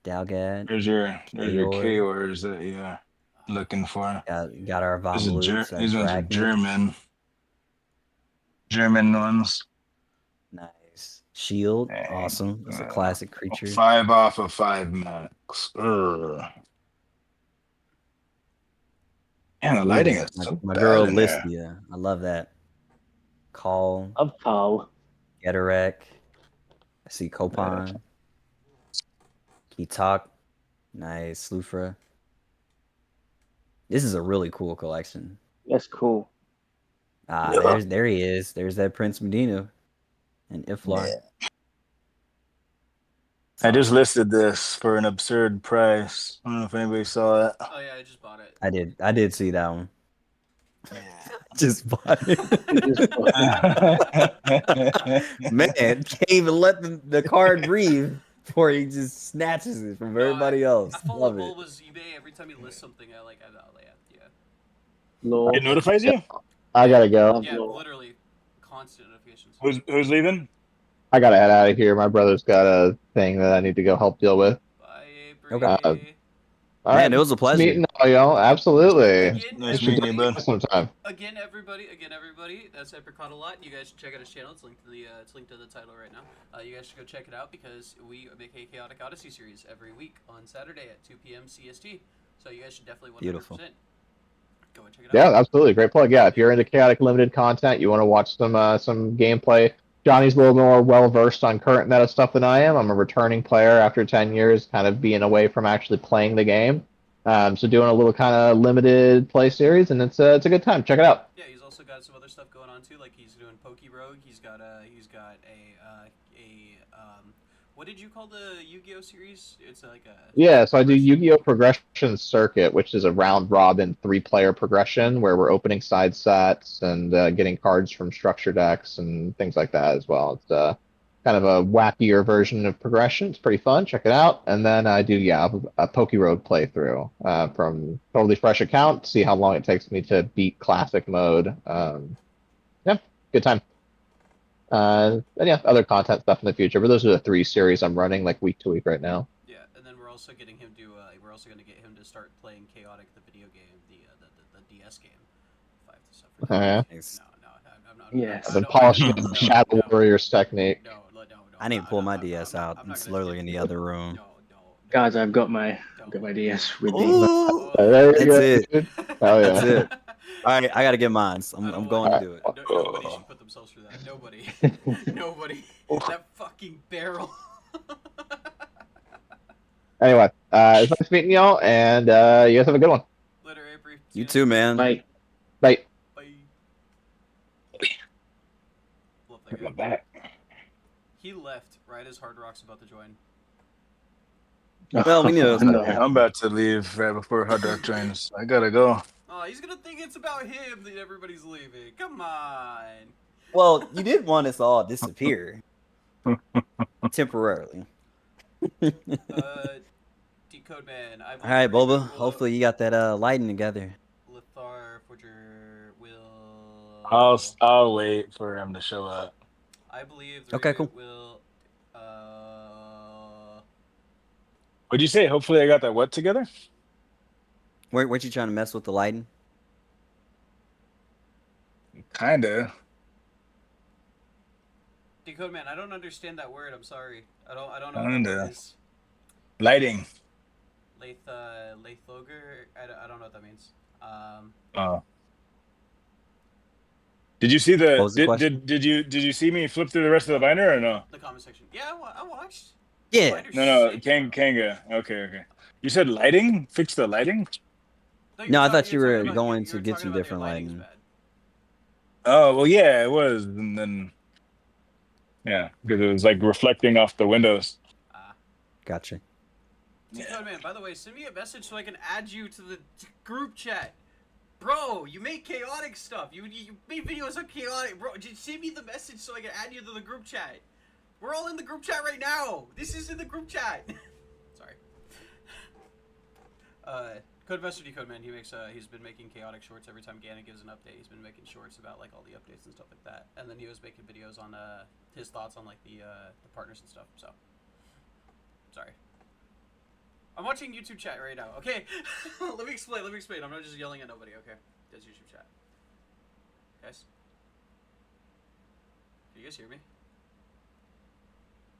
Dalgad. There's your Chaor. Chaors that you're looking for. Got our These are Vomloots. these ones are German ones. Nice. Shield. Dang. Awesome. It's a classic creature. 5 off of 5 max. Urgh. Man, the lighting is so my bad girl in there. Listia. I love that. Call. Of Carl. Getarek. I see Copan. Kitak. Nice. Slufra. This is a really cool collection. That's cool. There he is. There's that Prince Medina and Iflar. Yeah. I just listed this for an absurd price. I don't know if anybody saw that. Oh yeah, I just bought it. I did see that one. Just bought it. Man, can't even let the card breathe. before he just snatches it from everybody else. I follow Love it. Bulba's eBay every time he lists something. I yeah. Law. It notifies you? I gotta go. Yeah, Law. literally constant notifications. Who's leaving? I gotta head out of here. My brother's got a thing that I need to go help deal with. Bye, Okay. Avery. All Man, right, it was a nice pleasure. meeting all y'all. Absolutely. Again, Nice We should meeting you, do bud. this sometime. Again, everybody. That's Apricot a lot. You guys should check out his channel. It's linked to the title right now. You guys should go check it out because we make a Chaotic Odyssey series every week on Saturday at 2 p.m. CST. So you guys should definitely 100% Beautiful. go and check it Yeah, out. absolutely. Great plug. Yeah, if you're into chaotic limited content, you want to watch some gameplay. Johnny's a little more well versed on current meta stuff than I am. I'm a returning player after 10 years, kind of being away from actually playing the game. So doing a little kind of limited play series, and it's a good time. Check it out. Yeah, he's also got some other stuff going on too. Like he's doing Poke Rogue. He's got a what did you call the Yu-Gi-Oh series? It's like a Yeah, so I do Yu-Gi-Oh! Progression Circuit, which is a round-robin 3-player progression where we're opening side sets and getting cards from structure decks and things like that as well. It's kind of a wackier version of progression. It's pretty fun. Check it out. And then I do, a Poke Road playthrough from totally fresh account. See how long it takes me to beat classic mode. Yeah, good time. And yeah, other content stuff in the future. But those are the 3 series I'm running like week to week right now. Yeah, and then we're also getting him to we're also going to get him to start playing Chaotic, the video game, the DS game. 5 to stuff. Oh, yeah. Thanks. No, I'm not. Yes. I've been polishing Shadow Warrior's technique. No. I need to pull my DS out. It's literally in the other room. No. Guys, I've got my DS with me. Ooh, There you that's go, it. dude. Oh, yeah. That's it. All right, I gotta get mine. I'm going to do it. Nobody should put themselves through that. Nobody. That fucking barrel. Anyway, it's nice meeting y'all, and you guys have a good one. Later, Avery. You too, man. Bye. Bye. Bye. Love that I'm guy. back. He left right as Hard Rock's about to join. Well, we knew it was No. I'm about to leave right before Hard Rock joins. I gotta go. Oh, he's gonna think it's about him that everybody's leaving. Come on. Well, you did want us all to disappear temporarily. Decode Man. All right, Boba. Hopefully you got that lighting together. Lithar Forger will. I'll wait for him to show up. I believe. Okay, cool. Will. What'd you say? Hopefully I got that what together? Weren't you trying to mess with the lighting? Kinda. Decode Man. I don't understand that word. I'm sorry. I don't know what that Kinda. word is. Lighting. Lathoger. I don't know what that means. Oh. Did you see What was the question? did you see me flip through the rest of the binder or no? The comment section. Yeah, I watched. Yeah. Binder's No, sick. Kanga. Okay. You said lighting? Fix the lighting? No, I thought you were going to get some different lighting. lighting. Oh, well, yeah, it was. And then, yeah, because it was like reflecting off the windows. Gotcha. Decode Man, by the way, send me a message so I can add you to the group chat. Bro, you make chaotic stuff. You made videos on chaotic. Bro, just send me the message so I can add you to the group chat. We're all in the group chat right now. This is in the group chat. Sorry. Codemaster Decode Man, he's been making chaotic shorts every time Ganon gives an update. He's been making shorts about like all the updates and stuff like that. And then he was making videos on his thoughts on like the partners and stuff. So sorry. I'm watching YouTube chat right now. Okay. Let me explain. I'm not just yelling at nobody, okay? That's YouTube chat. Guys? Can you guys hear me?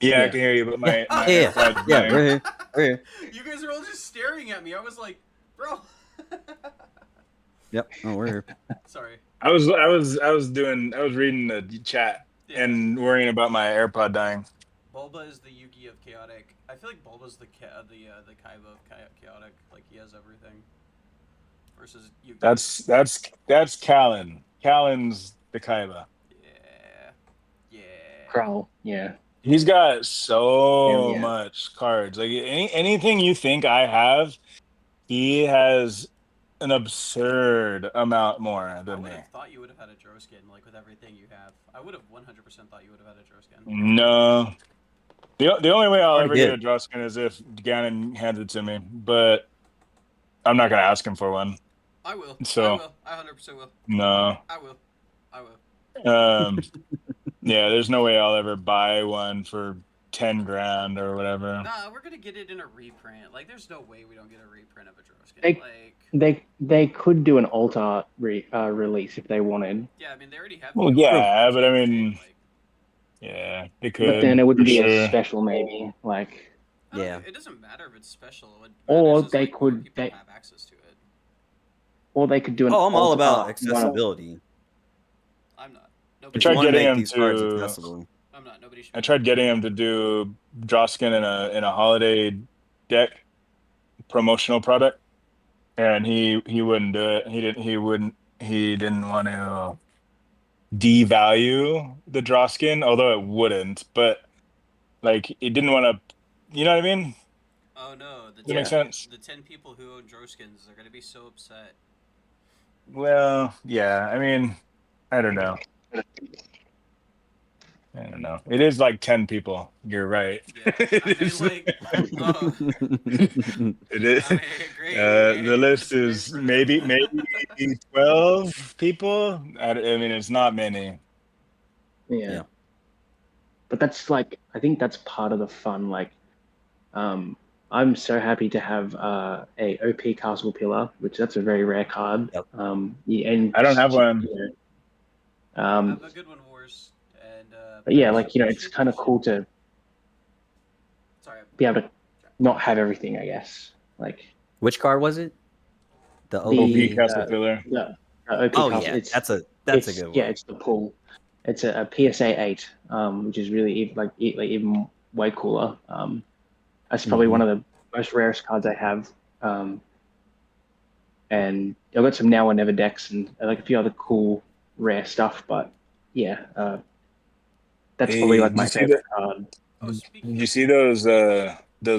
Yeah, I Yeah. can hear you, but my Yeah, AirPods yeah, dying. we're here. We're here. You guys are all just staring at me. I was like, bro. Yep. Oh, we're here. Sorry. I was reading the chat Yeah. and worrying about my AirPod dying. Bulba is the Yugi of chaotic. I feel like Bulba's the Kaiba of chaotic. Like he has everything. Versus Yugi. That's Callan. Callan's the Kaiba. Yeah. Growl. Yeah. He's got so Yeah. much cards. Like anything you think I have, he has an absurd amount more I than would me. have thought you would have had a Drow skin, like with everything you have. I would have 100% thought you would have had a Drow skin. No, No. no. The only way I'll Already ever get a did. draw skin is if Ganon hands it to me, but I'm not gonna ask him for one. I will. So I will. I 100% will. no. I will. I will. Yeah, there's no way I'll ever buy one for 10 grand or whatever. Nah, we're gonna get it in a reprint. Like, there's no way we don't get a reprint of a draw skin. They could do an alt art release if they wanted. Yeah, I mean, they already have. Well, yeah, but I mean, yeah, they could. But then it wouldn't be sure. as special, maybe. Like, Yeah. It doesn't matter if it's special. Or they could. People have access to it. Or they could do an. Oh, I'm all about alt-art accessibility. I'm not. I tried wanna getting make him these cards to. accessible. I'm not. Nobody should. I tried getting him to do draw skin in a holiday deck promotional product, and he wouldn't do it. He didn't want to devalue the draw skin, although it wouldn't. But like, he didn't want to. You know what I mean? Oh no! Does that make sense? The 10 people who own Droskins are gonna be so upset. Well, yeah. I mean, I don't know. I don't know. It is like 10 people. You're right. Yeah, it is. It is. I mean, great. The list is maybe 12 people. I mean, it's not many. Yeah. But that's like, I think that's part of the fun. Like, I'm so happy to have a OP Castle Pillar, which that's a very rare card. Yep. And I don't have one. I have a good one, Wars. And but yeah, like, it's kind of cool to be able to not have everything, I guess. Like, Which card was it? The OP Castle Pillar. Yeah. OP Oh Castle. yeah, that's a good one. Yeah, it's the pull. It's a PSA 8, which is really even way cooler. That's probably one of the most rarest cards I have. And I've got some Now or Never decks and like a few other cool rare stuff. But yeah, that's probably like my favorite card. Did you see those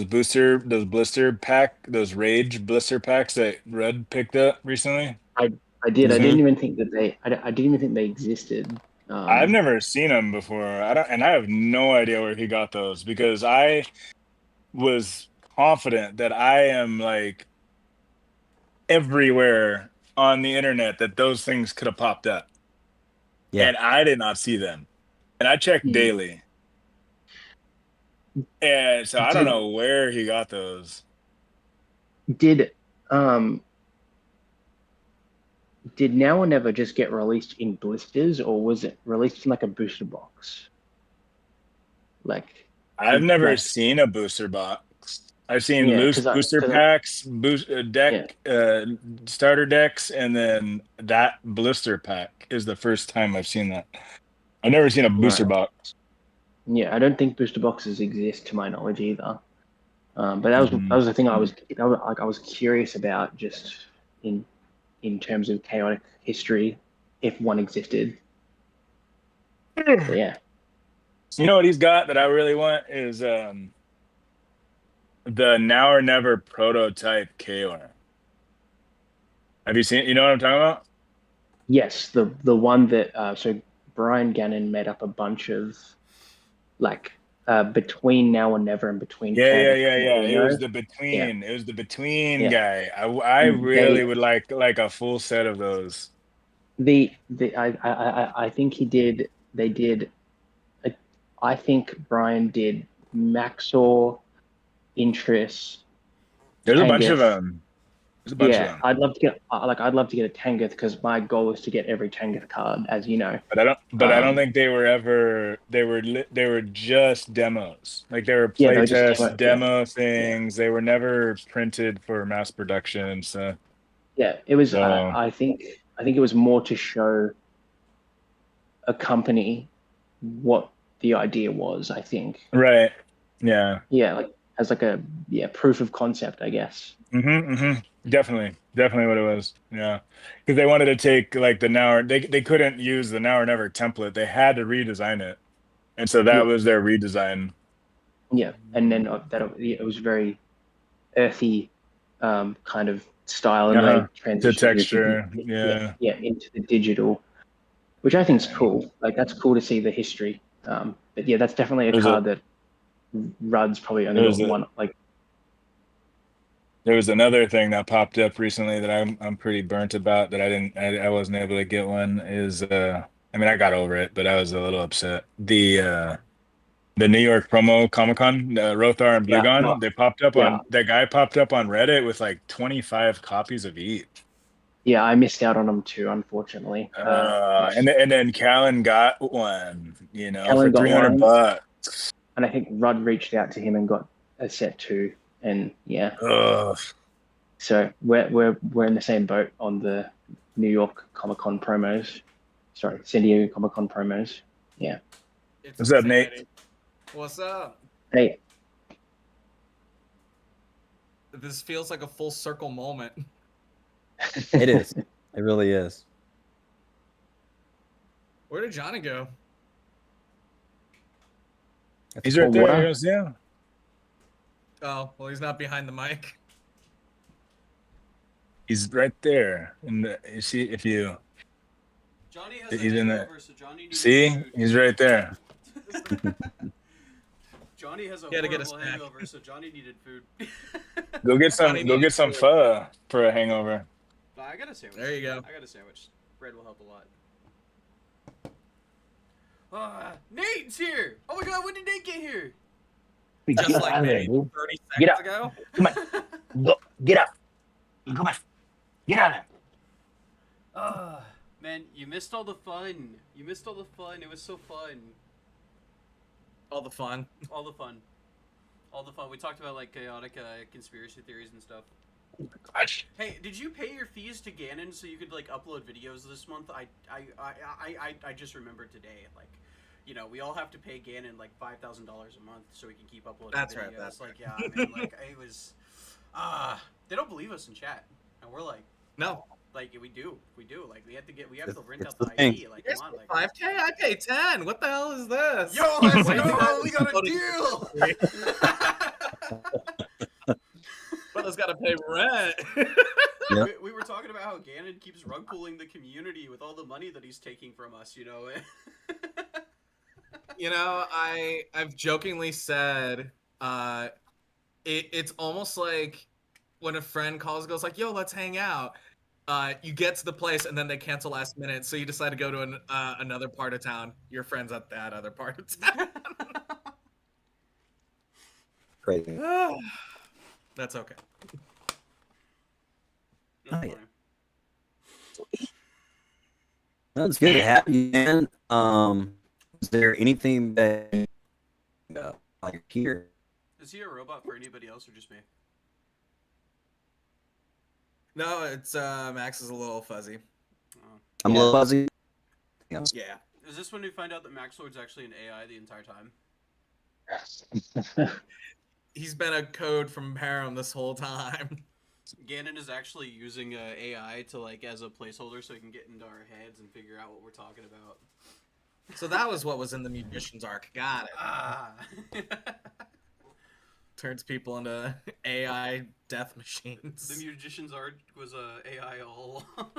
blister pack, those rage blister packs that Red picked up recently? I did. I didn't even think that I didn't even think they existed. I've never seen them before. I have no idea where he got those, because I was confident that I am like everywhere on the internet that those things could have popped up. Yeah. And I did not see them. And I checked daily. And so I don't know where he got those. Did Now or Never just get released in blisters, or was it released in like a booster box? Like, I've never seen a booster box. I've seen loose booster packs, starter decks, and then that blister pack is the first time I've seen that. I've never seen a booster box. Yeah, I don't think booster boxes exist to my knowledge either. But that was the thing I was curious about, just in terms of chaotic history, if one existed. So, yeah. You know what he's got that I really want is the Now or Never prototype Chaor. Have you seen? You know what I'm talking about? Yes, the one that so Brian Gannon made up a bunch of like between Now or Never and between. Yeah. It was the between. It was the between guy. I really would like a full set of those. I think he did. They did. I think Brian did Maxor, Interest. There's a bunch of them. I'd love to get a Tangoth, because my goal is to get every Tangoth card, as you know. But I don't think they were ever. They were just demos. Like, they were playtest demo things. They were never printed for mass production. So yeah, it was. I think it was more to show a company what the idea was, I think. Right. Yeah. Yeah, like as like a proof of concept, I guess. Definitely what it was. Yeah, because they wanted to take like the Now, they couldn't use the Now or Never template. They had to redesign it, and so that was their redesign. Yeah, and then it was very earthy kind of style, and then the texture, into the digital, which I think is cool. Like, that's cool to see the history. But yeah, that's definitely a card that Rudd's probably only There's got a- one. Like, There was another thing that popped up recently that I'm pretty burnt about that I wasn't able to get one is I mean I got over it, but I was a little upset. The New York promo Comic-Con, Rothar and yeah, Blugon, no, they popped up yeah, on that guy popped up on Reddit with like 25 copies of each. yeah. I missed out on them too, unfortunately. And then Callan got one, you know, for Helen got 300 one, bucks. and I think Rudd reached out to him and got a set too. And yeah, Ugh. so we're in the same boat on the New York Comic Con promos. Sorry, San Diego Comic Con promos. Yeah. It's What's up, Nate? insanity. What's up? Hey, This feels like a full circle moment. It is. It really is. Where did Johnny go? He's right cold there. water. You don't see him? Oh, well, he's not behind the mic. He's right there. You see, if you Johnny has a He's in hangover, so Johnny needs see, food. he's right there. Johnny has a He had to get a horrible snack. hangover, so Johnny needed food. Go get Johnny needed some food. pho for a hangover. But I got a sandwich. There you go. I got a sandwich. Bread will help a lot. Nate's here! Oh my god, when did Nate get here? Just Get like out of me there, dude. 30 Get seconds up. ago. Come on. Go, get up. Come on. Get out of there. Man, you missed all the fun. You missed all the fun. It was so fun. All the fun. All the fun. All the fun. We talked about like chaotic conspiracy theories and stuff. Gosh. Hey, did you pay your fees to Ganon so you could like upload videos this month? I just remembered today. Like, you know, we all have to pay Ganon like $5,000 a month so we can keep uploading That's videos. right, that's like, yeah, I mean, like it was. They don't believe us in chat, and we're like, No. like we do. Like we have to rent It's out the the thing. ID. Like, Here's come on, like 5K? I pay 10. What the hell is this? Yo, let's Wait, go! We got a voting- deal! Brother's got to pay rent. Yep. We were talking about how Ganon keeps rug pulling the community with all the money that he's taking from us, you know? You know, I've jokingly said it's almost like when a friend calls and goes like, yo, let's hang out. You get to the place and then they cancel last minute, so you decide to go to another part of town. Your friend's at that other part of town. Crazy. That's okay. That's Oh, yeah. funny. Well, it's good to have you, man. Is there anything that like here? Is he a robot for anybody else or just me? No, it's Max is a little fuzzy. Oh. I'm a little fuzzy. Yeah. Is this when we find out that Max Lord's actually an AI the entire time? He's been a code from Perim this whole time. Ganon is actually using AI to like as a placeholder so he can get into our heads and figure out what we're talking about. So that was what was in the Musician's Arc. Got it. Ah. Turns people into AI death machines. The Magician's Art was AI all along.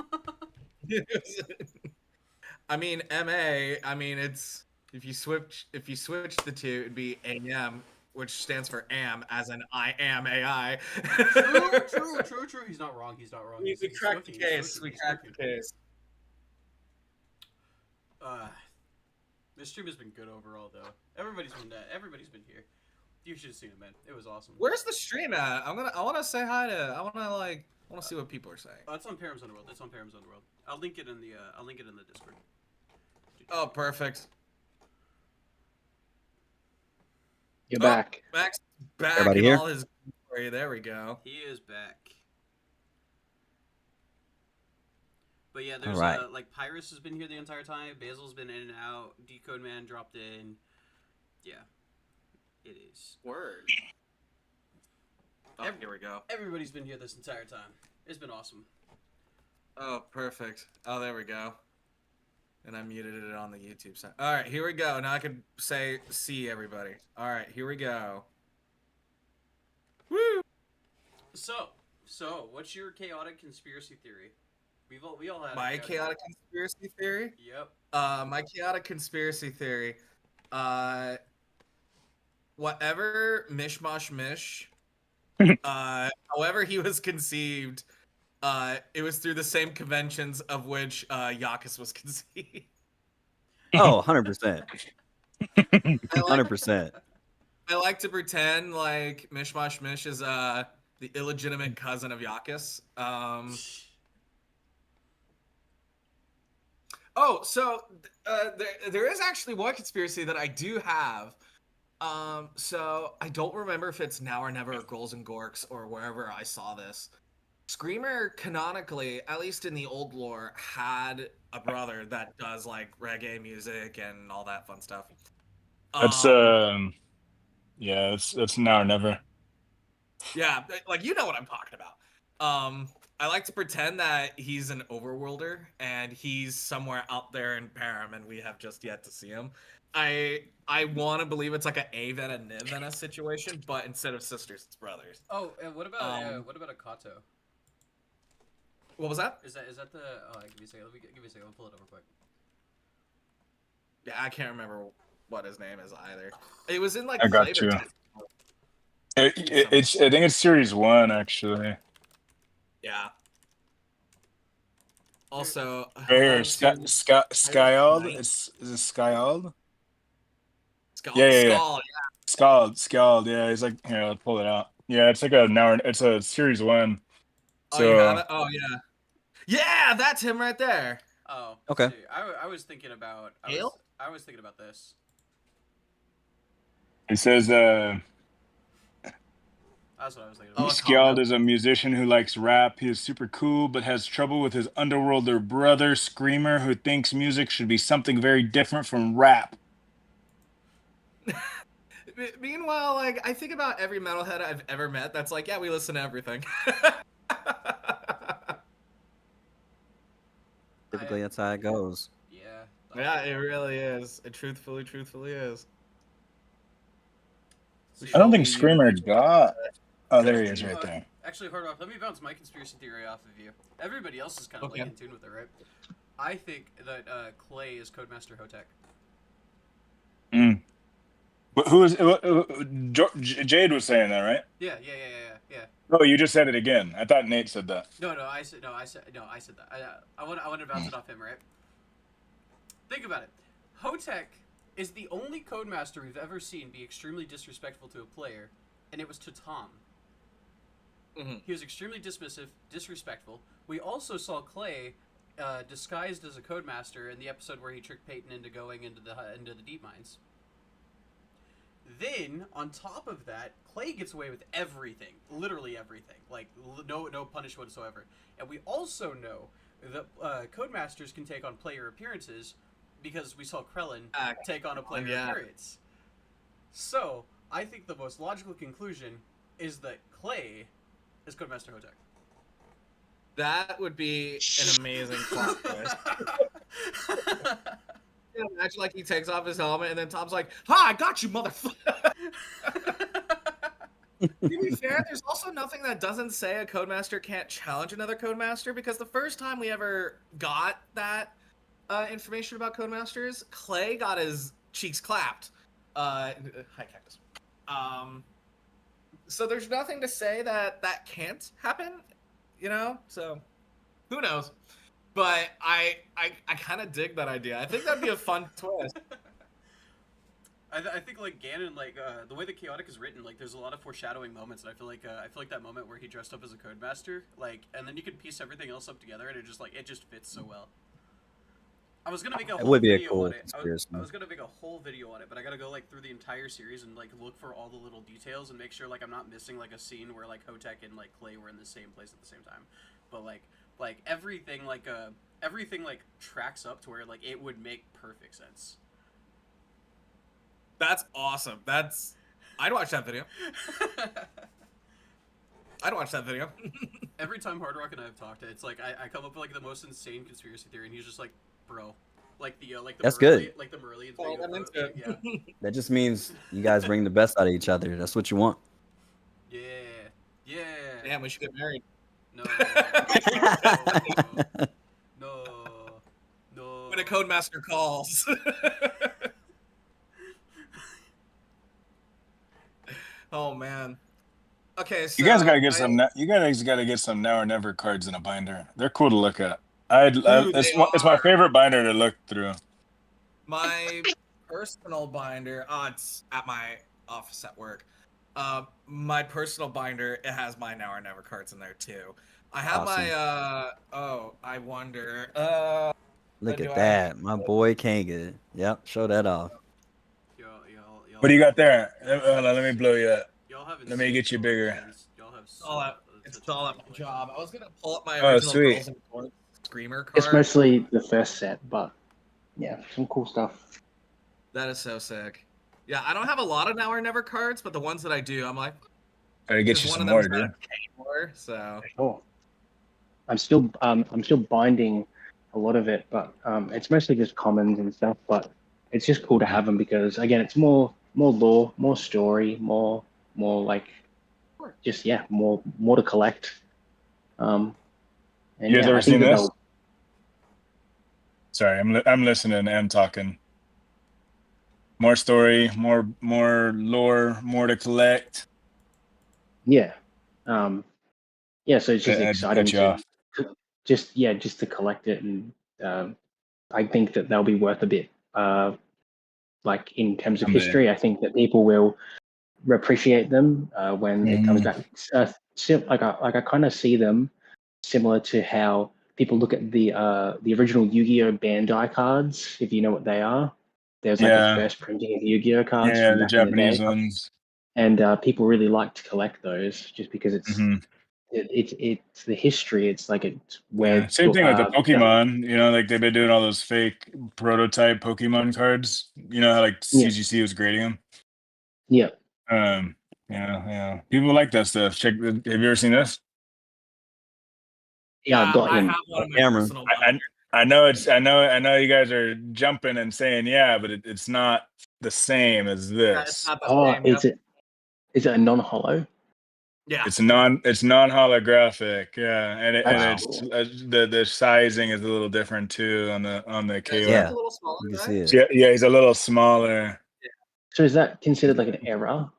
I mean, MA. I mean, it's if you switch the two, it'd be AM, which stands for AM, as in I am AI. True. He's not wrong. We cracked the case. We cracked the case. This stream has been good overall, though. Everybody's been here. You should have seen it, man. It was awesome. Where's the stream at? I want to say hi to. I want to see what people are saying. It's on Perim's Underworld. It's on Perim's Underworld. I'll link it in the Discord. Oh, perfect. You're back. Max back Everybody in here? all his glory. There we go. He is back. But yeah, there's Alright. like Pyrus has been here the entire time. Basil's been in and out. Decode Man dropped in. Yeah, it is. Word. Oh, here we go. Everybody's been here this entire time. It's been awesome. Oh, perfect. Oh, there we go. And I muted it on the YouTube side. All right, here we go. Now I can say see everybody. All right, here we go. Woo! So what's your chaotic conspiracy theory? We all had My chaotic conspiracy theory. Yep. My chaotic conspiracy theory. Well, whatever mishmash mish, however he was conceived, it was through the same conventions of which Yakus was conceived. Oh, 100%. I like 100%. I like to pretend like Mishmash Mish is the illegitimate cousin of Yakus. Oh, so there is actually one conspiracy that I do have. So I don't remember if it's Now or Never or Ghouls and Gorks or wherever I saw this. Screamer canonically, at least in the old lore, had a brother that does like reggae music and all that fun stuff. That's yeah, that's Now or Never. Yeah, like you know what I'm talking about. I like to pretend that he's an overworlder and he's somewhere out there in Perim and we have just yet to see him. I want to believe it's like an Ave and a Niv and a situation, but instead of sisters, it's brothers. Oh, and what about a Kato? What was that? Is that the? Oh, give me a second. Give me a second. I'll pull it up real quick. Yeah, I can't remember what his name is either. It was in like I got Flavor you. Text. It's I think it's series 1 actually. Yeah. Also, Right here, Skyald. Knight. Is it Skyald? Scald. Yeah. Scald. Scald. Yeah, he's like here. I'll pull it out. Yeah, it's like it's a series 1. Oh, So you have it? Oh, yeah. Yeah, that's him right there. Oh. Okay. See, I was thinking about. Hale? I was thinking about this. it says That's what I was thinking Oh, about. Skjald is a musician who likes rap. He is super cool, but has trouble with his underworlder brother, Screamer, who thinks music should be something very different from rap. Meanwhile, like I think about every metalhead I've ever met that's like, yeah, we listen to everything. Typically, that's how it goes. Yeah. Yeah, it really is. It truthfully is. I don't think Screamer got. Oh, there he is right there. Actually, hold on. Let me bounce my conspiracy theory off of you. Everybody else is kind of Okay. like in tune with it, right? I think that Clay is Codemaster Hotek. But who is Jade was saying that, right? Yeah. Oh, you just said it again. I thought Nate said that. No, I said that. I want to bounce it off him, right? Think about it. Hotek is the only Codemaster we've ever seen be extremely disrespectful to a player, and it was to Tom. Mm-hmm. He was extremely dismissive, disrespectful. We also saw Clay disguised as a Codemaster in the episode where he tricked Peyton into going into the deep mines. Then, on top of that, Clay gets away with everything, literally everything, like no punishment whatsoever. And we also know that Codemasters can take on player appearances because we saw Krellin take on a player appearance. So, I think the most logical conclusion is that Clay is Codemaster Hotek. That would be an amazing plot twist. Yeah, imagine like he takes off his helmet and then Tom's like, "Ha, I got you, motherfucker." To be fair, there's also nothing that doesn't say a Codemaster can't challenge another Codemaster, because the first time we ever got that information about Codemasters, Clay got his cheeks clapped. Hi, Cactus. So there's nothing to say that that can't happen, you know? So who knows? But I kind of dig that idea. I think that'd be a fun twist. I think like Ganon, like the way the Chaotic is written, like there's a lot of foreshadowing moments, and I feel like that moment where he dressed up as a Codemaster, like, and then you can piece everything else up together, and it just fits so well. I was gonna make a whole video on it. I was gonna make a whole video on it, but I gotta go like through the entire series and like look for all the little details and make sure like I'm not missing like a scene where like Hotek and like Clay were in the same place at the same time. But like everything tracks up to where like it would make perfect sense. That's awesome. I'd watch that video. Every time Hard Rock and I have talked, it's like I come up with like the most insane conspiracy theory, and he's just like, bro, like the that's good. Like the Merlians. Yeah. That just means you guys bring the best out of each other. That's what you want. Yeah. Damn, we should get married. No. When a Codemaster calls. Oh man. Okay, so You guys gotta get some. You guys gotta get some Now or Never cards in a binder. They're cool to look at. Dude, they It's my are. favorite binder to look through. My personal binder. It's at my office at work. My personal binder. It has my Now or Never cards in there too. I have Awesome. my. Oh, I wonder. Look do at I that, my boy Kanga. Yep, show that off. Y'all, What do you got there? Hold on, let me blow you up. y'all haven't Let me seen get you it, bigger. man. Y'all have All so at, it's such a all at my privilege. job. I was gonna pull up my Oh, original sweet. Girls and Boys Screamer card. It's mostly the first set, but yeah, some cool stuff. That is so sick. Yeah, I don't have a lot of Now or Never cards, but the ones that I do, I'm like, Gotta get because you one some of them more, is dude. that Chaor, so Sure. I'm still binding a lot of it, but it's mostly just commons and stuff. But it's just cool to have them because again, it's more lore, more story, more like just more to collect. And You guys yeah, ever I think seen that this? they'll. Sorry, I'm listening and talking. More story, more lore, more to collect. Yeah. Yeah, so it's just I just exciting cut you off. just to collect it, and I think that they'll be worth a bit. Like in terms of Someday. history, I think that people will appreciate them when it comes back. Like I kind of see them similar to how people look at the original Yu-Gi-Oh Bandai cards, if you know what they are. There's like a Yeah, first printing of Yu-Gi-Oh cards yeah, from the back in the Japanese day, ones. and people really like to collect those just because Hmm. it's the history. It's like it's Yeah, where same thing with the Pokemon. You know, like they've been doing all those fake prototype Pokemon cards. You know how like yeah, CGC was grading them. yeah. Yeah. People like that stuff. Check. Have you ever seen this? Yeah, I've yeah, got I him. have one in my Camera. personal I, binder. I know it's. I know you guys are jumping and saying yeah, but it's not the same as Yeah, it's this. not the Oh, same. Yep. is it a non-hollow? Yeah. It's non holographic. Yeah, and That's Wow. it's cool. the sizing is a little different too on the Yeah, isn't it Chaor. Yeah, a little smaller, you can right? see it. Yeah, he's a little smaller. So is that considered like an error?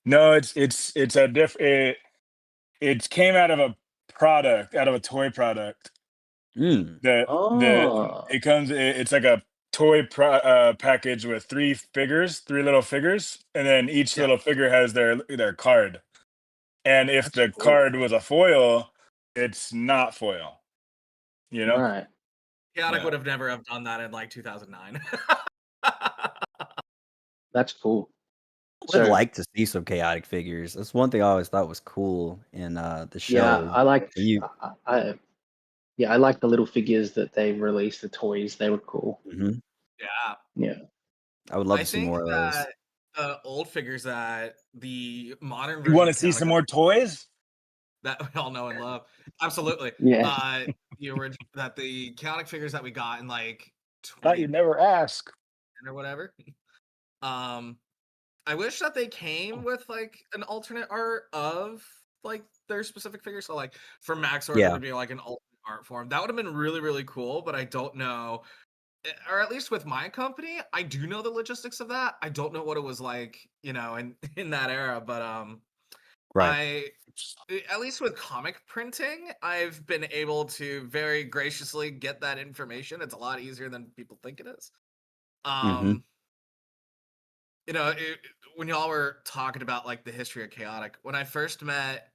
No, it's a it came out of a product, out of a toy product. Mm. The Oh, it comes it's like a toy package with three little figures, and then each Yeah. little figure has their card. And if that's the cool. card was a foil, it's not foil. You know? Right. Chaotic Yeah. would have never have done that in like 2009. That's cool. Would So like to see some chaotic figures. That's one thing I always thought was cool in the yeah, show. I liked. You, Yeah, I like the little figures that they released. The toys, they were cool. Mhm. Yeah. Yeah. I would love I to see think more of those. that the old figures that the modern You version want to of see Chaotic some more toys? that we all know and love. Absolutely. Yeah. The original that the Chaotic figures that we got in like Thought 2010 you'd never ask. or whatever. I wish that they came with like an alternate art of like their specific figures. So like for Maxor, there Yeah. would be like an alternate art form. That would have been really, really cool, but I don't know. Or at least with my company, I do know the logistics of that. I don't know what it was like, you know, in that era, but Right. at least with comic printing, I've been able to very graciously get that information. It's a lot easier than people think it is. Hmm. You know, when y'all were talking about like the history of Chaotic, when I first met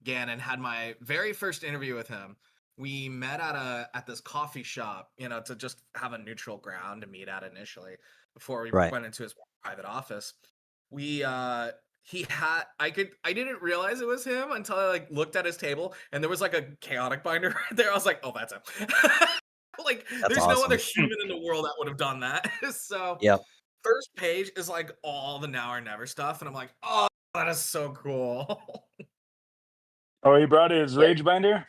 Gannon, had my very first interview with him, we met at this coffee shop, you know, to just have a neutral ground to meet at initially before we Right. went into his private office. We he had I didn't realize it was him until I like looked at his table and there was like a Chaotic binder right there. I was like, oh, that's him. Like That's there's no other awesome. human in the world that would have done that. So Yep. first page is like all the Now or Never stuff, and I'm like, oh, that is so cool. Oh, he brought his Yeah. rage binder?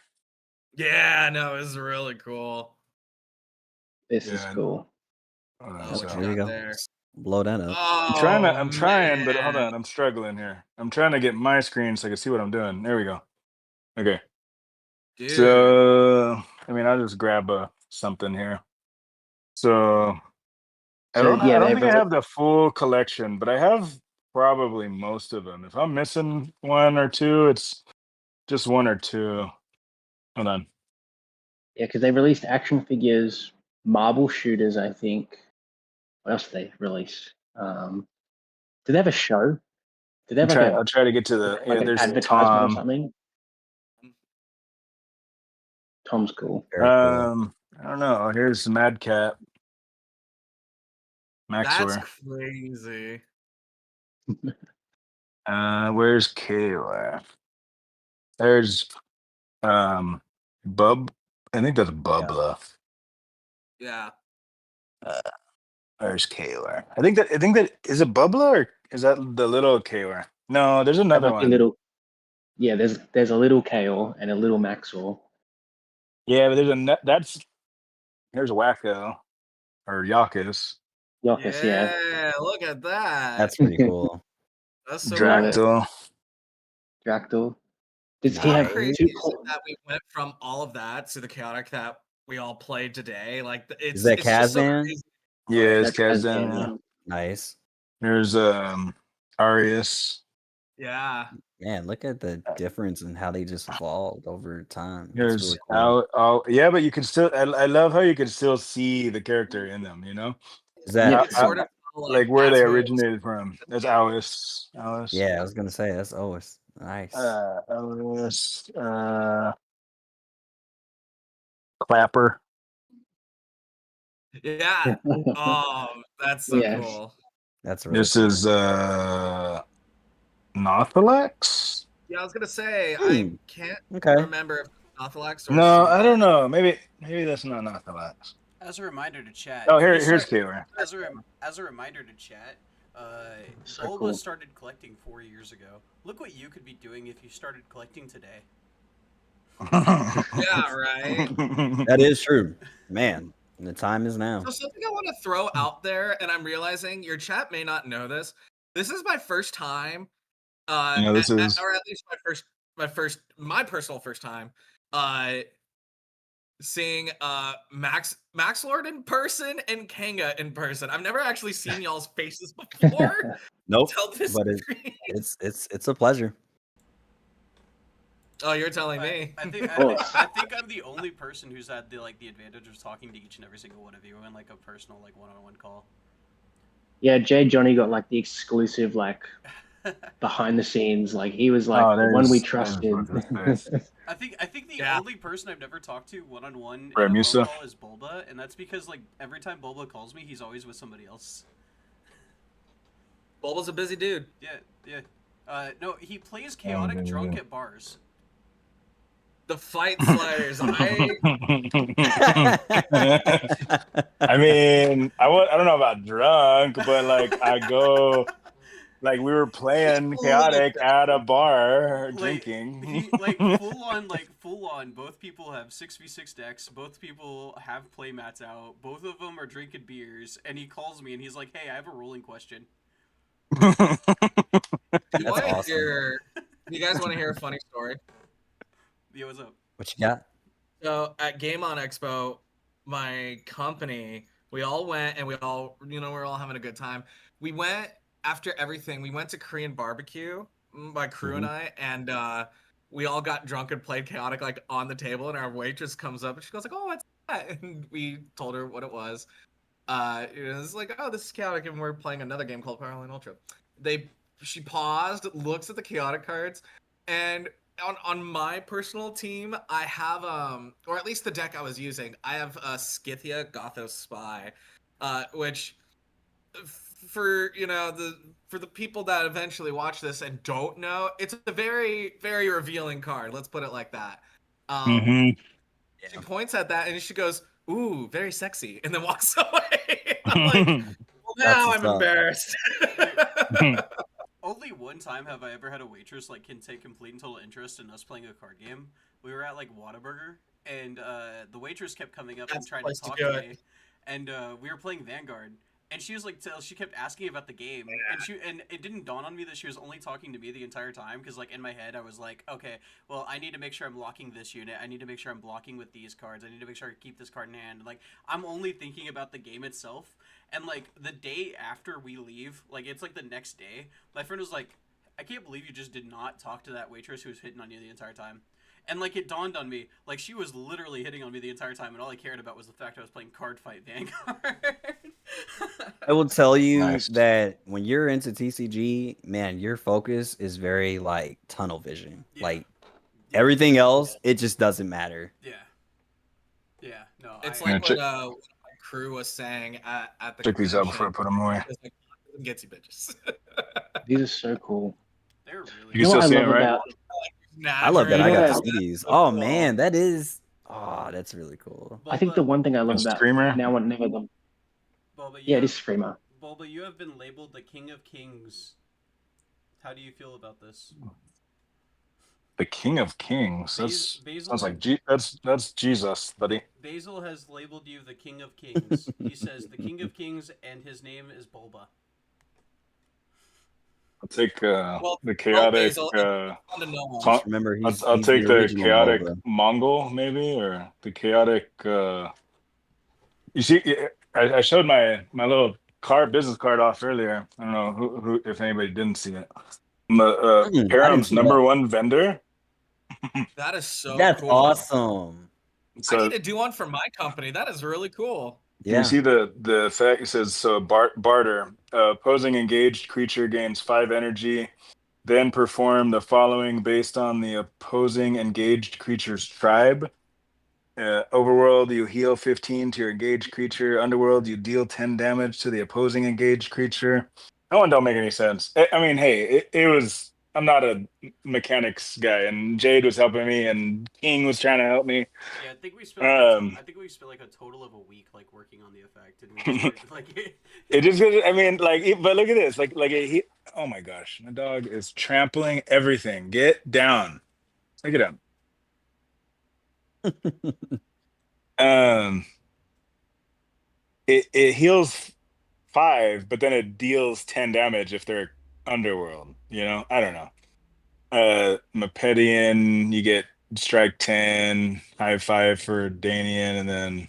Yeah, no, it's really cool. This is Yeah. cool. Oh, what you Here we got go. there? Blow that up. Oh, I'm trying, but hold man. on, I'm struggling here. I'm trying to get my screen so I can see what I'm doing. There we go. Okay. Dude. So I mean I'll just grab something here. So So I yeah, don't they think I have the full collection, but I have probably most of them. If I'm missing one or two, it's just one or two. Hold on. Yeah, because they released action figures, marble shooters, I think. What else did they release? Did they have a show? Did they have like I'll try to get to the. like an There's advertisement or Tom. something? Tom's cool. Very cool. I don't know. Here's Madcap. That's Maxwell. crazy. Where's Kayla? There's Bub. I think that's Bubla. Yeah. There's Kayla. I think that is it Bubla or is that the little Kayla? No, there's another Like a one. little, yeah, there's a little Chaor and a little Maxwell. Yeah, but there's Wacko or Yakus. Yokus, yeah. Yeah, look at that. That's pretty cool. That's so Love it. cool. Dractyl. Dractyl. Does he How have crazy two? is it that we went from all of that to the chaotic that we all played today? Like it's Is that just so Kazan? crazy. Yeah, it's That's Kazan. Kazan, Yeah. yeah. Nice. There's Arius. Yeah. Man, look at the difference in how they just evolved over time. It's There's really cool. yeah, but you can still. I love how you can still see the character in them. You know, Is that? Yeah. You can sort of tell, like where that's they who it was. originated from. That's Alice. Alice. Yeah, I was gonna say that's always nice. Alice. Clapper. Yeah. Oh, that's so Yes. cool. That's really This cool. is Nothalax. Yeah, I was gonna say I Hmm. can't Okay. remember if Nothalax or No, Sweet I don't Lord. know. Maybe that's not Nothalax. As a reminder to chat. Oh, he here's started- Kayla. As a reminder to chat, So Bulba cool. started collecting 4 years ago. Look what you could be doing if you started collecting today. Yeah, right. That is true, man. The time is now. So something I want to throw out there, and I'm realizing your chat may not know this. This is my first time, Yeah, this is- or at least my personal first time, seeing Max Lord in person and Kanga in person. I've never actually seen y'all's faces before. Nope. Until this But screen. it's a pleasure. Oh, you're telling me. I think I'm the only person who's had the advantage of talking to each and every single one of you in like a personal one-on-one call. Yeah, Jay Johnny got like the exclusive behind the scenes. Like he was like the one we trusted. I think the Yeah. only person I've never talked to one-on-one in a Right, phone Musa. call is Bulba, and that's because every time Bulba calls me, he's always with somebody else. Bulba's a busy dude. Yeah. No, he plays chaotic drunk at bars. The Fight Slayers. I mean, I don't know about drunk, but I go, we were playing chaotic at a bar drinking. He full on. Both people have 6v6 decks. Both people have playmats out. Both of them are drinking beers, and he calls me and he's like, "Hey, I have a rolling question." That's awesome. Do you guys want to hear a funny story? Yeah, what's up? What you got? So at Game On Expo, my company, we all went and we're all having a good time. We went after everything. We went to Korean barbecue, my crew and I, and we all got drunk and played chaotic on the table. And our waitress comes up and she goes like, "Oh, what's that?" And we told her what it was. It's like, "Oh, this is chaotic, and we're playing another game called Powerline Ultra." She paused, looks at the chaotic cards, and on my personal team, I have or at least the deck I was using, I have Scythia Gothos Spy, which for the people that eventually watch this and don't know, it's a very, very revealing card. Let's put it like that. She points at that and she goes, "Ooh, very sexy," and then walks away. I'm like, well, now I'm embarrassed. Only one time have I ever had a waitress can take complete and total interest in us playing a card game. We were at Whataburger, and the waitress kept coming up and trying to talk to me, and we were playing Vanguard, And she was like, she kept asking about the game, and it didn't dawn on me that she was only talking to me the entire time, because like in my head I was like, okay, well I need to make sure I'm locking this unit, I need to make sure I'm blocking with these cards, I need to make sure I keep this card in hand. Like I'm only thinking about the game itself, and like the day after we leave, like it's like the next day, my friend was like, I can't believe you just did not talk to that waitress who was hitting on you the entire time. And like it dawned on me, like she was literally hitting on me the entire time, and all I cared about was the fact I was playing Card Fight Vanguard. I will tell you Nice. that when you're into TCG, man, your focus is very like tunnel vision. Yeah. Like everything else, it just doesn't matter. Yeah. Yeah. No. It's I, like check- what my crew was saying at the Check these out convention. before I put them away. It's like, get you bitches. These are so cool. they're really. You You know still what I see love it, right? about I love that You I know got what the CDs. Oh man, that is that's really cool. I think the one thing I love And about Screamer? now and never the Bulba, yeah, it is Screamer. Bulba, you have been labeled the King of Kings. How do you feel about this? The King of Kings. That's Basil, sounds like that's Jesus, buddy. Basil has labeled you the King of Kings. He says the King of Kings, and his name is Bulba. I'll take Well, the chaotic. Basil, it's fun to know. Con- Just remember, he's I'll he's take the the original chaotic Bulba. Mongol, maybe, or the chaotic. You see, I showed my little business card off earlier. I don't know who if anybody didn't see it. I didn't Perim's see number that. one vendor. That is so That's cool. awesome. I So need to do one for my company. That is really cool. Yeah. you see the fact it says so barter. Opposing engaged creature gains 5 energy. Then perform the following based on the opposing engaged creature's tribe. Overworld, you heal 15 to your engaged creature. Underworld, you deal 10 damage to the opposing engaged creature. That one don't make any sense. I mean, hey, it was. I'm not a mechanics guy, and Jade was helping me, and King was trying to help me. Yeah, I think we spent. Like Um, I think we spent like a total of a week like working on the effect, and we just like. It just, I mean, like, but look at this, oh my gosh, my dog is trampling everything. Get down, take it down. It heals 5, but then it deals 10 damage if they're Underworld. You know, I don't know. Mepedian, you get strike 10, high 5 for Danian, and then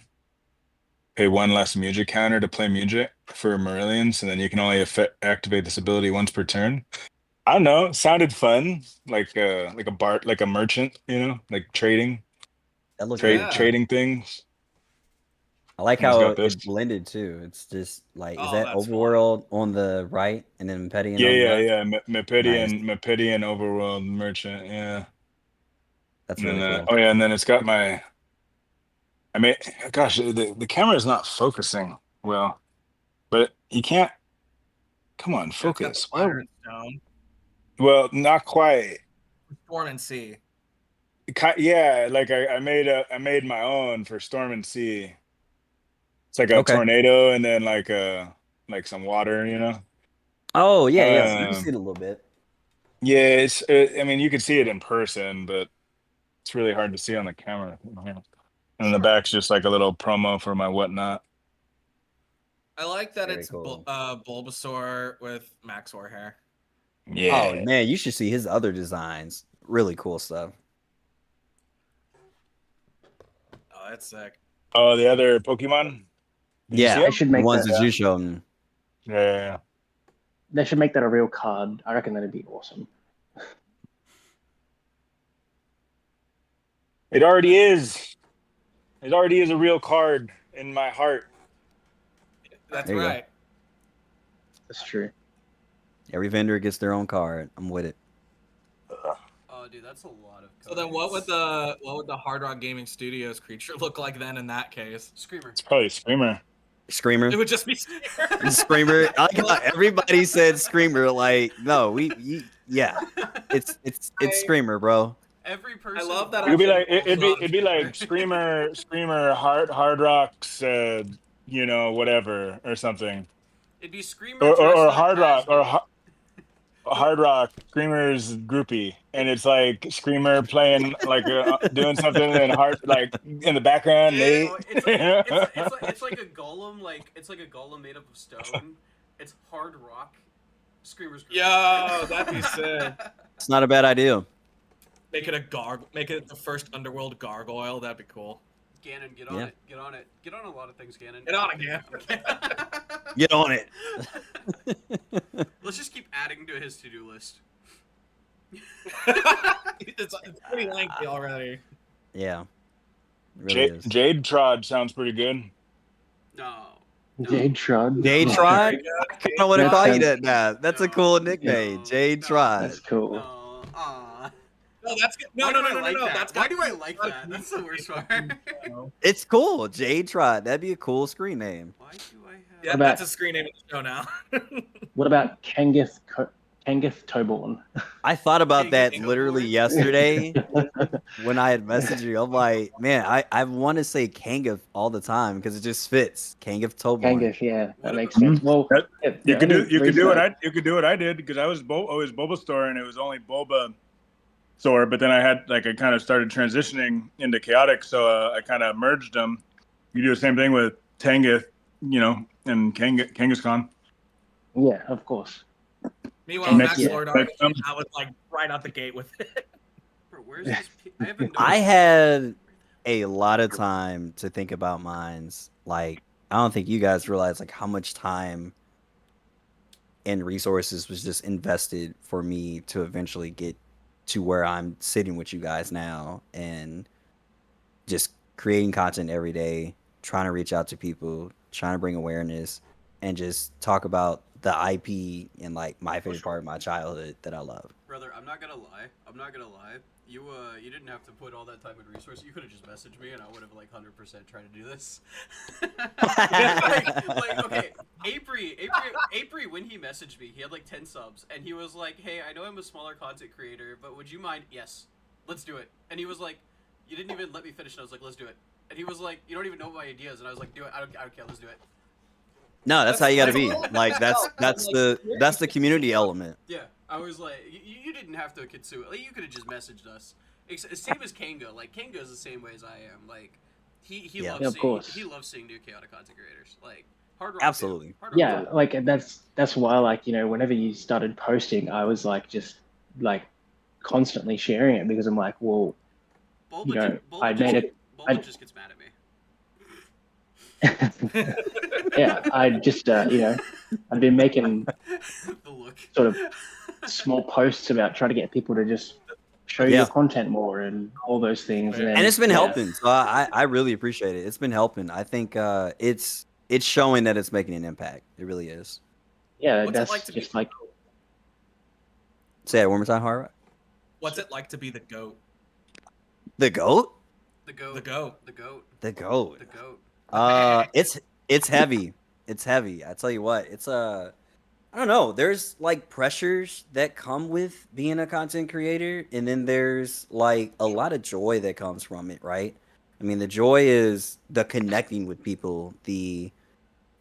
pay 1 less music counter to play music for Marillions, and then you can only activate this ability once per turn. I don't know. It sounded fun, like a merchant, you know, like trading That looks Yeah. trading things. I like He's how got this. it's blended too. It's just like is Oh, that that's fun. Overworld on the right and then Petty on the left? Yeah. Mepedian Overworld Merchant. Yeah. That's And really then, cool. and then it's got my. I mean, gosh, the camera is not focusing well, but you can't. Come on, It's got focus. the Fire and Stone. Well, not quite. Storm and Sea. Yeah, like I made my own for Storm and Sea. It's like a Okay. tornado and then like some water, you know. Oh yeah. I've Um, seen it a little bit. Yeah, I mean, you could see it in person, but it's really hard to see on the camera. And the back's just like a little promo for my whatnot. I like that Very it's cool. Bulbasaur with Maxor hair. Yeah. Oh man, you should see his other designs. Really cool stuff. Oh, that's sick. Oh, the other Pokemon? Did you Yeah, see They 'em? should The make ones that. that you showed me. Yeah. They should make that a real card. I reckon that'd be awesome. It already is. It already is a real card in my heart. That's There you go. right. That's true. Every vendor gets their own card. I'm with it. Oh, dude, that's a lot of. So then, what would the Hard Rock Gaming Studios creature look like then? In that case, Screamer? It's probably Screamer. Screamer. it would just be. Screamer. I like how everybody said Screamer. Like, no, yeah. It's Screamer, bro. Every person. love that It'd be like Screamer. it'd be like Screamer Hard Rocks you know, whatever or something. It'd be Screamer Or dressed up Hard Rock as me. hard rock screamers groupie, and it's like screamer playing like doing something and hard like in the background. Nate. Oh, it's like a golem, it's like a golem made up of stone. It's hard rock screamers groupie. Yo, that'd be sick. It's not a bad idea. Make it the first Underworld gargoyle. That'd be cool. Gannon, get on it. Get on it. Get on a lot of things, Gannon. Get on it, Gannon. Get on it. Let's just keep adding to his to-do list. It's pretty lengthy already. Yeah. It really is. Jade Trod sounds pretty good. No. Jade Trod. Jade Trod? I kind of want to That call you sounds- that now. That's a cool nickname. Jade Trod. That's cool. No. Aw. No, that's good. No. Why do I like No. that? That's Why do I like that? That's the worst part. It's cool. Jade Trod. That'd be a cool screen name. Why do I have... Yeah, About- that's a screen name of the show now. What about Kangeth Toborn? I thought about that Kanga literally Toborn. yesterday when I had messaged you. I'm like, man, I want to say Kanga all the time because it just fits. Kanga Toborn. Kangeth, yeah, that makes sense. Well, yeah, You the could only do reason what I did because I was Bulbastore and it was only Bulbasaur, but then I kind of started transitioning into Chaotic, so I kind of merged them. You do the same thing with Tangith, and Kangaskhan. Yeah, of course. Meanwhile, Max Yeah. Lord I was like right out the gate with it. Bro, where's this... I haven't... I had a lot of time to think about mines. Like, I don't think you guys realize like how much time and resources was just invested for me to eventually get to where I'm sitting with you guys now and just creating content every day, trying to reach out to people, trying to bring awareness, and just talk about the IP and like my favorite part of my childhood that I love. Brother, I'm not gonna lie. You didn't have to put all that time and resource. You could have just messaged me, and I would have 100% tried to do this. Okay, April, when he messaged me, he had 10 subs, and he was like, "Hey, I know I'm a smaller content creator, but would you mind?" Yes, let's do it. And he was like, "You didn't even let me finish." And I was like, "Let's do it." And he was like, "You don't even know my ideas," and I was like, "Do it. I don't care. Let's do it." No, that's how you got to be. Like that's the community element. Yeah, I was like, you didn't have to Kitsue. You could have just messaged us. Same as Kanga. Kanga is the same way as I am. He Yeah. loves Yeah, of seeing course. he loves seeing new chaotic content creators. Hard rock. Absolutely. Too. Hard rock Yeah, too. that's why whenever you started posting, I was just constantly sharing it because I'm like, well, Bulba I made it. Bulba just gets mad at me. Yeah, I just I've been making The look. sort of small posts about trying to get people to just show Yeah. your content more and all those things. And, then, And it's been yeah, helping. So I really appreciate it. It's been helping. I think it's showing that it's making an impact. It really is. Yeah, What's it that's like to be- just like Say it one more time, Hard. What's it like to be the goat? The goat? The goat. The goat. The goat. The goat. The goat. It's heavy. It's heavy. I tell you what, it's I don't know. There's pressures that come with being a content creator, and then there's a lot of joy that comes from it, right? I mean, the joy is the connecting with people, the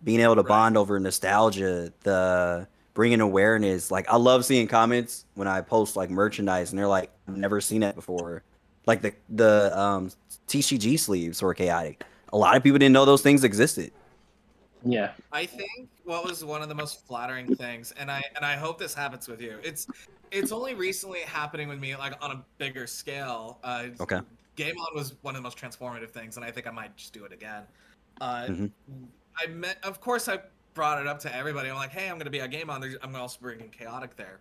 being able to bond over nostalgia, the bringing awareness. I love seeing comments when I post merchandise, and they're like, "I've never seen that before." Like the TCG sleeves or chaotic. A lot of people didn't know those things existed. yeah, I think what was one of the most flattering things, and I hope this happens with you. It's only recently happening with me on a bigger scale. Okay. Game On was one of the most transformative things, and I think I might just do it again. Mhm. Of course, I brought it up to everybody. I'm like, hey, I'm going to be at Game On. I'm also bringing Chaotic there.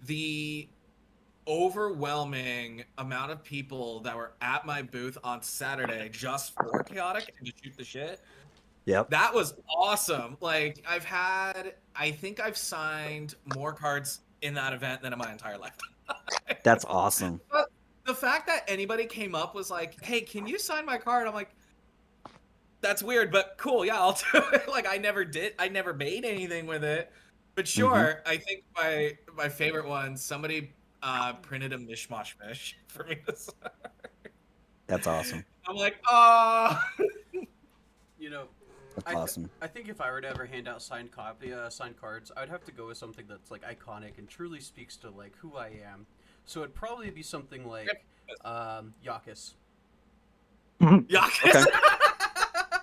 The overwhelming amount of people that were at my booth on Saturday just for Chaotic and to shoot the shit. Yep. That was awesome. I think I've signed more cards in that event than in my entire life. That's awesome. But the fact that anybody came up was like, hey, can you sign my card? I'm like, that's weird, but cool. Yeah, I'll do it. I never made anything with it. But sure, I think my favorite one, somebody printed a mishmash fish for me to sign. That's awesome. I'm like, oh. That's awesome. I think if I were to ever hand out signed cards, I would have to go with something that's like iconic and truly speaks to like who I am. So it'd probably be something like Yakis. Yakis.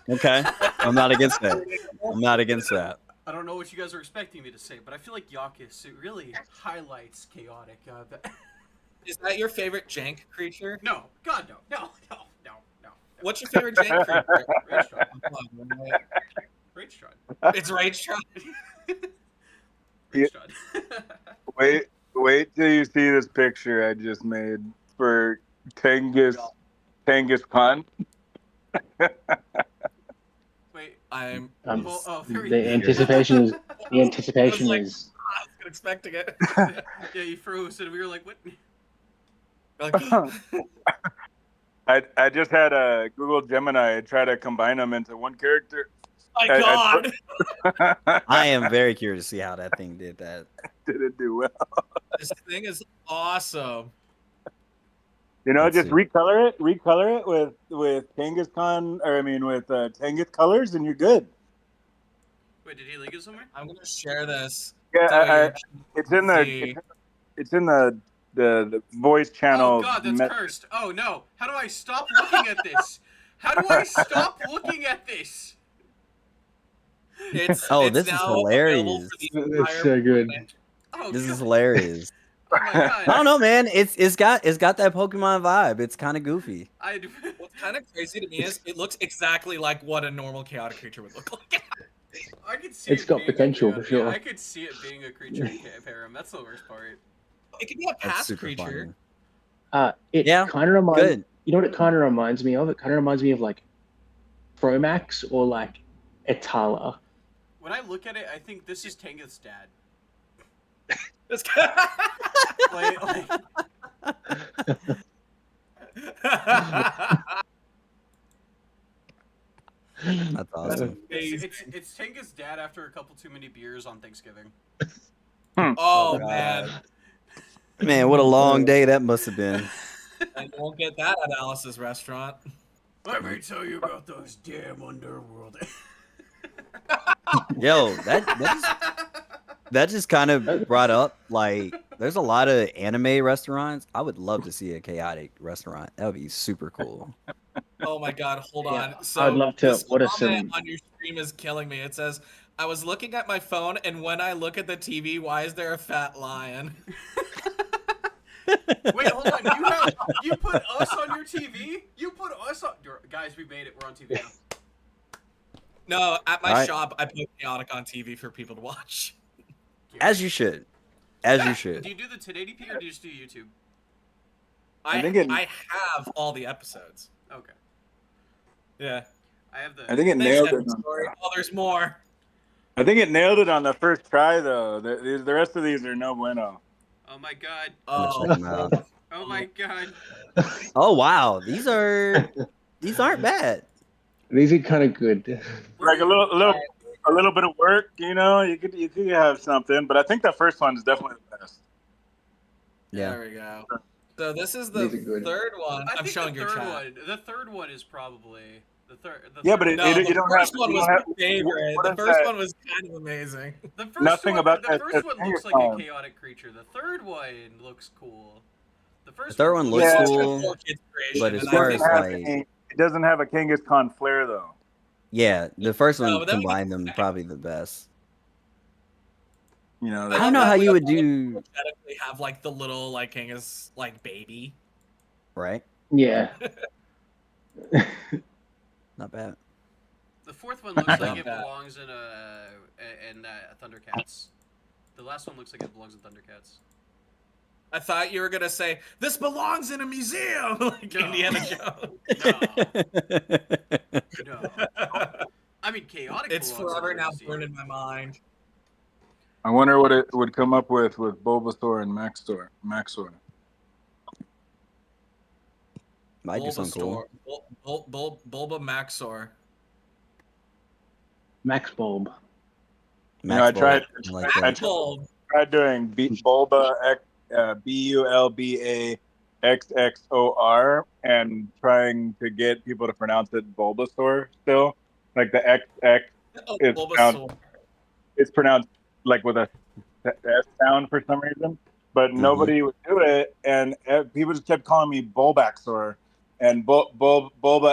Okay. I'm not against that. I'm not against that. I don't know what you guys are expecting me to say, but I feel like Yakis, it really highlights chaotic. Is that your favorite jank creature? No, God, no. What's your favorite jank creature? Rage It's Rage Wait till you see this picture I just made for Tenghis Khan. Wait, I'm. The anticipation is. The anticipation I is. was expecting it. Yeah, you froze, and we were like, what? I just had a Google Gemini try to combine them into one character. My God! I am very curious to see how that thing did that. Didn't do well. This thing is awesome. You know, Let's just see. recolor it with Tenghis Khan, or I mean with Tenghis colors, and you're good. Wait, did he link it somewhere? I'm gonna share this. Yeah, it's in See. the voice channel. Oh God, that's cursed. Oh no, how do I stop looking at this? How do I stop looking at this? It's Oh, it's this is now available hilarious. for the That's entire so good. planet. Oh, This is God. hilarious. Oh my God. I don't know, man. It's got that Pokemon vibe. It's kind of goofy. What's kind of crazy to me is it looks exactly like what a normal chaotic creature would look like. I could see It's it got being a potential chaotic- for sure. Yeah, I could see it being a creature in Perim. That's the worst part. It could be a That's past super creature. funny. It Yeah, kind of reminds. Good. You know what it kind of reminds me of? It kind of reminds me of like Fromax or like Etala. When I look at it, I think this is Tenga's dad. This Like, That's awesome. it's Tenga's dad after a couple too many beers on Thanksgiving. Oh God. man, Man, what a long day that must have been. and you won't get that at Alice's restaurant. Let me tell you about those damn Underworld. Yo, that just kind of brought up like there's a lot of anime restaurants. I would love to see a chaotic restaurant. That would be super cool. Oh my God, hold Yeah, on. So I'd love to- this what are comment some- on your stream is killing me. It says, "I was looking at my phone, and when I look at the TV, why is there a fat lion?" Wait, hold on. You put us on your TV? You put us on. Guys, we made it. We're on TV now. No, at my Alright. shop, I put chaotic on TV for people to watch. As you should. As you should. Do you do the 1080p or do you just do YouTube? I think it- I have all the episodes. Okay. Yeah. I have the. I think it Thanks, nailed Evan it. Story. Oh, there's more. I think it nailed it on the first try, though. The rest of these are no bueno. Oh my God. I'm gonna Oh, check them out. Oh my God. Oh wow, these aren't bad. These are kind of good. Like a little bit of work, you know. You could have something, but I think the first one is definitely the best. Yeah. There we go. So this is the These are good. third one. I I'm think showing the your third chat. one. The third one is probably the third. Yeah, but No, you the don't first have. one you was don't my have- favorite. what The is first that? one was kind of amazing. the first nothing one, about the that- first that one thing looks is like a fine. chaotic creature. The third one looks cool. The first The third one looks Yeah. cool. Poor kid's creation, But as and It I far think as, doesn't like- it doesn't have a Genghis Khan flair, though. Yeah, the first No, one but then we combined get them the probably the best. You know. I don't know love how that you we would do energetically have like the little like Kanga's like baby. right. Yeah. Not bad. The fourth one looks like Not it bad. belongs in Thundercats. The last one looks like it belongs in Thundercats. I thought you were gonna say this belongs in a museum, like No. Indiana Jones. No. I mean, chaotic. It's belongs in forever a now museum. burned in my mind. I wonder what it would come up with Bulbasaur and Maxor. Might do something cool. Bulba Maxor. Max Bulb. I tried- I like I that. Bulb. Tried doing Bulba BULBAXXOR and trying to get people to pronounce it Bulbasaur still, like the XX. Oh, It's Bulbasaur. It's pronounced like with a S sound for some reason, but nobody would do it, and people just kept calling me Bulbasaur and Bulba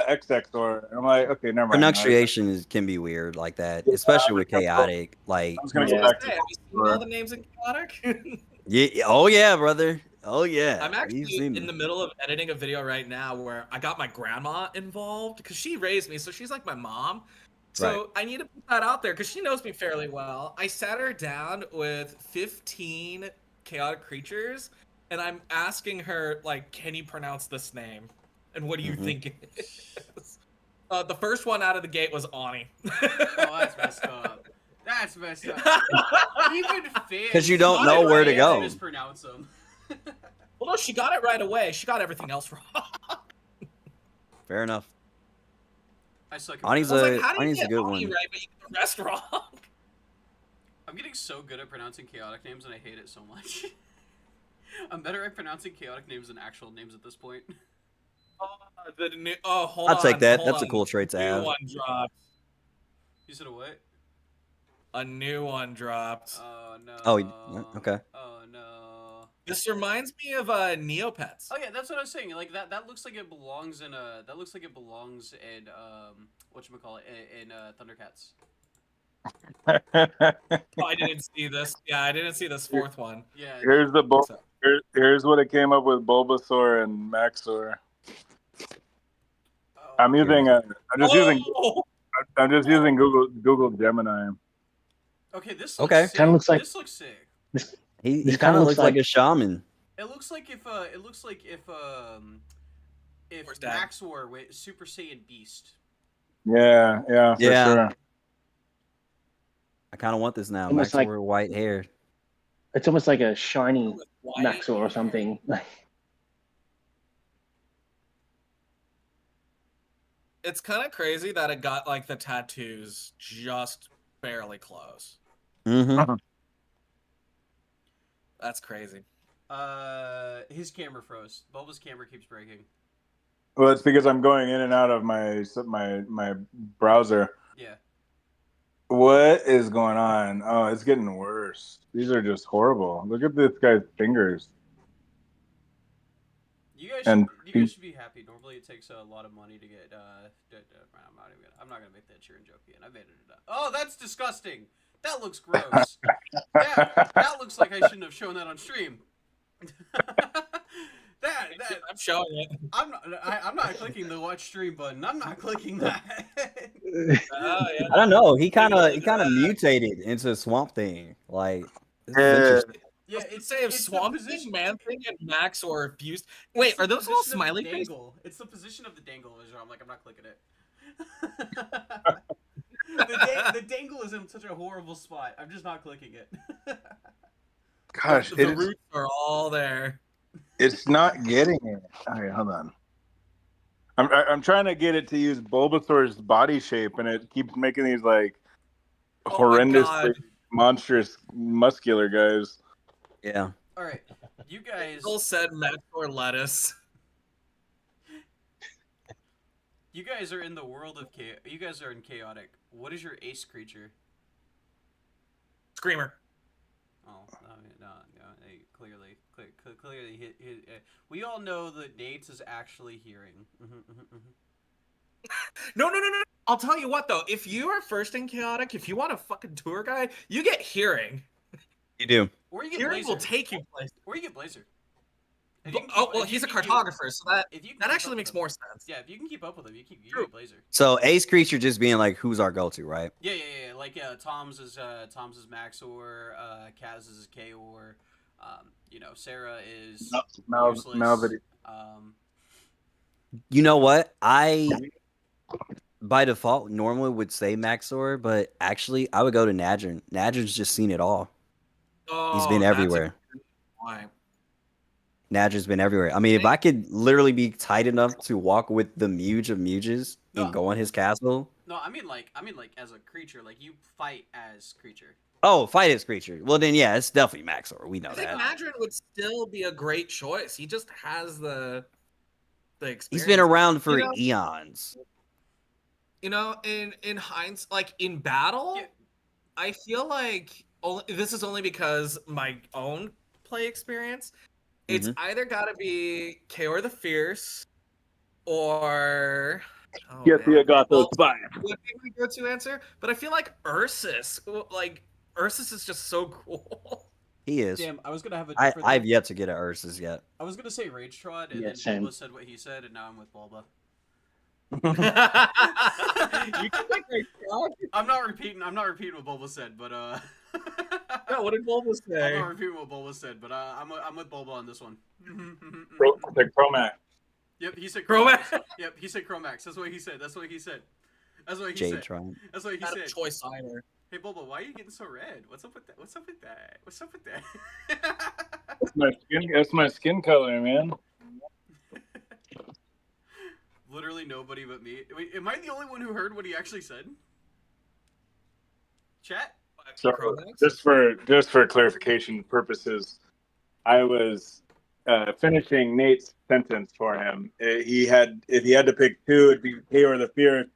XXor. I'm like, okay, never mind. Pronunciation can be weird like that, especially with chaotic. Like, I was gonna Hey, go back have to you seen all the names in Chaotic? yeah, oh yeah, brother, oh yeah. I'm actually We've seen in the middle of editing a video right now where I got my grandma involved because she raised me, so she's like my mom. So I need to put that out there because she knows me fairly well. I sat her down with 15 chaotic creatures, and I'm asking her, like, can you pronounce this name? And what do you think it is? The first one out of the gate was Ani. Oh, that's messed up. That's messed up. Even fans, 'Cause you don't know where to go. Mispronounce them. Well, no, she got it right away. She got everything else wrong. Fair enough. I suck. Ani's I was like, how do you Ani's get a good Ani one. right, but you get the rest wrong? I'm getting so good at pronouncing chaotic names, and I hate it so much. I'm better at pronouncing chaotic names than actual names at this point. Hold on. I'll take that. Hold That's on. a cool trait to New have. one dropped. You said a what? A new one dropped. Oh no. Oh, okay. Oh no. This reminds me of Neopets. Oh yeah, that's what I was saying. Like that looks like it belongs in whatchamacallit in Thundercats. Oh, I didn't see this. Yeah, I didn't see this fourth one. Yeah. Here's here's what it came up with Bulbasaur and Maxor. I'm using I'm just using Google Gemini. Okay, this looks Okay. sick. Kind of looks like This looks sick. He This kind kinda of looks looks like like- a shaman. It looks like if Where's Dad? Maxor went Super Saiyan Beast. Yeah, for Yeah. sure. I kind of want this now. Almost Max like- white hair. It's almost like a shiny White. Maxor or something. It's kind of crazy that it got like the tattoos just barely close. Mm-hmm. That's crazy. His camera froze. Bulba's camera keeps breaking. Well, it's because I'm going in and out of my browser. Yeah. What is going on? Oh, it's getting worse. These are just horrible. Look at this guy's fingers. You guys should be happy. Normally, it takes a lot of money to get. I'm not gonna make that cheering joke again. I made it up. Oh, that's disgusting. That looks gross. that looks like I shouldn't have shown that on stream. I'm showing it. I'm not clicking the watch stream button. I'm not clicking that. Oh, yeah. I don't know. He kind of mutated into Swamp Thing. Like, this is interesting. Yeah, It's say if Swamp Thing, Man Thing, and Max or fused. Wait, are those all smiley faces? It's the position of the dangle. I'm like, I'm not clicking it. the dangle is in such a horrible spot. I'm just not clicking it. Gosh, the roots are all there. It's not getting it. All right, hold on. I'm trying to get it to use Bulbasaur's body shape, and it keeps making these like horrendously monstrous, muscular guys. Yeah. All right, you guys. People said Max or lettuce. You guys are in the world of chaos. You guys are in chaotic. What is your ace creature? Screamer. Oh no! Clearly hit. We all know that Nate's is actually hearing. No. I'll tell you what though. If you are first in chaotic, if you want a fucking tour guide, you get hearing. You do. Or you get Hearing Blazer. will take you places. Or you get Blazer. He's a cartographer, so that actually makes more sense. Yeah, if you can keep up with him, you get Blazer. So ace creature just being like, who's our go-to, right? Yeah. Like Tom's is Maxor, Kaz's is Chaor. Sarah is useless. You know what? I by default normally would say Maxor, but actually I would go to Nadrin. Nadrin's just seen it all. Oh, He's been everywhere. Why? Nadrin's been everywhere. I mean, if I could literally be tight enough to walk with the Muge of Muges and go in his castle. No, I mean like as a creature, like you fight as creature. Oh, fight as creature. Well then, yeah, it's definitely Maxor. We know I think that. Nadrin would still be a great choice. He just has the experience. He's been around for eons. You know, in hindsight, like in battle, Yeah. I feel like this is only because my own play experience. It's either got to be Chaor the Fierce or Get the Agathos well, spy. would be my go-to answer. But I feel like Ursus, like Ursus is just so cool. He is. Damn, I was gonna have a different. I've yet to get an Ursus yet. I was gonna say Rage Trod, and Yeah, then same. Bulba said what he said, and now I'm with Bulba. You can like Rage Trod? I'm not repeating what Bulba said, but No, what did Bulba I'm say? not repeating what Bulba said, but I'm with Bulba on this one. Chromac. Yep, he said Chromax. Chromax. Yep, he said Chromax. That's what he said. That's what he said. Jade Tron. That's what he Not a said. choice either. Hey Bulba, why are you getting so red? What's up with that? What's up with that? What's up with that? That's my skin color, man. Literally nobody but me. Wait, am I the only one who heard what he actually said? Chat? So Chromax? just for clarification purposes, I was finishing Nate's sentence for him. If he had to pick two, it'd be Chaor the Fierce,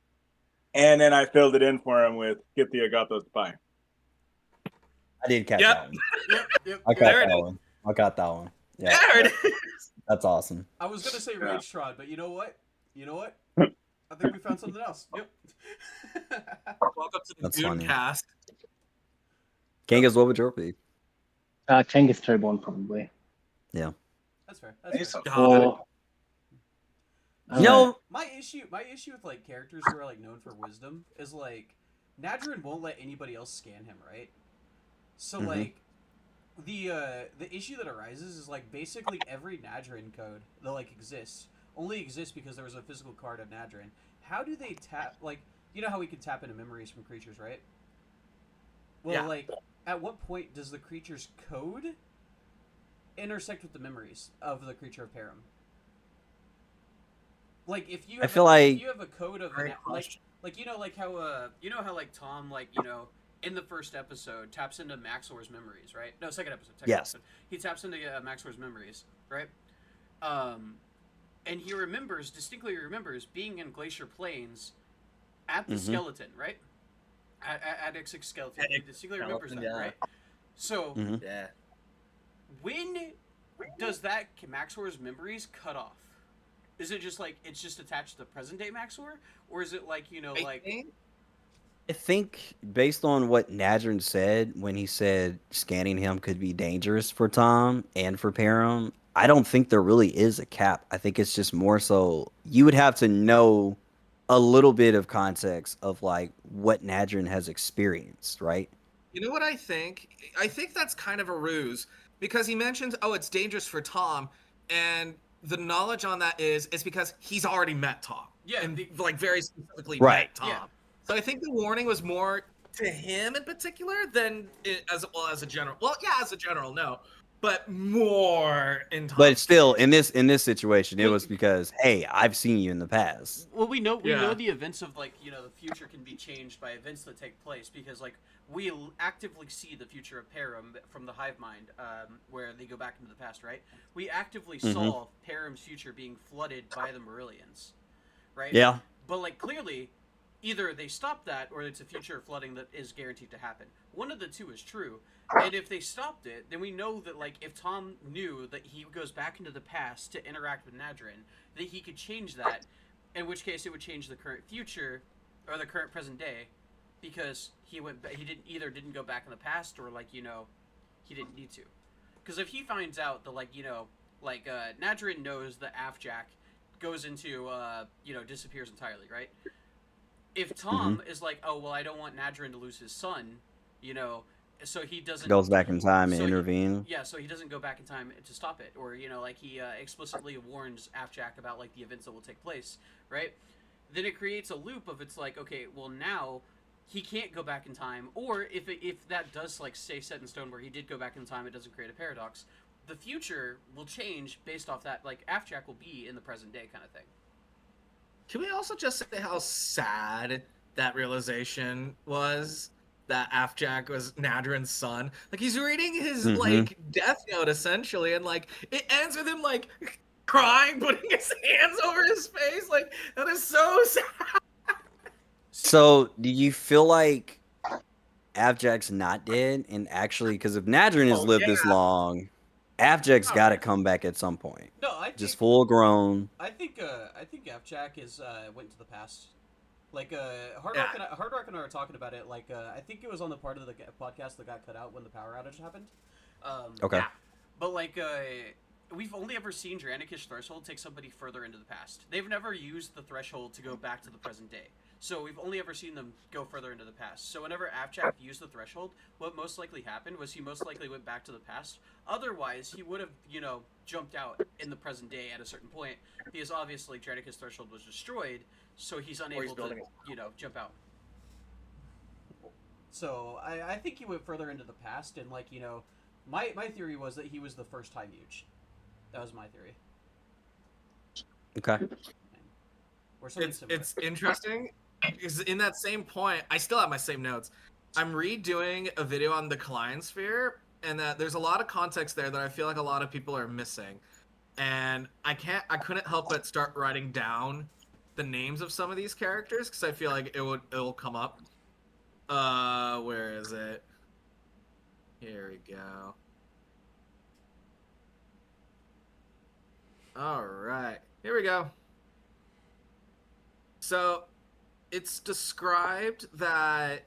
and then I filled it in for him with Get the Agathos spy. I did catch Yep. that one. Yep. I There caught it that is. one. I got that one. Yeah, There it is. that's awesome. I was gonna say Yeah. Rage Trod, but you know what? I think we found something else. Yep. Welcome to the That's funny. Doomcast. Kangas, what would your be? Kangas Toborn probably. That's fair. That's fair. God. Or I don't No, know. My issue with like characters who are like known for wisdom is like Nadrin won't let anybody else scan him, right? So Mhm. like the issue that arises is like basically every Nadrin code that like exists only exists because there was a physical card of Nadrin. How do they tap, like, you know how we can tap into memories from creatures, right? Well, Yeah. like, at what point does the creature's code intersect with the memories of the creature of Perim? Like, if you have if you have a code of Great like question. you know like how like Tom, like, in the first episode taps into Maxor's memories, right? No, second episode. Yes. He taps into Maxor's memories, right? And he distinctly remembers being in Glacier Plains at the skeleton, right? At Ixix skeleton. He distinctly remembers that, yeah. right? So, Yeah. when does that Maxor's memories cut off? Is it just like it's just attached to the present day Maxor, or is it like I think based on what Nadrin said when he said scanning him could be dangerous for Tom and for Perim, I don't think there really is a cap. I think it's just more so you would have to know a little bit of context of like what Nadrin has experienced, right? You know what I think? I think that's kind of a ruse because he mentions, oh, it's dangerous for Tom, and the knowledge on that is because he's already met Tom. Yeah, and like very specifically Right. met Tom. Yeah. So I think the warning was more to him in particular than as a general. Well, yeah, as a general, no, but more in Tom. But still, in this situation, it was because, hey, I've seen you in the past. Well, we know Yeah. the events of like the future can be changed by events that take place because like we actively see the future of Perim from the hive mind, where they go back into the past, right? We actively saw Perim's future being flooded by the Marillions, right? Yeah. But like clearly, either they stop that or it's a future flooding that is guaranteed to happen. One of the two is true. And if they stopped it, then we know that like if Tom knew that he goes back into the past to interact with Nadrin, that he could change that, in which case it would change the current future or the current present day, because he didn't go back in the past or like he didn't need to. Because if he finds out that Nadrin knows that Afjack goes into disappears entirely, right? If Tom is like, oh well, I don't want Nadrin to lose his son, so he doesn't Goes back in time and so he- intervene. so he doesn't go back in time to stop it, or he explicitly warns Afjack about like the events that will take place, right? Then it creates a loop of it's like, okay, well now he can't go back in time, or if that does like stay set in stone where he did go back in time, it doesn't create a paradox. The future will change based off that, like Afjack will be in the present day kind of thing. Can we also just say how sad that realization was? That Afjack was Nadrin's son. Like he's reading his like death note essentially, and like it ends with him like crying, putting his hands over his face. Like that is so sad. So, do you feel like Abject's not dead? And actually, because if Nadrin has lived this long, Abject's got to come back at some point. No, I think, Just full grown. I think Afjack is went to the past. Like Hard Rock and I were talking about it. Like I think it was on the part of the podcast that got cut out when the power outage happened. Okay. Yeah. But like we've only ever seen Dranikish Threshold take somebody further into the past. They've never used the threshold to go back to the present day. So we've only ever seen them go further into the past. So whenever Afjack used the threshold, what most likely happened was he most likely went back to the past. Otherwise, he would have, jumped out in the present day at a certain point, because obviously Dranikish Threshold was destroyed, so he's unable to, jump out. So I think he went further into the past, and like, my theory was that he was the first High Mage. That was my theory. Okay. Or something similar. It's interesting because in that same point, I still have my same notes. I'm redoing a video on the Klein sphere, and that there's a lot of context there that I feel like a lot of people are missing. And I couldn't help but start writing down the names of some of these characters because I feel like it'll come up. Where is it? Here we go. All right, here we go. So, it's described that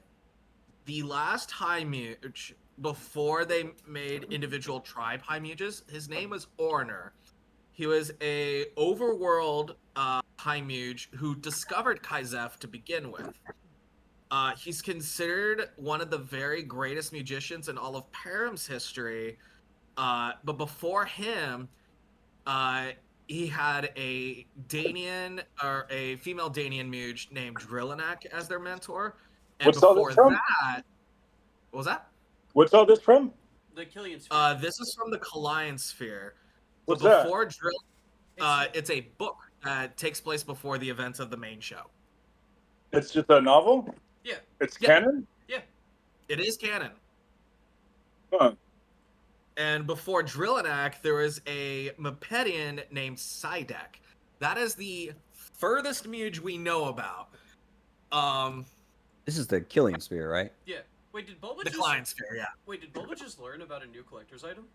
the last High Mage, before they made individual tribe High Mages, his name was Orner. He was a overworld High Mage who discovered Kaizef to begin with. He's considered one of the very greatest magicians in all of Perim's history. But before him, he had a Danian or a female Danian mage named Drillanak as their mentor. And What's all this from? What was that? What's all this from? The Killian Sphere. This is from the Kalian Sphere. What's so before that? It's a book that takes place before the events of the main show. It's just a novel? Yeah. It's canon? Yeah. It is canon. Huh. And before Drillanak, there was a Mepedian named Sidek. That is the furthest mage we know about. This is the Killing Spear, right? Yeah. Wait, did Bulba the Klein Sphere, yeah. Wait, did Bulba just learn about a new collector's item?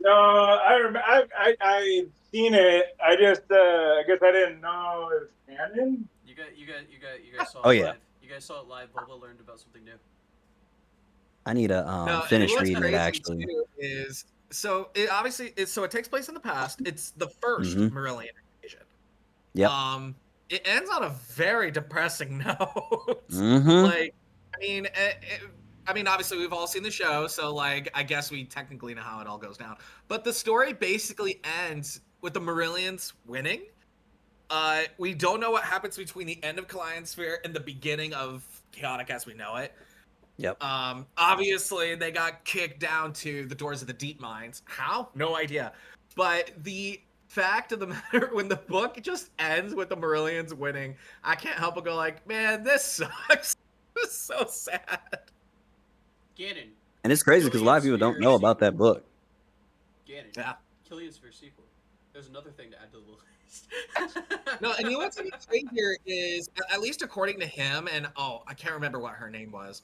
No, I remember. I seen it. I just I guess I didn't know it was canon. You guys saw Oh, it yeah. live. You guys saw it live. Bulba learned about something new. I need to finish reading it, actually. So it takes place in the past. It's the first Marillion invasion. Yep. It ends on a very depressing note. Mm-hmm. I mean, obviously we've all seen the show, so like I guess we technically know how it all goes down. But the story basically ends with the Marillions winning. We don't know what happens between the end of Kalian Sphere and the beginning of Chaotic as we know it. Yep. Obviously they got kicked down to the doors of the deep mines. How? No idea. But the fact of the matter, when the book just ends with the Marillions winning, I can't help but go like, man, this sucks. This is so sad. Ganon. And it's crazy because a lot of people don't know about that book. Ganon. Yeah. Killian Sphere sequel. There's another thing to add to the list. No, and you know what's here is, at least according to him, and I can't remember what her name was.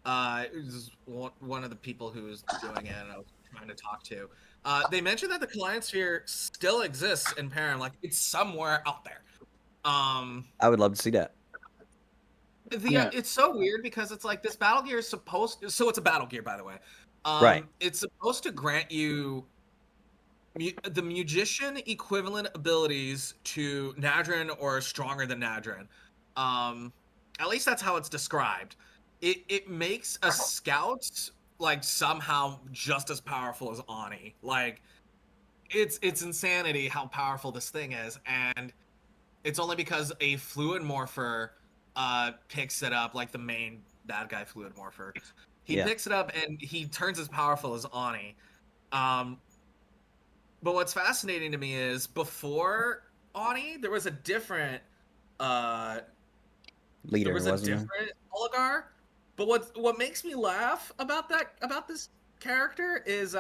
It was one of the people who was doing it, and I was trying to talk to. They mentioned that the Kalian Sphere still exists in Perim, like it's somewhere out there. I would love to see that. It's so weird because it's like this battle gear is supposed. So it's a battle gear, by the way. Right. It's supposed to grant you the magician equivalent abilities to Nadrin or stronger than Nadrin. At least that's how it's described. It makes a scout like somehow just as powerful as Ani. Like it's insanity how powerful this thing is, and it's only because a fluid morpher picks it up, like the main bad guy fluid morpher. He picks it up and he turns as powerful as Ani. But what's fascinating to me is before Ani, there was a different leader, there was a different oligarch. But what makes me laugh about this character is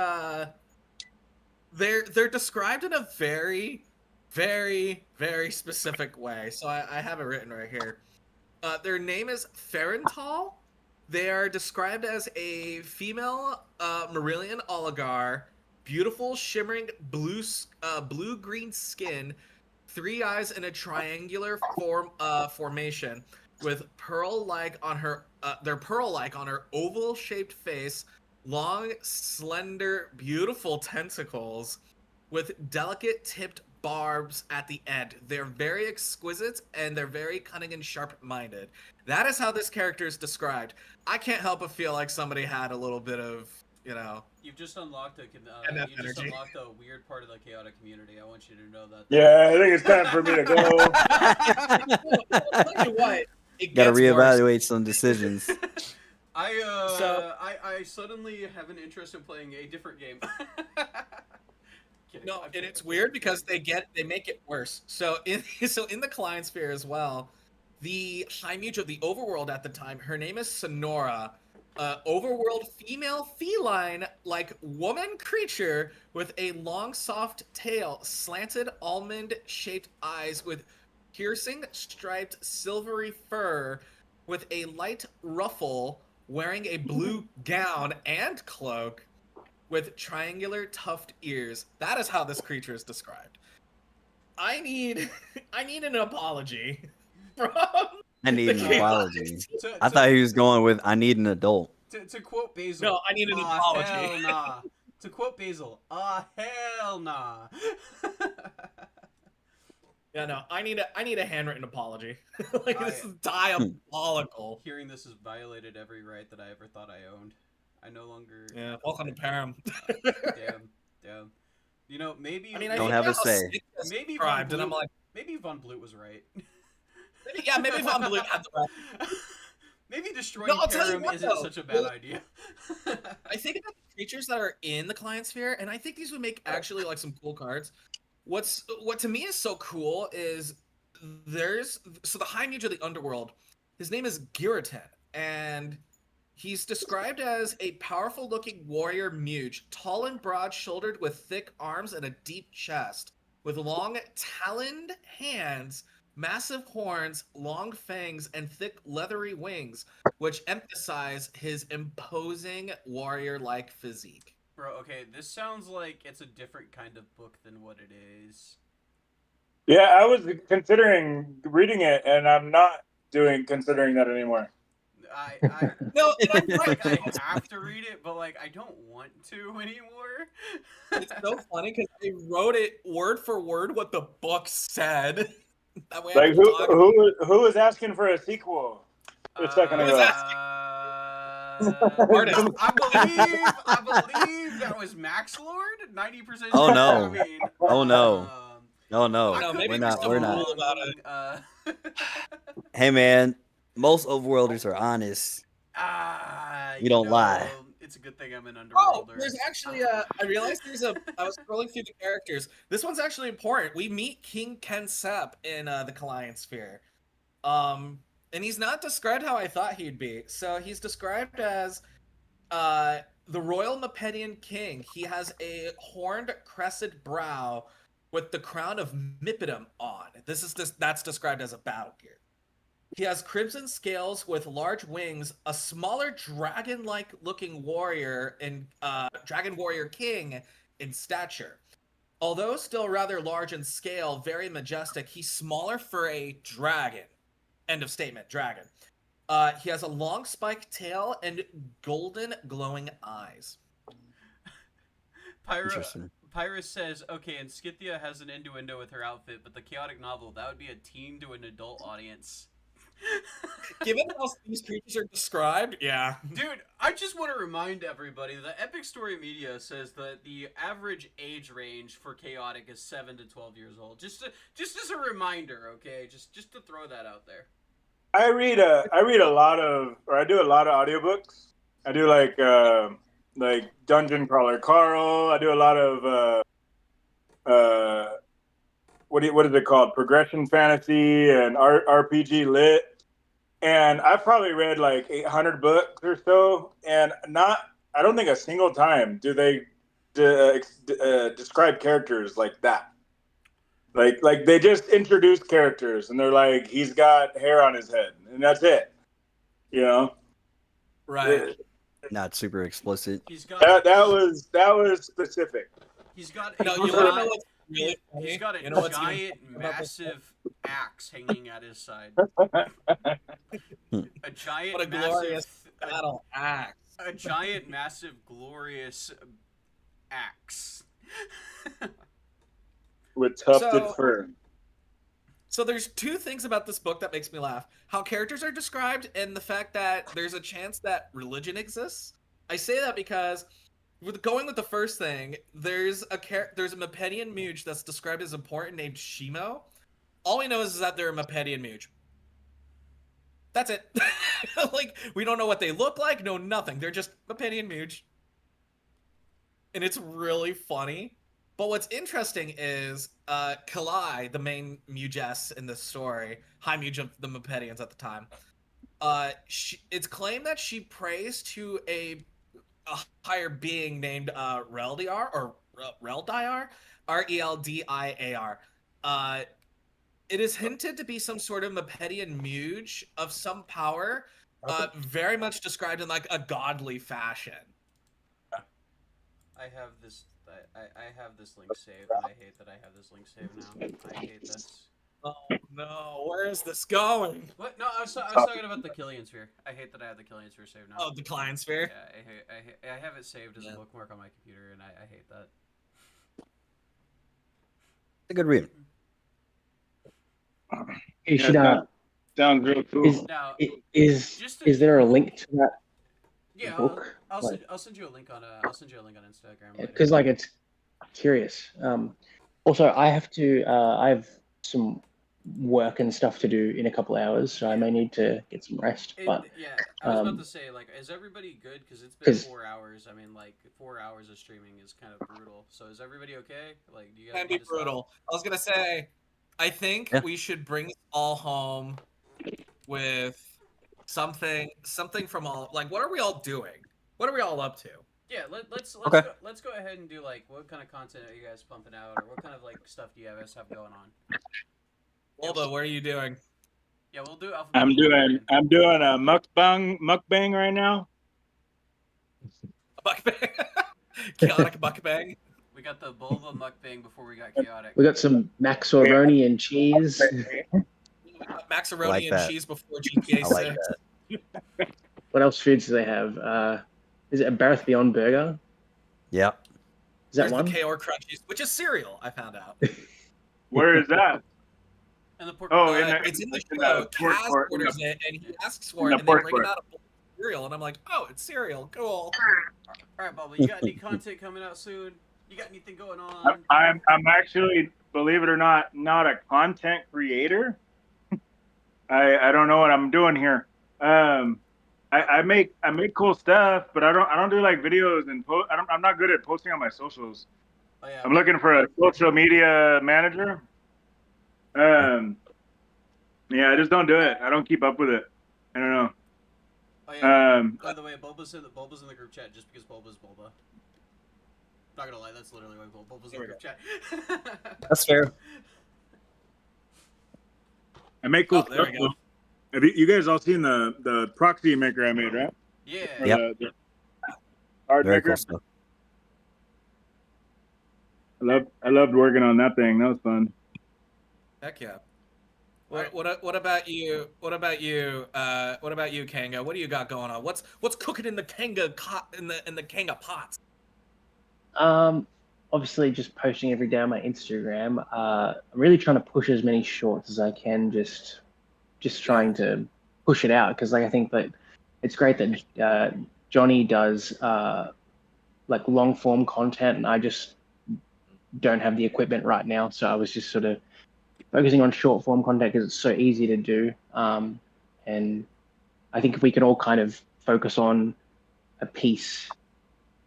they're described in a very, very, very specific way. So I have it written right here. Their name is Ferental. They are described as a female Marillion oligarch, beautiful, shimmering blue-green skin, 3 eyes in a triangular formation, with pearl-like on her. They're pearl-like on her oval-shaped face, long, slender, beautiful tentacles, with delicate tipped barbs at the end. They're very exquisite and they're very cunning and sharp-minded. That is how this character is described. I can't help but feel like somebody had a little bit of, You've just unlocked a weird part of the chaotic community. I want you to know that. Yeah, I think it's time for me to go. I'll tell you what, it Gotta gets reevaluate worse. some decisions. I suddenly have an interest in playing a different game. No, and it's weird because they make it worse. So in the client sphere as well, the high mage of the overworld at the time, her name is Sonora. Overworld female feline like woman creature with a long soft tail, slanted almond shaped eyes with piercing striped silvery fur with a light ruffle, wearing a blue gown and cloak with triangular tuft ears. That is how this creature is described. I need an apology from I need an the apology. To- I to- thought he was going with I need an adult. To quote Basil. No, I need an apology. Hell nah. To quote Basil. Hell nah. Yeah, no, I need a handwritten apology. This is diabolical. Hearing this has violated every right that I ever thought I owned. I no longer. Yeah, welcome to Perim. Damn. You know, maybe. I Don't have a say. Maybe Von Blute, and I'm like, maybe Von Blute was right. maybe Von Blute had the right. Maybe destroying No, I'll tell you Perim what, isn't though. such a bad idea. I think about the creatures that are in the client sphere, and I think these would make actually like some cool cards. What to me is so cool is the high mage of the underworld. His name is Giratin, and he's described as a powerful-looking warrior mage, tall and broad-shouldered with thick arms and a deep chest, with long taloned hands, massive horns, long fangs, and thick leathery wings, which emphasize his imposing warrior-like physique. Bro, okay, this sounds like it's a different kind of book than what it is. Yeah, I was considering reading it, and I'm not considering that anymore. No, and I'm right. I have to read it, but like I don't want to anymore. It's so funny because I wrote it word for word what the book said. That way I Like can talk. who was asking for a sequel a second Who ago? was Artist. I believe that was Max Lord. 90%. Oh, sure, no. I mean, Oh no. Oh I no. know, maybe We're there's not. some We're rule not. about it. Hey man, most overworlders are honest. We don't lie. It's a good thing I'm an Oh, underworlder. there's actually I realized I was scrolling through the characters. This one's actually important. We meet King Ken Sep in the Client Sphere. And he's not described how I thought he'd be. So he's described as the Royal Mepedian King. He has a horned crested brow with the crown of Mipidum on. That's described as a battle gear. He has crimson scales with large wings, a smaller dragon-like looking warrior and dragon warrior king in stature. Although still rather large in scale, very majestic, he's smaller for a dragon. End of statement, dragon. He has a long spiked tail and golden glowing eyes. Pyrus says, okay, and Scythia has an innuendo with her outfit, but the chaotic novel, that would be a teen to an adult audience. Given how these creatures are described, yeah. Dude, I just want to remind everybody that Epic Story Media says that the average age range for chaotic is 7 to 12 years old. Just as a reminder, okay? Just to throw that out there. I read a lot of, or I do a lot of audiobooks. I do like Dungeon Crawler Carl. I do a lot of what is it called? Progression fantasy and RPG lit. And I've probably read like 800 books or so, and I don't think a single time do they describe characters like that. Like they just introduce characters, and they're like, he's got hair on his head. and that's it. You know, Right. Not super explicit. He's got that was specific. he's got No, a you want to know what's really funny? he's got a You know what's even giant, funny about this book? massive axe hanging at his side. A giant, What a massive, glorious battle axe. a giant, massive, glorious axe. With tufted So- fur. So there's two things about this book that makes me laugh. How characters are described and the fact that there's a chance that religion exists. I say that because going with the first thing, there's a Mepedian Muge that's described as important named Shimo. All we know is that they're a Mepedian Muge. That's it. Like, we don't know what they look like, no nothing. They're just Mepedian Muge. And it's really funny. But what's interesting is Kalai, the main Mugess in this story, High Muge of the Mepedians at the time, it's claimed that she prays to a higher being named Reldiar, or Reldiar, Reldiar. It is hinted to be some sort of Mepedian Muge of some power, very much described in like a godly fashion. I have this. I have this link saved, and I hate that I have this link saved now. I hate this. Oh no, where is this going? What? No, I was talking about the Killian Sphere. I hate that I have the Killian Sphere saved now. Oh, the Client Sphere? Yeah, I have it saved as a bookmark on my computer, and I hate that. It's a good read. You should, Sounds real cool. Now, is there a link to that yeah, book? I'll send you a link on Instagram. Because like it's curious. Also, I have some work and stuff to do in a couple hours, so I may need to get some rest. But yeah, I was about to say, like, is everybody good? Because it's been 4 hours. I mean, like, 4 hours of streaming is kind of brutal. So is everybody okay? Like, do you guys Can be need to stop? brutal. I was gonna say, I think we should bring this all home with something from all. Like, what are we all doing? What are we all up to? Yeah, let's go ahead and do, like, what kind of content are you guys pumping out, or what kind of, like, stuff do you guys have going on? Waldo, what are you doing? Yeah, we'll do. I'm doing a mukbang right now. Mukbang, chaotic mukbang. We got the Bulba mukbang before we got chaotic. We got some macaroni and cheese. Macaroni like and that. cheese before GTA 6. I like that. What else foods do they have? Is it a Bareth Beyond burger? Yep. Is that There's one? the Chaor crunchies, which is cereal. I found out. Where is that? And the pork. It's in the show. Kaz orders it, and he asks for it, and they bring it out of cereal, and I'm like, oh, it's cereal. Cool. All right, Bubba, you got any content coming out soon? You got anything going on? I'm actually, believe it or not a content creator. I don't know what I'm doing here. I make cool stuff, but I don't do like videos and I'm not good at posting on my socials. Oh, yeah. I'm looking for a social media manager. Yeah, I just don't do it. I don't keep up with it. I don't know. Oh, yeah. By the way, Bulba's in the group chat just because Bulba's Bulba. Not gonna lie, that's literally why Bulba's in the group chat. That's fair. I make cool There stuff. we go. Have you guys all seen the proxy maker I made, right? Yeah. Or Yep. the card Very maker. cool stuff. I loved working on that thing. That was fun. Heck yeah. What about you? What about you, Kanga? What do you got going on? What's cooking in the Kanga in the Kanga pots? Obviously just posting every day on my Instagram. I'm really trying to push as many shorts as I can, just trying to push it out, because like I think that it's great that Johnny does like long form content, and I just don't have the equipment right now, so I was just sort of focusing on short form content because it's so easy to do. And I think if we could all kind of focus on a piece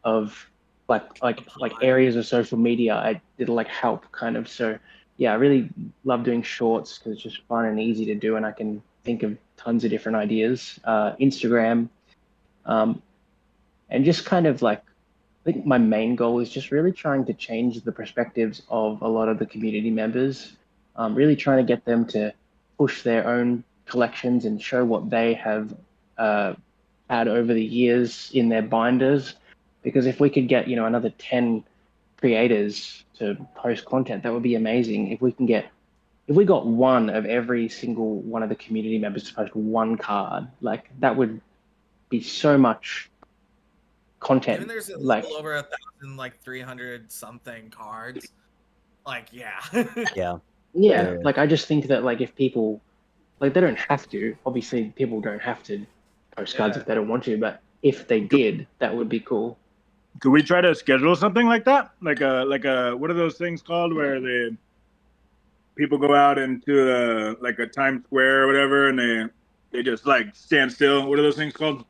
of like areas of social media, it'll like help kind of. So yeah, I really love doing shorts because it's just fun and easy to do, and I can think of tons of different ideas. Instagram, and just kind of like, I think my main goal is just really trying to change the perspectives of a lot of the community members. Really trying to get them to push their own collections and show what they have had over the years in their binders. Because if we could get, another 10 creators to post content, that would be amazing. If we got one of every single one of the community members to post one card, like that would be so much content. Even there's a like little over 1,000, like 300 something cards. Like, yeah. Yeah. Yeah, like I just think that like if people like they don't have to, obviously people don't have to post cards if they don't want to, but if they did, that would be cool. Could we try to schedule something like that? Like a what are those things called where people go out into like a Times Square or whatever and they just like stand still. What are those things called?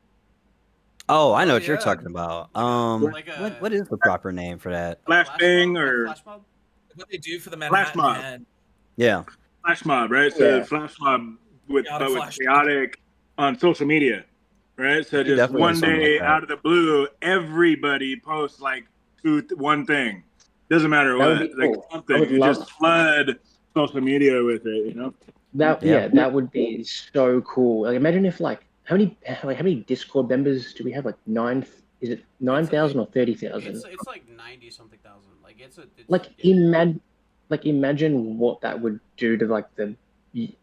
Oh, I know what you're talking about. Like what is the proper name for that? Flash thing or flash mob? What they do for the Flash Manhattan mob. Head. Yeah. Flash mob, right? So flash mob with chaotic on social media, right? So just definitely one something day like that. out of the blue, everybody posts like one thing. Doesn't matter That would what, be like cool. I something. would You love just flood social media with it, you know? That would be so cool. Like imagine if how many Discord members do we have? Like 9? Is it 9,000 or 30,000? It's like 90 something thousand. Like it's imagine what that would do to like the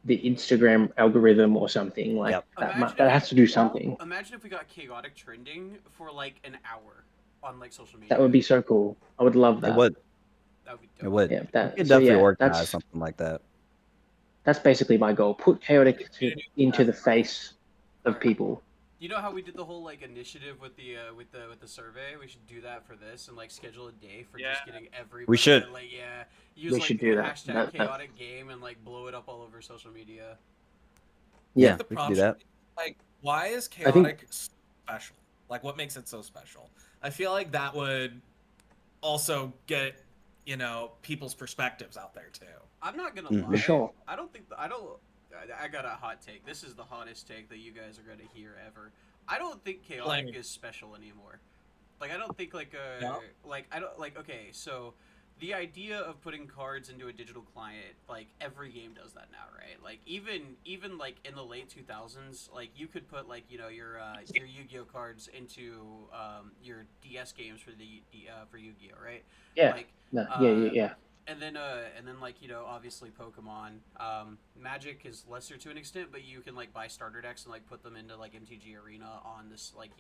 Instagram algorithm or something like that. That has to do something. Imagine if we got chaotic trending for like an hour on like social media. That would be so cool. I would love that. It would. That would be dope. It would. Yeah, You could definitely organize something like that. That's basically my goal. Put chaotic into the face of people. You know how we did the whole like initiative with the survey? We should do that for this and like schedule a day for just getting everybody. We should. To, like use We like should do that. hashtag chaotic game and like blow it up all over social media. Yeah, we can do that. Like, why is chaotic special? Like, what makes it so special? I feel like that would also get people's perspectives out there too. I'm not gonna lie. For sure. I got a hot take. This is the hottest take that you guys are gonna hear ever. I don't think chaotic is special anymore. Like I don't think okay, so the idea of putting cards into a digital client, like every game does that now, right? Like even like in the late 2000s, like you could put like your Yu-Gi-Oh cards into your DS games for for Yu-Gi-Oh, right? Yeah. Like, yeah. And then like obviously Pokemon, Magic is lesser to an extent, but you can like buy starter decks and like put them into like MTG Arena on this like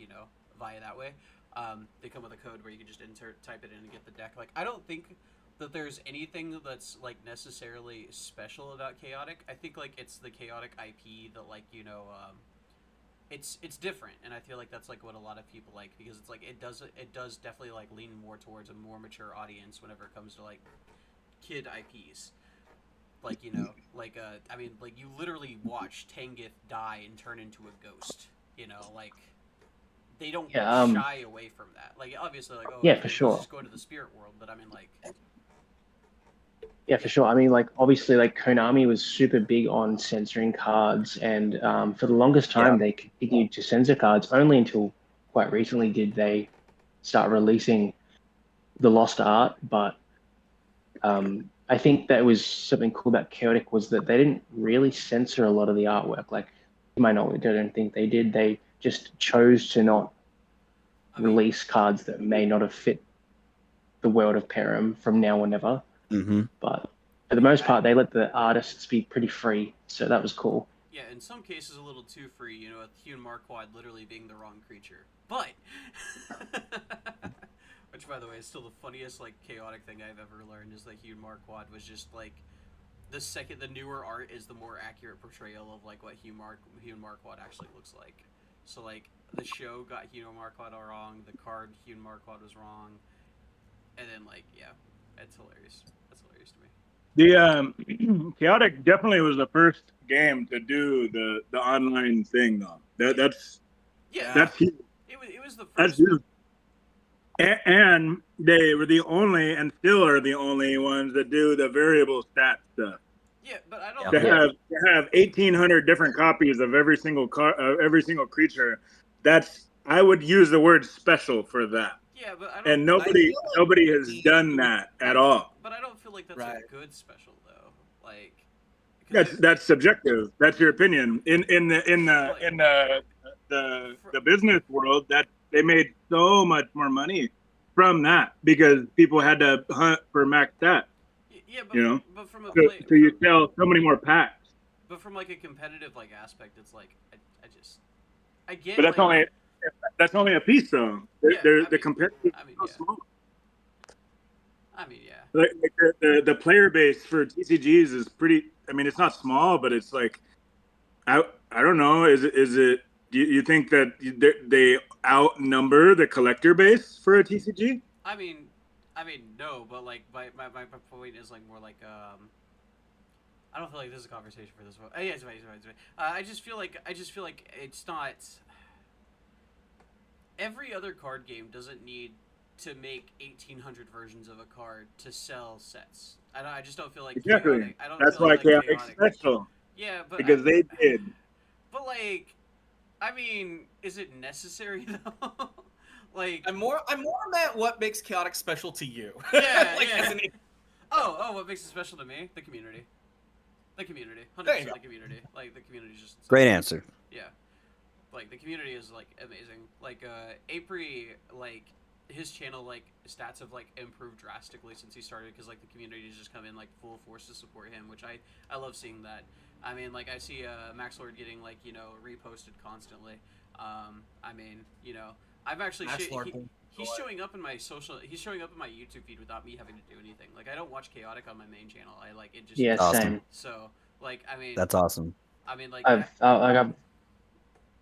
via that way. They come with a code where you can just type it in and get the deck. Like I don't think that there's anything that's like necessarily special about chaotic. I think like it's the chaotic IP that like it's different, and I feel like that's like what a lot of people like because it's like it does definitely like lean more towards a more mature audience whenever it comes to like kid IPs. Like I mean like you literally watch Tangith die and turn into a ghost. Like they don't shy away from that. Like obviously like for sure. Just go to the spirit world, but I mean like yeah, for sure. I mean, like obviously, like Konami was super big on censoring cards, and for the longest time they continued to censor cards. Only until quite recently did they start releasing the lost art. But I think that was something cool about Chaotic was that they didn't really censor a lot of the artwork. Like, to my knowledge, I don't think they did. They just chose to not release cards that may not have fit the world of Perim from now or never. Mm-hmm. But for the most part, they let the artists be pretty free, so that was cool. Yeah, in some cases a little too free, with Hugh Marquand literally being the wrong creature. But, which by the way is still the funniest like chaotic thing I've ever learned is that Hugh Marquand was just like, the newer art is the more accurate portrayal of like what Hugh Marquand actually looks like. So like, the show got Hugh Marquand wrong, the card Hugh Marquand was wrong, and then like, yeah. It's hilarious. That's hilarious to me. The Chaotic definitely was the first game to do the online thing, though. That's huge. It was the first. That's huge. And they were the only, and still are the only ones that do the variable stat stuff. Yeah, but I don't. They have 1,800 different copies of every single creature. I would use the word special for that. Yeah, but I don't. And nobody has done that at all. But I don't feel like that's a good special though. Like, That's subjective. That's your opinion. In the business world, that they made so much more money from that because people had to hunt for max stats. Yeah, but You know, but from a so you sell so many more packs. But from like a competitive like aspect, it's like I get. But that's only a piece though. The competitive. I mean, so yeah. small. I mean, yeah. Like the player base for TCGs is pretty. I mean, it's not small, but it's like, I don't know. Is it? Do you think that they outnumber the collector base for a TCG? I mean, no, but like my point is like more like I don't feel like this is a conversation for this one. Yeah, it's fine. I just feel like it's not. Every other card game doesn't need to make 1,800 versions of a card to sell sets. I just don't feel like exactly. Chaotic, I don't That's feel why like Chaotic special. Yeah, but because they did. But like, I mean, is it necessary though? Like, I'm more at what makes Chaotic special to you. Yeah, like, yeah. Oh, what makes it special to me? The community. 100% the community. Like, the community is just great answer. Yeah, like the community is like amazing. Like Apri, like his channel like stats have like improved drastically since he started because like the community has just come in like full force to support him, which I love seeing that. I mean, like I see Max Lord getting like reposted constantly. I mean, I've actually he's showing up in my YouTube feed without me having to do anything. Like I don't watch Chaotic on my main channel. I like it just awesome. Same. So like I mean that's awesome. I mean like I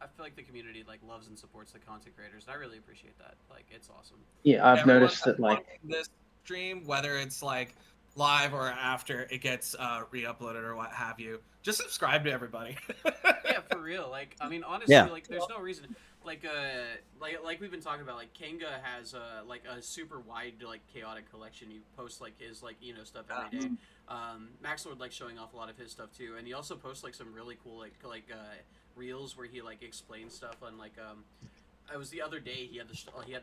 feel like the community like loves and supports the content creators, and I really appreciate that. Like it's awesome. Yeah, I've noticed that like this stream, whether it's like live or after it gets re-uploaded or what have you, just subscribe to everybody. Yeah, for real. Like I mean, honestly, like there's no reason. Like we've been talking about, like Kanga has like a super wide like Chaotic collection. He posts like his like stuff every day. Max Lord like showing off a lot of his stuff too, and he also posts like some really cool like reels where he like explains stuff on like it was the other day he had the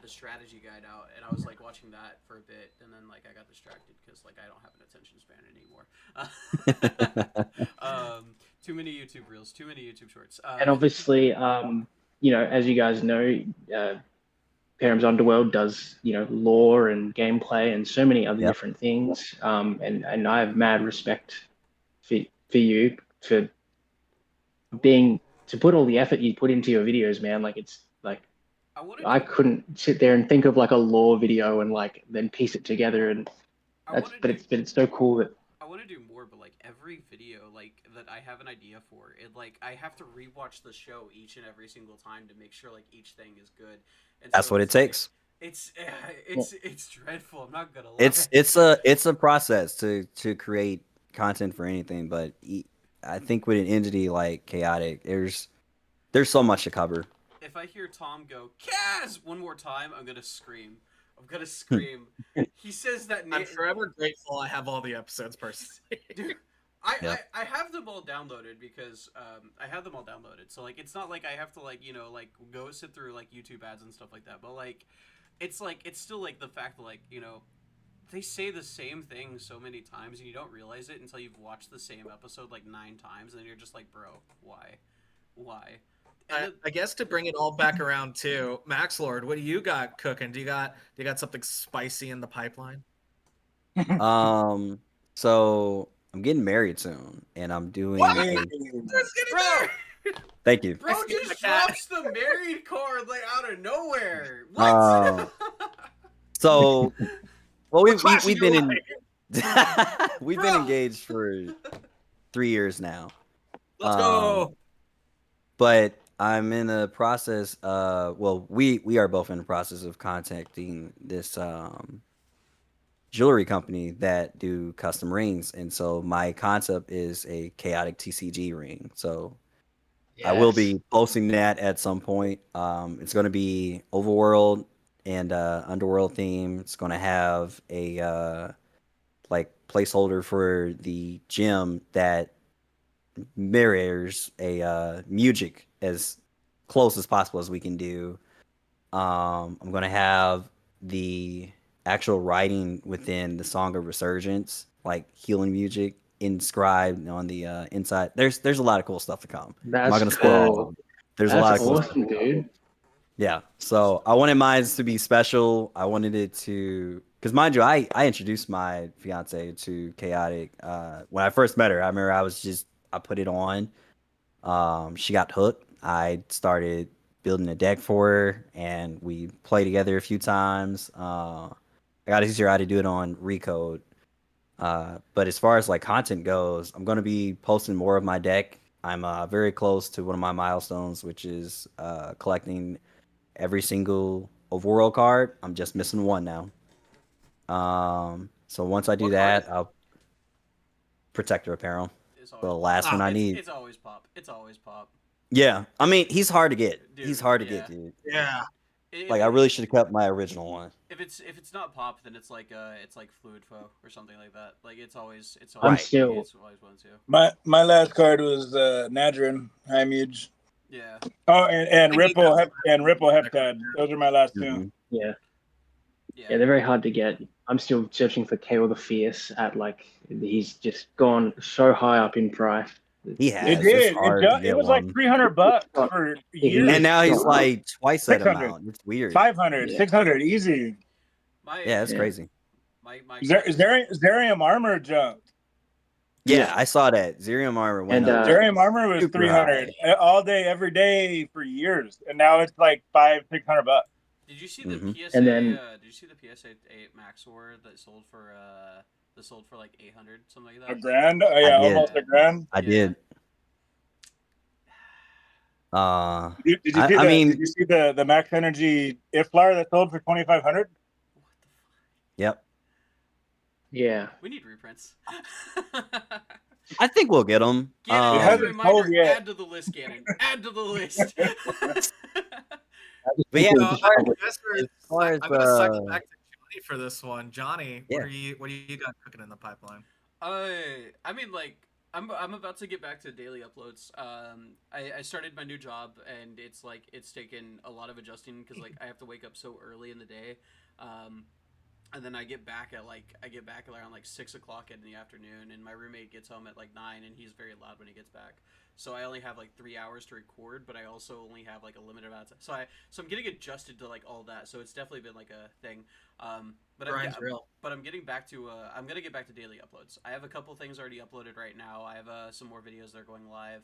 strategy guide out, and I was like watching that for a bit, and then like I got distracted because like I don't have an attention span anymore. Too many YouTube reels, too many YouTube shorts, and obviously as you guys know, Perim's Underworld does lore and gameplay and so many other different things, and I have mad respect for you for to put all the effort you put into your videos, man. Like it's like I couldn't sit there and think of like a lore video and like then piece it together, and it's so cool that I want to do more, but like every video like that I have an idea for it, like I have to rewatch the show each and every single time to make sure like each thing is good. And that's what it takes. It's dreadful. I'm not gonna lie. It's a process to create content for anything, but I think with an entity like Chaotic, there's so much to cover. If I hear Tom go Kaz one more time, I'm gonna scream. He says that I'm forever grateful I have all the episodes personally. Dude, I have them all downloaded because so like it's not like I have to like like go sit through like YouTube ads and stuff like that, but like it's still like the fact that like they say the same thing so many times and you don't realize it until you've watched the same episode like 9 times, and then you're just like, bro, why? I guess to bring it all back around too, Max Lord, what do you got cooking? Do you got something spicy in the pipeline? So I'm getting married soon, and I'm doing. Bro! Thank you. Bro just drops the married card like out of nowhere. What? So, well, we've been we've been engaged for 3 years now. Let's go. But I'm in the process. Well, we are both in the process of contacting this jewelry company that do custom rings, and so my concept is a Chaotic TCG ring. So I will be posting that at some point. It's going to be Overworld and Underworld theme. It's going to have a like placeholder for the gem that mirrors a music as close as possible as we can do. I'm going to have the actual writing within the Song of Resurgence, like healing music, inscribed on the inside. There's a lot of cool stuff to come. I'm That's not gonna spoil all of cool. them. There's a That's lot of cool stuff. awesome, dude. Yeah. So I wanted mine to be special. I wanted it to, because mind you, I introduced my fiance to Chaotic when I first met her. I remember I put it on. She got hooked. I started building a deck for her, and we played together a few times. I got to teach her how to do it on Recode. But as far as like content goes, I'm going to be posting more of my deck. I'm very close to one of my milestones, which is collecting every single Overworld card. I'm just missing one now. So once I do What that, card? I'll Protector Apparel. It's The always last one I need. It's always pop. It's always pop. Yeah, I mean he's hard to get. Dude, He's hard to yeah. get, dude. Yeah. Like I really should have kept my original one. If it's not pop, then it's like Fluid Foe or something like that. Like it's always I'm Right. still. it's always one too. My last card was Nadrin, Hymuge. Yeah. Oh, and Ripple Heptad. Those are my last two. Mhm. Yeah. Yeah. Yeah, they're very hard to get. I'm still searching for Chaor the Fierce at like he's just gone so high up in price. He has. It It's did. hard to It get was like one. $300 for years. And now he's like twice that 600. amount. It's weird. 500, Yeah. 600, easy. My It's crazy. my Zerium armor jumped. Yeah, I saw that. Zerium armor went And, up. Zerium armor was super 300 all day, every day for years, and now it's like $500-600. Did you see the Mhm. PSA? And then- did you see the PSA 8 Max War that sold for like 800, something like that? $1,000? Oh yeah, I did. almost $1,000. I did. Did you see I mean- did you see the Max Energy Iflar that sold for 2,500? Yep. Yeah. We need reprints. I think we'll get them. Gannon, It as a hasn't reminder, sold yet. add to the list, Gannon. Add to the list. But yeah, So, as far I'm gonna cycle back to Johnny for this one. Johnny, Yeah. what do you got cooking in the pipeline? I mean, like, I'm about to get back to daily uploads. I started my new job, and it's taken a lot of adjusting because like I have to wake up so early in the day, and then I get back around like 6 o'clock in the afternoon, and my roommate gets home at like 9, and he's very loud when he gets back. So I only have like 3 hours to record, but I also only have like a limited amount of time. So I'm getting adjusted to like all that. So it's definitely been like a thing. But I'm getting back to I'm gonna get back to daily uploads. I have a couple things already uploaded right now. I have some more videos that are going live.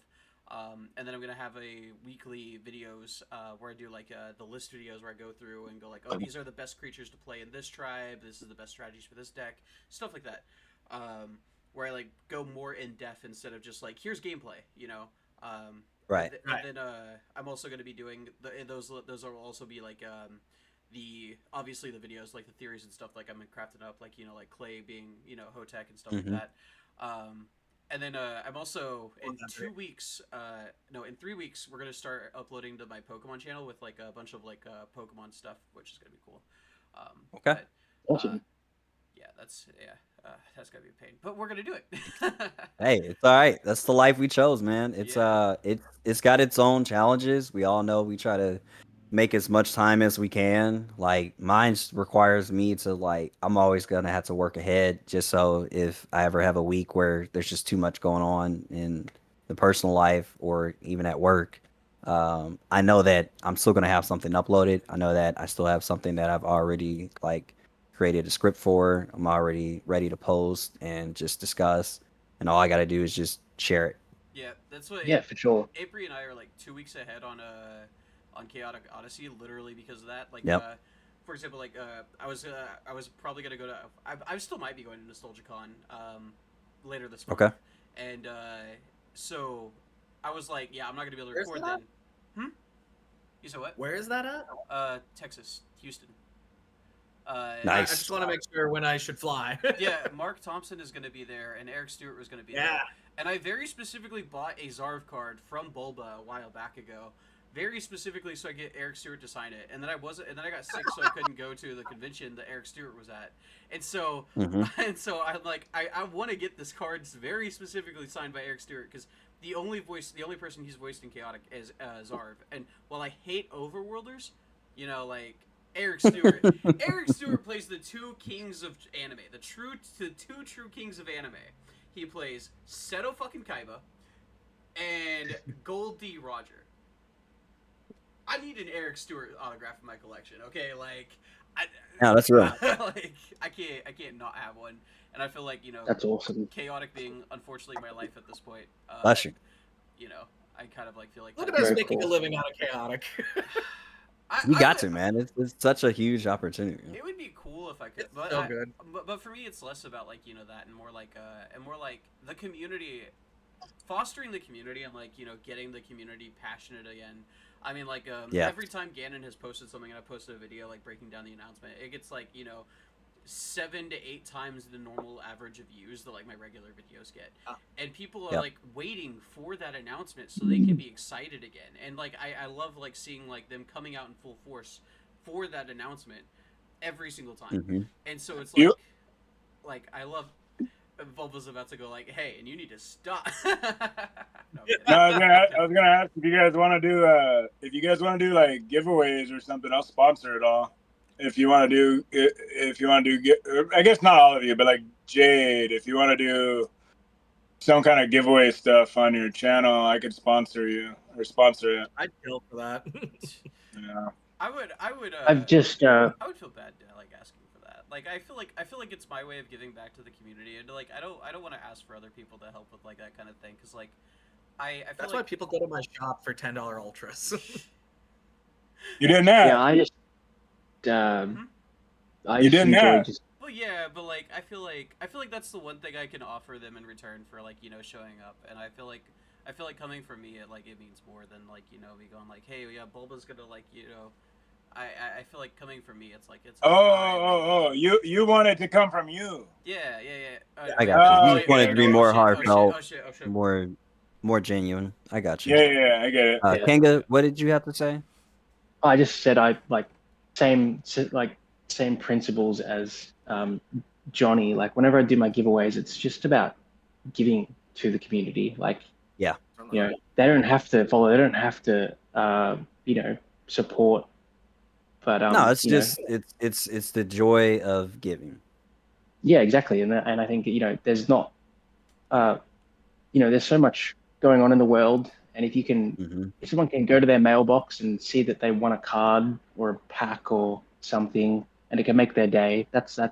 And then I'm gonna have a weekly videos where I do like the list videos where I go through and go like, oh, these are the best creatures to play in this tribe. This is the best strategies for this deck, stuff like that. Where I like go more in depth instead of just like here's gameplay, you know. Right. And then I'm also gonna be doing those will also be like obviously the videos like the theories and stuff like I'm crafting up like like Clay being Hotech and stuff like that. And then I'm also in 2 weeks, in 3 weeks we're gonna start uploading to my Pokemon channel with like a bunch of like Pokemon stuff, which is gonna be cool. Okay. Awesome. That's gonna be a pain, but we're gonna do it. Hey, it's all right. That's the life we chose, man. It's it's got its own challenges. We all know we try to make as much time as we can. Like mine requires me to like I'm always gonna have to work ahead just so if I ever have a week where there's just too much going on in the personal life or even at work, I know that I'm still gonna have something uploaded. I know that I still have something that I've already like created a script for. I'm already ready to post and just discuss, and all I gotta do is just share it. Yeah, that's what. Yeah, for sure. April and I are like 2 weeks ahead on Chaotic Odyssey, literally because of that. Like, Yep. For example, like I was probably gonna go to. I still might be going to NostalgiaCon later this month. Okay. And so I was like, yeah, I'm not gonna be able to record then. You said what? Where is that at? Texas, Houston. Nice. I just want to make sure when I should fly. Yeah, Mark Thompson is going to be there, and Eric Stewart was going to be there. And I very specifically bought a Zarv card from Bulba a while back ago, very specifically so I get Eric Stewart to sign it. And then I got sick, so I couldn't go to the convention that Eric Stewart was at. And so, I'm like, I want to get this card very specifically signed by Eric Stewart because the only person he's voiced in Chaotic is Zarv. And while I hate Overworlders, like. Eric Stewart. Eric Stewart plays the two kings of anime, the two true kings of anime. he plays Seto fucking Kaiba and Gold D. Roger. I need an Eric Stewart autograph in my collection. Okay, like, No, that's real. like I can't not have one. And I feel like That's awesome. chaotic being unfortunately my life at this point. Bless you. I kind of like feel like Look at that- us Very making cool. a living out of chaotic. You I got would- to, man. It's such a huge opportunity. It would be cool if I could, It's but so good. But for me, it's less about like that, and more like the community, fostering the community, and like getting the community passionate again. I mean, like Yeah. every time Ganon has posted something, and I posted a video like breaking down the announcement, it gets like 7 to 8 times the normal average of views that like my regular videos get, and people are Yep. like waiting for that announcement so they can be excited again. And like I love like seeing like them coming out in full force for that announcement every single time. Hmm. And so it's You- like I love Bulba's about to go like, hey, and you need to stop. No, I'm kidding. No, I was gonna ask if you guys want to do like giveaways or something. I'll sponsor it all. If you want to do, I guess not all of you, but like Jade, if you want to do some kind of giveaway stuff on your channel, I could sponsor you or sponsor it. I'd kill for that. Yeah. I would I've just I would feel bad like asking for that. Like I feel like it's my way of giving back to the community, and like I don't want to ask for other people to help with like that kind of thing, because like I feel That's like why people go to my shop for $10 ultras. You didn't ask. yeah, I just I You just didn't enjoy ask. just Well, yeah, but like I feel like that's the one thing I can offer them in return for like showing up, and I feel like coming from me it means more than like me going like, hey, yeah, Bulba's gonna like I feel like coming from me it's like You want it to come from you. yeah. I got you. You just Oh, want it to be more Oh, heartfelt, shit. more genuine. I got you. Yeah, I get it. Yeah. Kanga, what did you have to say? I just said I like same principles as Johnny. Like whenever I do my giveaways, it's just about giving to the community. Like they don't have to follow. They don't have to support. But No, it's just it's the joy of giving. yeah, exactly. And I think there's not there's so much going on in the world, and if you can Hmm. if someone can go to their mailbox and see that they won a card or a pack or something, and it can make their day, that's all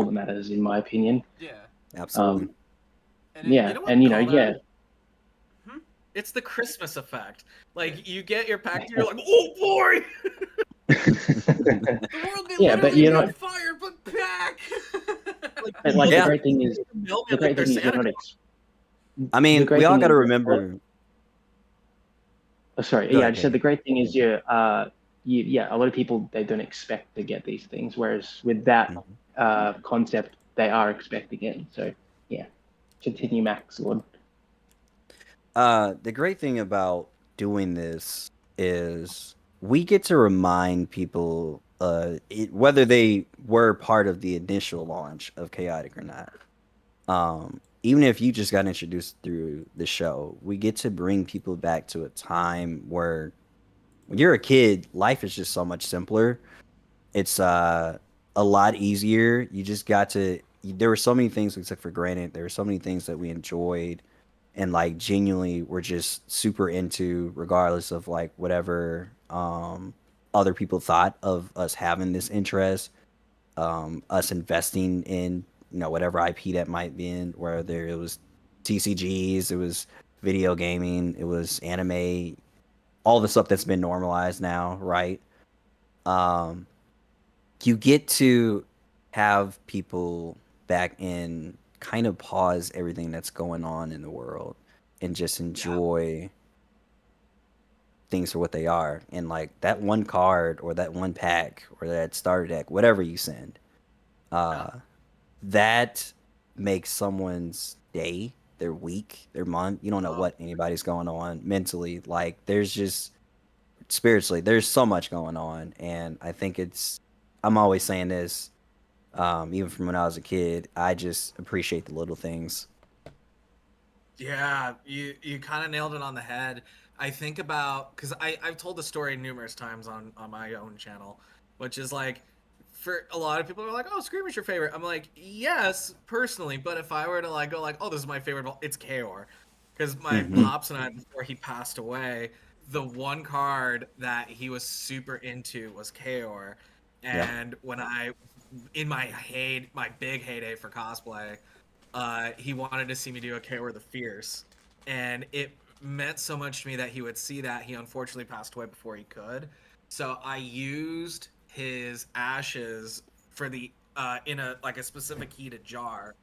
that matters, in my opinion. Yeah. Absolutely. And Yeah, You know what and I call that? It's the Christmas effect. Like you get your pack, and you're like, oh boy. the world may Yeah, but literally you be know- on fire, but back. And like Yeah. the great thing is Mailman, you're their not Santa I mean, the great we all thing got to is- remember. Oh, sorry. Go Yeah, I ahead, just said the Kanga. great thing is a lot of people, they don't expect to get these things, whereas with that concept, they are expecting it. So yeah, continue, Max Lord. The great thing about doing this is we get to remind people, whether they were part of the initial launch of Chaotic or not. Even if you just got introduced through the show, we get to bring people back to a time where when you're a kid, life is just so much simpler. It's a lot easier. You just got to. There were so many things we took for granted. There were so many things that we enjoyed, and like genuinely were just super into, regardless of like whatever other people thought of us having this interest, us investing in whatever IP that might be in, whether it was TCGs, it was video gaming, it was anime, all the stuff that's been normalized now, right? You get to have people back in, kind of pause everything that's going on in the world and just enjoy things for what they are. And like that one card or that one pack or that starter deck, whatever you send, that makes someone's day, their week, their month. You don't know what anybody's going on mentally. Like there's just spiritually, there's so much going on. And I think I'm always saying this, even from when I was a kid, I just appreciate the little things. Yeah, you kind of nailed it on the head. I think about, because I've told the story numerous times on my own channel, which is like for a lot of people are like, oh, Screamer's your favorite. I'm like, yes, personally, but if I were to like go like, oh, this is my favorite, it's Chaor. Because my pops and I, before he passed away, the one card that he was super into was Chaor. And when in my big heyday for cosplay, he wanted to see me do a Chaor the Fierce. And it meant so much to me that he would see that. He unfortunately passed away before he could. So I used his ashes for the in a specific heated jar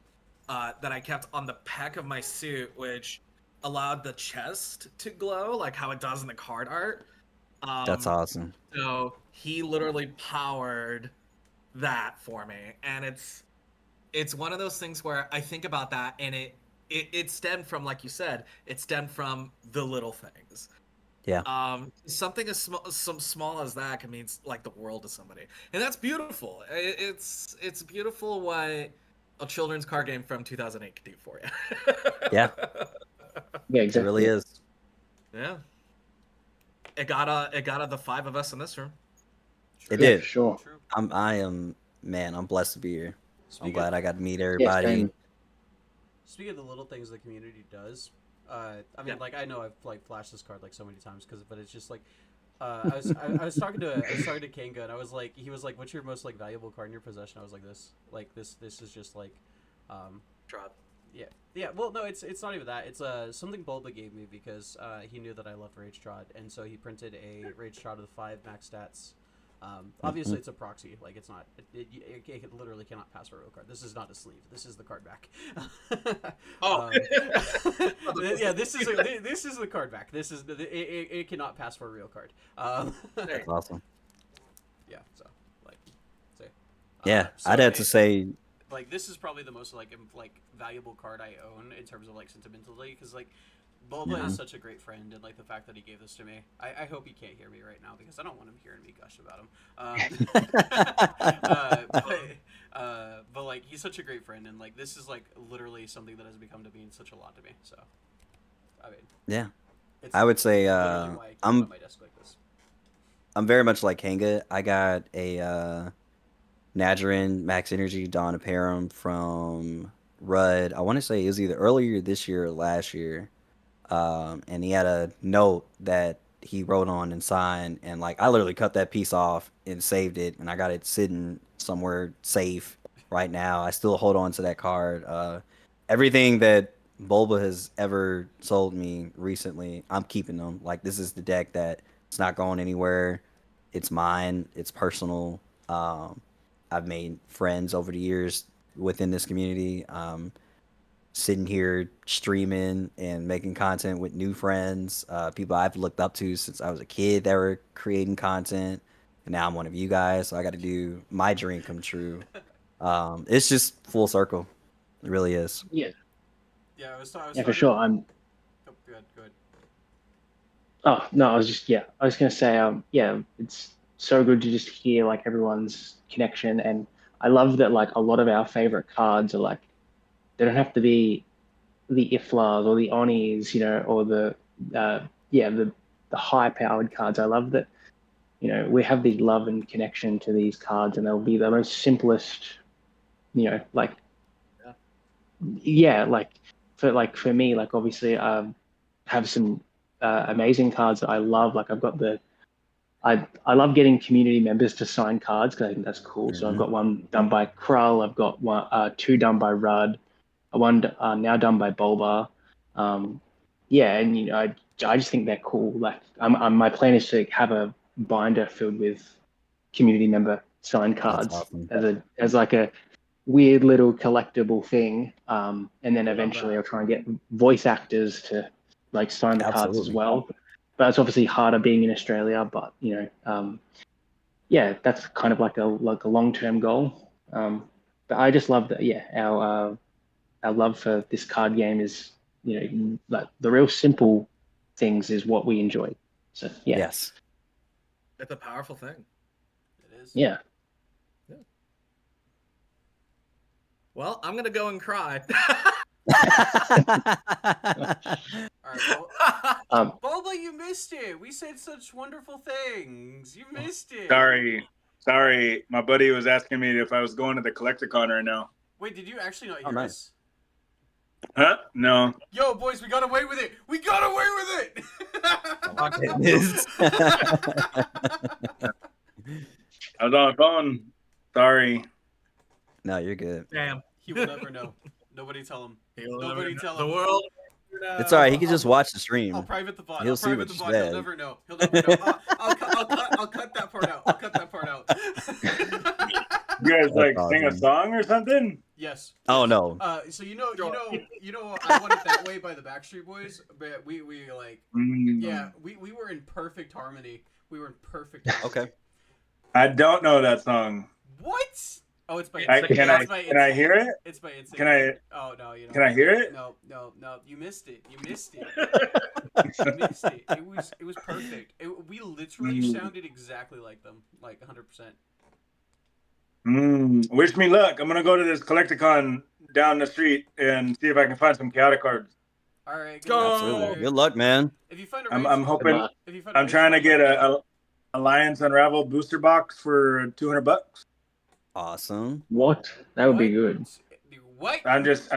that I kept on the peck of my suit, which allowed the chest to glow like how it does in the card art. That's awesome. So he literally powered that for me, and it's one of those things where I think about that, and it stemmed from, like you said, it stemmed from the little things. Yeah. Something as small as that can mean like the world to somebody, and that's beautiful. It's beautiful what a children's card game from 2008 can do for you. Yeah. Yeah, It exactly. really is. Yeah. It got the 5 of us in this room. It Yeah, did. for sure. True. I'm blessed to be here. I'm Speaking glad of, I got to meet Yes, everybody. same. speaking of the little things the community does, I mean, Yeah. like I know I've like flashed this card like so many times but it's just like, I was talking to Kanga, and he was like, "What's your most like valuable card in your possession?" I was like, this is just like, Drop. yeah. Well, no, it's not even that. It's something Bulba gave me because he knew that I loved Rage Trot, and so he printed a Rage Trot with 5 max stats. Obviously, it's a proxy. Like, it's not. It literally cannot pass for a real card. This is not a sleeve. This is the card back. Oh. Yeah. This is the card back. It cannot pass for a real card. That's awesome. Yeah. So like, say. Yeah, So I'd have to say, like, this is probably the most like valuable card I own in terms of like sentimentally, because like Bulba is such a great friend, and like the fact that he gave this to me, I hope he can't hear me right now because I don't want him hearing me gush about him. But like, he's such a great friend, and like this is like literally something that has become to mean such a lot to me. So I mean, yeah, it's I would say literally why I keep it I'm on my desk like this. I'm very much like Kanga. I got a Nadrin Max Energy Dawn of Perim from Rudd. I want to say it was either earlier this year or last year. And he had a note that he wrote on and signed, and like I literally cut that piece off and saved it, and I got it sitting somewhere safe right now. I still hold on to that card. Everything that Bulba has ever sold me recently, I'm keeping them. Like, this is the deck that it's not going anywhere. It's mine. It's personal. I've made friends over the years within this community. Sitting here streaming and making content with new friends, people I've looked up to since I was a kid that were creating content, and now I'm one of you guys. So I got to do my dream come true. It's just full circle. It really is. Yeah, Yeah, I was yeah, for sure. Oh, good. Oh no, I was gonna say, yeah, it's so good to just hear like everyone's connection, and I love that like a lot of our favorite cards are like, they don't have to be the Iflas or the Onis, or the high powered cards. I love that, we have the love and connection to these cards, and they'll be the most simplest, like, yeah, like for me, like obviously I have some amazing cards that I love. Like I've got I love getting community members to sign cards because I think that's cool. So I've got one done by Krull. I've got one, 2 done by Rudd. One now done by Bulba. Yeah, and I just think they're cool. Like my plan is to have a binder filled with community member signed cards awesome. as like a weird little collectible thing. And then eventually I'll try and get voice actors to like sign the cards as well. But it's obviously harder being in Australia. But yeah, that's kind of like a long-term goal. But I just love that. Yeah, our love for this card game is, like the real simple things is what we enjoy. So yeah. Yes. It's a powerful thing. It is. Yeah. Well, I'm gonna go and cry. All right, Um, Bulba, you missed it. We said such wonderful things. You missed it. Sorry. Sorry, my buddy was asking me if I was going to the Collecticon right now. Wait, did you actually not hear nice. us? Huh? No. Yo, boys, we got away with it. We got away with it. Goodness. I was on the phone. Sorry. No, you're good. Damn. He will never know. Nobody tell him. He'll Nobody never tell know. him. The world. It's all right. He can just watch the stream. I'll private the bot. He'll I'll see private what the you bot. said. He'll never know. He'll never know. I'll cut that part out. I'll cut that part out. You guys like That's sing a awesome. song or something? Yes. Oh no. So you know, I Want It That Way by the Backstreet Boys, but we like, yeah, we were in perfect harmony. We were in perfect harmony. Okay. I don't know that song. What? Oh, it's by. Can I hear it? It's by Insane. Can I? Oh no, you know. Can I hear it? No. You missed it. You missed it. You missed it. It was perfect. We literally sounded exactly like them, like 100%. Wish me luck. I'm gonna go to this Collecticon down the street and see if I can find some Chaotic cards. All right. Go. Absolutely. Good luck, man. If you find a I'm hoping. If you find I'm trying to get a Alliance Unraveled booster box for $200. Awesome. What? That would be good. What? I'm just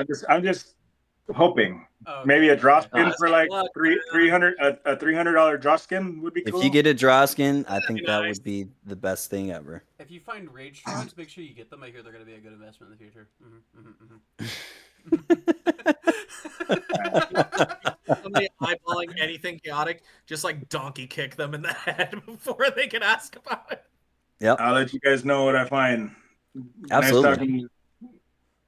hoping. Oh, Maybe a draw skin Nice. for like Luck, $300 a $300 draw skin would be cool. If you get a draw skin, I think be that nice. would be the best thing ever. If you find rage frogs, make sure you get them. I hear they're going to be a good investment in the future. Somebody eyeballing anything chaotic, just like donkey kick them in the head before they can ask about it. Yep. I'll let you guys know what I find. Absolutely. Nice talking.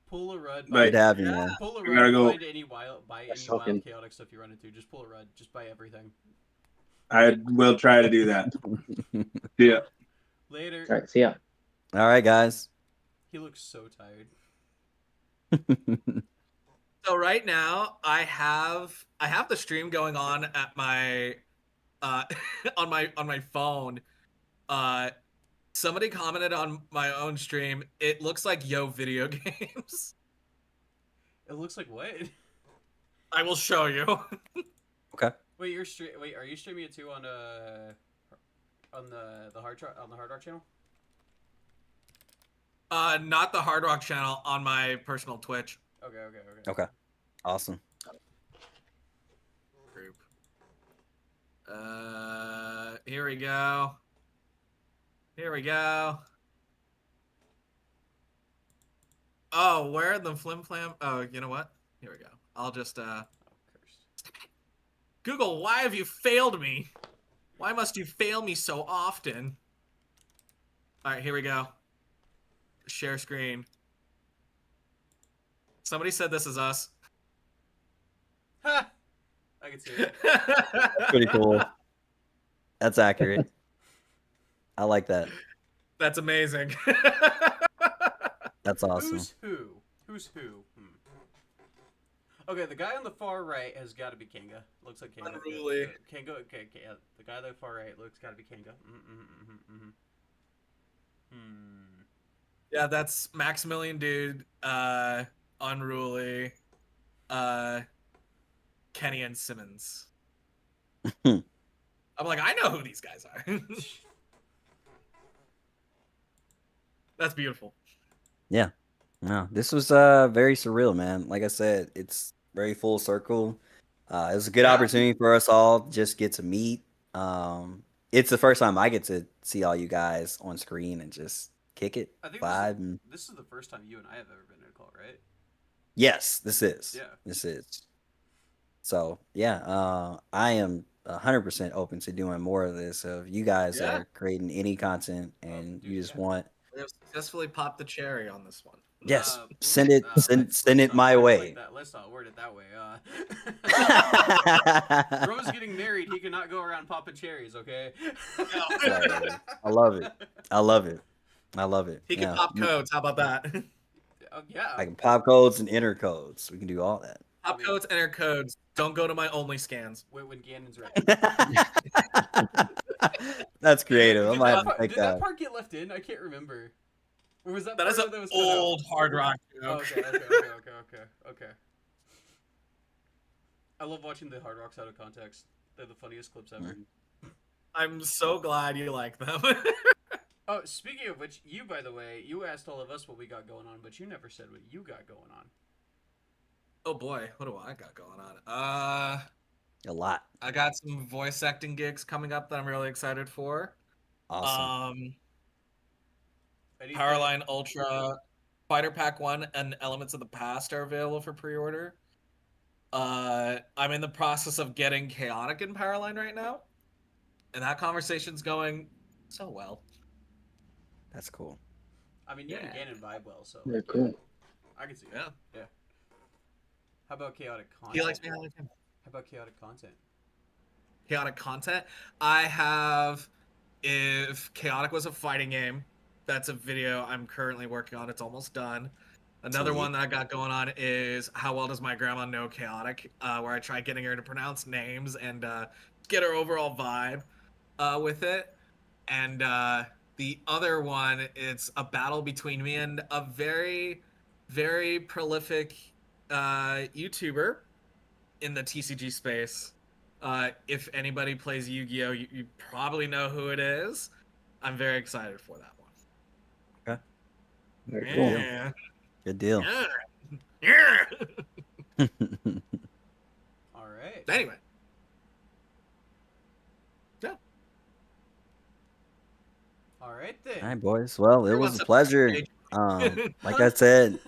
Pull a rud. Like- Good having you, man. Pull a We rud. gotta go. Find any wild, buy any shocking. wild chaotic stuff you run into. Just pull a rud. Just buy everything. I will try to do that. Yeah. Later. All right, see ya. All right, guys. He looks so tired. So right now I have the stream going on at my on my phone. Somebody commented on my own stream. It looks like Yo video games. It looks like what? I will show you. Okay. Wait, are you streaming it too on the Hard Rock channel? Not the Hard Rock channel, on my personal Twitch Okay. Okay. Awesome. group. Here we go. Oh, where are the flim flam? Oh, you know what? Here we go. I'll just Cursed. Google, why have you failed me? Why must you fail me so often? All right, here we go. Share screen. Somebody said this is us. Ha! I can see it. Pretty cool. That's accurate. I like that. That's amazing. That's awesome. Who's who? Okay, the guy on the far right has got to be Kanga. Looks like Kanga. Unruly. Kanga. Okay, yeah, the guy on the far right looks got to be Kanga. Yeah, that's Maximilian Dude, Unruly, Kenny and Simmons. I'm like, I know who these guys are. That's beautiful. Yeah. No, this was very surreal, man. Like I said, it's very full circle. It was a good opportunity for us all to just get to meet. It's the first time I get to see all you guys on screen and just kick it, I think vibe. this is the first time you and I have ever been in a call, right? Yes, this is. Yeah. This is. So yeah, I am 100% open to doing more of this. So if you guys Yeah. are creating any content and dude, you just yeah. want, We have successfully popped the cherry on this one. yes, We'll send get- it, send it let's my not word it way. like that. Let's not word it that way. Bro's getting married. He cannot go around popping cherries. Okay. I love it. I love it. I love it. He can Yeah. pop codes. How about that? Yeah. I can pop codes and enter codes. We can do all that. Pop codes, enter codes. Don't go to my only scans. When Ganon's ready. That's creative. I Did might that have to part- take did that that. part get left in? I can't remember. Or was that That part is an that was cut out? old Hard Rock Oh, joke. okay. I love watching the Hard Rocks out of context. They're the funniest clips ever. I'm so glad you like them. Oh, speaking of which, you, by the way, you asked all of us what we got going on, but you never said what you got going on. Oh boy, what do I got going on? A lot. I got some voice acting gigs coming up that I'm really excited for. Awesome. Powerline Ultra, Fighter Pack 1, and Elements of the Past are available for pre-order. I'm in the process of getting Chaotic in Powerline right now, and that conversation's going so well. That's cool. I mean, you and Ganon vibe well, so. Very cool. I can see it. Yeah. Yeah. How about chaotic content? He likes me. I like him. How about chaotic content? Chaotic content. I have. If Chaotic was a fighting game, that's a video I'm currently working on. It's almost done. Another one that I got going on is How Well Does My Grandma Know Chaotic, where I try getting her to pronounce names and get her overall vibe with it. And the other one, it's a battle between me and a very, very prolific YouTuber in the TCG space. If anybody plays Yu-Gi-Oh, you probably know who it is. I'm very excited for that one. Okay. Very cool. Yeah. Good deal. Yeah. All right. Anyway. Yeah. All right then. All right, boys. Well, it was What's a up, pleasure. Paige? Like I said,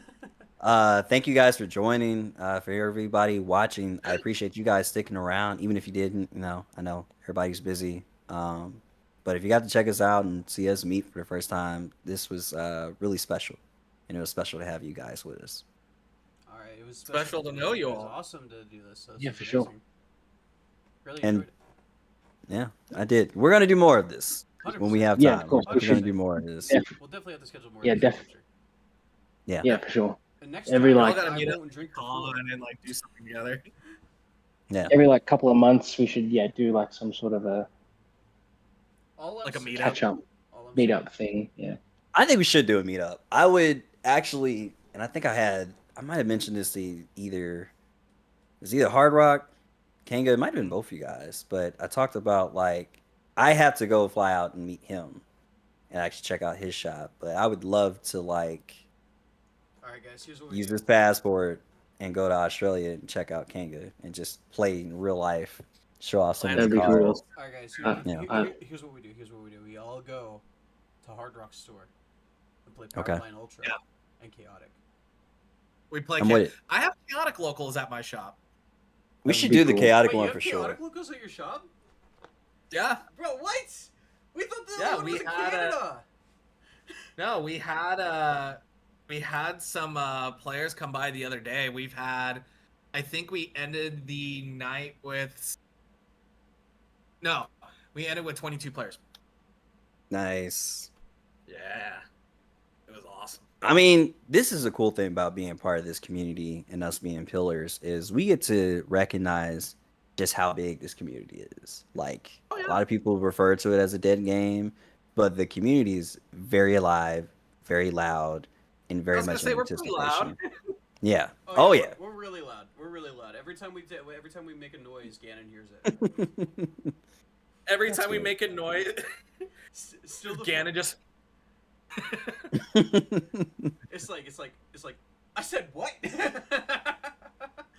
thank you guys for joining. For everybody watching, I appreciate you guys sticking around, even if you didn't. You know, I know everybody's busy. But if you got to check us out and see us meet for the first time, this was really special, and it was special to have you guys with us. All right. It was Special to know you It was all. awesome to do this. Yeah, for sure. Really And- enjoyed it. Yeah, I did. We're gonna do more of this when we have 100%. time. Yeah, of course, We're for gonna sure. do more of this. Yeah. We'll definitely have to schedule more. Yeah, of these in the def- future. Yeah, for sure. And next Every, time, like- We all gotta I meet won't drink Con before. and like do something together. Yeah. Every like couple of months, we should do like some sort of a All I'm Like a saying- meetup. catch up all I'm meetup thing. Yeah. I think we should do a meetup. I would actually, and I think I might have mentioned this to either Hard Rock, Kanga, it might have been both of you guys, but I talked about like I have to go fly out and meet him and actually check out his shop. But I would love to like All right, guys. Here's what we use do. this passport and go to Australia and check out Kanga and just play in real life, show off some of That'd the be cards. cool. All right, guys. Yeah. Here's what we do. Here's what we do. We all go to Hard Rock store and play Okay. Powerline Ultra Yeah. and Chaotic. We play. I'm with it. I have Chaotic locals at my shop. We That'd should be do the cool. chaotic Wait, one you for have sure. Chaotic locals at your shop, Yeah. bro? What? We thought the Yeah, one we was in had Canada. No, we had some players come by the other day. I think we ended the night with. No, we ended with 22 players. Nice. Yeah, it was awesome. I mean, this is a cool thing about being part of this community and us being pillars is we get to recognize just how big this community is. Like Oh, yeah. a lot of people refer to it as a dead game, but the community is very alive, very loud, and I very was gonna much say in we're pretty loud. anticipation. Yeah. Oh yeah. We're really loud. We're really loud. Every time we make a noise, Ganon hears it. Every That's time we good. make a noise, Still, the Ganon just. It's like I said what?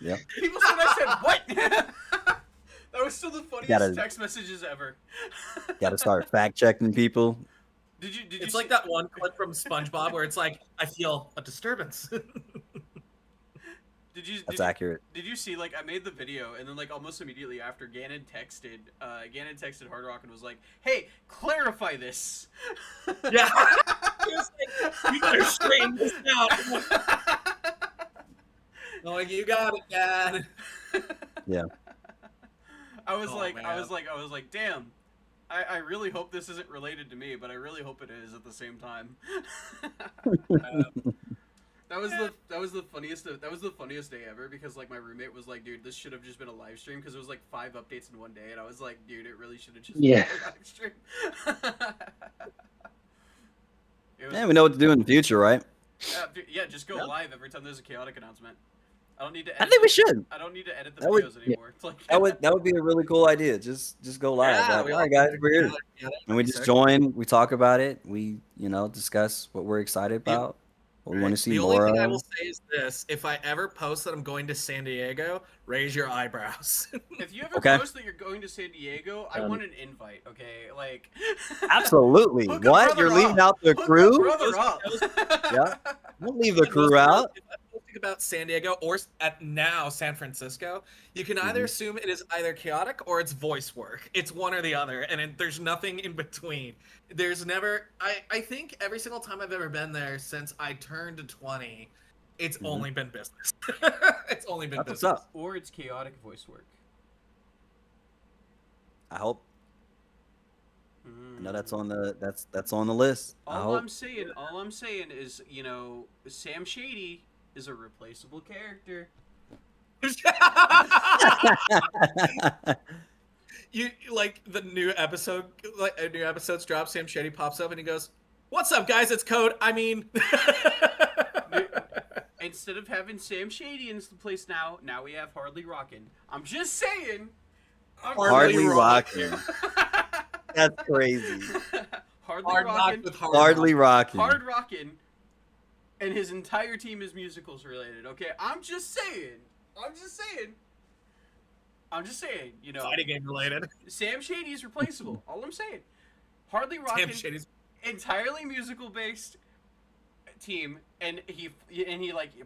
Yeah. People said I said what? That was still the funniest Gotta- text messages ever. Got to start fact checking people. Did you It's see- like that one clip from SpongeBob where it's like, I feel a disturbance. That's accurate. Did you see, like, I made the video, and then, like, almost immediately after, Ganon texted Hard Rock and was like, hey, clarify this. Yeah. He was like, you better straighten this out. I'm like, you got it, Dad. Yeah. I was Oh, like, man. damn. I really hope this isn't related to me, but I really hope it is at the same time. That was the funniest day ever because like my roommate was like, dude, this should have just been a live stream because it was like 5 updates in one day, and I was like, dude, it really should have just been a live stream. Yeah, we know what to do in the future, right? Yeah, just go live every time there's a chaotic announcement. I don't need to. I think we should. I don't need to edit the That would- videos anymore. It's like That would be a really cool idea. Just go live. Yeah, Like, we all right, guys, we're here. yeah, And we just sick. join, we talk about it, we, discuss what we're excited about, what we want to see The more only thing I of. will say is this: if I ever post that I'm going to San Diego, raise your eyebrows. if you ever Okay. post that you're going to San Diego, I want an invite. Okay, like. Absolutely. Hook a What? brother You're leaving up. out the Hook a crew? brother up. Yeah. Don't leave the crew out. If I'm posting about San Diego or at now San Francisco, you can either assume it is either chaotic or it's voice work. It's one or the other, and there's nothing in between. There's never. I think every single time I've ever been there since I turned 20, it's only been business. It's only been That's what's business. up. Or it's chaotic voice work. I hope. I know that's on the that's on the list. I All hope. I'm saying is, Sam Shady is a replaceable character. You like the new episode, like a new episode's dropped. Sam Shady pops up and he goes, "What's up, guys? It's Code. I mean." Instead of having Sam Shady in the place now we have Hardly Rockin'. I'm just saying. Hardly rocking. That's crazy. Hardly Hard knock Rockin'. with hard Hardly knock. rocking. Hard Rockin'. And his entire team is musicals related. Okay, I'm just saying. Fighting game related. Sam Shady is replaceable. All I'm saying. Hardly Sam Rockin'. Shady's Entirely musical based team, and he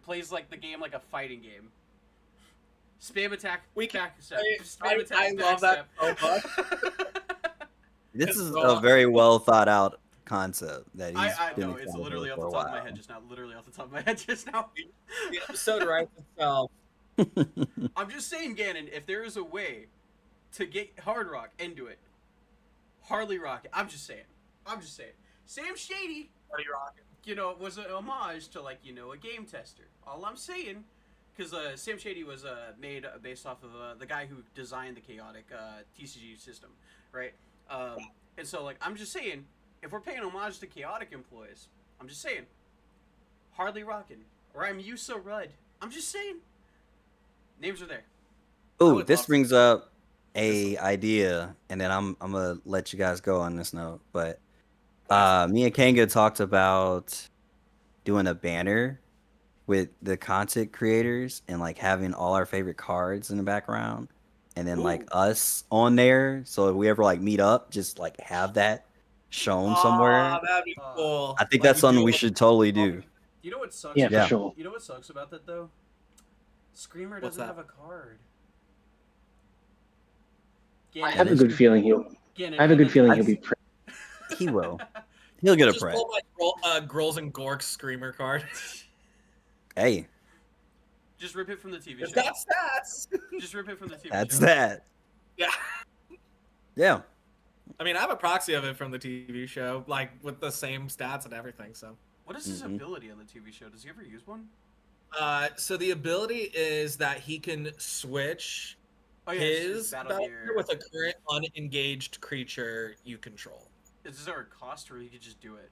plays like the game like a fighting game. Spam attack, back step. Spam attack, I love that so much. This is a very well thought out concept that he's I been know, it's excited literally off for the a top of my while. head just now. Literally off the top of my head just now. The episode writes itself. I'm just saying, Gannon, if there is a way to get Hard Rock into it, Hardly Rock it. I'm just saying. Sam Shady, Hardly Rock. Was an homage to a game tester. All I'm saying, because Sam Shady was made based off of the guy who designed the chaotic TCG system, right? And so I'm just saying, if we're paying homage to chaotic employees, I'm just saying, Hardly Rockin', or I'm Yusa Rudd. I'm just saying, names are there. Ooh, would this love brings up a idea, and then I'm gonna let you guys go on this note. But me and Kanga talked about doing a banner with the content creators and having all our favorite cards in the background, and then us on there. So if we ever meet up, just have that shown somewhere. That'd be cool. I think that's something we should totally do. You know what sucks? Yeah, about, for sure. You know what sucks about that though? Screamer What's doesn't that? have a card. I have a good feeling he'll be. He will. He'll get a Just press. pull my Grolls and Gorks screamer card. Hey, Just rip it from the TV It's show. got stats. Just rip it from the TV that's show. that. Yeah. Yeah. I mean, I have a proxy of it from the TV show, with the same stats and everything. So, What is his ability on the TV show? Does he ever use one? so the ability is that he can switch Oh yeah, his Battle battle Gear. gear with a current unengaged creature you control. Is there a cost, or he could just do it?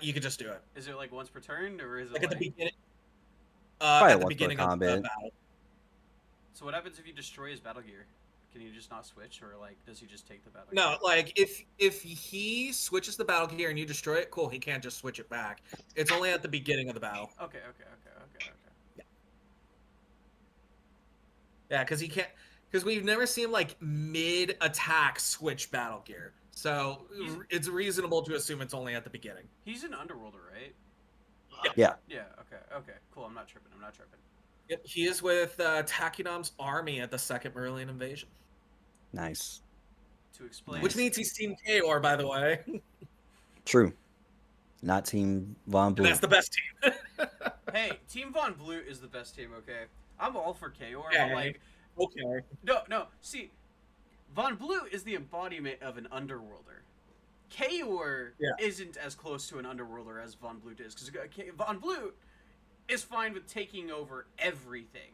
You could just do it. Is it once per turn, or is it At the beginning. Probably At the once per beginning of combat. the battle. So what happens if you destroy his battle gear? Can you just not switch, or does he just take the battle No, gear? if he switches the battle gear and you destroy it, cool. He can't just switch it back. It's only at the beginning of the battle. Okay. Yeah, because he can't. Because we've never seen mid attack switch battle gear, so it's reasonable to assume it's only at the beginning. He's an Underworlder, right? Yeah. Yeah. Okay. Cool. I'm not tripping. Yep, he is with Takinom's army at the Second Marillion Invasion, Nice. To explain. which means he's Team Chaor, by the way. True. Not Team Von And Blue. that's the best team. Hey, Team Von Blue is the best team. Okay, I'm all for Chaor. Okay. But Okay. no. See, Von Blue is the embodiment of an Underworlder. Chaor isn't as close to an Underworlder as Von Blue is, because Von Blue is fine with taking over everything.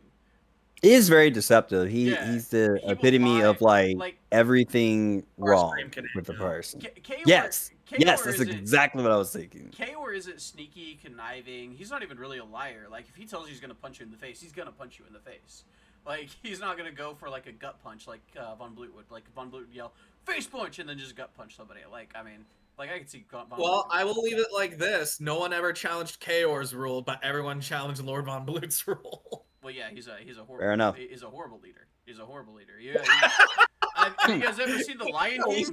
He is very deceptive. Yeah. He's the He will epitome lie, of everything Purse wrong cream connection. with the person. Chaor, Yes. Yes, that's exactly what I was thinking. Chaor isn't sneaky, conniving. He's not even really a liar. Like, if he tells you he's gonna punch you in the face, he's gonna punch you in the face. Like, he's not gonna go for like a gut punch like Von Blut would. Like Von Blut would yell face punch and then just gut punch somebody. Like, I mean, like I can see Von Blut. Well, I will leave it like this: no one ever challenged Chaor's rule, but everyone challenged Lord Von Blut's rule. Well, yeah, he's a horrible. Fair enough. He's a horrible leader. He's a horrible leader. Yeah. Have you guys ever seen The Lion King?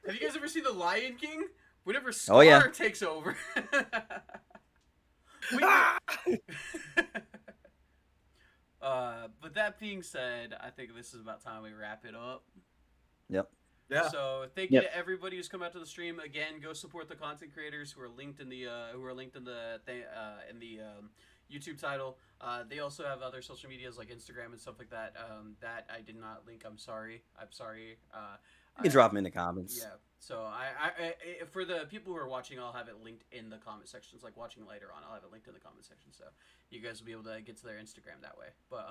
Have you guys ever seen The Lion King? Whenever Scar takes over. But that being said, I think this is about time we wrap it up. Yep. Yeah. So thank you to everybody who's come out to the stream. Again, go support the content creators who are linked in the YouTube title. They also have other social medias like Instagram and stuff like that. That I did not link. I'm sorry. You can drop them in the comments. Yeah. So I for the people who are watching, I'll have it linked in the comment sections. Like watching later on, I'll have it linked in the comment section, so you guys will be able to get to their Instagram that way. But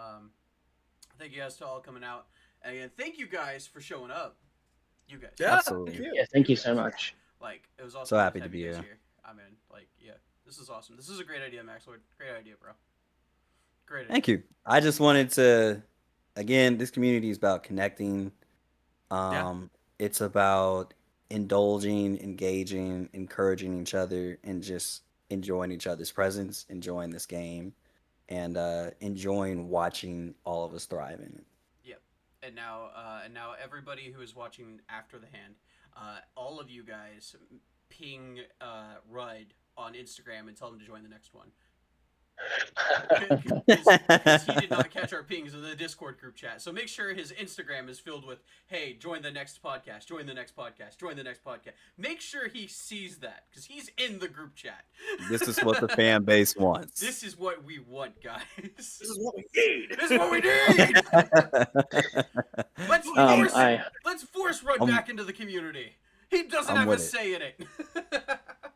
thank you guys to all coming out, and again, thank you guys for showing up. You guys. Yeah. Absolutely. Yeah, thank you so much. Like, it was awesome. So happy have to be you guys here. I mean, like, yeah, this is awesome. This is a great idea, Max Lord. Great idea, bro. Great idea. Thank you. I just wanted to, again, this community is about connecting. It's about indulging, engaging, encouraging each other, and just enjoying each other's presence, enjoying this game, and enjoying watching all of us thrive in it. Yep. And now everybody who is watching after the hand, all of you guys, ping Rudd on Instagram and tell him to join the next one. Because he did not catch our pings in the Discord group chat. So make sure his Instagram is filled with, hey, join the next podcast, join the next podcast, join the next podcast. Make sure he sees that, because he's in the group chat. This is what the fan base wants. This is what we want, guys. This is what we need. This is what we need! Let's force Rudd back into the community. He doesn't have a say in it.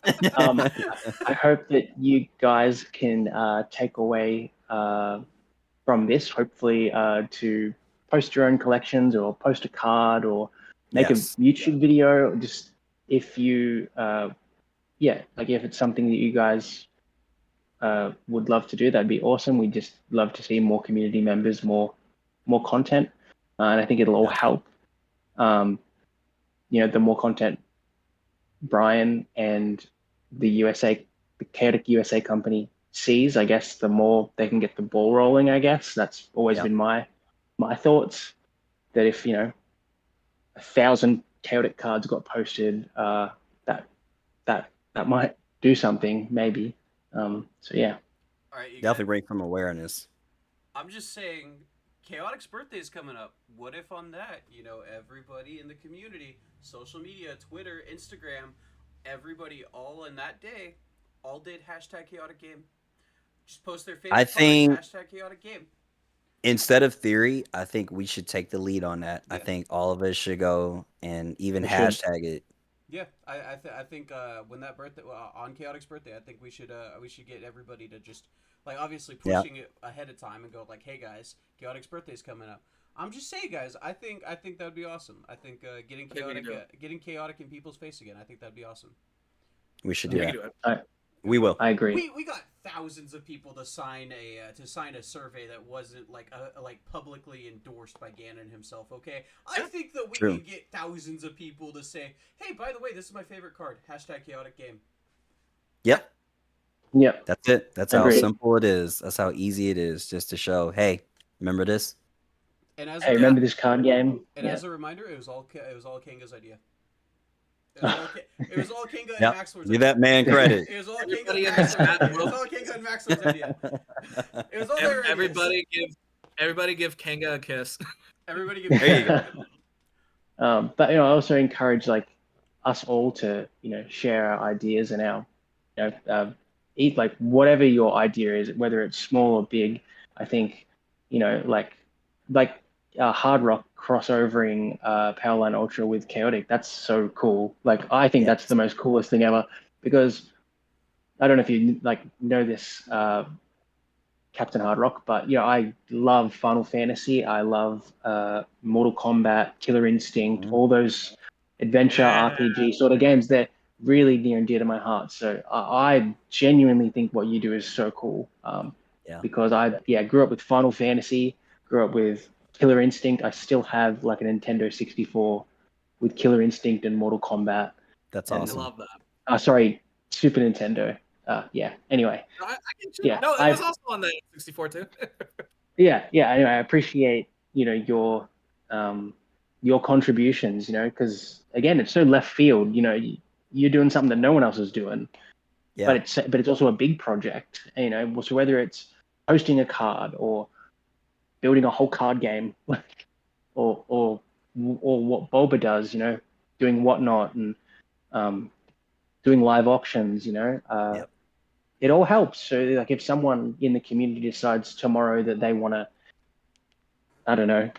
I hope that you guys can take away from this, hopefully, to post your own collections or post a card or make a YouTube video. Just if you, like if it's something that you guys would love to do, that'd be awesome. We just love to see more community members, more content, and I think it'll all help. The more content Brian and the Chaotic USA company sees, I guess, the more they can get the ball rolling. I guess that's always been my thoughts. That if 1,000 Chaotic cards got posted, that might do something, maybe. So yeah. All right, definitely bring some awareness. I'm just saying, Chaotic's birthday is coming up. What if on that, everybody in the community, social media, Twitter, Instagram, everybody all in that day, all did #ChaoticGame. Just post their favorite #ChaoticGame. Instead of theory, I think we should take the lead on that. Yeah. I think all of us should go and even hashtag it. Yeah, I think when that birthday on Chaotic's birthday, I think we should get everybody to just obviously pushing it ahead of time and go hey guys, Chaotic's birthday's coming up. I'm just saying, guys. I think that'd be awesome. I think getting chaotic in people's face again. I think that'd be awesome. We should do that. We will. I agree. We got thousands of people to sign a survey that wasn't publicly endorsed by Ganon himself. Okay, I think that we can get thousands of people to say, "Hey, by the way, this is my favorite card. #ChaoticGame." Yep. Yep. That's it. That's how simple it is. That's how easy it is, just to show, hey, remember this? And remember this card game? And as a reminder, it was all Kanga's idea. It was all Kanga and Max Lord's idea. Give that man credit. It was all Kanga and Max Lord's idea. It was all their Everybody give Kanga a kiss. Everybody give There you go. But I also encourage us all to share our ideas and our eat whatever your idea is, whether it's small or big. I think hard rock crossovering Powerline Ultra with Chaotic. That's so cool. I think that's the most coolest thing ever, because I don't know if you know this, Captain Hard Rock, but I love Final Fantasy. I love Mortal Kombat, Killer Instinct, all those adventure RPG sort of games. really near and dear to my heart. So I genuinely think what you do is so cool. Yeah. Because I grew up with Final Fantasy, grew up with Killer Instinct. I still have like a Nintendo 64 with Killer Instinct and Mortal Kombat. That's And- I awesome. love that. Sorry, Super Nintendo. Yeah. Anyway, I get you. Yeah, No, it was also on the 64 too. yeah. Anyway, I appreciate your contributions. Because again, it's so left field. You're doing something that no one else is doing. Yeah. But it's also a big project. So whether it's hosting a card or building a whole card game, or what Boba does, doing whatnot and doing live auctions, Yep. it all helps. So like if someone in the community decides tomorrow that they want to, I don't know,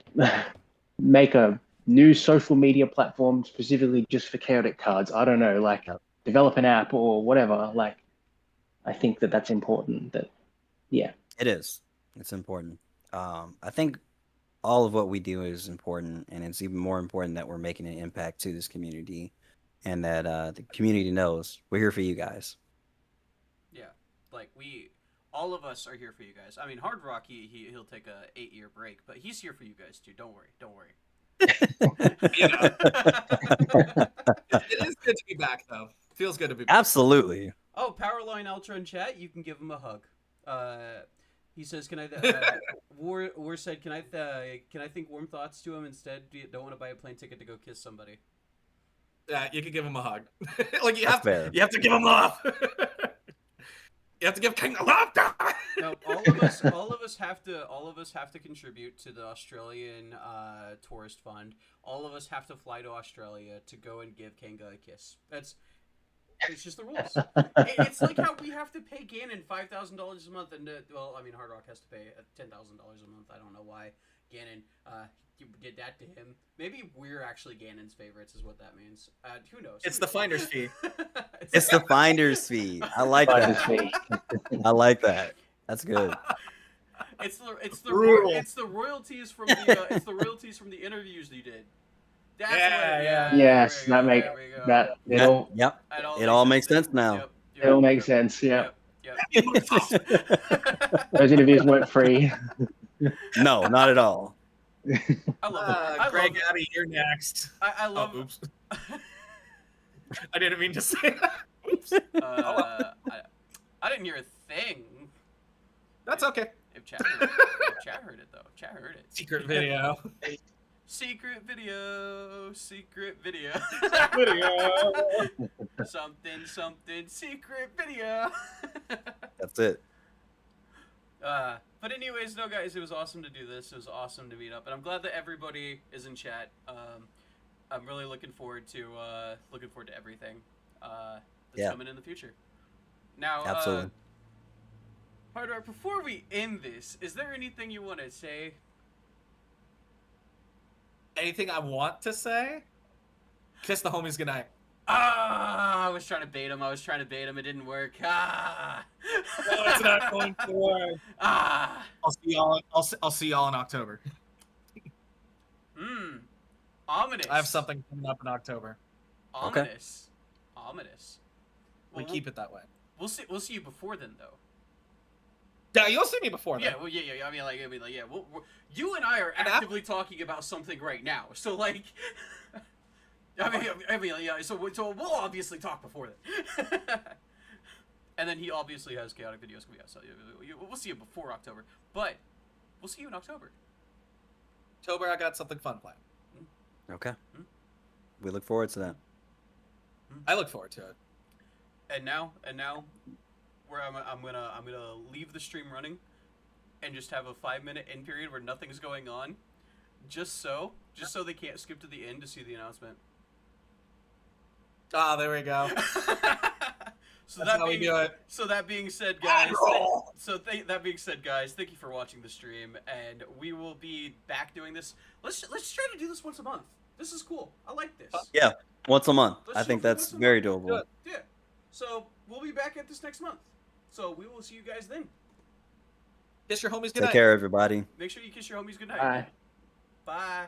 make a new social media platform specifically just for chaotic cards, I don't know, like Yep. develop an app or whatever, like I think that's important. Yeah. It is. It's important. I think all of what we do is important, and it's even more important that we're making an impact to this community, and that the community knows we're here for you guys. Yeah, like all of us are here for you guys. I mean, Hard Rock, he'll take a 8-year break, but he's here for you guys too. Don't worry. It is good to be back, though. Feels good to be back. Absolutely. Oh, Powerline Ultra in chat. You can give him a hug. He says, "Can I?" War said, "Can I think warm thoughts to him instead? Don't want to buy a plane ticket to go kiss somebody." Yeah, you can give him a hug. Like you That's have fair. you have to give him love. You have to give Kanga love. No, all of us have to contribute to the Australian tourist fund. All of us have to fly to Australia to go and give Kanga a kiss. It's just the rules. It's like how we have to pay Ganon $5,000 a month, and well, I mean, Hard Rock has to pay $10,000 a month. I don't know why Ganon did that to him. Maybe we're actually Ganon's favorites, is what that means. Who knows? It's the finder's fee. It's the finder's fee. I like that. I like that. That's good. It's the royalties from the interviews that you did. That's Yeah. Yes, there we that go, make there we go. that Yep. it'll Yep. It It all makes sense now. Yep. it'll make sense. Yeah. Yep. Those interviews weren't free. No, not at all. I love it. Greg, Abby, you're next. I love Oh, oops. I didn't mean to say that. Oops. I didn't hear a thing. That's okay. If chat heard it though. Chat heard it. Secret video. Secret video. Something secret video. That's it. But anyways, no guys, it was awesome to do this. It was awesome to meet up, and I'm glad that everybody is in chat. I'm really looking forward to everything that's coming in the future. Now, Absolutely. Hard Rock, before we end this, is there anything you want to say? Anything I want to say? Kiss the homies goodnight. I was trying to bait him. It didn't work. No, it's not going to work. I'll see y'all in October. Ominous. I have something coming up in October. Ominous. We keep it that way. We'll see you before then, though. Yeah, you'll see me before then. Yeah, well, yeah. I mean, yeah. You and I are actively talking about something right now, so like, I mean, yeah. So we'll obviously talk before then. And then he obviously has chaotic videos coming out, so we'll see you before October. But we'll see you in October. October, I got something fun planned. Okay. We look forward to that. I look forward to it. And now, where I'm gonna leave the stream running, and just have a 5-minute end period where nothing's going on, just so they can't skip to the end to see the announcement. Ah, there we go. So That's how we do it. So that being said, guys. That being said, guys, thank you for watching the stream, and we will be back doing this. Let's try to do this once a month. This is cool. I like this. Yeah, once a month. Let's I think do it that's once a very month. doable. Yeah. So we'll be back at this next month. So we will see you guys then. Kiss your homies Take goodnight. care, everybody. Make sure you kiss your homies goodnight. Bye. Bye.